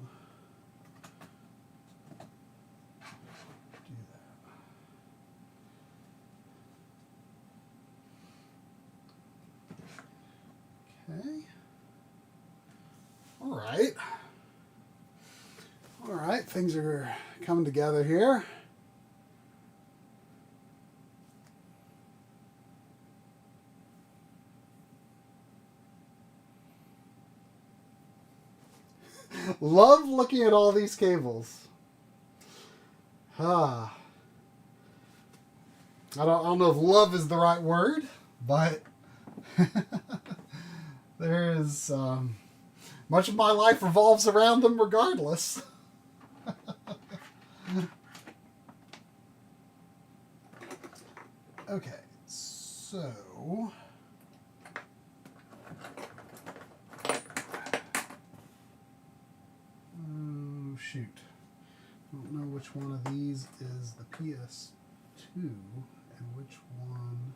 do that. Okay. All right. All right, things are coming together here. Love looking at all these cables. I don't know if love is the right word, but there is much of my life revolves around them regardless. Okay, so shoot. I don't know which one of these is the PS2 and which one.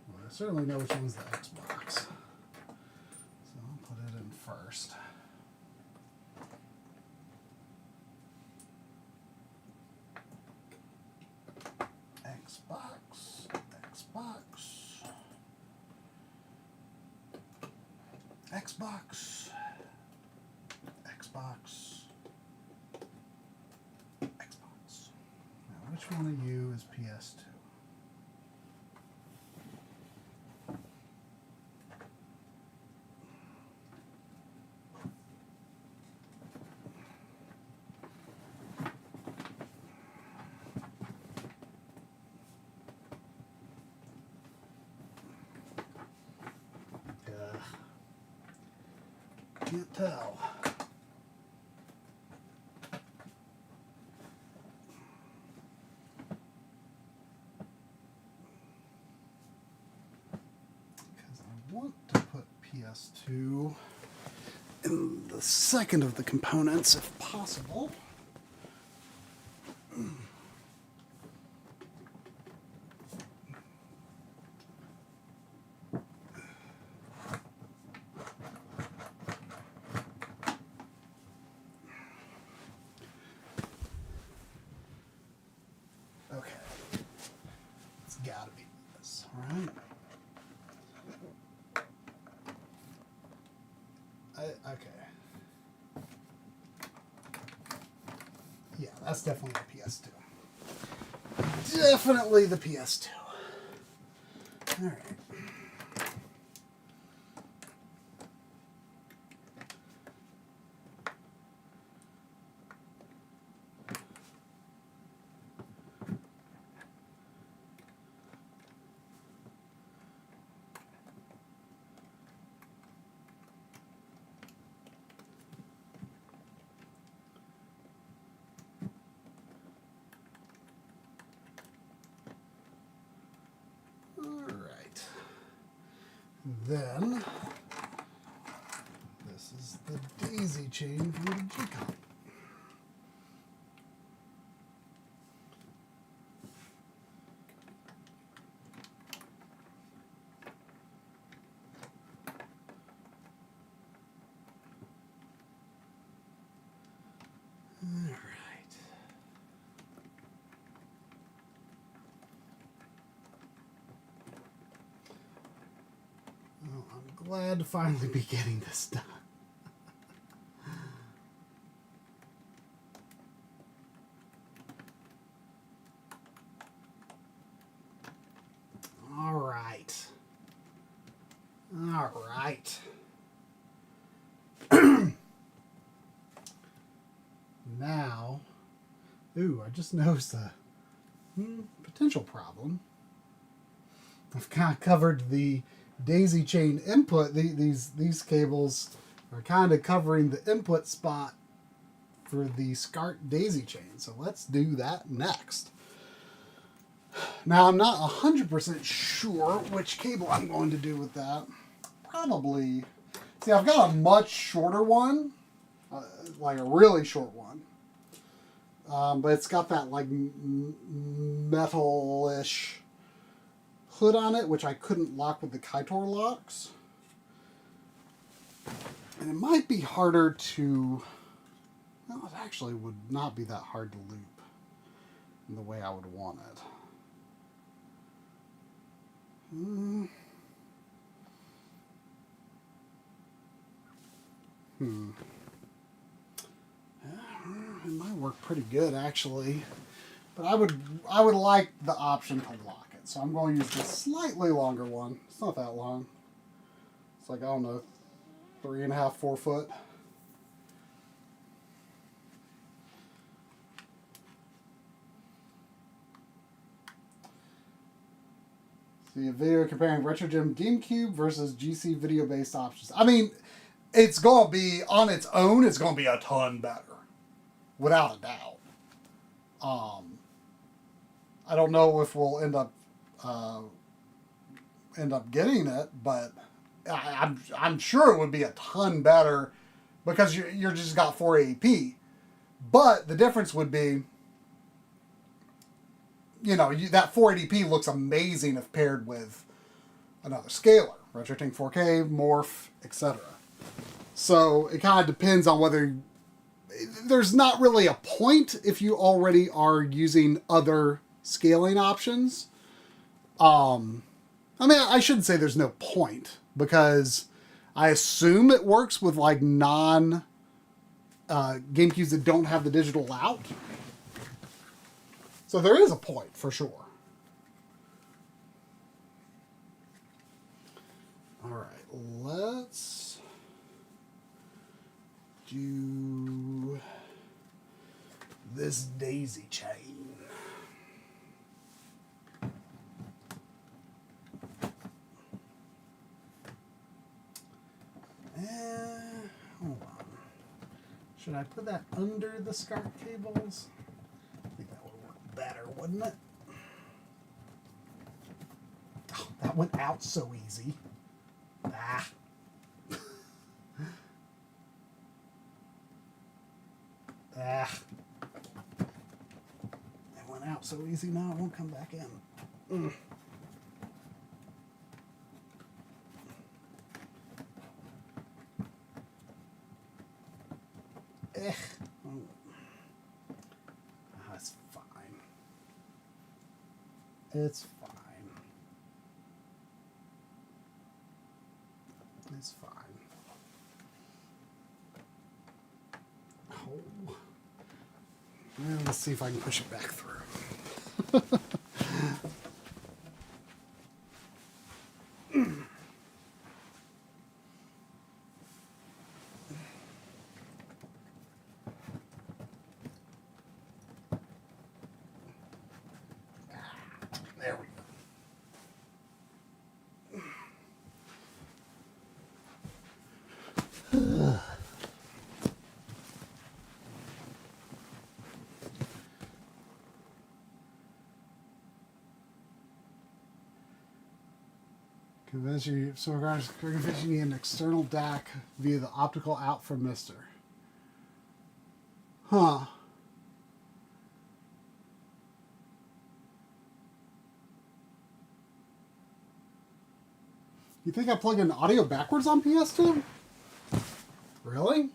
Well, I certainly know which one's the Xbox. So I'll put it in first. Xbox. Now, which Which one of you is PS2? Can't tell. Because I want to put PS2 in the second of the components if possible. Okay. It's gotta be this, alright? Okay. Yeah, that's definitely the PS2. Definitely the PS2. Alright. Alright. Then, this is the daisy chain from the G-Comp. Alright. Well, I'm glad to finally be getting this done. All right. All right. Now, ooh, I just noticed a potential problem. I've kind of covered the daisy chain input. These cables are kind of covering the input spot for the SCART daisy chain. So let's do that next. Now, I'm not 100% sure which cable I'm going to do with that. Probably, see, I've got a much shorter one, like a really short one. But it's got that like metal-ish hood on it, which I couldn't lock with the Kytor locks. And it might be harder to, well, it actually would not be that hard to loop in the way I would want it. It might work pretty good actually, but I would like the option to lock it. So I'm going to use the slightly longer one. It's not that long. It's like, I don't know, 3.5, 4 foot. See a video comparing Retrode GameCube versus GC video-based options. I mean, it's going to be, on its own, it's going to be a ton better. Without a doubt. I don't know if we'll end up getting it, but I'm sure it would be a ton better because you're just got 480p. But the difference would be, you know, that 480p looks amazing if paired with another scaler, Retrode 4K, Morph, etc. So it kind of depends on whether there's not really a point if you already are using other scaling options. I mean, I shouldn't say there's no point because I assume it works with like non GameCubes that don't have the digital out. So there is a point for sure. All right, let's do this daisy chain. Hold on. Should I put that under the SCART cables? I think that would work better, wouldn't it? Oh, that went out so easy. Ah. Ah. It went out so easy now it won't come back in. That's fine. It's fine. It's fine. Oh. Well, let's see if I can push it back through. There we go. So regardless, convince you need an external DAC via the optical out from Mister. Huh. You think I plug in audio backwards on PS2? Really?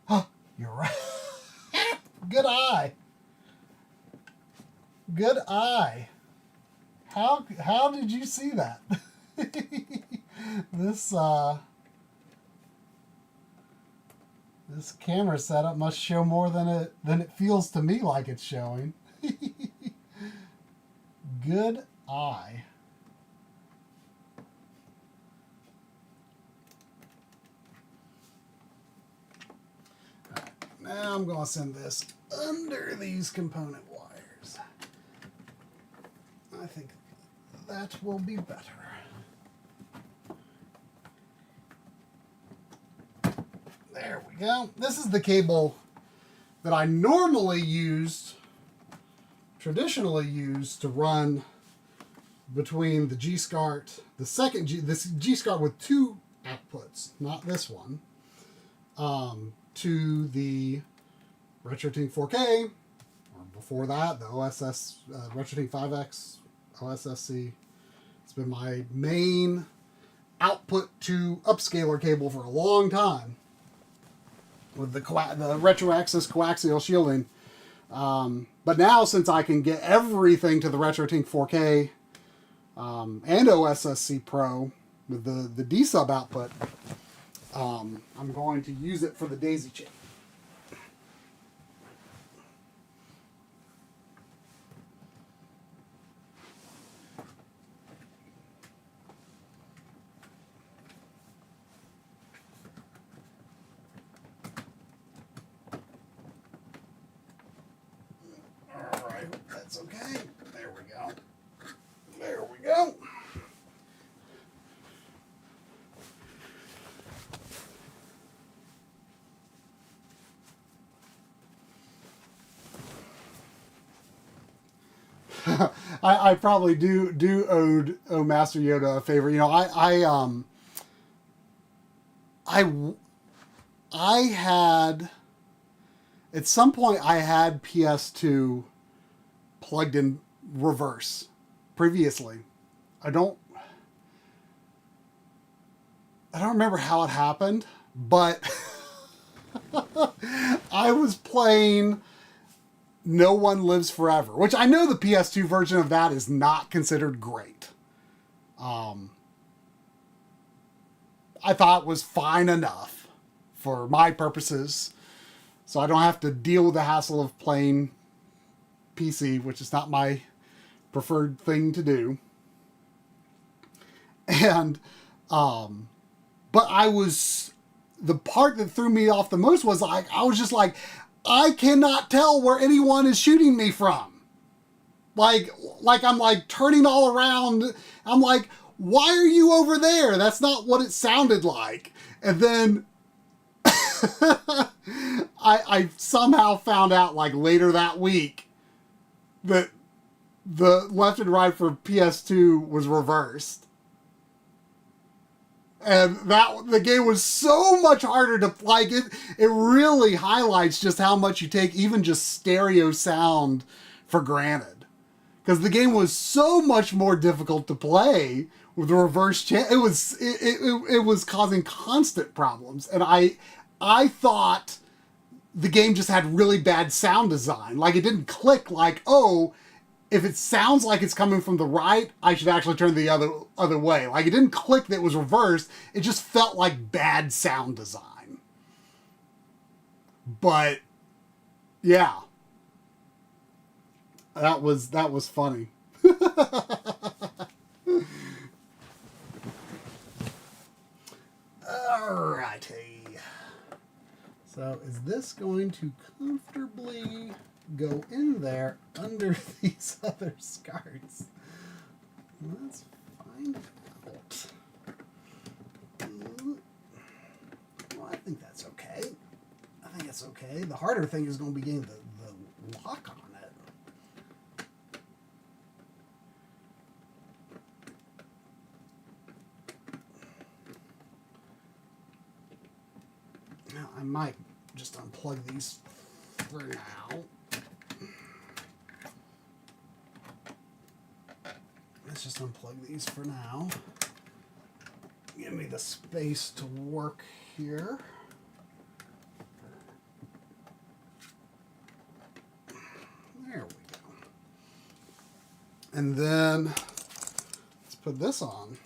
Huh, you're right. Good eye. Good eye. How did you see that? This camera setup must show more than it feels to me like it's showing. Good eye. Alright, now I'm going to send this under these component wires. I think that will be better. There we go. This is the cable that I traditionally used to run between the G-SCART, this G-SCART with two outputs, not this one, to the Retrode 4K, or before that, the OSS, Retrode 5X OSSC. It's been my main output to upscaler cable for a long time, with the retroaxis coaxial shielding. But now, since I can get everything to the Retrode 4K and OSSC Pro with the D-sub output, I'm going to use it for the daisy chain. That's okay. There we go. There we go. I probably do owe Master Yoda a favor. You know, I had at some point I had PS2 plugged in reverse previously. I don't remember how it happened, but I was playing No One Lives Forever, which I know the PS2 version of that is not considered great. I thought it was fine enough. for my purposes, so I don't have to deal with the hassle of playing PC, which is not my preferred thing to do. And, but the part that threw me off the most was like, I was just like, I cannot tell where anyone is shooting me from. Like I'm like turning all around. I'm like, why are you over there? That's not what it sounded like. And then I somehow found out like later that week that the left and right for PS2 was reversed. And the game was so much harder to like it. It really highlights just how much you take even just stereo sound for granted. Because the game was so much more difficult to play with the reverse it was causing constant problems. And I thought the game just had really bad sound design. Like it didn't click like, oh, if it sounds like it's coming from the right, I should actually turn the other way. Like it didn't click that it was reversed. It just felt like bad sound design. But yeah. That was funny. Alrighty. So is this going to comfortably go in there under these other SCARTs? Let's find out. Well, I think that's okay. I think it's okay. The harder thing is going to be getting the lock on it. Now, I might just unplug these for now. Let's just unplug these for now. Give me the space to work here. There we go. And then let's put this on.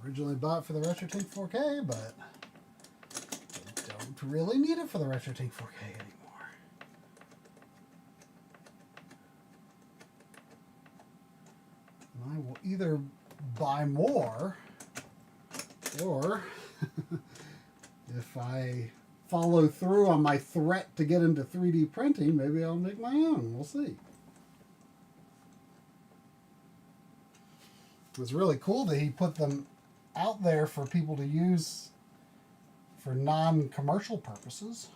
Originally bought for the Retrode 4K, but I don't really need it for the Retrode 4K anymore. And I will either buy more, or if I follow through on my threat to get into 3D printing, maybe I'll make my own. We'll see. It was really cool that he put them out there for people to use for non-commercial purposes.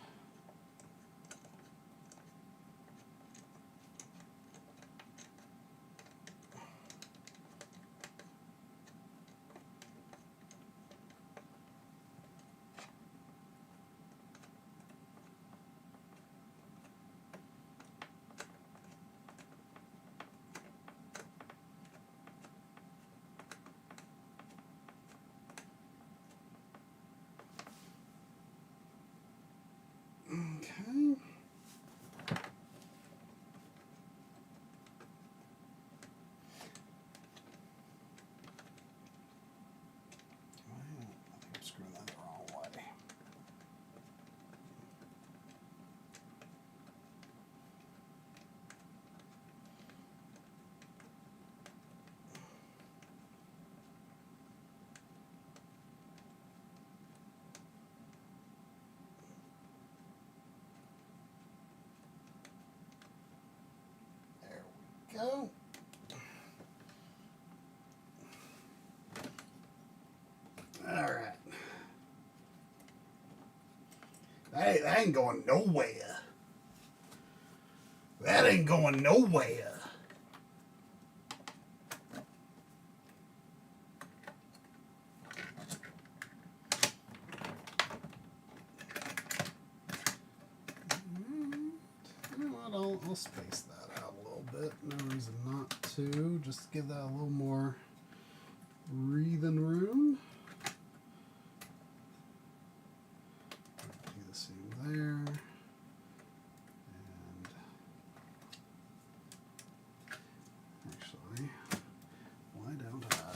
Okay. I think I'm screwing that the wrong way. Go. All right. That ain't going nowhere. That ain't going nowhere. You know what? I'll space that out a little bit. No reason not to. Just give that a little more breathing room.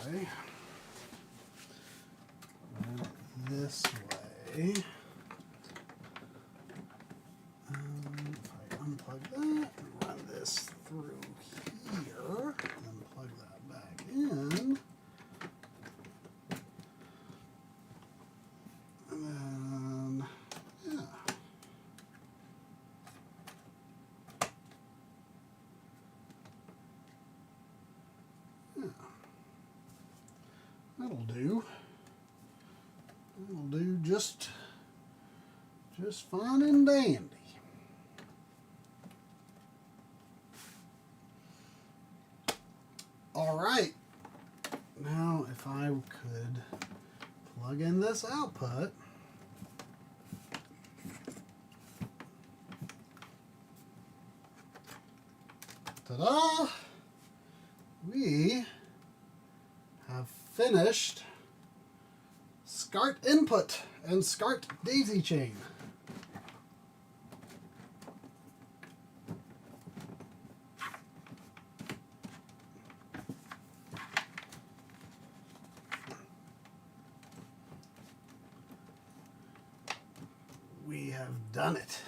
way. Run it this way. If I unplug that and run this through here, and plug that back in, and then, yeah. That'll do. That'll do just fine and dandy. All right. Now, if I could plug in this output. Ta-da! We have finished SCART input and SCART daisy chain. We have done it.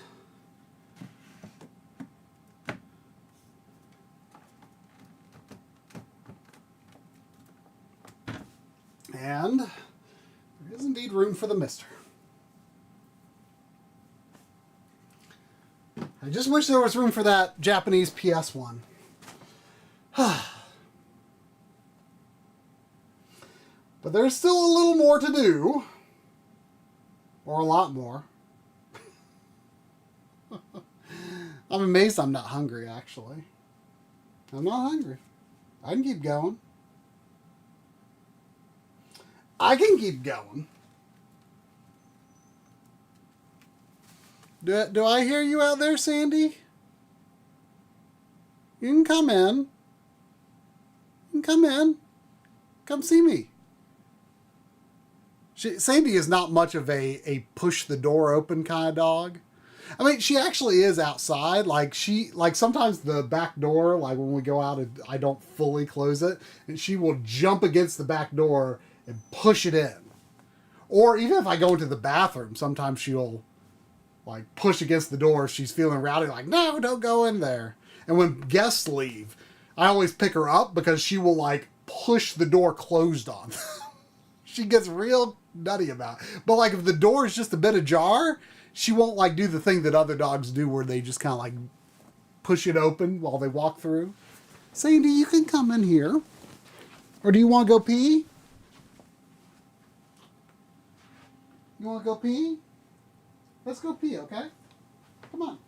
And there is indeed room for the mister. I just wish there was room for that Japanese PS1. But there's still a little more to do. Or a lot more. I'm amazed I'm not hungry, actually. I'm not hungry. I can keep going. I can keep going. Do I hear you out there, Sandy? You can come in. You can come in. Come see me. Sandy is not much of a push the door open kind of dog. I mean, she actually is outside. Like sometimes the back door, like when we go out, I don't fully close it, and she will jump against the back door and push it in. Or even if I go into the bathroom, sometimes she'll like push against the door if she's feeling rowdy, like, no, don't go in there. And when guests leave, I always pick her up because she will like push the door closed on them. She gets real nutty about it. But like if the door is just a bit ajar, she won't like do the thing that other dogs do where they just kind of like push it open while they walk through. Sandy, you can come in here. Or do you want to go pee? You want to go pee? Let's go pee, okay? Come on.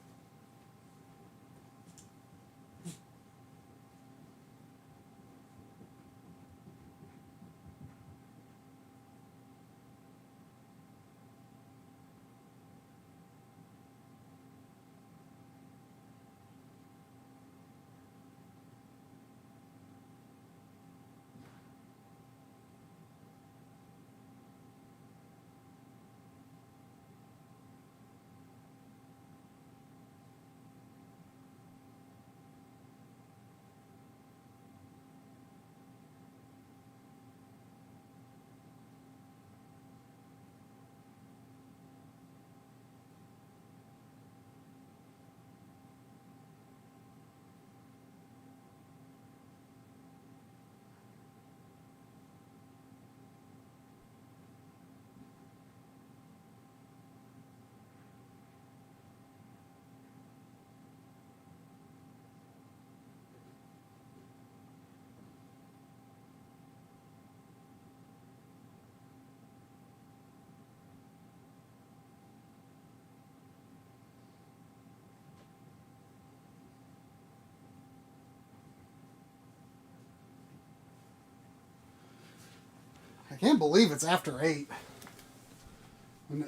I can't believe it's after 8.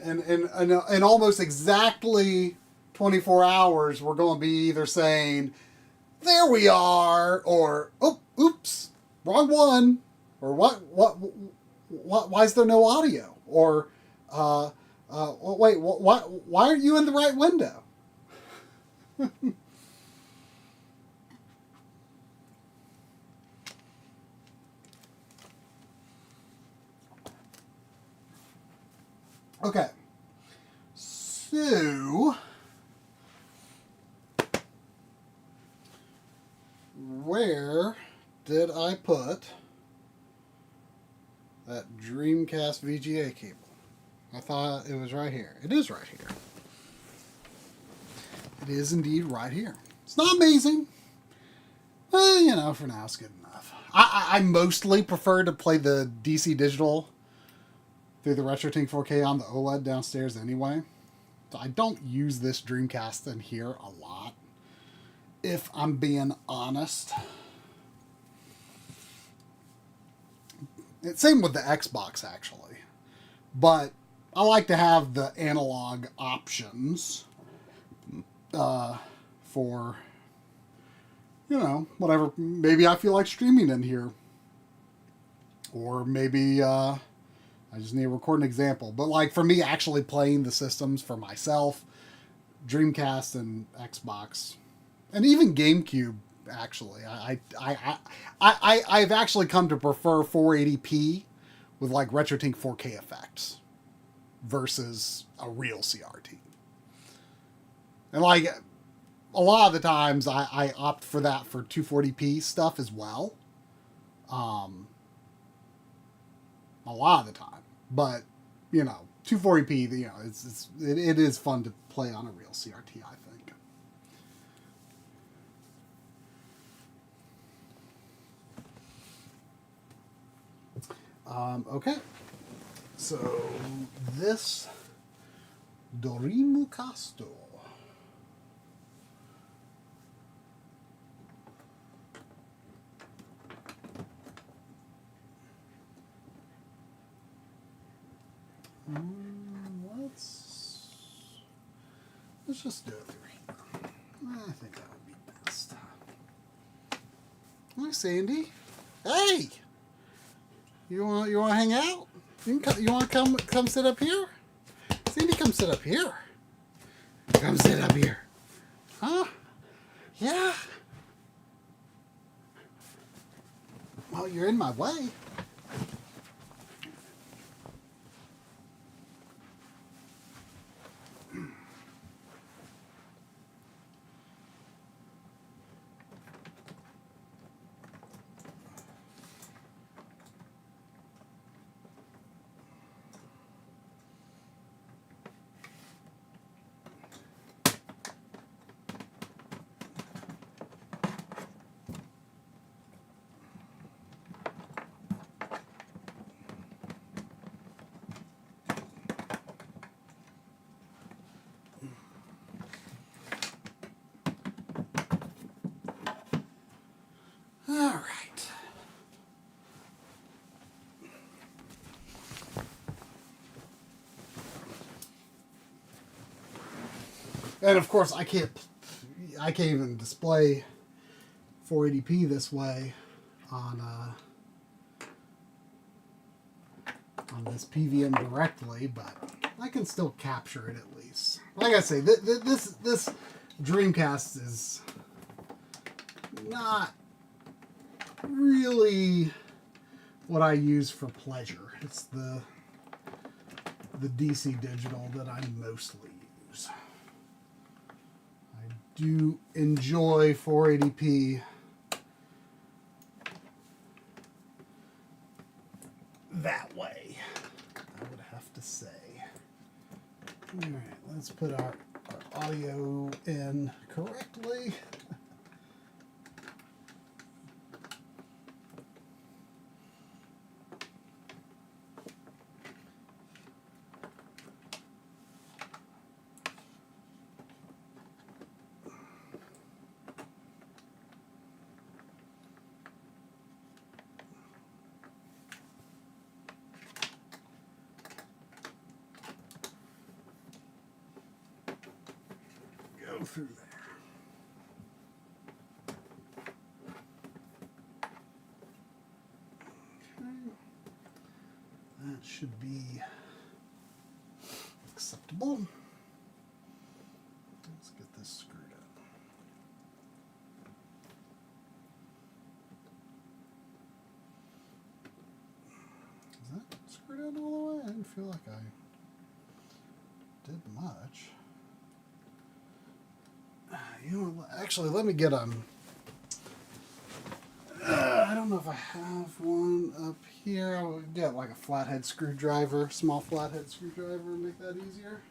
And almost exactly 24 hours, we're going to be either saying, there we are, or, oh, oops, wrong one, or what, why is there no audio? Or, wait, why aren't you in the right window? Okay. So, where did I put that Dreamcast VGA cable? I thought it was right here. It is right here. It is indeed right here. It's not amazing. But, you know, for now it's good enough. I mostly prefer to play the DC digital through the Retrode 4K on the OLED downstairs anyway. So I don't use this Dreamcast in here a lot, if I'm being honest. Same with the Xbox, actually. But I like to have the analog options for, you know, whatever. Maybe I feel like streaming in here. Or maybe I just need to record an example. But like for me, actually playing the systems for myself, Dreamcast and Xbox, and even GameCube, actually, I've actually come to prefer 480p with like Retrode 4K effects versus a real CRT. And like a lot of the times I opt for that for 240p stuff as well. A lot of the time. But, you know, 240p, you know, it is fun to play on a real CRT, I think. Okay. So, this Dorimu Casto. Let's just do it through here. I think that would be best. Hi, Sandy. Hey, you want to hang out? You want to come sit up here? Sandy, come sit up here. Come sit up here. Huh? Yeah. Well, you're in my way. All right. And of course, I can't even display 480p this way on this PVM directly, but I can still capture it at least. Like I say, this Dreamcast is not really what I use for pleasure. It's the DC digital that I mostly use. I do enjoy 480p that way, I would have to say. All right, let's put our audio in correctly. Through there. Okay. That should be acceptable. Let's get this screwed up. Is that screwed out all the way? I didn't feel like I did much. You know, actually, let me get I don't know if I have one up here. I'll get like a flathead screwdriver, small flathead screwdriver, and make that easier.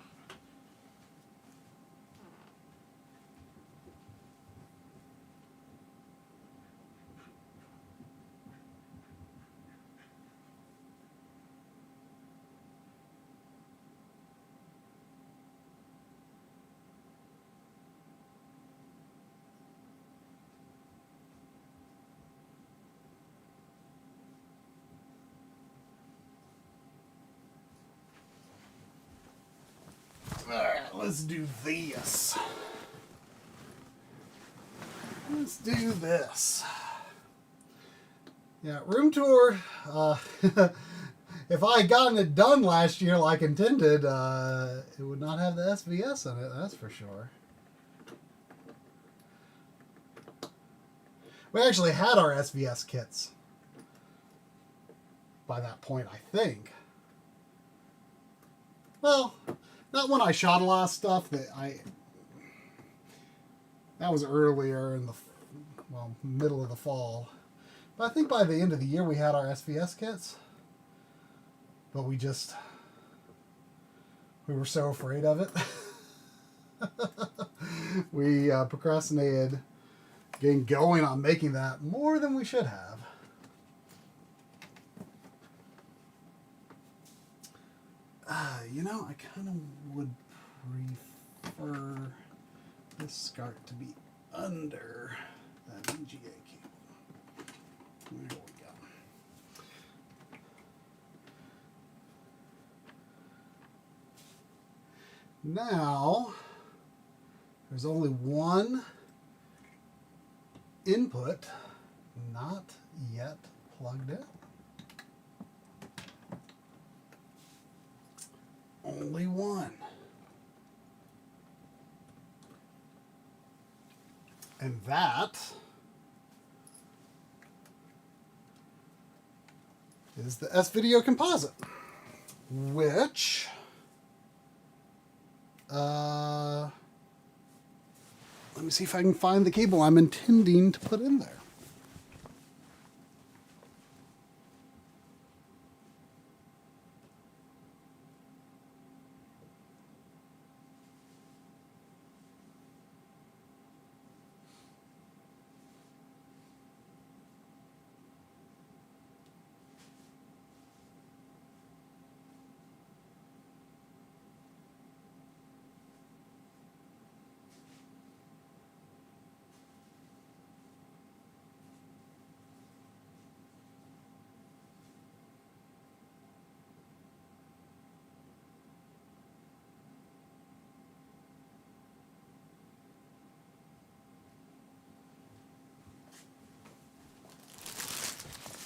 Alright, let's do this. Let's do this. Yeah, room tour. If I had gotten it done last year like intended, it would not have the SVS in it, that's for sure. We actually had our SVS kits by that point, I think. Well, not when I shot a lot of stuff. That was earlier in the middle of the fall. But I think by the end of the year we had our SVS kits. But we were so afraid of it. We procrastinated getting going on making that more than we should have. You know, I kind of would prefer this SCART to be under that VGA cable. There we go. Now, there's only one input not yet plugged in. Only one. And that is the S-Video Composite, which let me see if I can find the cable I'm intending to put in there.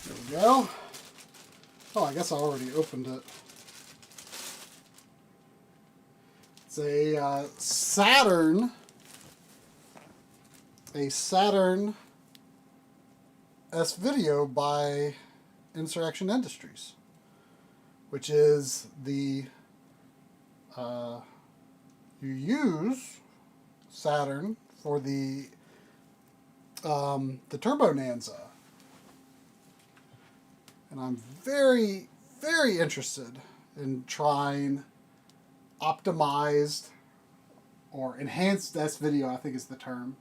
There we go. Oh, I guess I already opened it. It's a Saturn S-Video by Insurrection Industries, which is the you use Saturn for the Turbo Nanza. And I'm very, very interested in trying optimized or enhanced S-Video, I think is the term,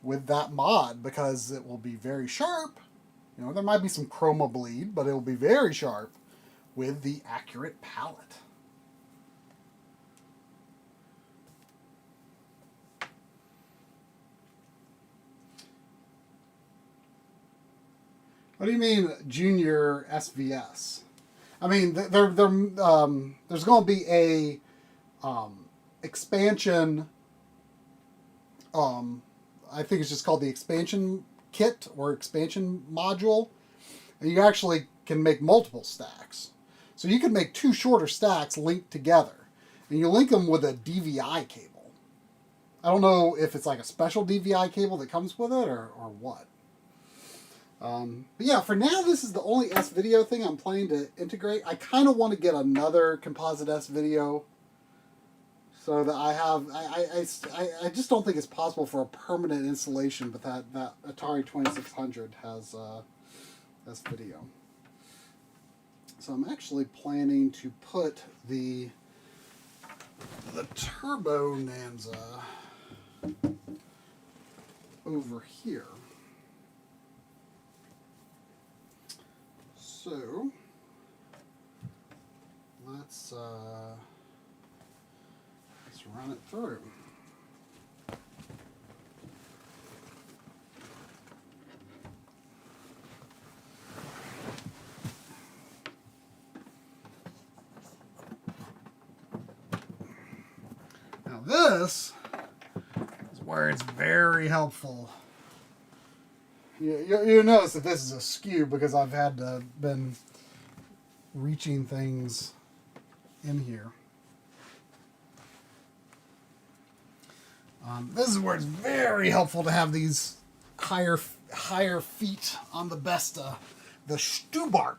with that mod, because it will be very sharp. You know, there might be some chroma bleed, but it will be very sharp with the accurate palette. What do you mean, junior SVS? I mean, there's going to be a expansion. I think it's just called the expansion kit or expansion module, and you actually can make multiple stacks. So you can make two shorter stacks linked together, and you link them with a DVI cable. I don't know if it's like a special DVI cable that comes with it or what. But yeah, for now, this is the only S-Video thing I'm planning to integrate. I kind of want to get another composite S-Video So that I have, I just don't think it's possible for a permanent installation, but that Atari 2600 has video. So I'm actually planning to put the Turbo Nanza over here. So let's run it through. Now this is where it's very helpful. You notice that this is askew because I've had to been reaching things in here. This is where it's very helpful to have these higher feet on the Besta, the Stubarp,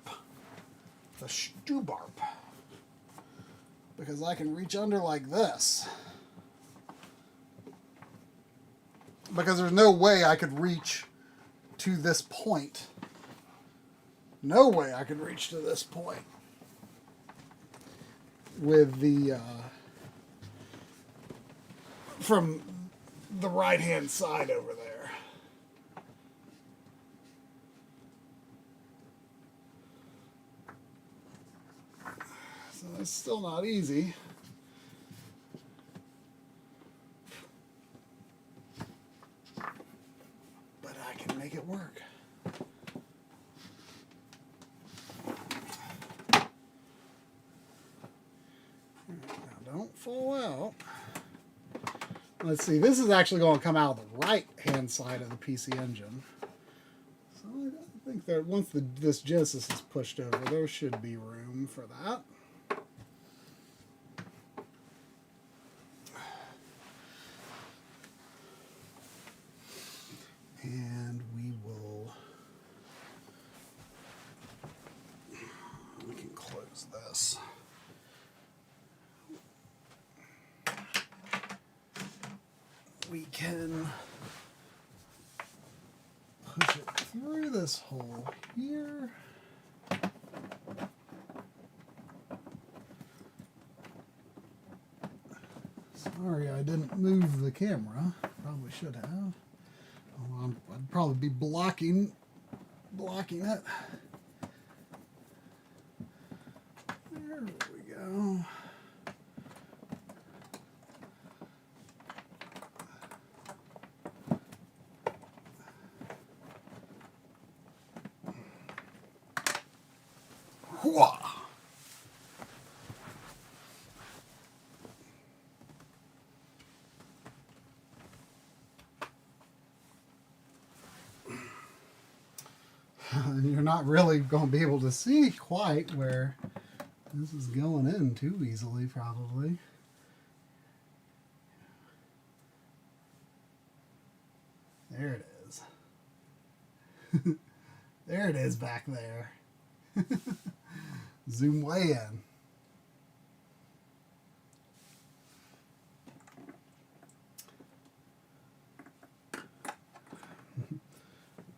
because I can reach under like this. Because there's no way I could reach to this point. No way I could reach to this point with the from the right-hand side over there. So it's still not easy. But I can make it work. Now don't fall out. Let's see, this is actually going to come out of the right-hand side of the PC Engine. So I think that once this Genesis is pushed over, there should be room for that. And we can close this. We can push it through this hole here. Sorry, I didn't move the camera. Probably should have. Oh, I'd probably be blocking it. There we go. Hooah! You're not really going to be able to see quite where this is going in too easily, probably. There it is. There it is back there. Zoom way in.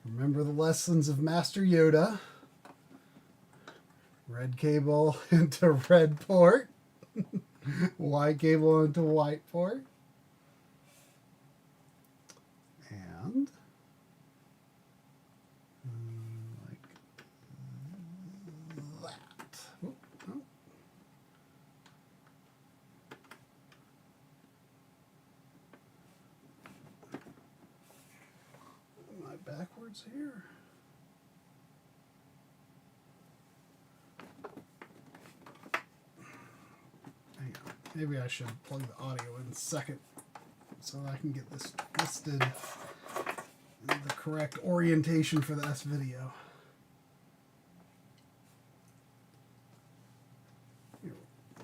Remember the lessons of Master Yoda. Red cable into red port. White cable into white port. And like that. Oh, oh. Am I backwards here? Hang on. Maybe I should plug the audio in second so I can get this twisted in the correct orientation for the S video.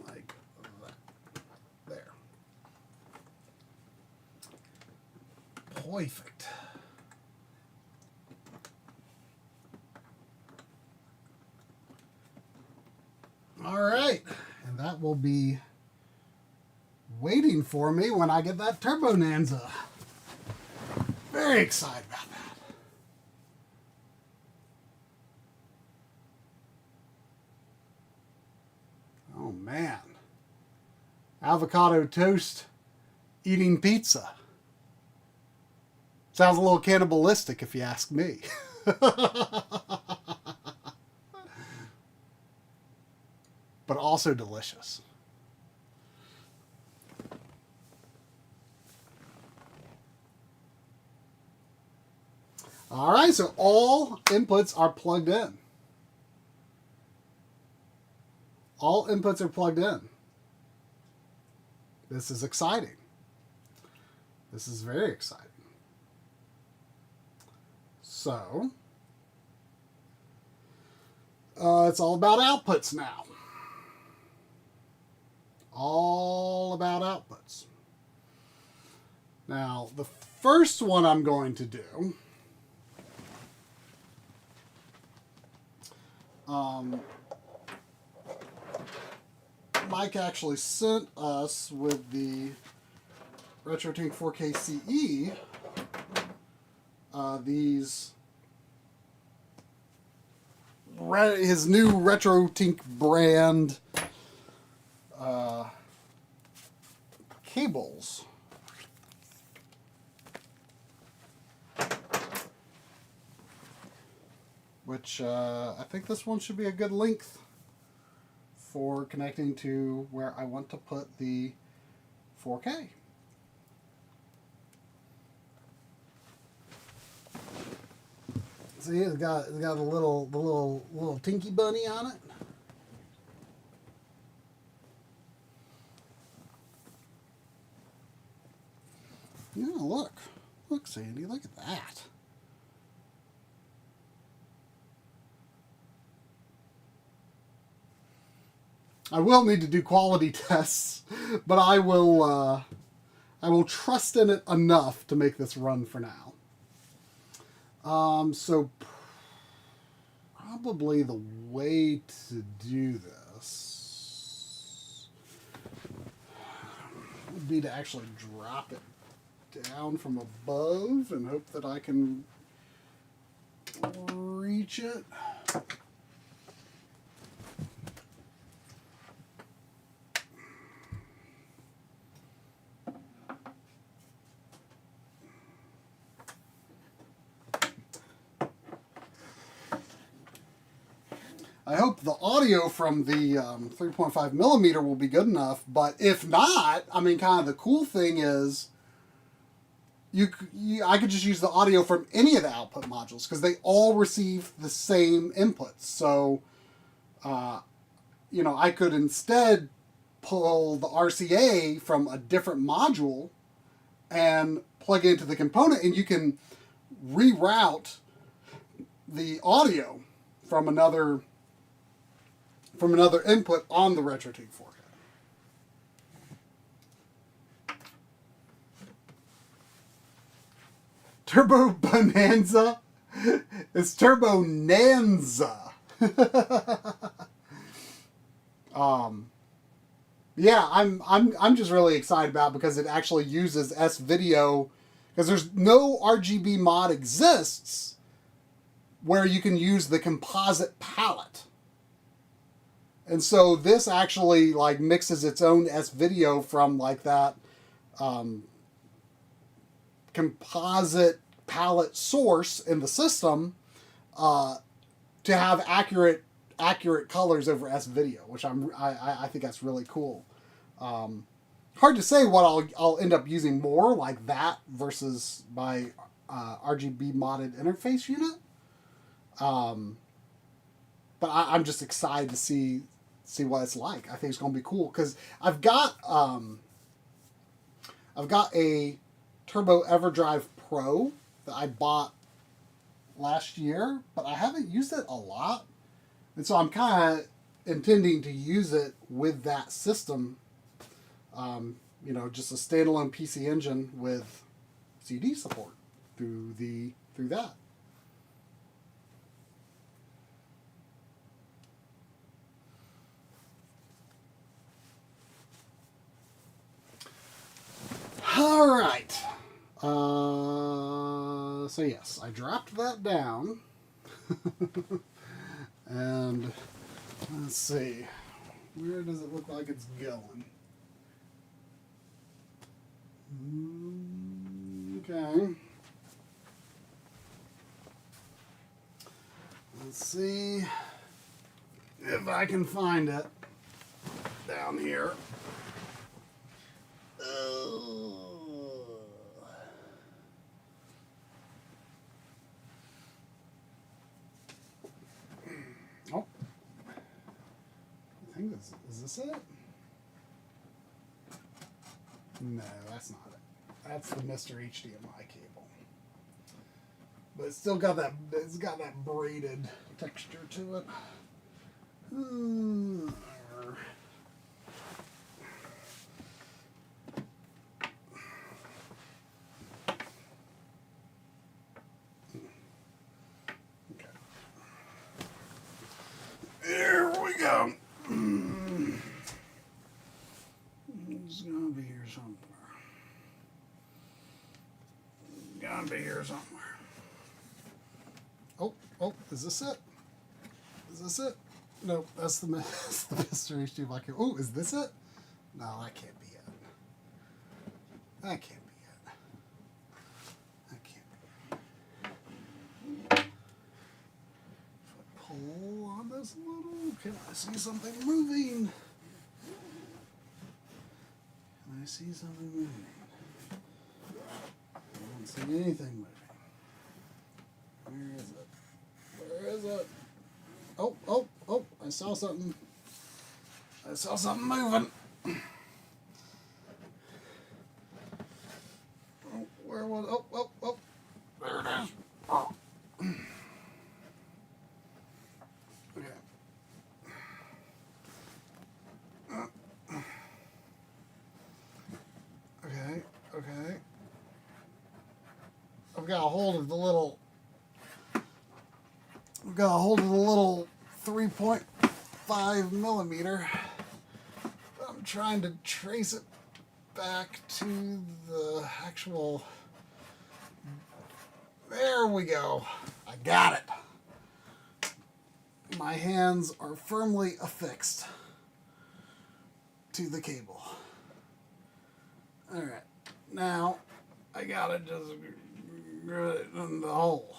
Like that. There. Perfect. All right, and that will be waiting for me when I get that Turbo Nanza. Very excited about that. Oh man. Avocado toast eating pizza. Sounds a little cannibalistic if you ask me. But also delicious. All right, so all inputs are plugged in. All inputs are plugged in. This is exciting. This is very exciting. So, it's all about outputs now. All about outputs. Now, the first one I'm going to do, Mike actually sent us with the Retrode 4K CE these his new Retrode brand cables. Which I think this one should be a good length for connecting to where I want to put the 4K. See, it's got a little Tinky Bunny on it. Yeah, look, Sandy, look at that. I will need to do quality tests, but I will trust in it enough to make this run for now. So probably the way to do this would be to actually drop it down from above and hope that I can reach it. I hope the audio from the 3.5 millimeter will be good enough, but if not, I mean, kind of the cool thing is I could just use the audio from any of the output modules because they all receive the same inputs. So, I could instead pull the RCA from a different module and plug it into the component, and you can reroute the audio from another input on the Retrode 4K. Turbo Bonanza? It's Turbo Nanza. Yeah, I'm just really excited about it because it actually uses S-Video, because there's no RGB mod exists where you can use the composite palette. And so this actually like mixes its own S-Video from like that composite palette source in the system to have accurate colors over S-Video, which I think that's really cool. Hard to say what I'll end up using more, like that versus my RGB modded interface unit. But I'm just excited to see what it's like. I think it's going to be cool because I've got a Turbo EverDrive Pro that I bought last year, but I haven't used it a lot, and so I'm kind of intending to use it with that system. Just a standalone PC engine with CD support through that. So yes, I dropped that down. And let's see, where does it look like it's going? Okay. Let's see if I can find it down here. Oh, I think this is this it? No, that's not it. That's the Mr. HDMI cable. But it's still got that, it's got that braided texture to it. Okay. There we go. It's gonna be here somewhere. Gotta be here somewhere. Oh, is this it? Is this it? Nope, that's the Mr. HDMI cable. Oh, is this it? No, that can't be it. That can't be it. That can't be it. If I pull on this a little, can I see something moving? Can I see something moving? I don't see anything moving. Where is it? Where is it? Oh, I saw something. I saw something moving. Oh, where was it? Oh. There it is. Oh. Okay. I've got a hold of the little 3.5 millimeter. I'm trying to trace it back to the actual. There we go. I got it. My hands are firmly affixed to the cable. All right. Now I gotta just get it in the hole.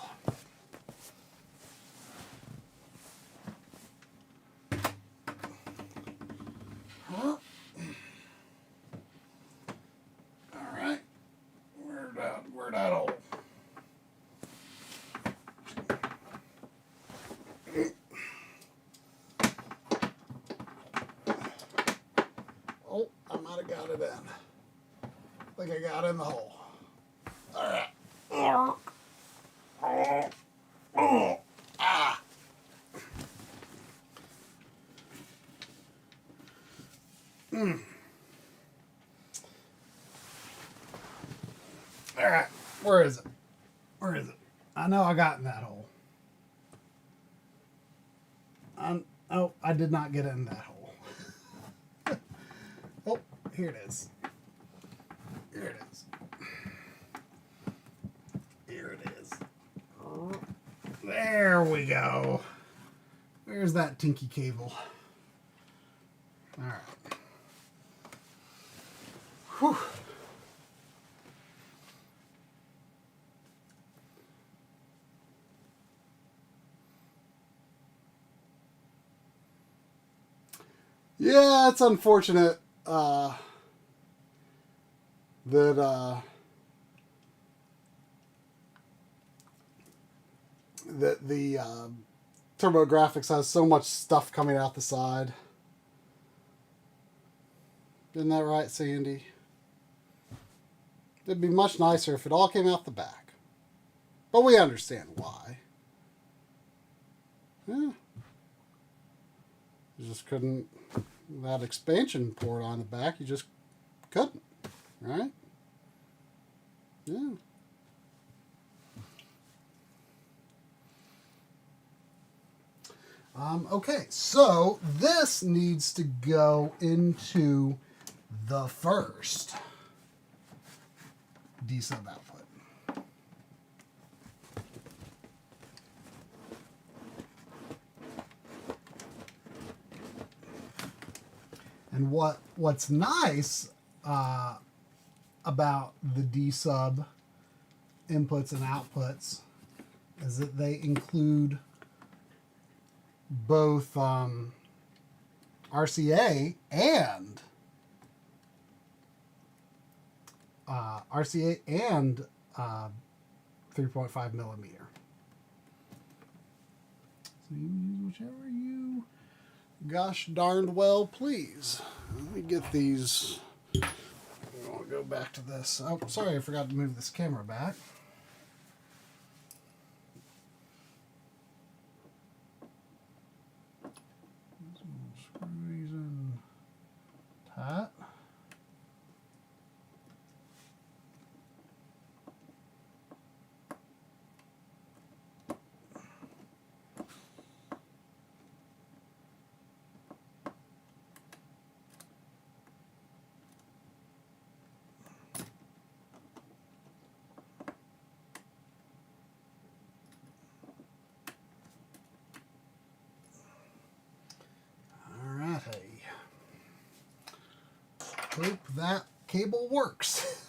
Alright. Where'd that hole? Oh, I might have got it in. I think I got in the hole. Alright. Alright, where is it? Where is it? I know I got in that hole. Oh, I did not get in that hole. Oh, here it is. Here it is. Here it is. There we go. There's that tinky cable. Alright. Whew. Yeah, it's unfortunate that the TurboGrafx has so much stuff coming out the side. Isn't that right, Sandy? It'd be much nicer if it all came out the back. But we understand why. Yeah. You just couldn't, that expansion port on the back, you just couldn't, right? Yeah. Okay, so this needs to go into the first D-sub output. And what's nice about the D-sub inputs and outputs is that they include both RCA and 3.5 millimeter. So you use whichever you gosh darned well please. Let me get these. I'll go back to this. Oh, sorry, I forgot to move this camera back. Screw these in tight. Hope that cable works.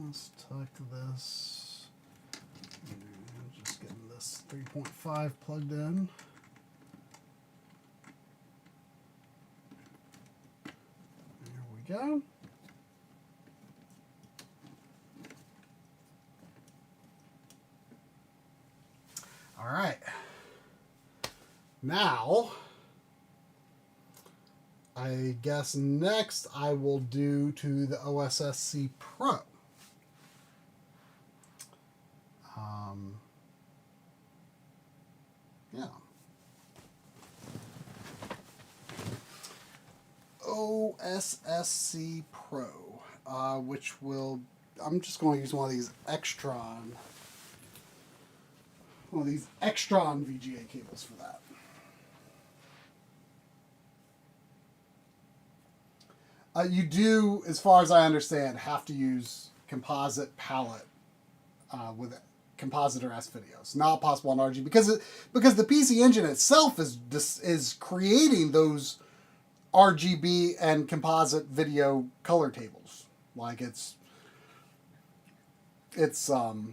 Let's tuck this. Just getting this 3.5 plugged in. There we go. All right. Now, I guess next I will do to the OSSC Pro. Yeah. OSSC Pro, which will, I'm just going to use one of these Extron VGA cables for that. You do, as far as I understand, have to use composite palette with composite or S videos. Not possible on RGB because the PC Engine itself is creating those RGB and composite video color tables. Like it's not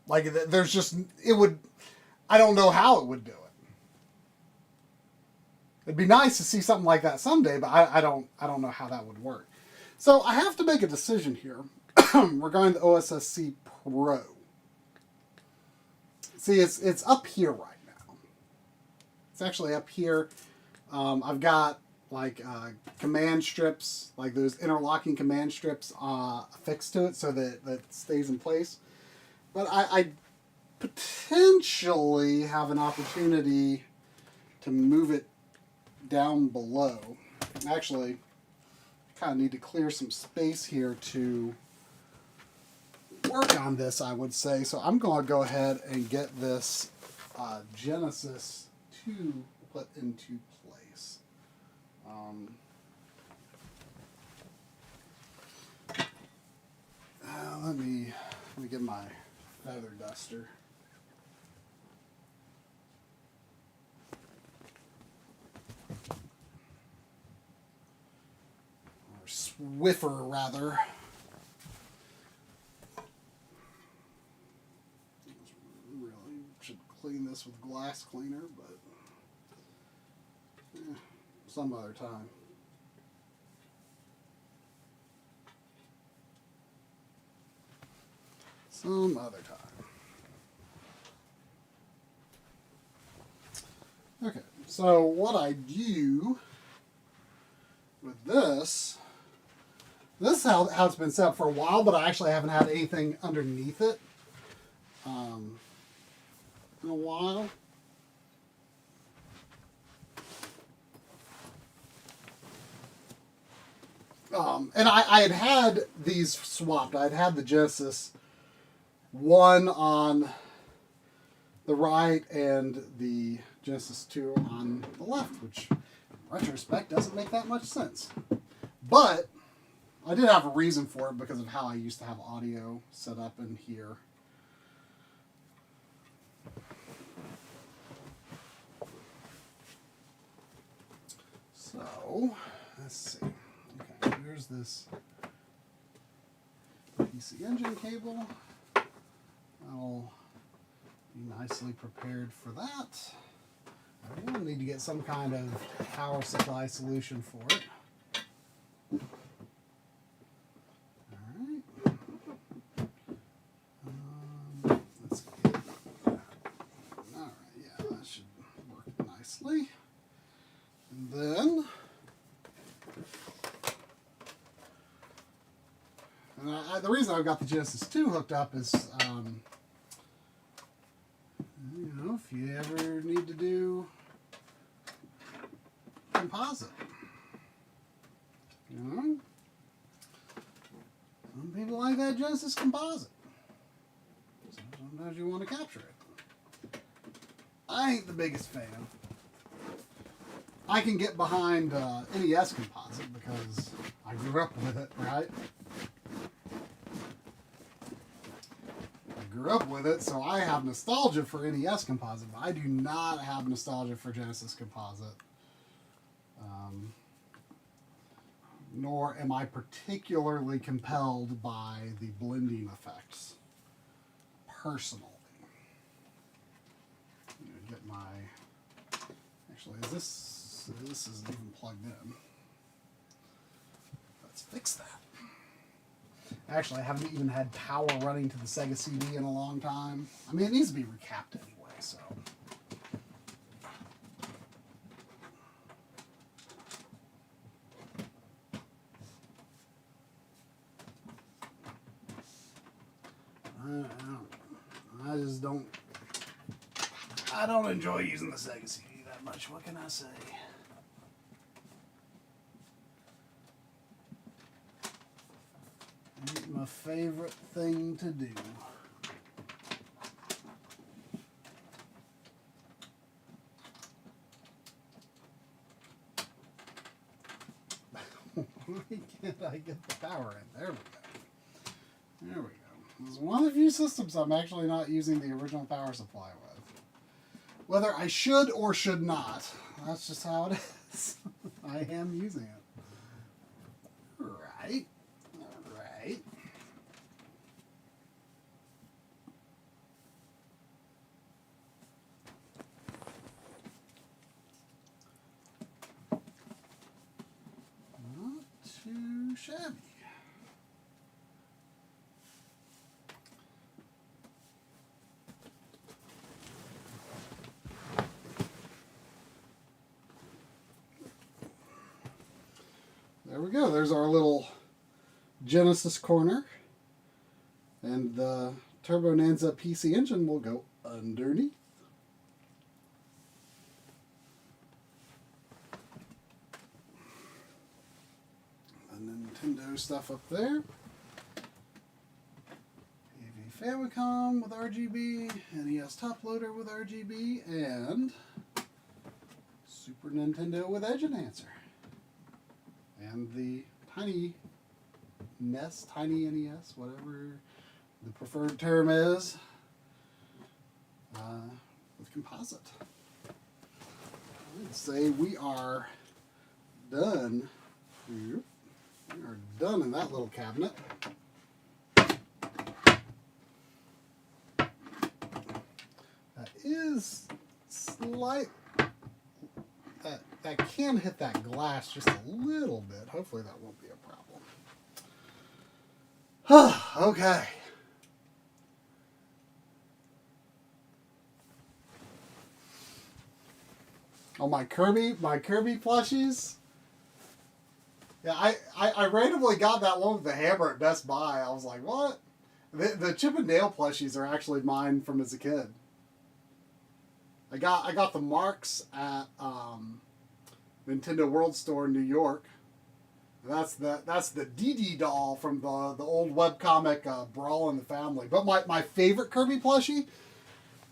like there's just I don't know how it would do it. It'd be nice to see something like that someday, but I don't know how that would work. So I have to make a decision here regarding the OSSC Pro. See, it's up here right now. It's actually up here. I've got like command strips, like those interlocking command strips affixed to it so that it stays in place. But I potentially have an opportunity to move it down below. Actually, kind of need to clear some space here to work on this, I would say. So I'm going to go ahead and get this Genesis 2 put into place. Let me get my feather duster. Or Swiffer, rather. Really should clean this with glass cleaner, but some other time. Some other time. Okay, so what I do with this is how it's been set up for a while, but I actually haven't had anything underneath it in a while. And I had these swapped. I had the Genesis 1 on the right and the Genesis 2 on the left, which in retrospect doesn't make that much sense. But I did have a reason for it because of how I used to have audio set up in here. So, let's see. Okay, here's this PC engine cable. I'll be nicely prepared for that. I will need to get some kind of power supply solution for it. Alright. Let's get that. Alright, yeah, that should work nicely. And then, the reason I've got the Genesis 2 hooked up is, you know, if you ever need to do composite, you know, some people like that Genesis composite. So sometimes you want to capture it. I ain't the biggest fan. I can get behind NES composite because I grew up with it, right? I grew up with it, so I have nostalgia for NES composite, but I do not have nostalgia for Genesis composite. Nor am I particularly compelled by the blending effects, personally. I'm gonna get my, actually, this isn't even plugged in. Let's fix that. Actually, I haven't even had power running to the Sega CD in a long time. I mean, it needs to be recapped anyway, so. I don't enjoy using the Sega CD that much. What can I say? Ain't my favorite thing to do. Why can't I get the power in? There we go. There we go. This is one of the few systems I'm actually not using the original power supply with. Whether I should or should not, that's just how it is. I am using it. Right. Right. Not too shabby. There we go. There's our little Genesis corner. And the Turbo Nanza PC engine will go underneath. And Nintendo stuff up there. AV Famicom with RGB, NES Top Loader with RGB, and Super Nintendo with Edge Enhancer. And the tiny NES, tiny NES, whatever the preferred term is, with composite. I'd say we are done. We are done in that little cabinet. That is slight. That can hit that glass just a little bit. Hopefully that won't be a problem. Okay. Oh, my Kirby plushies. Yeah, I randomly got that one with the hammer at Best Buy. I was like, what? The Chip and Dale plushies are actually mine from as a kid. I got the Marcs at Nintendo World Store in New York. That's the Dee doll from the old webcomic Brawl in the Family. But my favorite Kirby plushie,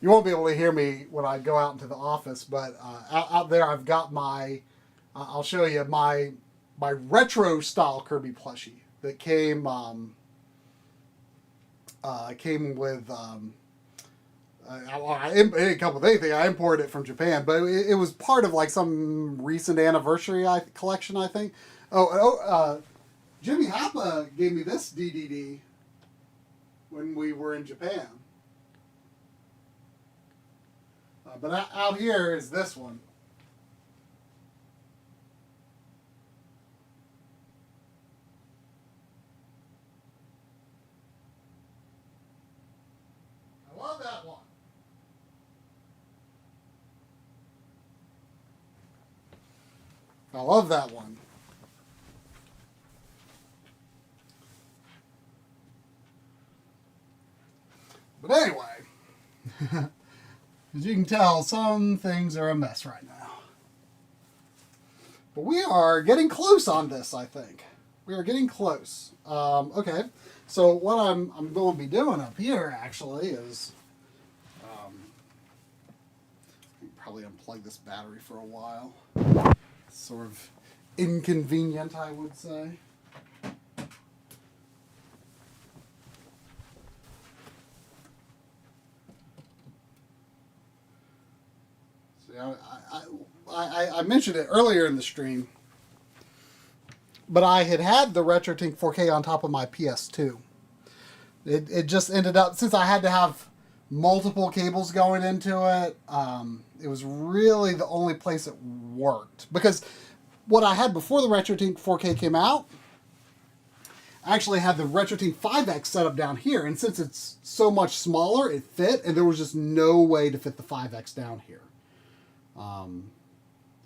you won't be able to hear me when I go out into the office, but out there I've got my, I'll show you my retro style Kirby plushie. that came came with. I didn't come with anything. I imported it from Japan, but it was part of like some recent anniversary collection, I think. Jimmy Hoppa gave me this DDD when we were in Japan. But out here is this one. I love that one. I love that one. But anyway, as you can tell, some things are a mess right now. But we are getting close on this, I think. We are getting close. Okay, so what I'm going to be doing up here, actually, is... probably unplug this battery for a while. Sort of inconvenient, I would say. See, I mentioned it earlier in the stream, but I had the RetroTink 4K on top of my PS2. It just ended up, since I had to have multiple cables going into it, it was really the only place it worked. Because what I had before the RetroTink 4K came out, I actually had the RetroTink 5X set up down here, and since it's so much smaller, it fit, and there was just no way to fit the 5X down here.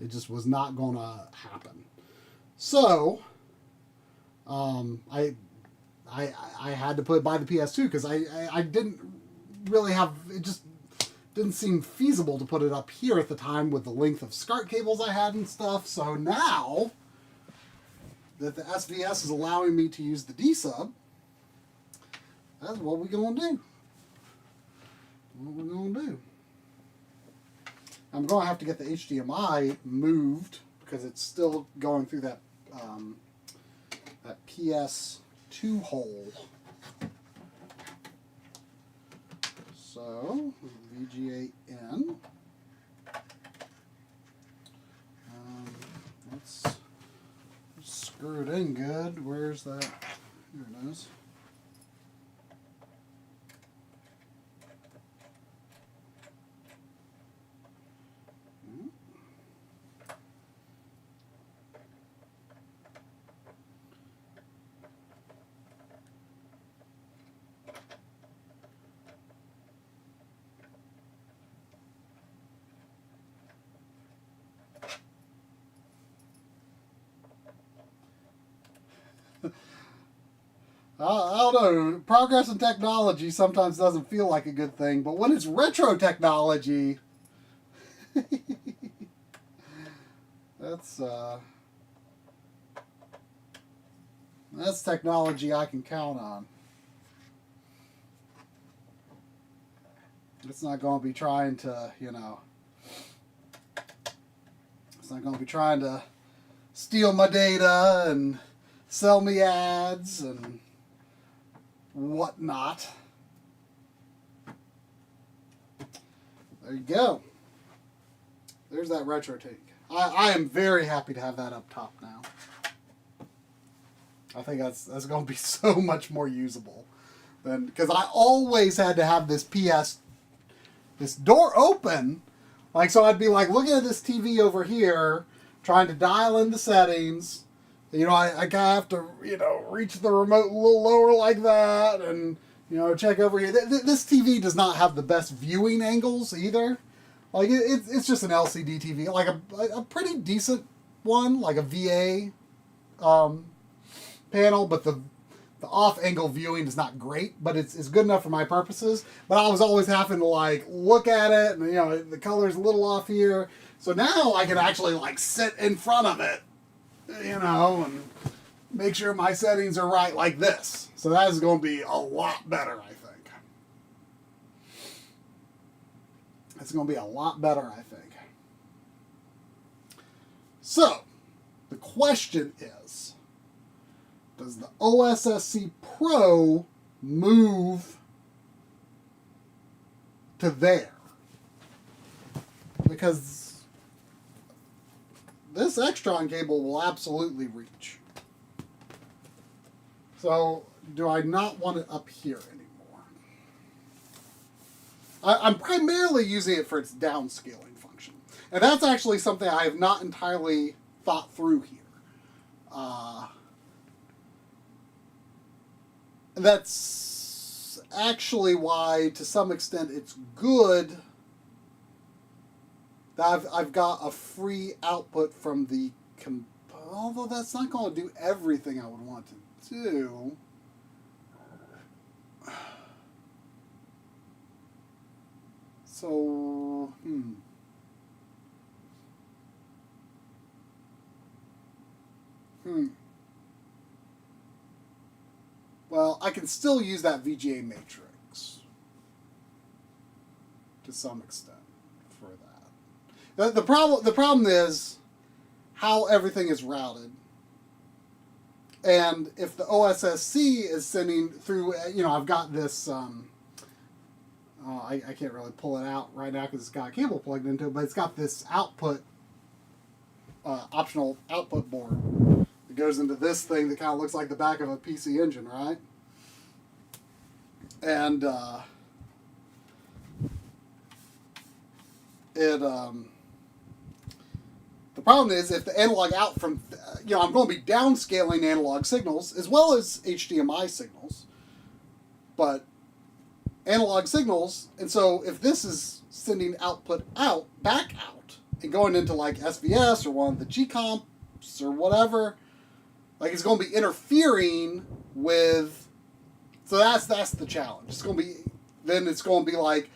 It just was not going to happen. So, I had to buy the PS2 because I didn't really have, it just didn't seem feasible to put it up here at the time with the length of SCART cables I had and stuff. So now that the SVS is allowing me to use the D-sub, that's what we're going to do. What we're going to do. I'm going to have to get the HDMI moved because it's still going through that that PS2 hole. So, VGA in. Let's screw it in good. Where's that? Here it is. I don't know. Progress in technology sometimes doesn't feel like a good thing, but when it's retro technology, that's technology I can count on. It's not going to be trying to, it's not going to be trying to steal my data and sell me ads and whatnot. There you go. There's that RetroTink. I am very happy to have that up top now. I think that's going to be so much more usable than, because I always had to have this door open. Like, so I'd be like looking at this TV over here, trying to dial in the settings. I kind of have to, reach the remote a little lower like that and, check over here. This TV does not have the best viewing angles either. Like, it's just an LCD TV. Like, a pretty decent one, like a VA panel, but the off-angle viewing is not great, but it's good enough for my purposes. But I was always having to, like, look at it, and, the color's a little off here. So now I can actually, like, sit in front of it, and make sure my settings are right like this. So that is going to be a lot better, I think. It's going to be a lot better, I think. So, the question is, does the OSSC Pro move to there? Because this Extron cable will absolutely reach. So, do I not want it up here anymore? I'm primarily using it for its downscaling function. And that's actually something I have not entirely thought through here. That's actually why, to some extent, it's good that I've got a free output from the... although that's not going to do everything I would want to do. So, Well, I can still use that VGA matrix to some extent for that. The problem is how everything is routed. And if the OSSC is sending through, I've got this, I can't really pull it out right now because it's got a cable plugged into it, but it's got this output, optional output board that goes into this thing that kind of looks like the back of a PC Engine, right? And the problem is if the analog out from, I'm going to be downscaling analog signals as well as HDMI signals, but analog signals, and so if this is sending output back out, and going into like SVS or one of the G-comps or whatever, like it's going to be interfering with, so that's the challenge. It's going to be like,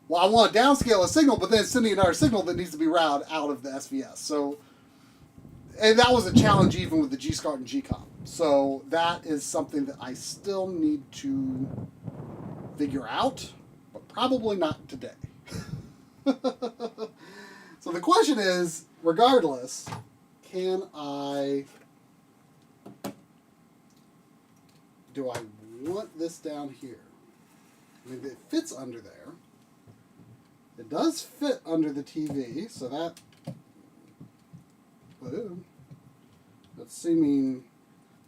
well, I want to downscale a signal, but then it's sending another signal that needs to be routed out of the SVS. So, and that was a challenge even with the G-SCART and G-comp. So that is something that I still need to figure out, but probably not today. So the question is, regardless, do I want this down here? I mean, it fits under there. It does fit under the TV, so that's seeming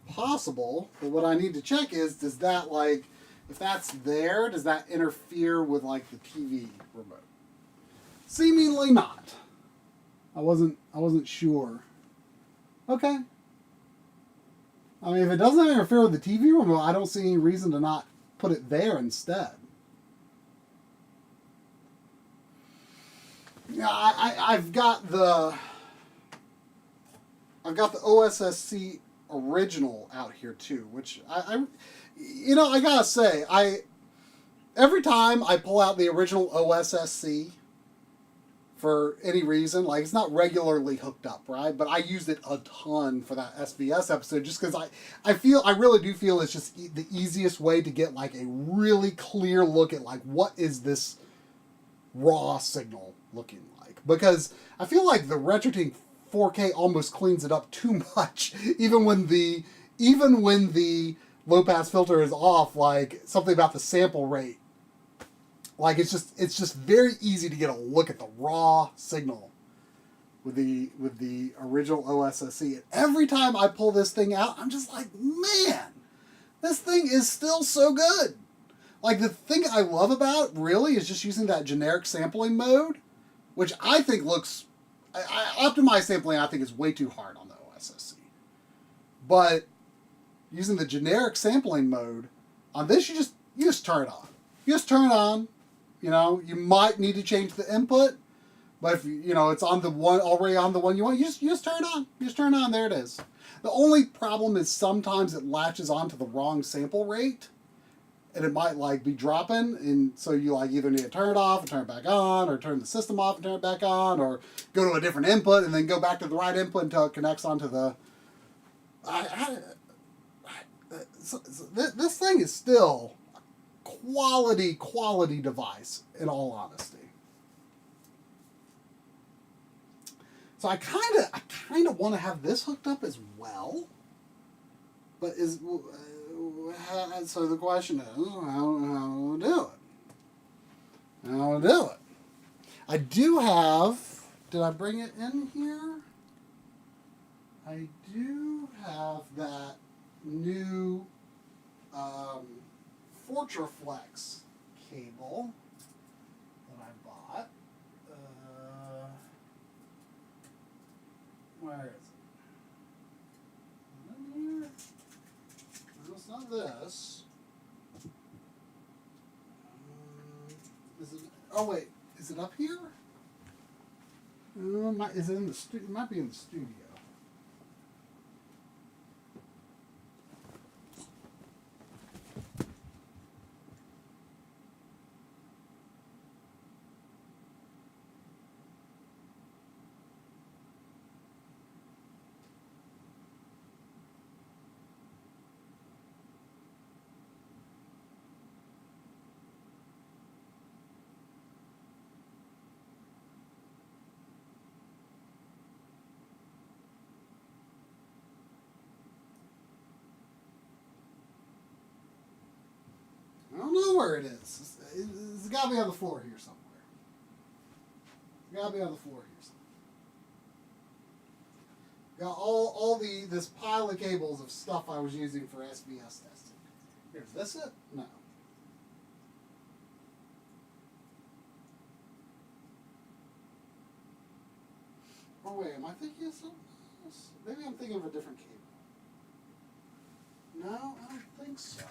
possible. But what I need to check is, does that, like, if that's there, does that interfere with, like, the TV remote? Seemingly not. I wasn't sure. Okay. I mean, if it doesn't interfere with the TV remote, I don't see any reason to not put it there instead. Yeah, I've got the OSSC original out here too, which I gotta say, every time I pull out the original OSSC for any reason, like it's not regularly hooked up, right? But I used it a ton for that SVS episode just because I really do feel it's just the easiest way to get like a really clear look at like what is this raw signal looking like, because I feel like the Retrode 4K almost cleans it up too much, even when the low pass filter is off, like something about the sample rate, like it's just very easy to get a look at the raw signal with the original OSSC. And every time I pull this thing out, I'm just like, man, this thing is still so good. Like, the thing I love about it, really, is just using that generic sampling mode, which I think looks... optimized sampling, I think, is way too hard on the OSSC. But using the generic sampling mode, on this, you just turn it on. You just turn it on. You might need to change the input, but if it's on the one already on the one you want, you just turn it on. You just turn it on. There it is. The only problem is sometimes it latches onto the wrong sample rate, and it might like be dropping, and so you like either need to turn it off and turn it back on, or turn the system off and turn it back on, or go to a different input and then go back to the right input until it connects onto the. This thing is still a quality device, in all honesty. So I kind of want to have this hooked up as well, But so the question is, how to do it? How to do it? I do have. Did I bring it in here? I do have that new Fortraflex cable that I bought. Where is it? In here? No, it's not this. Is it? Oh wait, is it up here? Is it in the studio? It might be in the studio. I don't know where it is. It's got to be on the floor here somewhere. It's got to be on the floor here somewhere. Got all this pile of cables of stuff I was using for SVS testing. Here's this it? No. Oh wait, am I thinking of something else? Maybe I'm thinking of a different cable. No, I don't think so.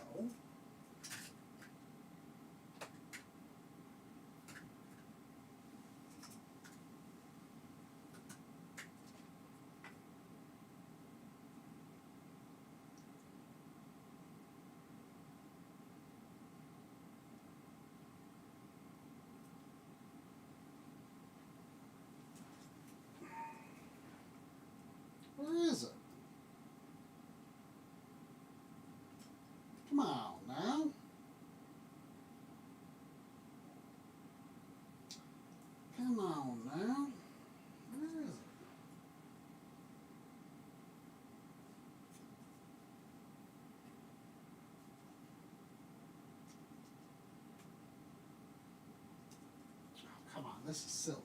Where is it? Come on now. Come on now. Where is it? Oh, come on, this is silly.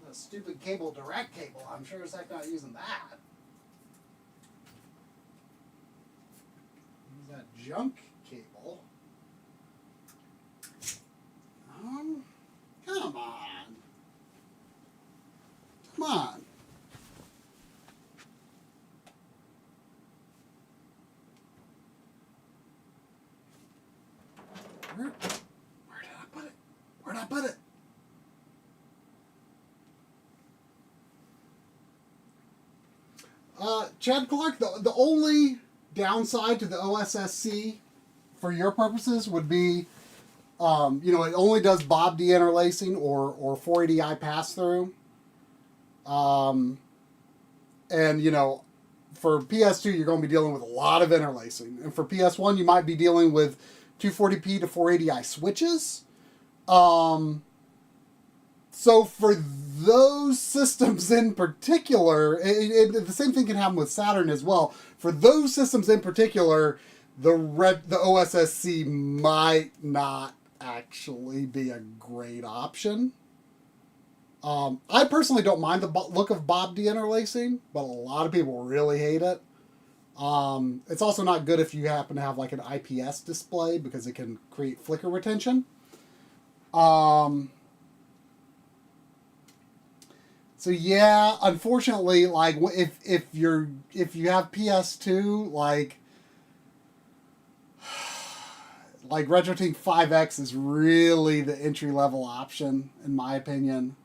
A stupid cable, direct cable. I'm sure as heck not using that. Use that junk cable. Come on. Come on. Where did I put it? Where did I put it? Chad Clark, the only downside to the OSSC for your purposes would be, it only does Bob deinterlacing or 480i pass-through. And, for PS2, you're going to be dealing with a lot of interlacing. And for PS1, you might be dealing with 240p to 480i switches. So for those systems in particular, the same thing can happen with Saturn as well. For those systems in particular, the OSSC might not actually be a great option. I personally don't mind the look of Bob deinterlacing, but a lot of people really hate it. It's also not good if you happen to have like an IPS display because it can create flicker retention. So yeah, unfortunately, like if you have PS2, like Retrode 5X is really the entry level option in my opinion.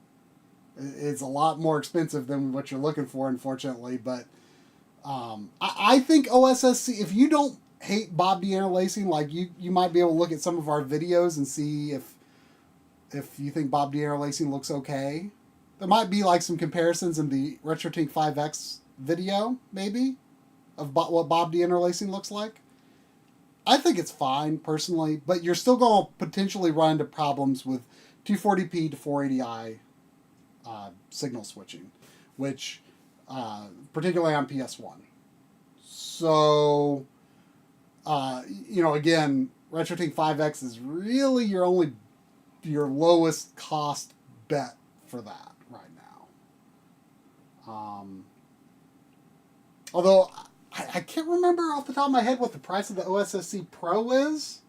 It's a lot more expensive than what you're looking for, unfortunately. But I think OSSC, if you don't hate Bob deinterlacing, like you might be able to look at some of our videos and see if you think Bob deinterlacing looks okay. There might be like some comparisons in the Retrode 5X video, maybe, of what Bob deinterlacing looks like. I think it's fine, personally, but you're still going to potentially run into problems with 240p to 480i signal switching, which particularly on PS1. So, again, RetroTink 5X is really your lowest cost bet for that right now. Although I can't remember off the top of my head what the price of the OSSC Pro is.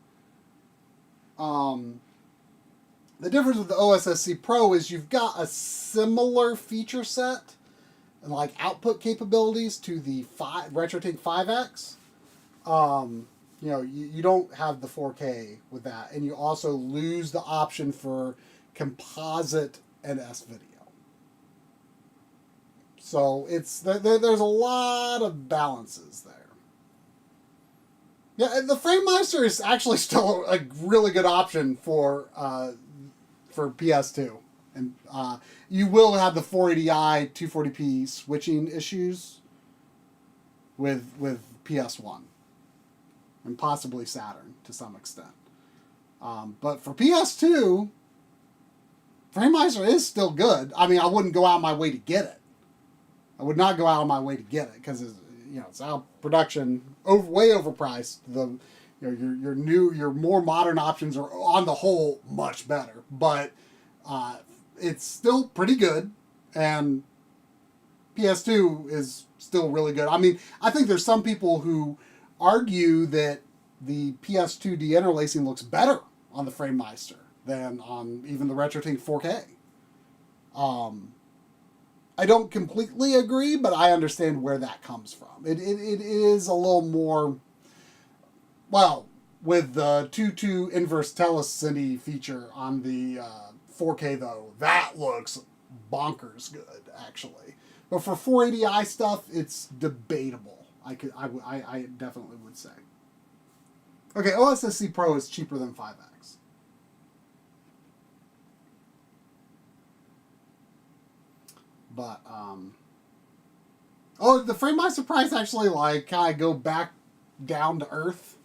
The difference with the OSSC Pro is you've got a similar feature set and like output capabilities to the RetroTink 5X. You don't have the 4K with that, and you also lose the option for composite NS video. So there's a lot of balances there. Yeah, the FrameMeister is actually still a really good option for PS2, and you will have the 480i 240p switching issues with PS1 and possibly Saturn to some extent. But for PS2, FrameMeister is still good. I mean, I wouldn't go out of my way to get it. I would not go out of my way to get it because it's out of production, way overpriced. Your more modern options are on the whole much better, but it's still pretty good, and PS2 is still really good. I mean, I think there's some people who argue that the PS2 deinterlacing looks better on the FrameMeister than on even the RetroTink 4K. I don't completely agree, but I understand where that comes from. It is a little more, well, with the 2:2 inverse telecine feature on the 4K though, that looks bonkers good actually. But for 480i stuff, it's debatable. I definitely would say. Okay, OSSC Pro is cheaper than 5X. But, the FrameMeister price actually, kind of go back down to earth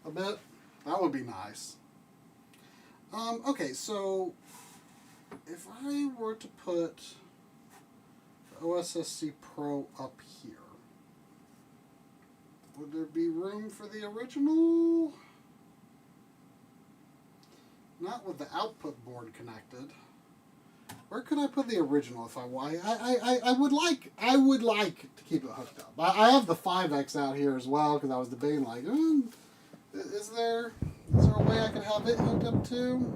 a bit? That would be nice. Okay, so if I were to put the OSSC Pro up here, would there be room for the original? Not with the output board connected. Where could I put the original if I would like to keep it hooked up. I have the 5X out here as well because I was debating is there a way I could have it hooked up too?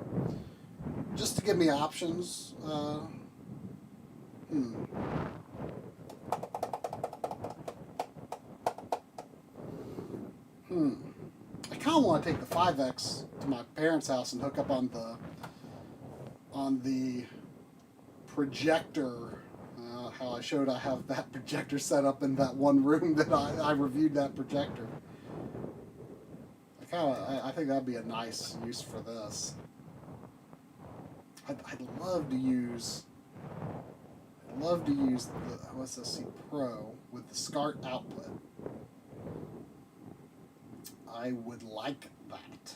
Just to give me options. I kind of want to take the 5X to my parents' house and hook up on the projector. How I showed I have that projector set up in that one room that I reviewed that projector. I think that'd be a nice use for this. I'd love to use the OSSC Pro with the SCART output. I would like that.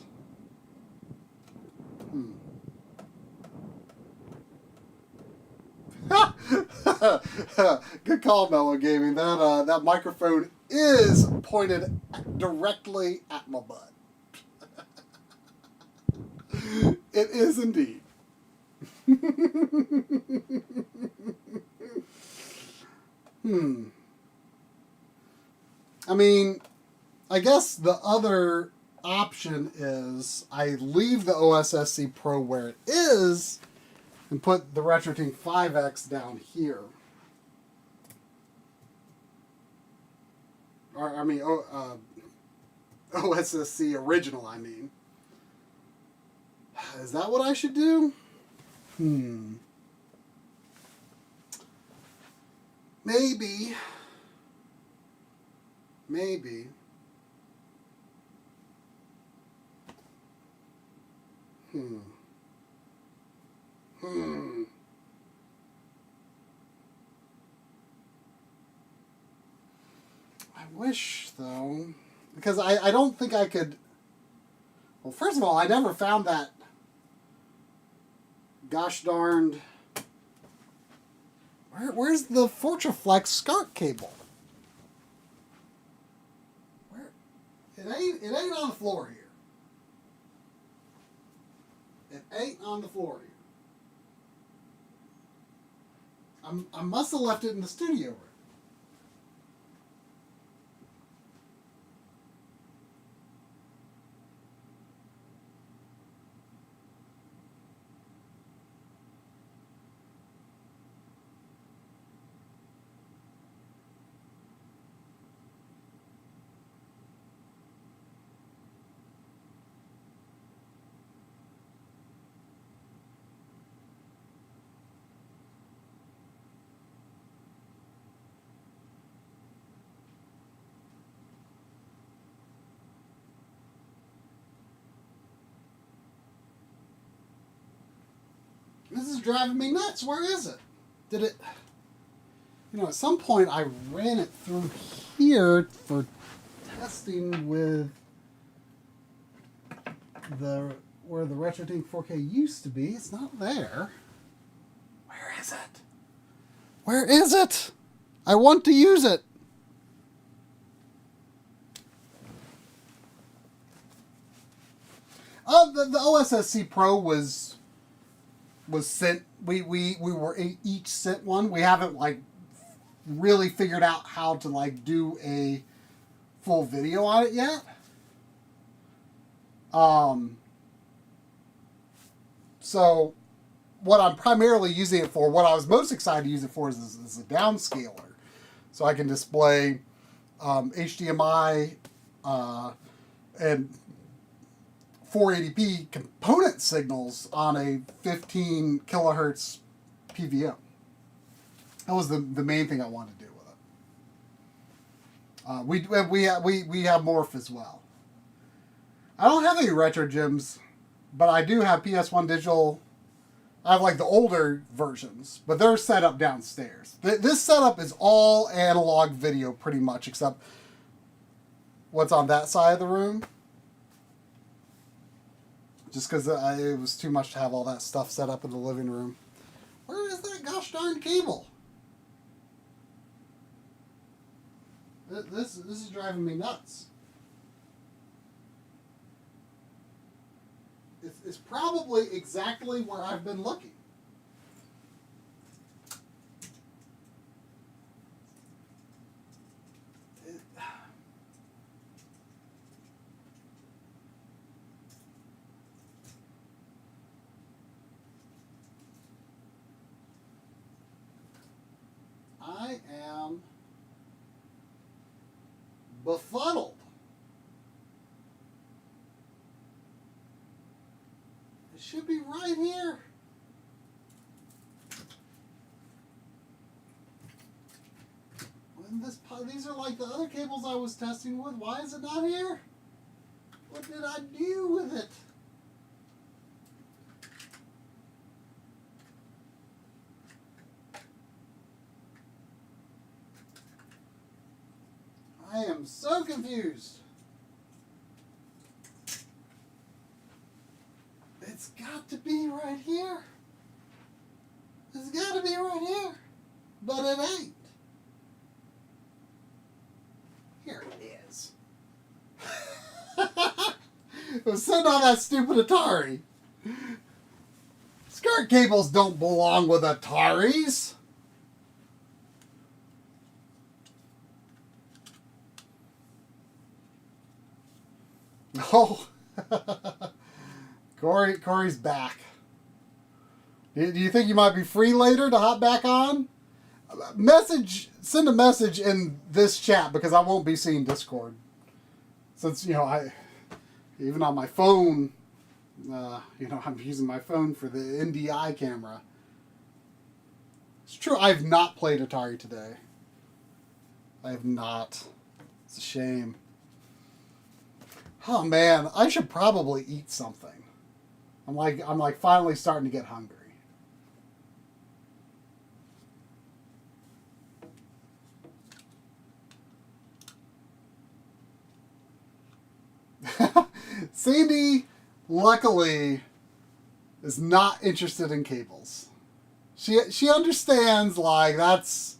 Good call, Mellow Gaming. That microphone is pointed directly at my butt. It is indeed. I mean, I guess the other option is I leave the OSSC Pro where it is and put the RetroTink 5X down here. Or, I mean, OSSC original, I mean. Is that what I should do? Maybe. I wish, though, because I don't think I could. Well, first of all, I never found that gosh darned Where's the Fortraflex SCART cable? Where? It ain't on the floor here. It ain't on the floor here. I must have left it in the studio room. This is driving me nuts. Where is it? Did it... You know, at some point I ran it through here for testing with the... where the Retrode 4K used to be. It's not there. Where is it? Where is it? I want to use it. The OSSC Pro was sent. We were each sent one. We haven't like really figured out how to like do a full video on it yet. So what I'm primarily using it for, what I was most excited to use it for is a downscaler. So I can display HDMI and 480p component signals on a 15 kilohertz PVM. That was the main thing I wanted to do with it. We have Morph as well. I don't have any retro gyms, but I do have PS1 digital. I have like the older versions, but they're set up downstairs. This setup is all analog video pretty much, except what's on that side of the room. Just because it was too much to have all that stuff set up in the living room. Where is that gosh darn cable? This is driving me nuts. It's probably exactly where I've been looking. I am befuddled. It should be right here. When these are like the other cables I was testing with. Why is it not here? What did I do with it? I am so confused. It's got to be right here. It's got to be right here. But it ain't. Here it is. It was sitting on that stupid Atari. SCART cables don't belong with Ataris. Oh, Coury's back. Do you think you might be free later to hop back on? Send a message in this chat because I won't be seeing Discord. Since, even on my phone, I'm using my phone for the NDI camera. It's true, I have not played Atari today. I have not. It's a shame. Oh man, I should probably eat something. I'm like finally starting to get hungry. Sandy, luckily, is not interested in cables. she understands, like, that's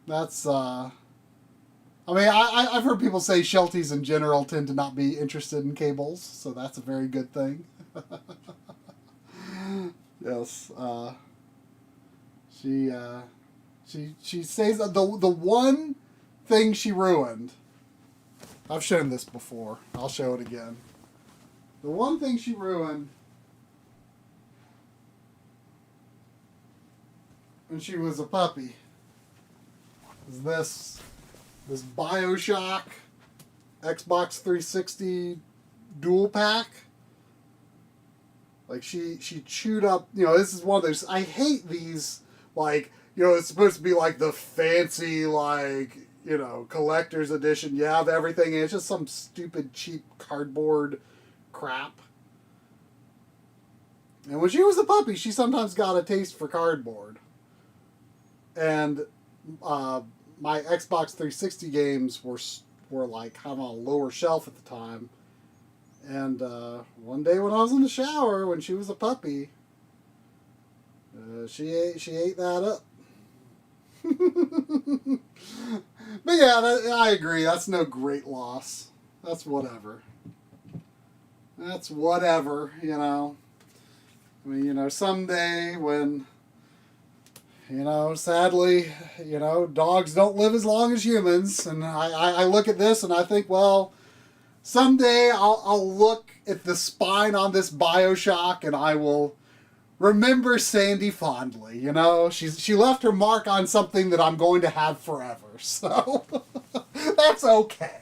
I mean, I've heard people say Shelties in general tend to not be interested in cables, so that's a very good thing. Yes, she says that the one thing she ruined. I've shown this before. I'll show it again. The one thing she ruined when she was a puppy is this BioShock Xbox 360 dual pack. Like, she chewed up, you know, this is one of those, I hate these, like, you know, it's supposed to be like the fancy, like, you know, collector's edition. You have everything, and it's just some stupid, cheap cardboard crap. And when she was a puppy, she sometimes got a taste for cardboard. And my Xbox 360 games were like kind of on a lower shelf at the time. And one day when I was in the shower, when she was a puppy, she ate that up. But yeah, I agree. That's no great loss. That's whatever. That's whatever, you know. I mean, you know, someday when, you know, sadly, you know, dogs don't live as long as humans, and I look at this and I think, well, someday I'll look at the spine on this BioShock and I will remember Sandy fondly. You know, she left her mark on something that I'm going to have forever. So that's okay.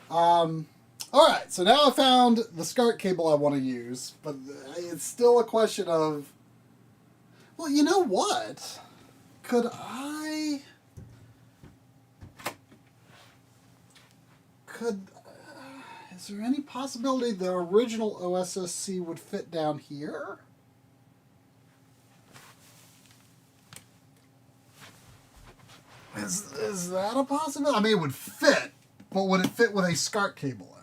All right, so now I found the SCART cable I want to use, but it's still a question of, well, you know what? Is there any possibility the original OSSC would fit down here? Is that a possibility? I mean, it would fit, but would it fit with a SCART cable in it?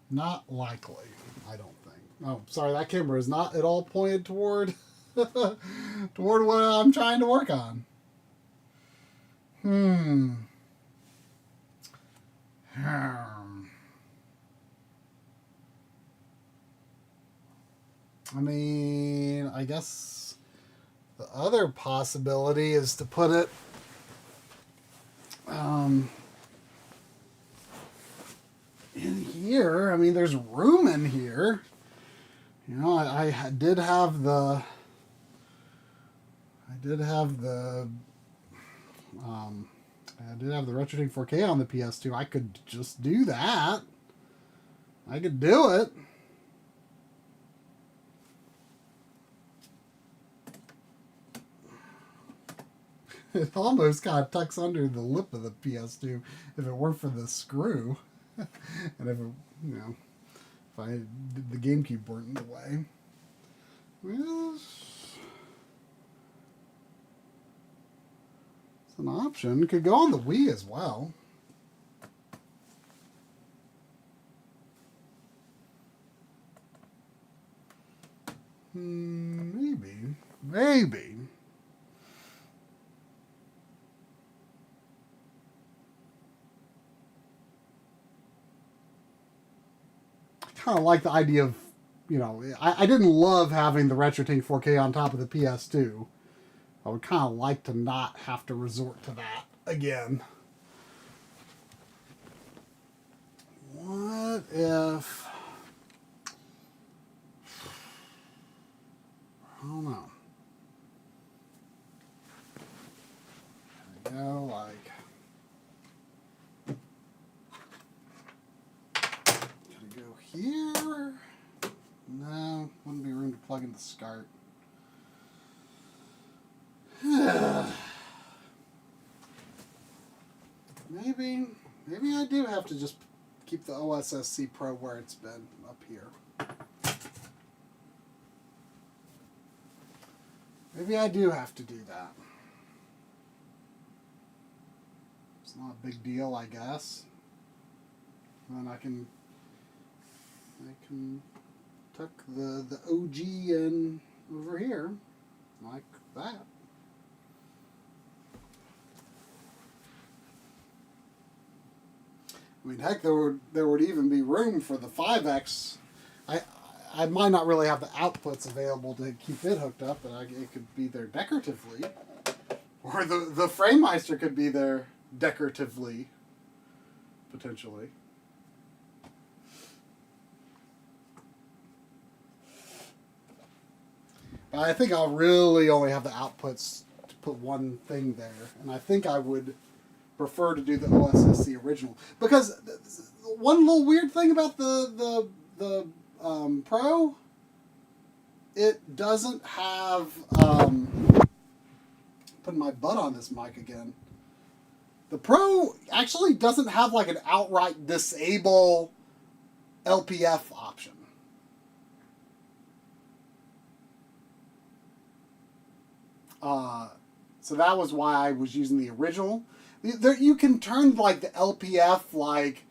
Not likely, I don't think. Oh, sorry, that camera is not at all pointed toward toward what I'm trying to work on. I mean, I guess the other possibility is to put it in here. I mean, there's room in here. You know, I did have the Retrode 4K on the PS2. I could just do that. I could do it. It almost kind of tucks under the lip of the PS2 if it weren't for the screw. And if it, you know, if the GameCube weren't in the way. Well, it's an option. It could go on the Wii as well. Maybe. Kind of like the idea of, you know, I didn't love having the Retrode 4K on top of the PS2. I would kind of like to not have to resort to that again. What if... I don't know. There we go, like... Here? No, wouldn't be room to plug in the SCART. Maybe Maybe I do have to just keep the OSSC Pro where it's been up here. Maybe I do have to do that. It's not a big deal, I guess. And then I can tuck the OG in over here like that. I mean, heck, there would even be room for the 5X. I might not really have the outputs available to keep it hooked up, but it could be there decoratively. Or the Framemeister could be there decoratively, potentially. But I think I'll really only have the outputs to put one thing there. And I think I would prefer to do the OSSC original. Because one little weird thing about the Pro, it doesn't have, putting my butt on this mic again. The Pro actually doesn't have like an outright disable LPF option. So that was why I was using the original. You can turn like the LPF like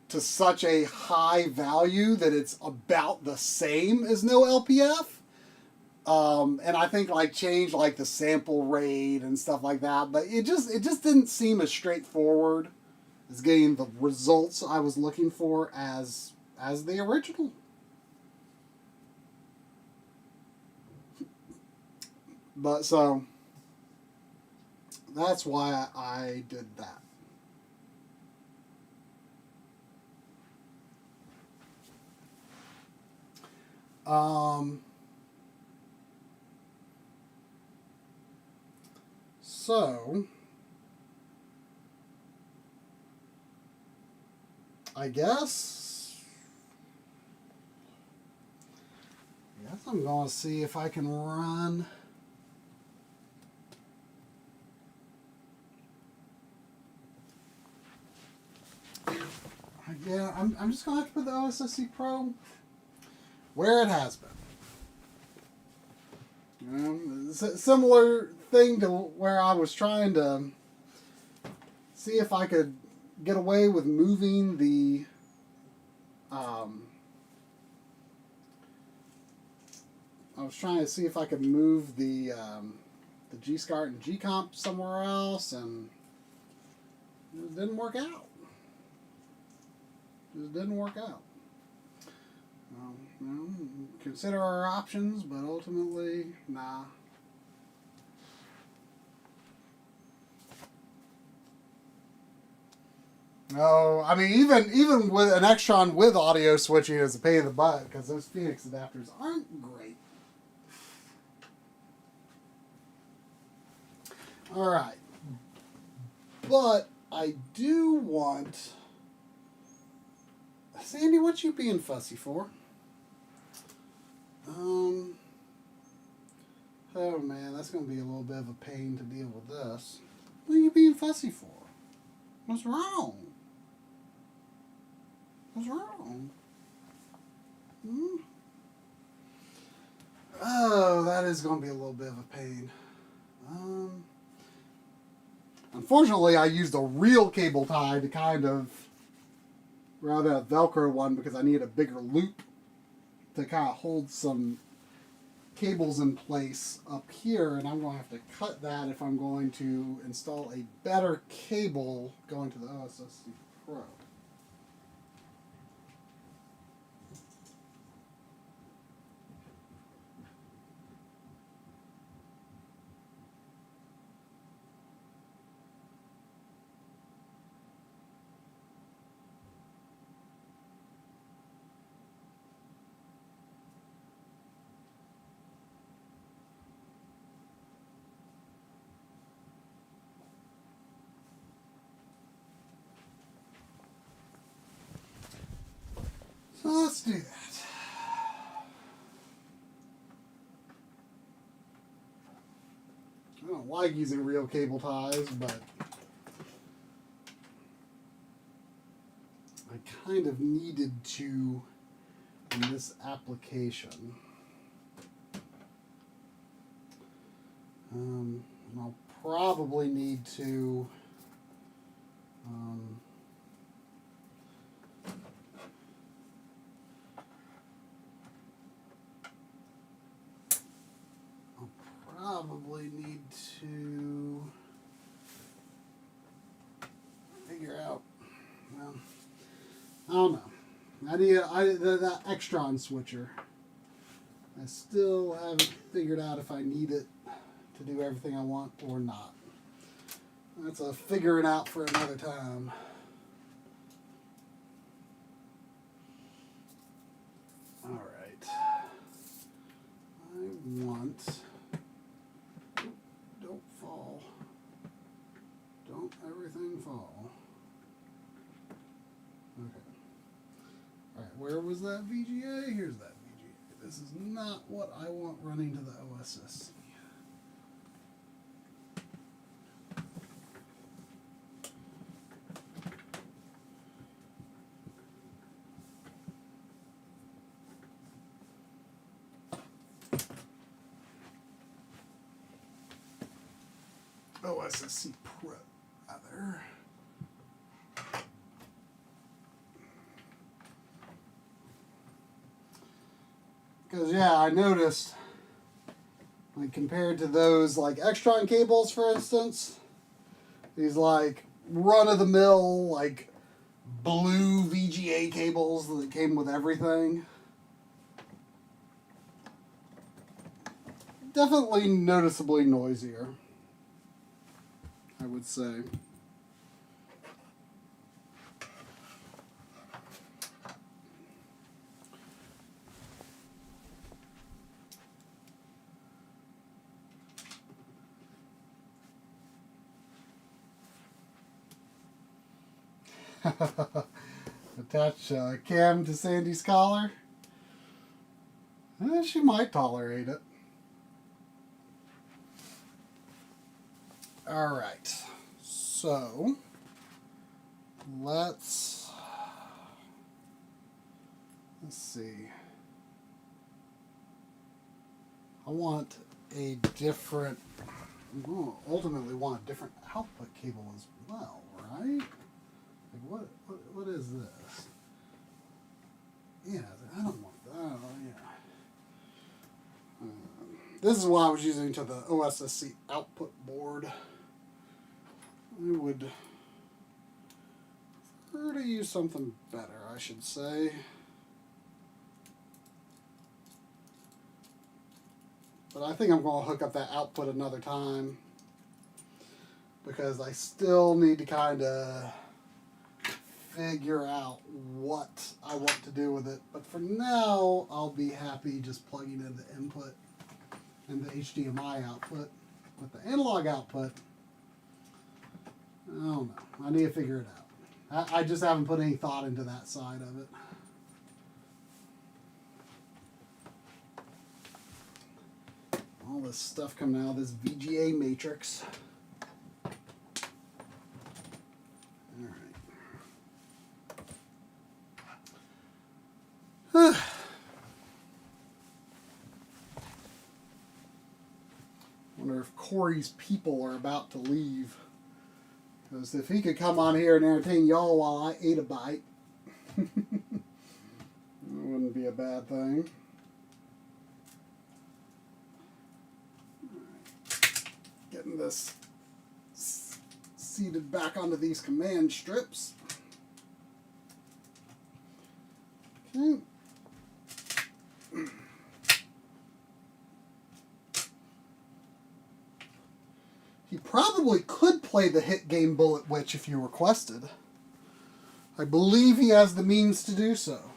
to such a high value that it's about the same as no LPF. And I think like change like the sample rate and stuff like that, but it just didn't seem as straightforward as getting the results I was looking for as the original. But so that's why I did that. So I guess I'm going to see if I can run. Yeah, I'm just going to have to put the OSSC Pro where it has been. It's a similar thing to where I was trying to see if I could get away with moving the I was trying to see if I could move the G-SCART and G-Comp somewhere else, and it didn't work out. It didn't work out. Consider our options, but ultimately, nah. No, I mean even with an Extron with audio switching is a pain in the butt because those Phoenix adapters aren't great. All right, but I do want. Sandy, what you being fussy for? Oh man, that's going to be a little bit of a pain to deal with this. What are you being fussy for? What's wrong? What's wrong? Oh, that is going to be a little bit of a pain. Unfortunately, I used a real cable tie to kind of, rather than a Velcro one, because I need a bigger loop to kind of hold some cables in place up here, and I'm going to have to cut that if I'm going to install a better cable going to the OSSC Pro. So let's do that. I don't like using real cable ties, but kind of needed to in this application. I'll probably need to figure out, well, I don't know. I need that Extron switcher. I still haven't figured out if I need it to do everything I want or not. That's a figure it out for another time. All right. I want. Don't fall. Don't everything fall. Okay. All right. Where was that VGA? Here's that VGA. This is not what I want running to the OSS. OSSC Pro, rather. Because, yeah, I noticed, like, compared to those, like, Extron cables, for instance, these, like, run-of-the-mill, like, blue VGA cables that came with everything, definitely noticeably noisier, I would say. Attach Cam to Sandy's collar. She might tolerate it. All right, so let's see. I want a different. I'm going to ultimately want a different output cable as well, right? Like what is this? Yeah, I don't want that. Yeah. This is what I was using to the OSSC output board. I would prefer to use something better, I should say. But I think I'm going to hook up that output another time because I still need to kind of figure out what I want to do with it. But for now, I'll be happy just plugging in the input and the HDMI output. With the analog output, I don't know. I need to figure it out. I just haven't put any thought into that side of it. All this stuff coming out of this VGA matrix. All right. Wonder if Coury's people are about to leave. Because if he could come on here and entertain y'all while I ate a bite, that wouldn't be a bad thing. Right. Getting this seated back onto these command strips. Okay. He probably could play the hit game Bullet Witch if you requested. I believe he has the means to do so.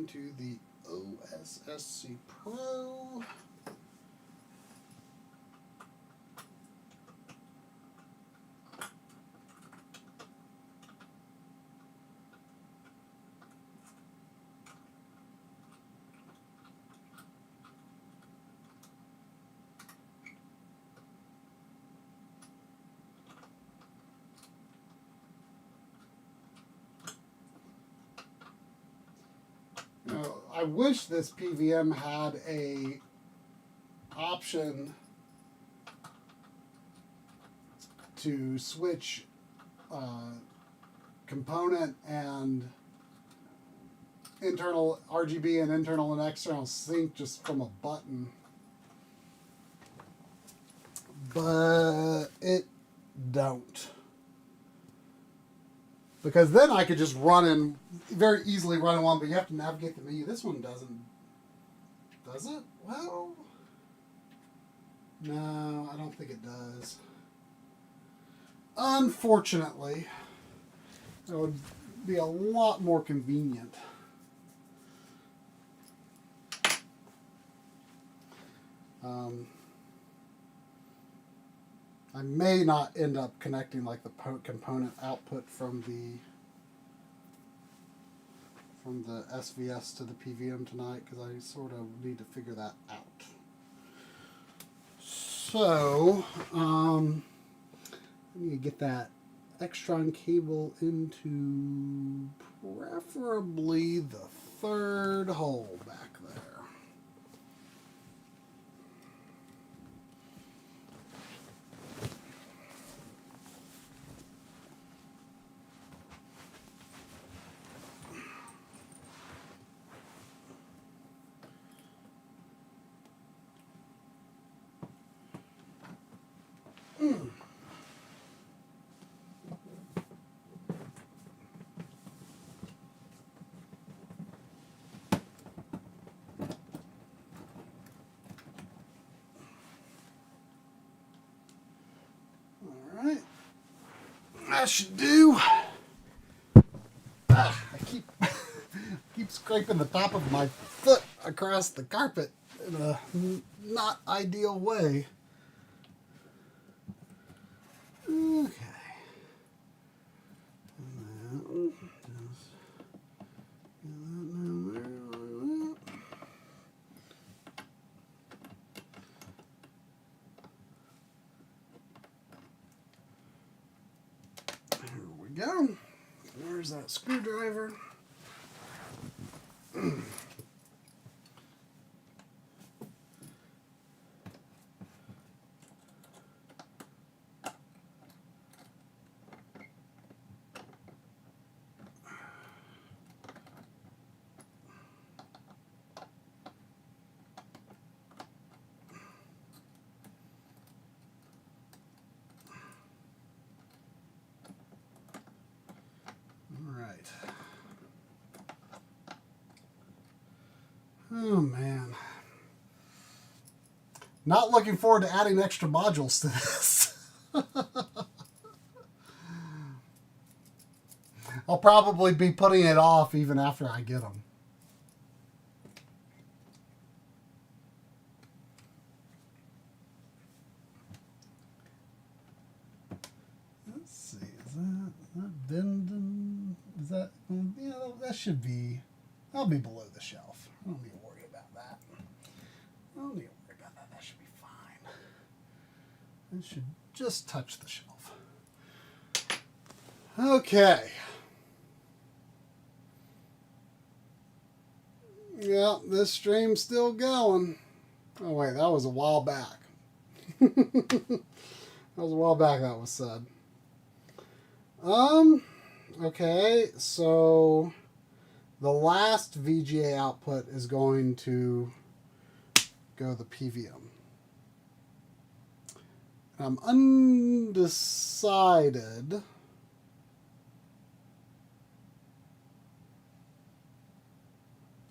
To the OSSC Pro. wish this PVM had a option to switch component and internal RGB and internal and external sync just from a button. But it don't. Because then I could just very easily run in one, but you have to navigate the menu. This one doesn't. Does it? Well, no, I don't think it does. Unfortunately, it would be a lot more convenient. I may not end up connecting like the component output from the SVS to the PVM tonight, because I sort of need to figure that out. So, I need to get that Extron cable into preferably the third hole back there. That should do. I keep scraping the top of my foot across the carpet in a not ideal way. Okay. Go. There's that screwdriver. Oh man. Not looking forward to adding extra modules to this. I'll probably be putting it off even after I get them. Let's see, is that bending? Is that, yeah, that should be, that'll be below the shelf. I don't need to worry about that. I don't need to worry about that. That should be fine. It should just touch the shelf. Okay. Yeah, this stream's still going. Oh wait, that was a while back. That was a while back that was said. Okay, so the last VGA output is going to go the PVM. I'm undecided.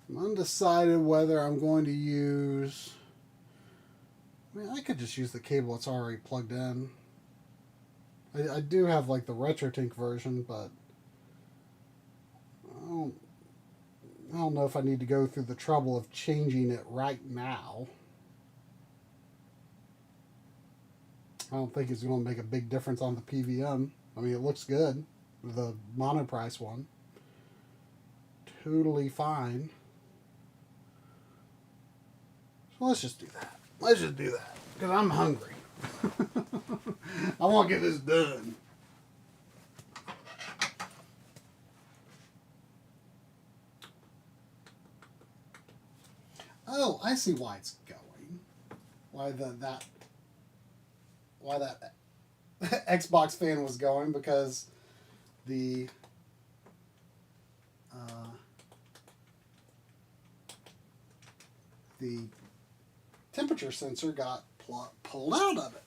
Whether I'm going to use... I mean, I could just use the cable that's already plugged in. I do have like the Retrode version, but I don't know if I need to go through the trouble of changing it right now. I don't think it's going to make a big difference on the PVM. I mean, it looks good, the monoprice one. Totally fine. So let's just do that. Let's just do that, because I'm hungry. I want to get this done. I see why it's going. Why that Xbox fan was going, because the temperature sensor got pulled out of it.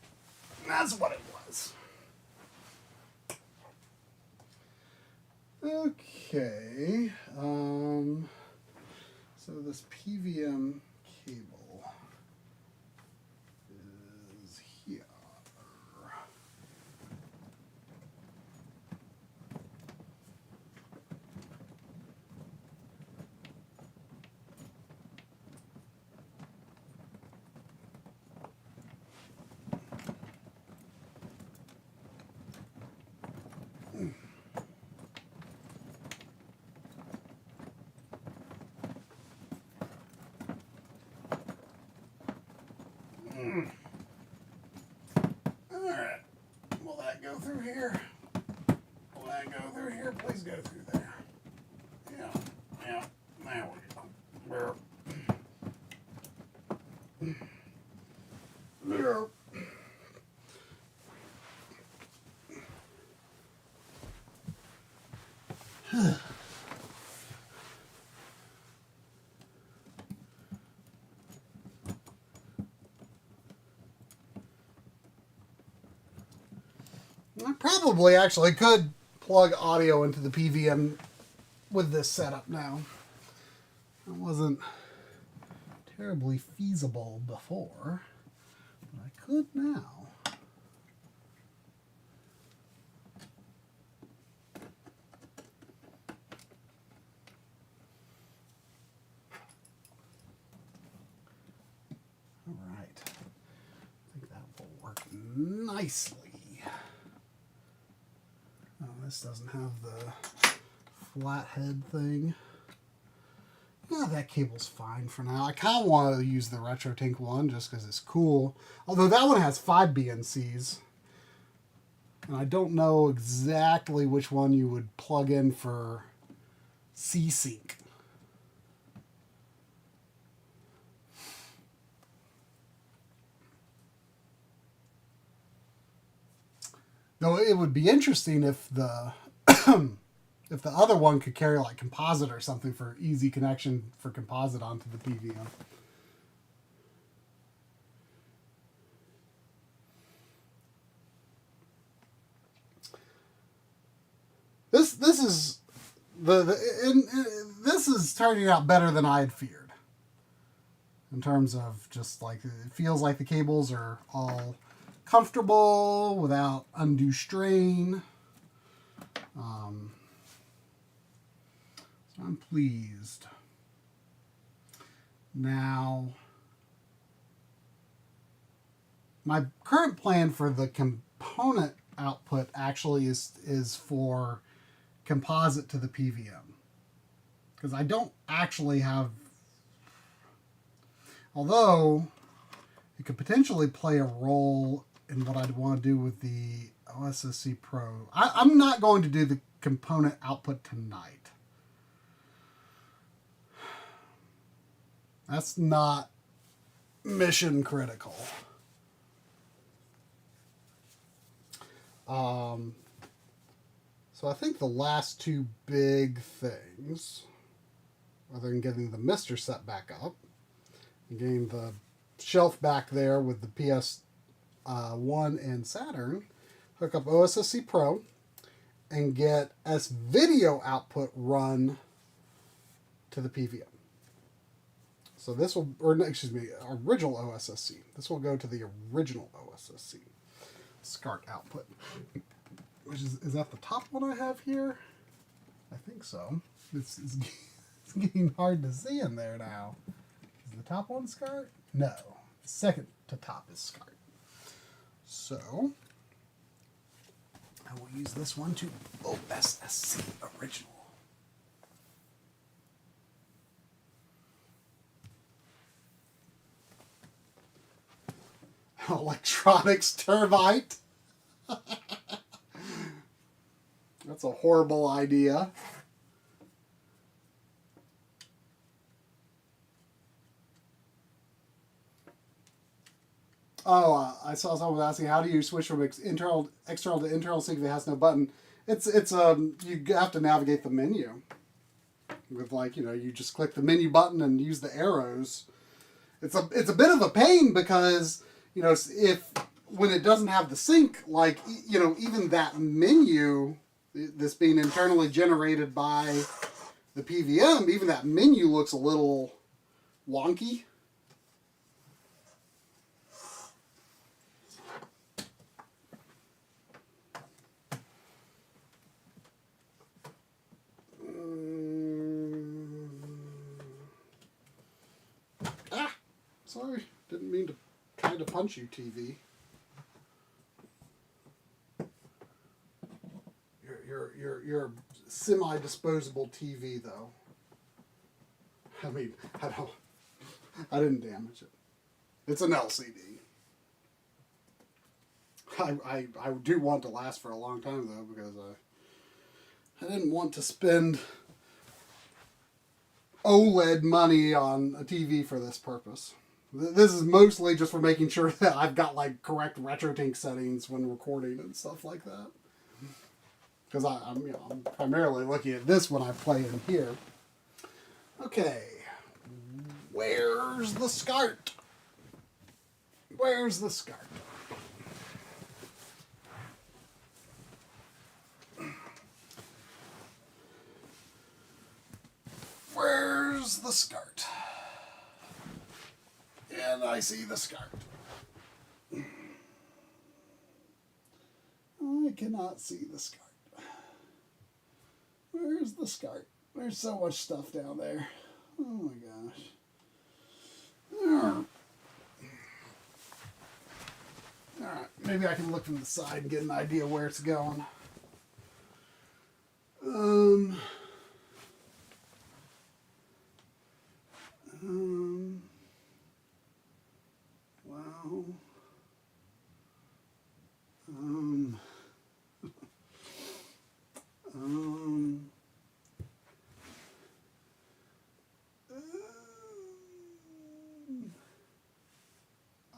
That's what it was. Okay. So this PVM cable is here. Alright. Will that go through here? Will that go through here? Please go through there. Yeah. Yeah. There we go. There. I probably actually could plug audio into the PVM with this setup now. It wasn't terribly feasible before, but I could now. All right. I think that will work nicely. Oh, this doesn't have the flathead thing. Yeah, that cable's fine for now. I kind of want to use the Retrode one just because it's cool. Although that one has 5 BNCs. And I don't know exactly which one you would plug in for C-Sync. Though it would be interesting if the if the other one could carry like composite or something for easy connection for composite onto the PVM. This is this is turning out better than I had feared. In terms of just like it feels like the cables are all comfortable without undue strain. So I'm pleased. Now, my current plan for the component output actually is for composite to the PVM. Because I don't actually have, although it could potentially play a role in what I'd want to do with the OSSC Pro. I'm not going to do the component output tonight. That's not mission critical. So I think the last two big things, other than getting the Mister set back up, and getting the shelf back there with the PS1 and Saturn, hook up OSSC Pro, and get S video output run to the PVM. So this will, or excuse me, original OSSC. This will go to the original OSSC SCART output. Which is that the top one I have here? I think so. It's getting hard to see in there now. Is the top one SCART? No. The second to top is SCART. So I will use this one to OSSC original. Electronics termite. That's a horrible idea. Oh, I saw someone asking, how do you switch from external to internal sync if it has no button? It's you have to navigate the menu with, like, you just click the menu button and use the arrows. It's a bit of a pain because if when it doesn't have the sync, like even that menu, this being internally generated by the PVM, even that menu looks a little wonky. Sorry, didn't mean to try to punch you, TV. You're a semi-disposable TV, though. I mean, I didn't damage it. It's an LCD. I do want to last for a long time, though, because I didn't want to spend OLED money on a TV for this purpose. This is mostly just for making sure that I've got like correct RetroTink settings when recording and stuff like that. Because I'm primarily looking at this when I play in here. Okay, where's the SCART? Where's the SCART? Where's the SCART? And I see the SCART. I cannot see the SCART. Where's the SCART? There's so much stuff down there. Oh my gosh. Alright, maybe I can look from the side and get an idea where it's going. Wow.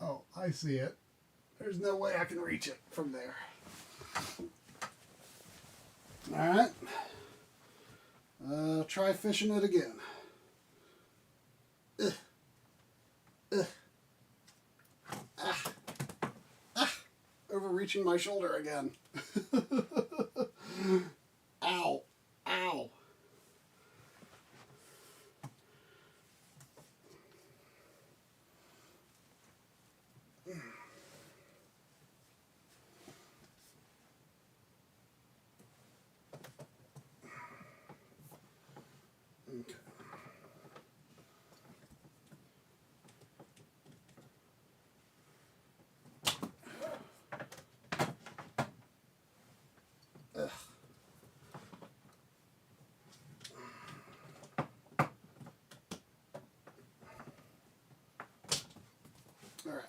Oh, I see it. There's no way I can reach it from there. Alright. Try fishing it again. Overreaching my shoulder again. Ow. Ow. Okay. All right.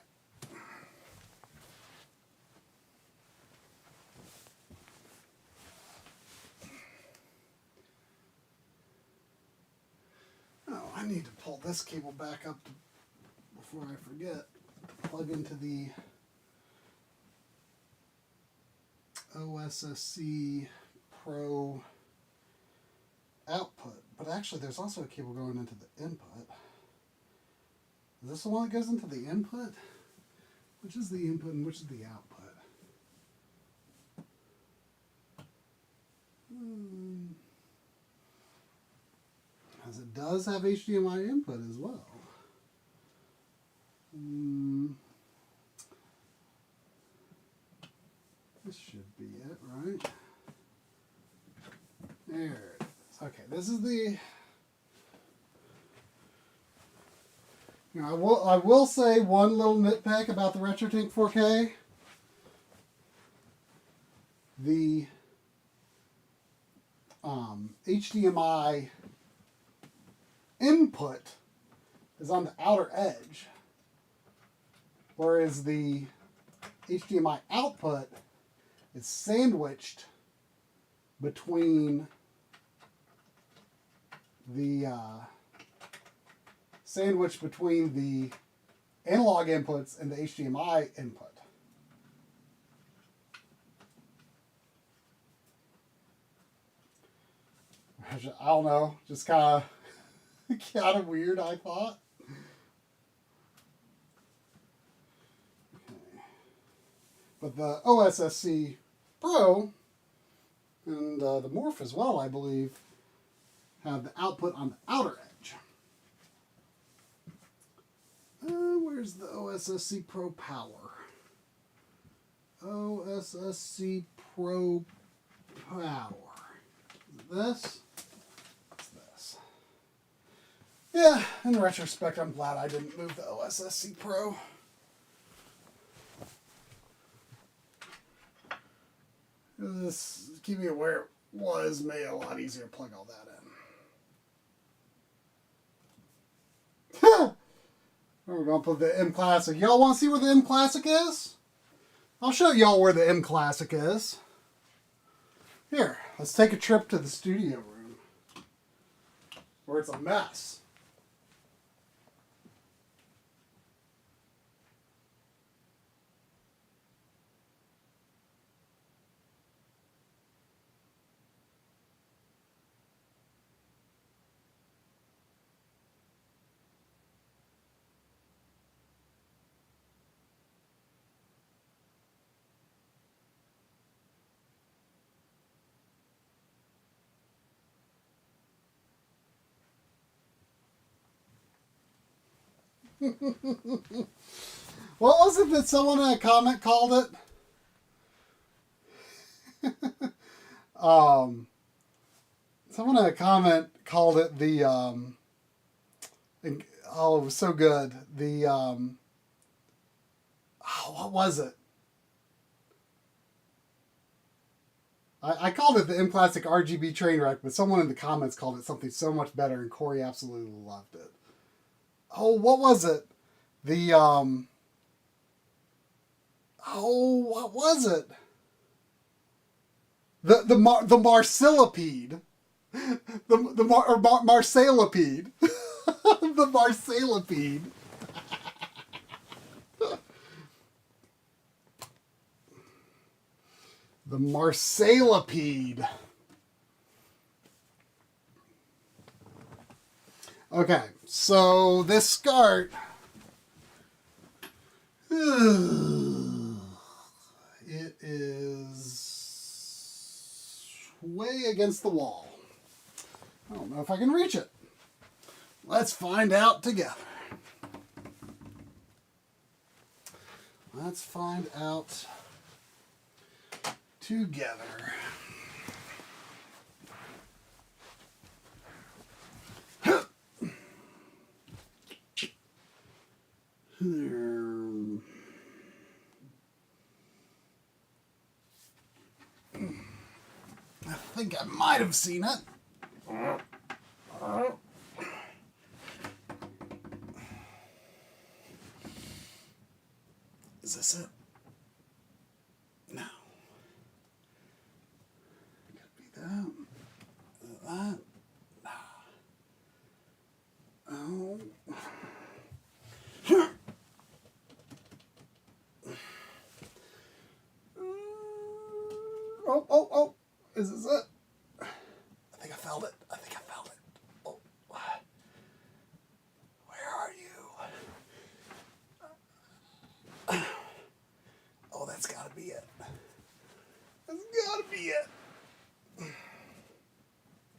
Oh, I need to pull this cable back up before I forget to plug into the OSSC Pro output. But actually, there's also a cable going into the input. Is this the one that goes into the input? Which is the input and which is the output? As it does have HDMI input as well. This should be it, right? There it is. Okay, this is the... Now, I will say one little nitpick about the RetroTink 4K. The HDMI input is on the outer edge, whereas the HDMI output is sandwiched between the analog inputs and the HDMI input. I don't know, just kind of weird, I thought. Okay. But the OSSC Pro and the Morph as well, I believe, have the output on the outer edge. Where's the OSSC Pro power? OSSC Pro power. Is it this? It's this. Yeah, in retrospect, I'm glad I didn't move the OSSC Pro. This, keeping it where it was, made it a lot easier to plug all that in. We're going to put the M Classic. Y'all want to see where the M Classic is? I'll show y'all where the M Classic is. Here, let's take a trip to the studio room, where it's a mess. What was it that someone in a comment called it? Someone in a comment called it the oh, it was so good. The oh, what was it? I called it the M Classic RGB train wreck, but someone in the comments called it something so much better, and Coury absolutely loved it. Oh, what was it? The oh, what was it? The Marcellipede. Marcellipede. The Marcellipede. The Marcellipede. Okay, so this SCART, it is way against the wall. I don't know if I can reach it. Let's find out together. Let's find out together. I think I might have seen it. Is this it? No. Could be that. That. Oh. Oh. Is this it? I think I felt it. Oh. Where are you? Oh, that's gotta be it. That's gotta be it.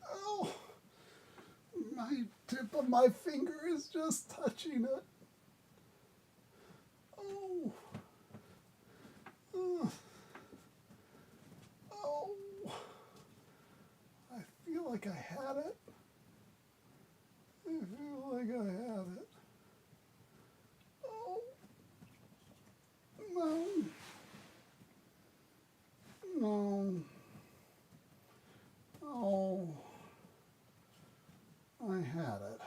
Oh. My tip of my finger is just touching it. Oh. Oh. I feel like I had it. Oh. No. Oh. I had it.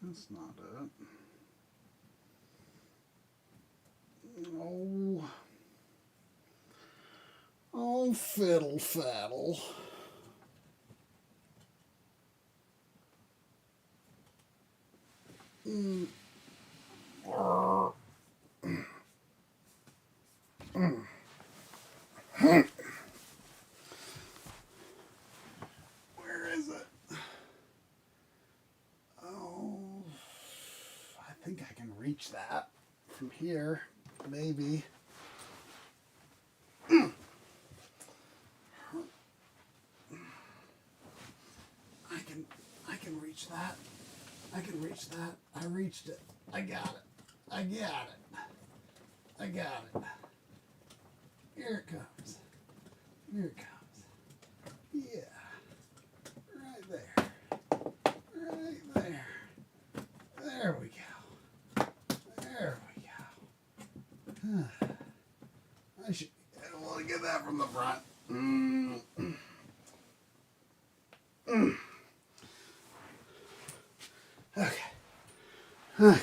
That's not it. Oh, fiddle faddle. Where is it? Oh, I think I can reach that from here, maybe. I can reach that. I can reach that. I reached it. I got it. I got it. I got it. Here it comes. Here it comes. Yeah. Right there. Right there. There we go. There we go. I should be able to get that from the front. Okay. Okay.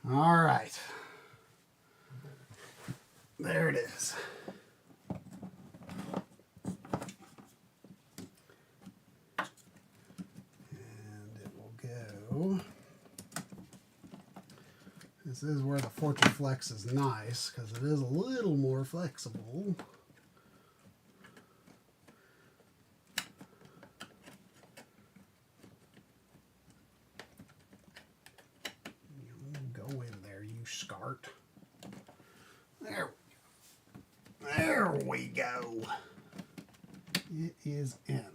All right. There it is. And it will go. This is where the Fortune Flex is nice because it is a little more flexible. Go in there, you SCART. There we go. It is in.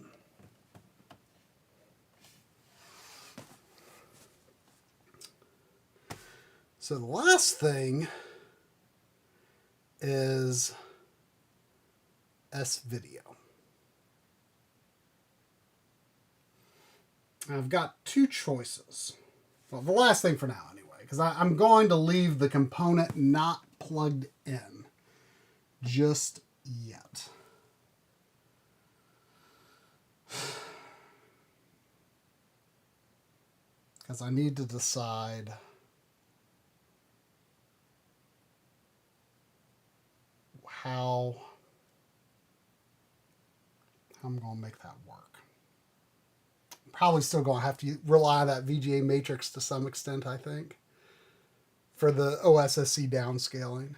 So the last thing is S-Video. I've got two choices. Well, the last thing for now anyway, because I'm going to leave the component not plugged in just yet. Because I need to decide how I'm going to make that work. Probably still going to have to rely on that VGA matrix to some extent, I think, for the OSSC downscaling.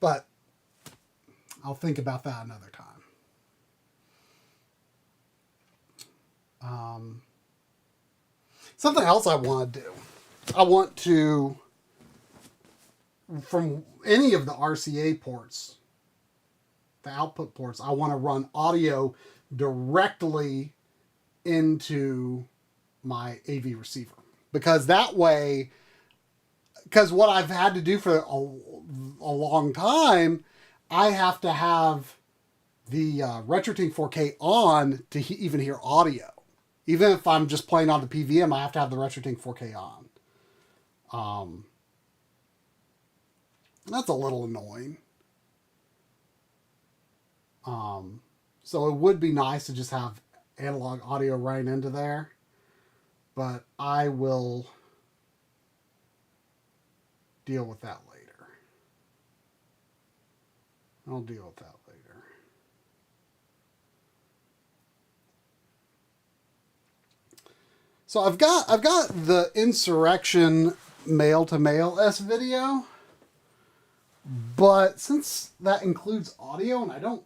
But I'll think about that another time. Something else I want to do. I want to, from any of the RCA ports, the output ports, I want to run audio directly into my AV receiver. Because that way, because what I've had to do for a long time, I have to have the Retrode 4K on to even hear audio. Even if I'm just playing on the PVM, I have to have the Retrode 4K on. That's a little annoying. So it would be nice to just have analog audio right into there. But I will deal with that later. I'll deal with that later. So I've got the Insurrection male-to-male S-Video, but since that includes audio, and I don't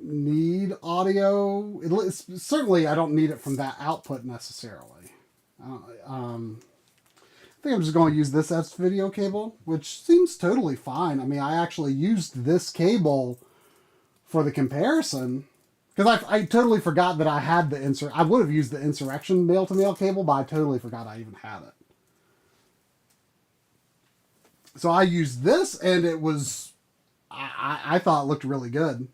need audio. Certainly, I don't need it from that output necessarily. I think I'm just going to use this S-Video cable, which seems totally fine. I mean, I actually used this cable for the comparison, because I totally forgot that I had the I would have used the Insurrection male-to-male cable, but I totally forgot I even had it. So I used this, and it was, I thought it looked really good.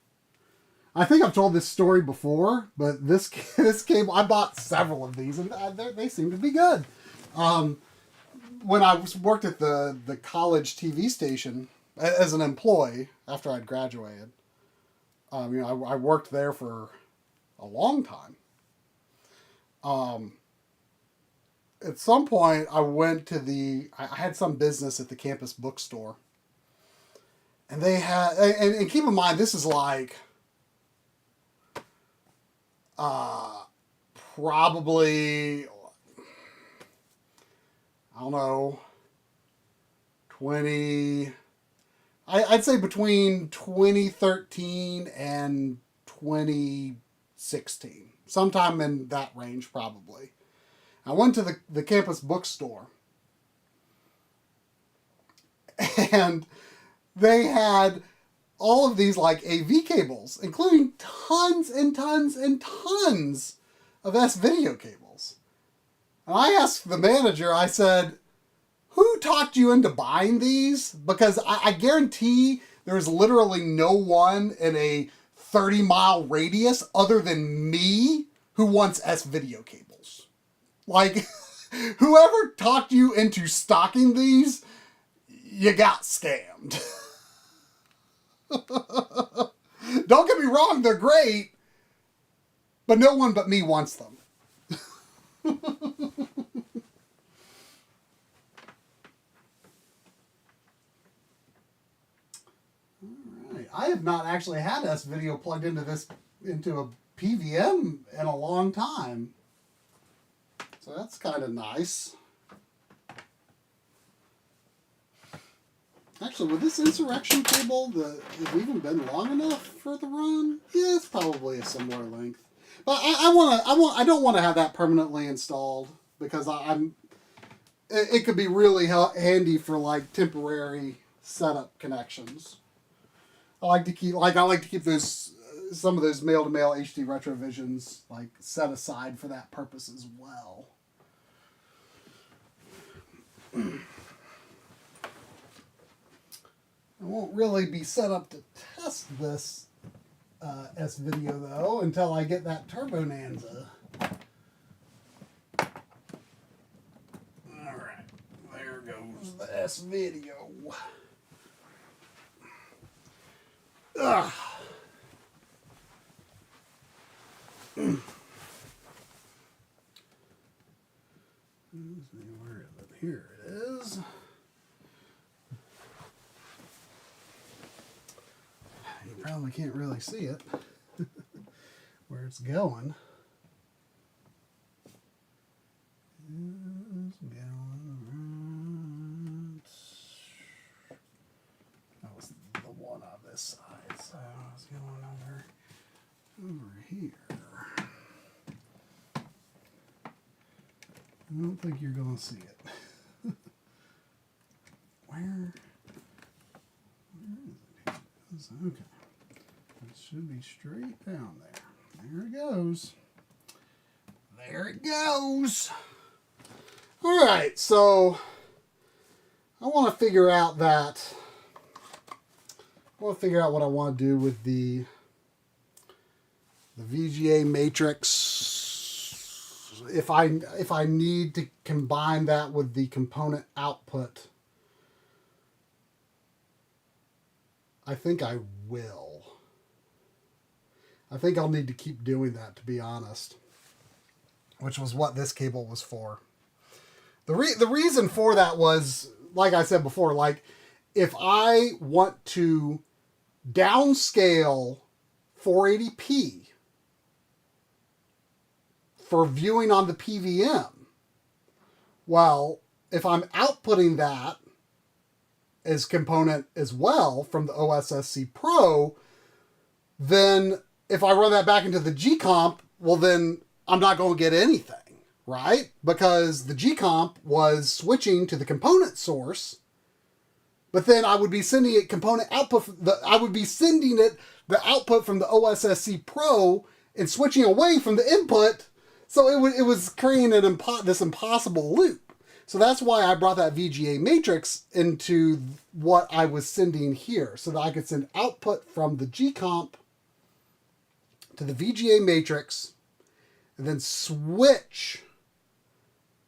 I think I've told this story before, but this cable, I bought several of these, and they seem to be good. When I worked at the college TV station as an employee after I'd graduated, I worked there for a long time. at some point I went to I had some business at the campus bookstore. And they had, and keep in mind, this is like, probably, I don't know, I'd say between 2013 and 2016. Sometime in that range, probably. I went to the campus bookstore. And they had all of these like AV cables, including tons and tons and tons of S-video cables. And I asked the manager, I said, who talked you into buying these? Because I guarantee there's literally no one in a 30-mile radius other than me who wants S-video cables. Like, whoever talked you into stocking these, you got scammed. Don't get me wrong, they're great, but no one but me wants them. Alright, I have not actually had S-video plugged into a PVM in a long time. So that's kind of nice. Actually, with this insurrection cable, have we even been long enough for the run? Yeah, it's probably a similar length. But I don't want to have that permanently installed because it could be really handy for like temporary setup connections. I like to keep those some of those male-to-male HD Retrovisions like set aside for that purpose as well. I won't really be set up to test this S-video, though, until I get that Turbo Nanza. Alright, there goes the S-video. Ugh. Where is it? Here it is. You probably can't really see it where it's going. It's going that was the one on this side, so it's going over here. I don't think you're going to see it. Where is it? Okay. It should be straight down there. There it goes. There it goes. All right, so I want to figure out what I want to do with the VGA matrix. If I need to combine that with the component output, I think I will. I think I'll need to keep doing that, to be honest, which was what this cable was for. The reason for that was, like I said before, like if I want to downscale 480p for viewing on the PVM, well, if I'm outputting that as component as well from the OSSC Pro, then if I run that back into the G-Comp, well then I'm not going to get anything, right? Because the G-Comp was switching to the component source, but then I would be sending it component output. I would be sending it the output from the OSSC Pro and switching away from the input. So it was creating this impossible loop. So that's why I brought that VGA matrix into what I was sending here, so that I could send output from the G-Comp to the VGA matrix, and then switch,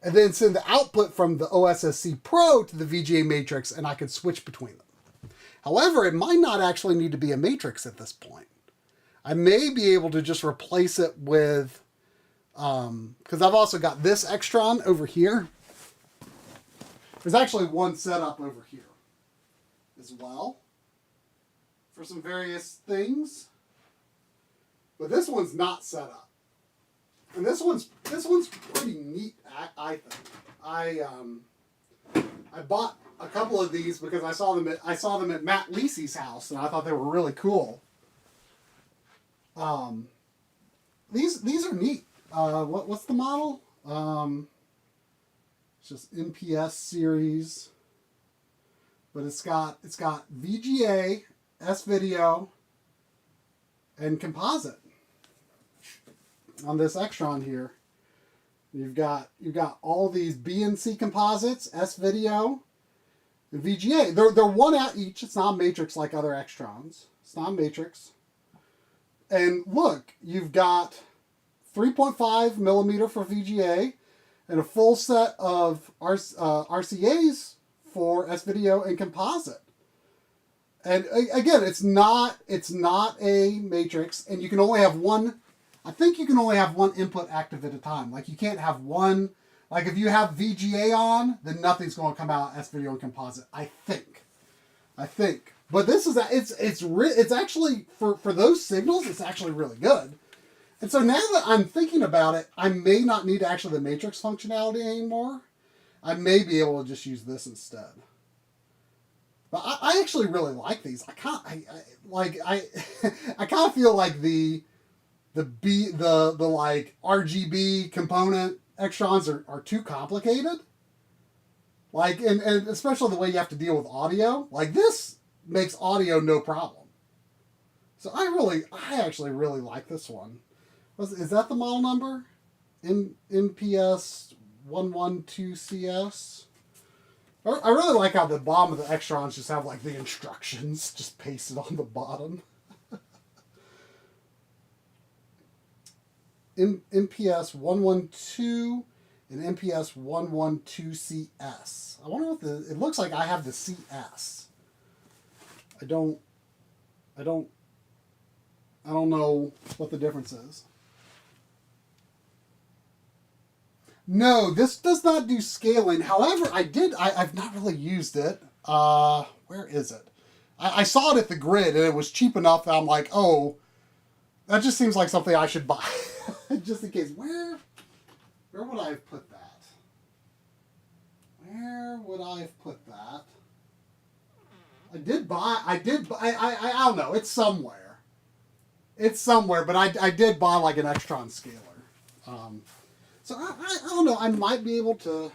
and then send the output from the OSSC Pro to the VGA matrix, and I could switch between them. However, it might not actually need to be a matrix at this point. I may be able to just replace it with Because I've also got this Extron over here. There's actually one setup over here as well for some various things. But this one's not set up. And this one's pretty neat, I think. I bought a couple of these because I saw them at Matt Lisi's house, and I thought they were really cool. These are neat. What's the model? It's just MPS series, but it's got VGA, S-Video, and composite on this Extron here. You've got all these B and C composites, S-Video, and VGA. They're one out each. It's not matrix like other Extrons. It's not matrix. And look, you've got 3.5 millimeter for VGA and a full set of RCAs for S-Video and composite. And again, it's not a matrix, and you can only have one. I think you can only have one input active at a time. Like you can't have one. Like if you have VGA on, then nothing's going to come out S-Video and composite. I think. But this is it's actually for those signals. It's actually really good. And so now that I'm thinking about it, I may not need actually the matrix functionality anymore. I may be able to just use this instead. But I actually really like these. I kind of feel like the like RGB component Extrons are too complicated. Like and especially the way you have to deal with audio. Like this makes audio no problem. So I actually really like this one. Is that the model number? MPS 112CS. I really like how the bottom of the Extrons just have like the instructions just pasted on the bottom. MPS 112 and MPS 112CS. I wonder what it looks like. I have the CS. I don't know what the difference is. No, this does not do scaling. However, I've not really used it. Where is it? I saw it at the Grid, and it was cheap enough that I'm like, oh, that just seems like something I should buy. Just in case. Where would I have put that? Where would I have put that? I don't know. It's somewhere. But I did buy like an Extron scaler. So I don't know. I might be able to.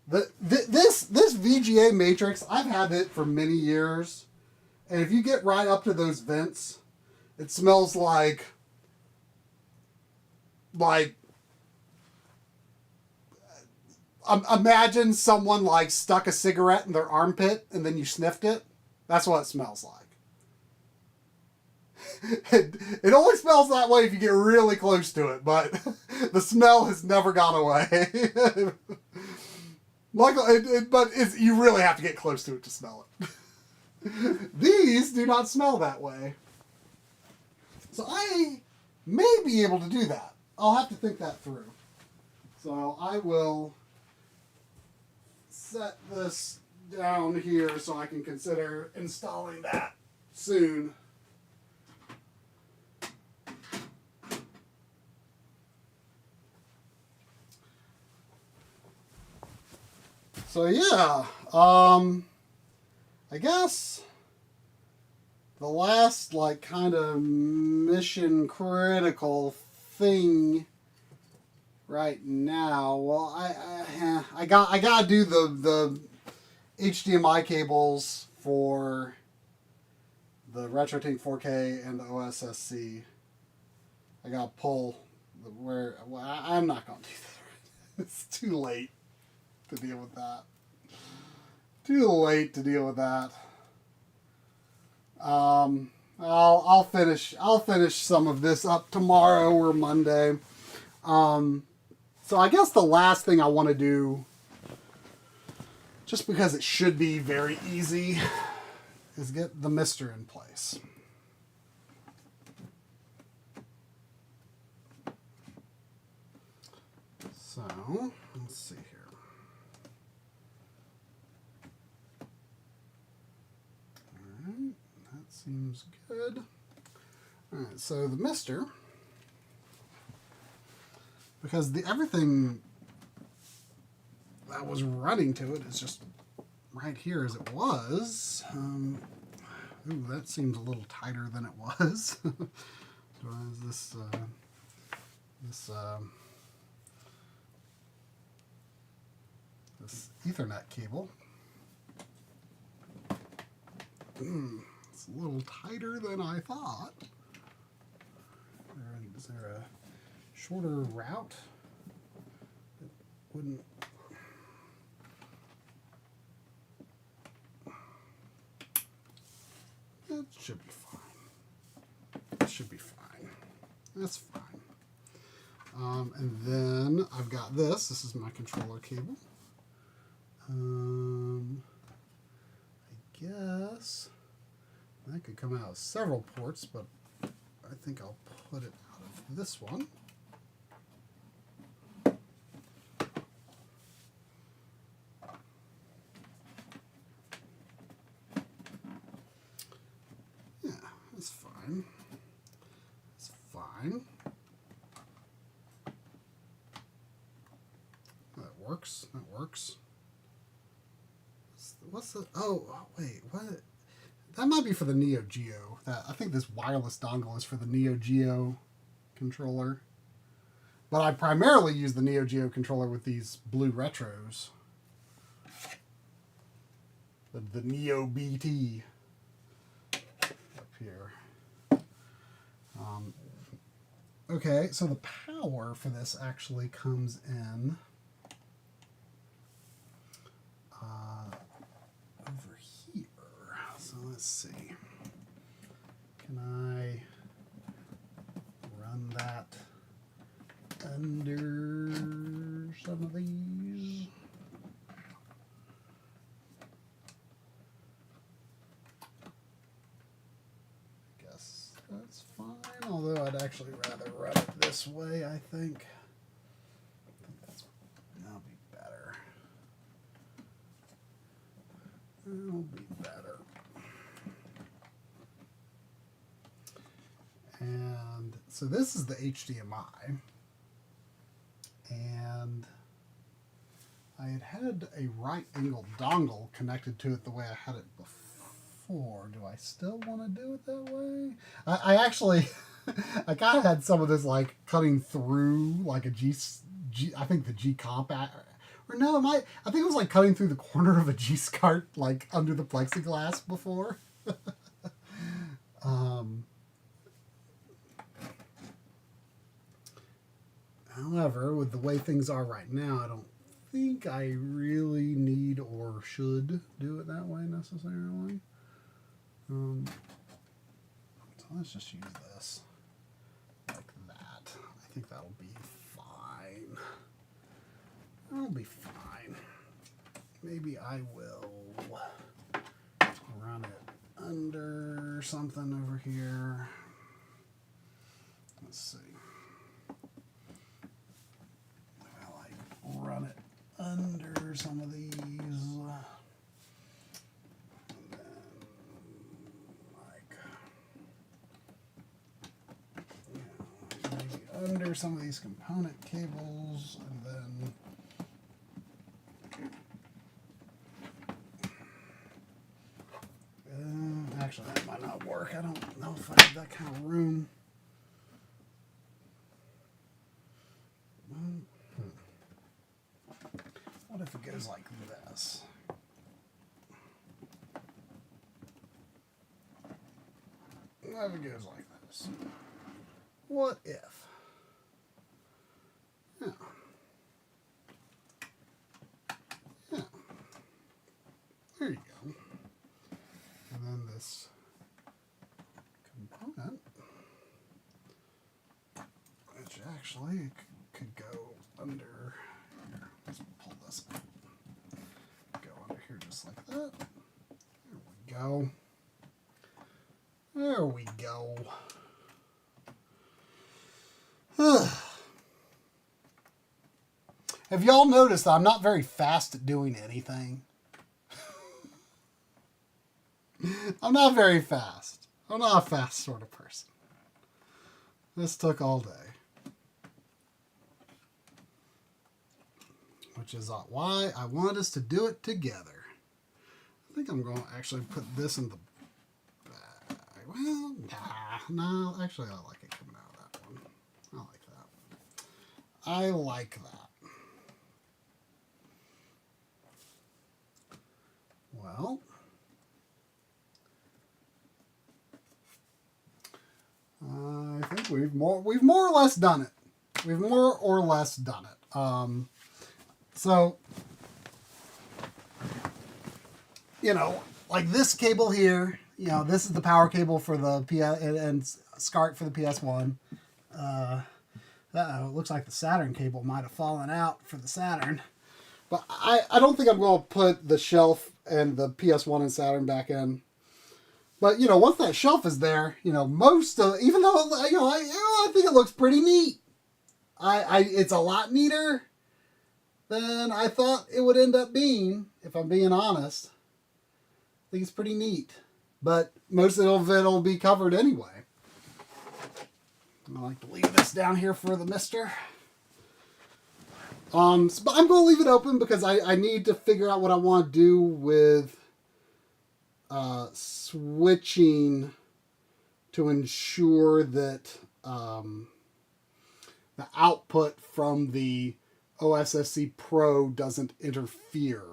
This VGA matrix, I've had it for many years, and if you get right up to those vents, it smells like imagine someone like stuck a cigarette in their armpit and then you sniffed it. That's what it smells like. It only smells that way if you get really close to it, but the smell has never gone away. You really have to get close to it to smell it. These do not smell that way. So I may be able to do that. I'll have to think that through. So I will set this down here so I can consider installing that soon. So yeah, I guess the last like kind of mission critical thing right now. Well, I gotta do the HDMI cables for the Retrode 4K and the OSSC. I gotta pull I'm not gonna do that. It's too late to deal with that. I'll finish some of this up tomorrow or Monday. So I guess the last thing I want to do, just because it should be very easy, is get the mister in place. So, let's see here. Alright, that seems good. Alright, so the mister, because everything that was running to it is just right here as it was. Ooh, that seems a little tighter than it was. So is this Ethernet cable. It's a little tighter than I thought. Is there a shorter route? It wouldn't. It should be fine. It should be fine. That's fine. And then I've got this. This is my controller cable. I guess that could come out of several ports, but I think I'll put it out of this one. Yeah, that's fine. That's fine. That works. That works. What's the... Oh, wait. What? That might be for the Neo Geo. I think this wireless dongle is for the Neo Geo controller. But I primarily use the Neo Geo controller with these blue retros. The Neo BT up here. Okay, so the power for this actually comes in over here. So let's see. Can I run that under some of these? I guess that's fine, although I'd actually rather run it this way, I think. That'll be better. That'll be better. And so this is the HDMI. And I had a right angle dongle connected to it the way I had it before. Do I still want to do it that way? I actually, I kind of had some of this like cutting through like a I think the G comp, or no, I think it was like cutting through the corner of a G SCART like under the plexiglass before. However, with the way things are right now, I don't think I really need or should do it that way necessarily. So let's just use this like that. I think that'll be fine. That'll be fine. Maybe I will run it under something over here. Let's see. Run it under some of these, and then like, maybe under some of these component cables, and then actually that might not work. I don't know if I have that kind of room. What if it goes like this? What if it goes like this? What if? Yeah. Yeah. There you go. And then this component, which actually could go under. Let's pull this up. Go under here just like that. There we go. There we go. Have y'all noticed that I'm not very fast at doing anything? I'm not very fast. I'm not a fast sort of person. This took all day. Which is why I want us to do it together. I think I'm going to actually put this in the bag. Well, no, actually I like it coming out of that one. I like that. I like that. Well, I think we've more or less done it. We've more or less done it. So, you know, like this cable here, you know, this is the power cable for the PS and SCART for the PS1. It looks like the Saturn cable might have fallen out for the Saturn. But I don't think I'm going to put the shelf and the PS1 and Saturn back in. But, you know, once that shelf is there, you know, most of, even though, you know, I think it looks pretty neat. It's a lot neater than I thought it would end up being, if I'm being honest. I think it's pretty neat. But most of it will be covered anyway. I like to leave this down here for the mister. But I'm going to leave it open because I need to figure out what I want to do with switching to ensure that the output from the OSSC Pro doesn't interfere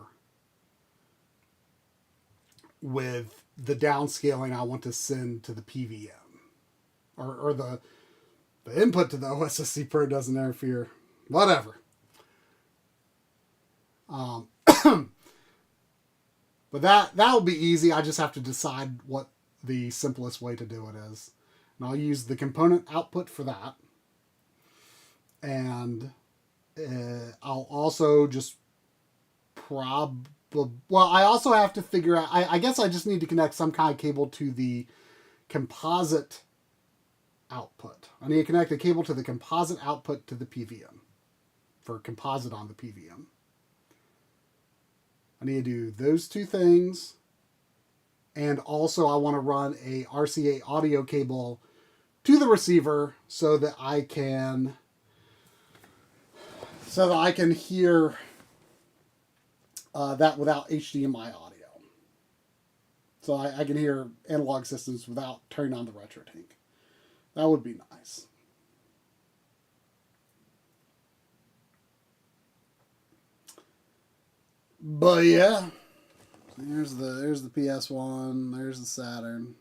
with the downscaling I want to send to the PVM. Or the input to the OSSC Pro doesn't interfere. Whatever. But that'll be easy. I just have to decide what the simplest way to do it is. And I'll use the component output for that. And I'll also just well, I also have to figure out, I guess I just need to connect some kind of cable to the composite output. I need to connect a cable to the composite output to the PVM for composite on the PVM. I need to do those two things. And also I want to run a RCA audio cable to the receiver so that I can hear that without HDMI audio. So I can hear analog systems without turning on the Retrode. That would be nice. But yeah, there's the PS1, there's the Saturn.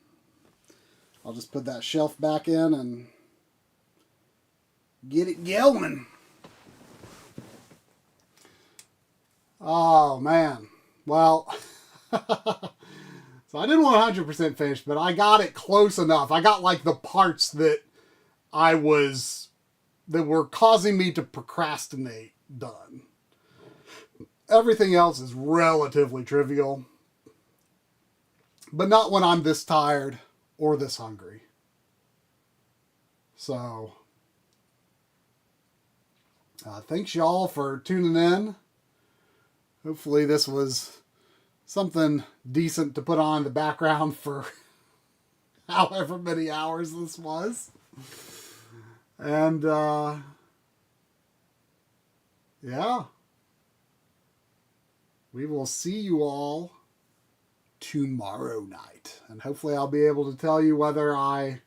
I'll just put that shelf back in and get it going. Oh man, well, so I didn't 100% finish, but I got it close enough. I got like the parts that that were causing me to procrastinate done. Everything else is relatively trivial, but not when I'm this tired or this hungry. So, thanks y'all for tuning in. Hopefully this was something decent to put on in the background for however many hours this was. And, yeah. We will see you all tomorrow night. And hopefully I'll be able to tell you whether I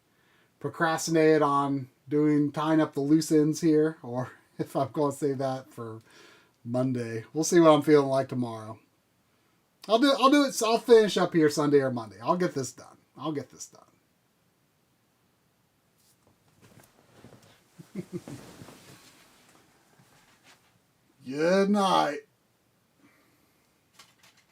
procrastinated on tying up the loose ends here, or if I'm going to save that for Monday. We'll see what I'm feeling like tomorrow. I'll do it. I'll finish up here Sunday or Monday. I'll get this done. Good night.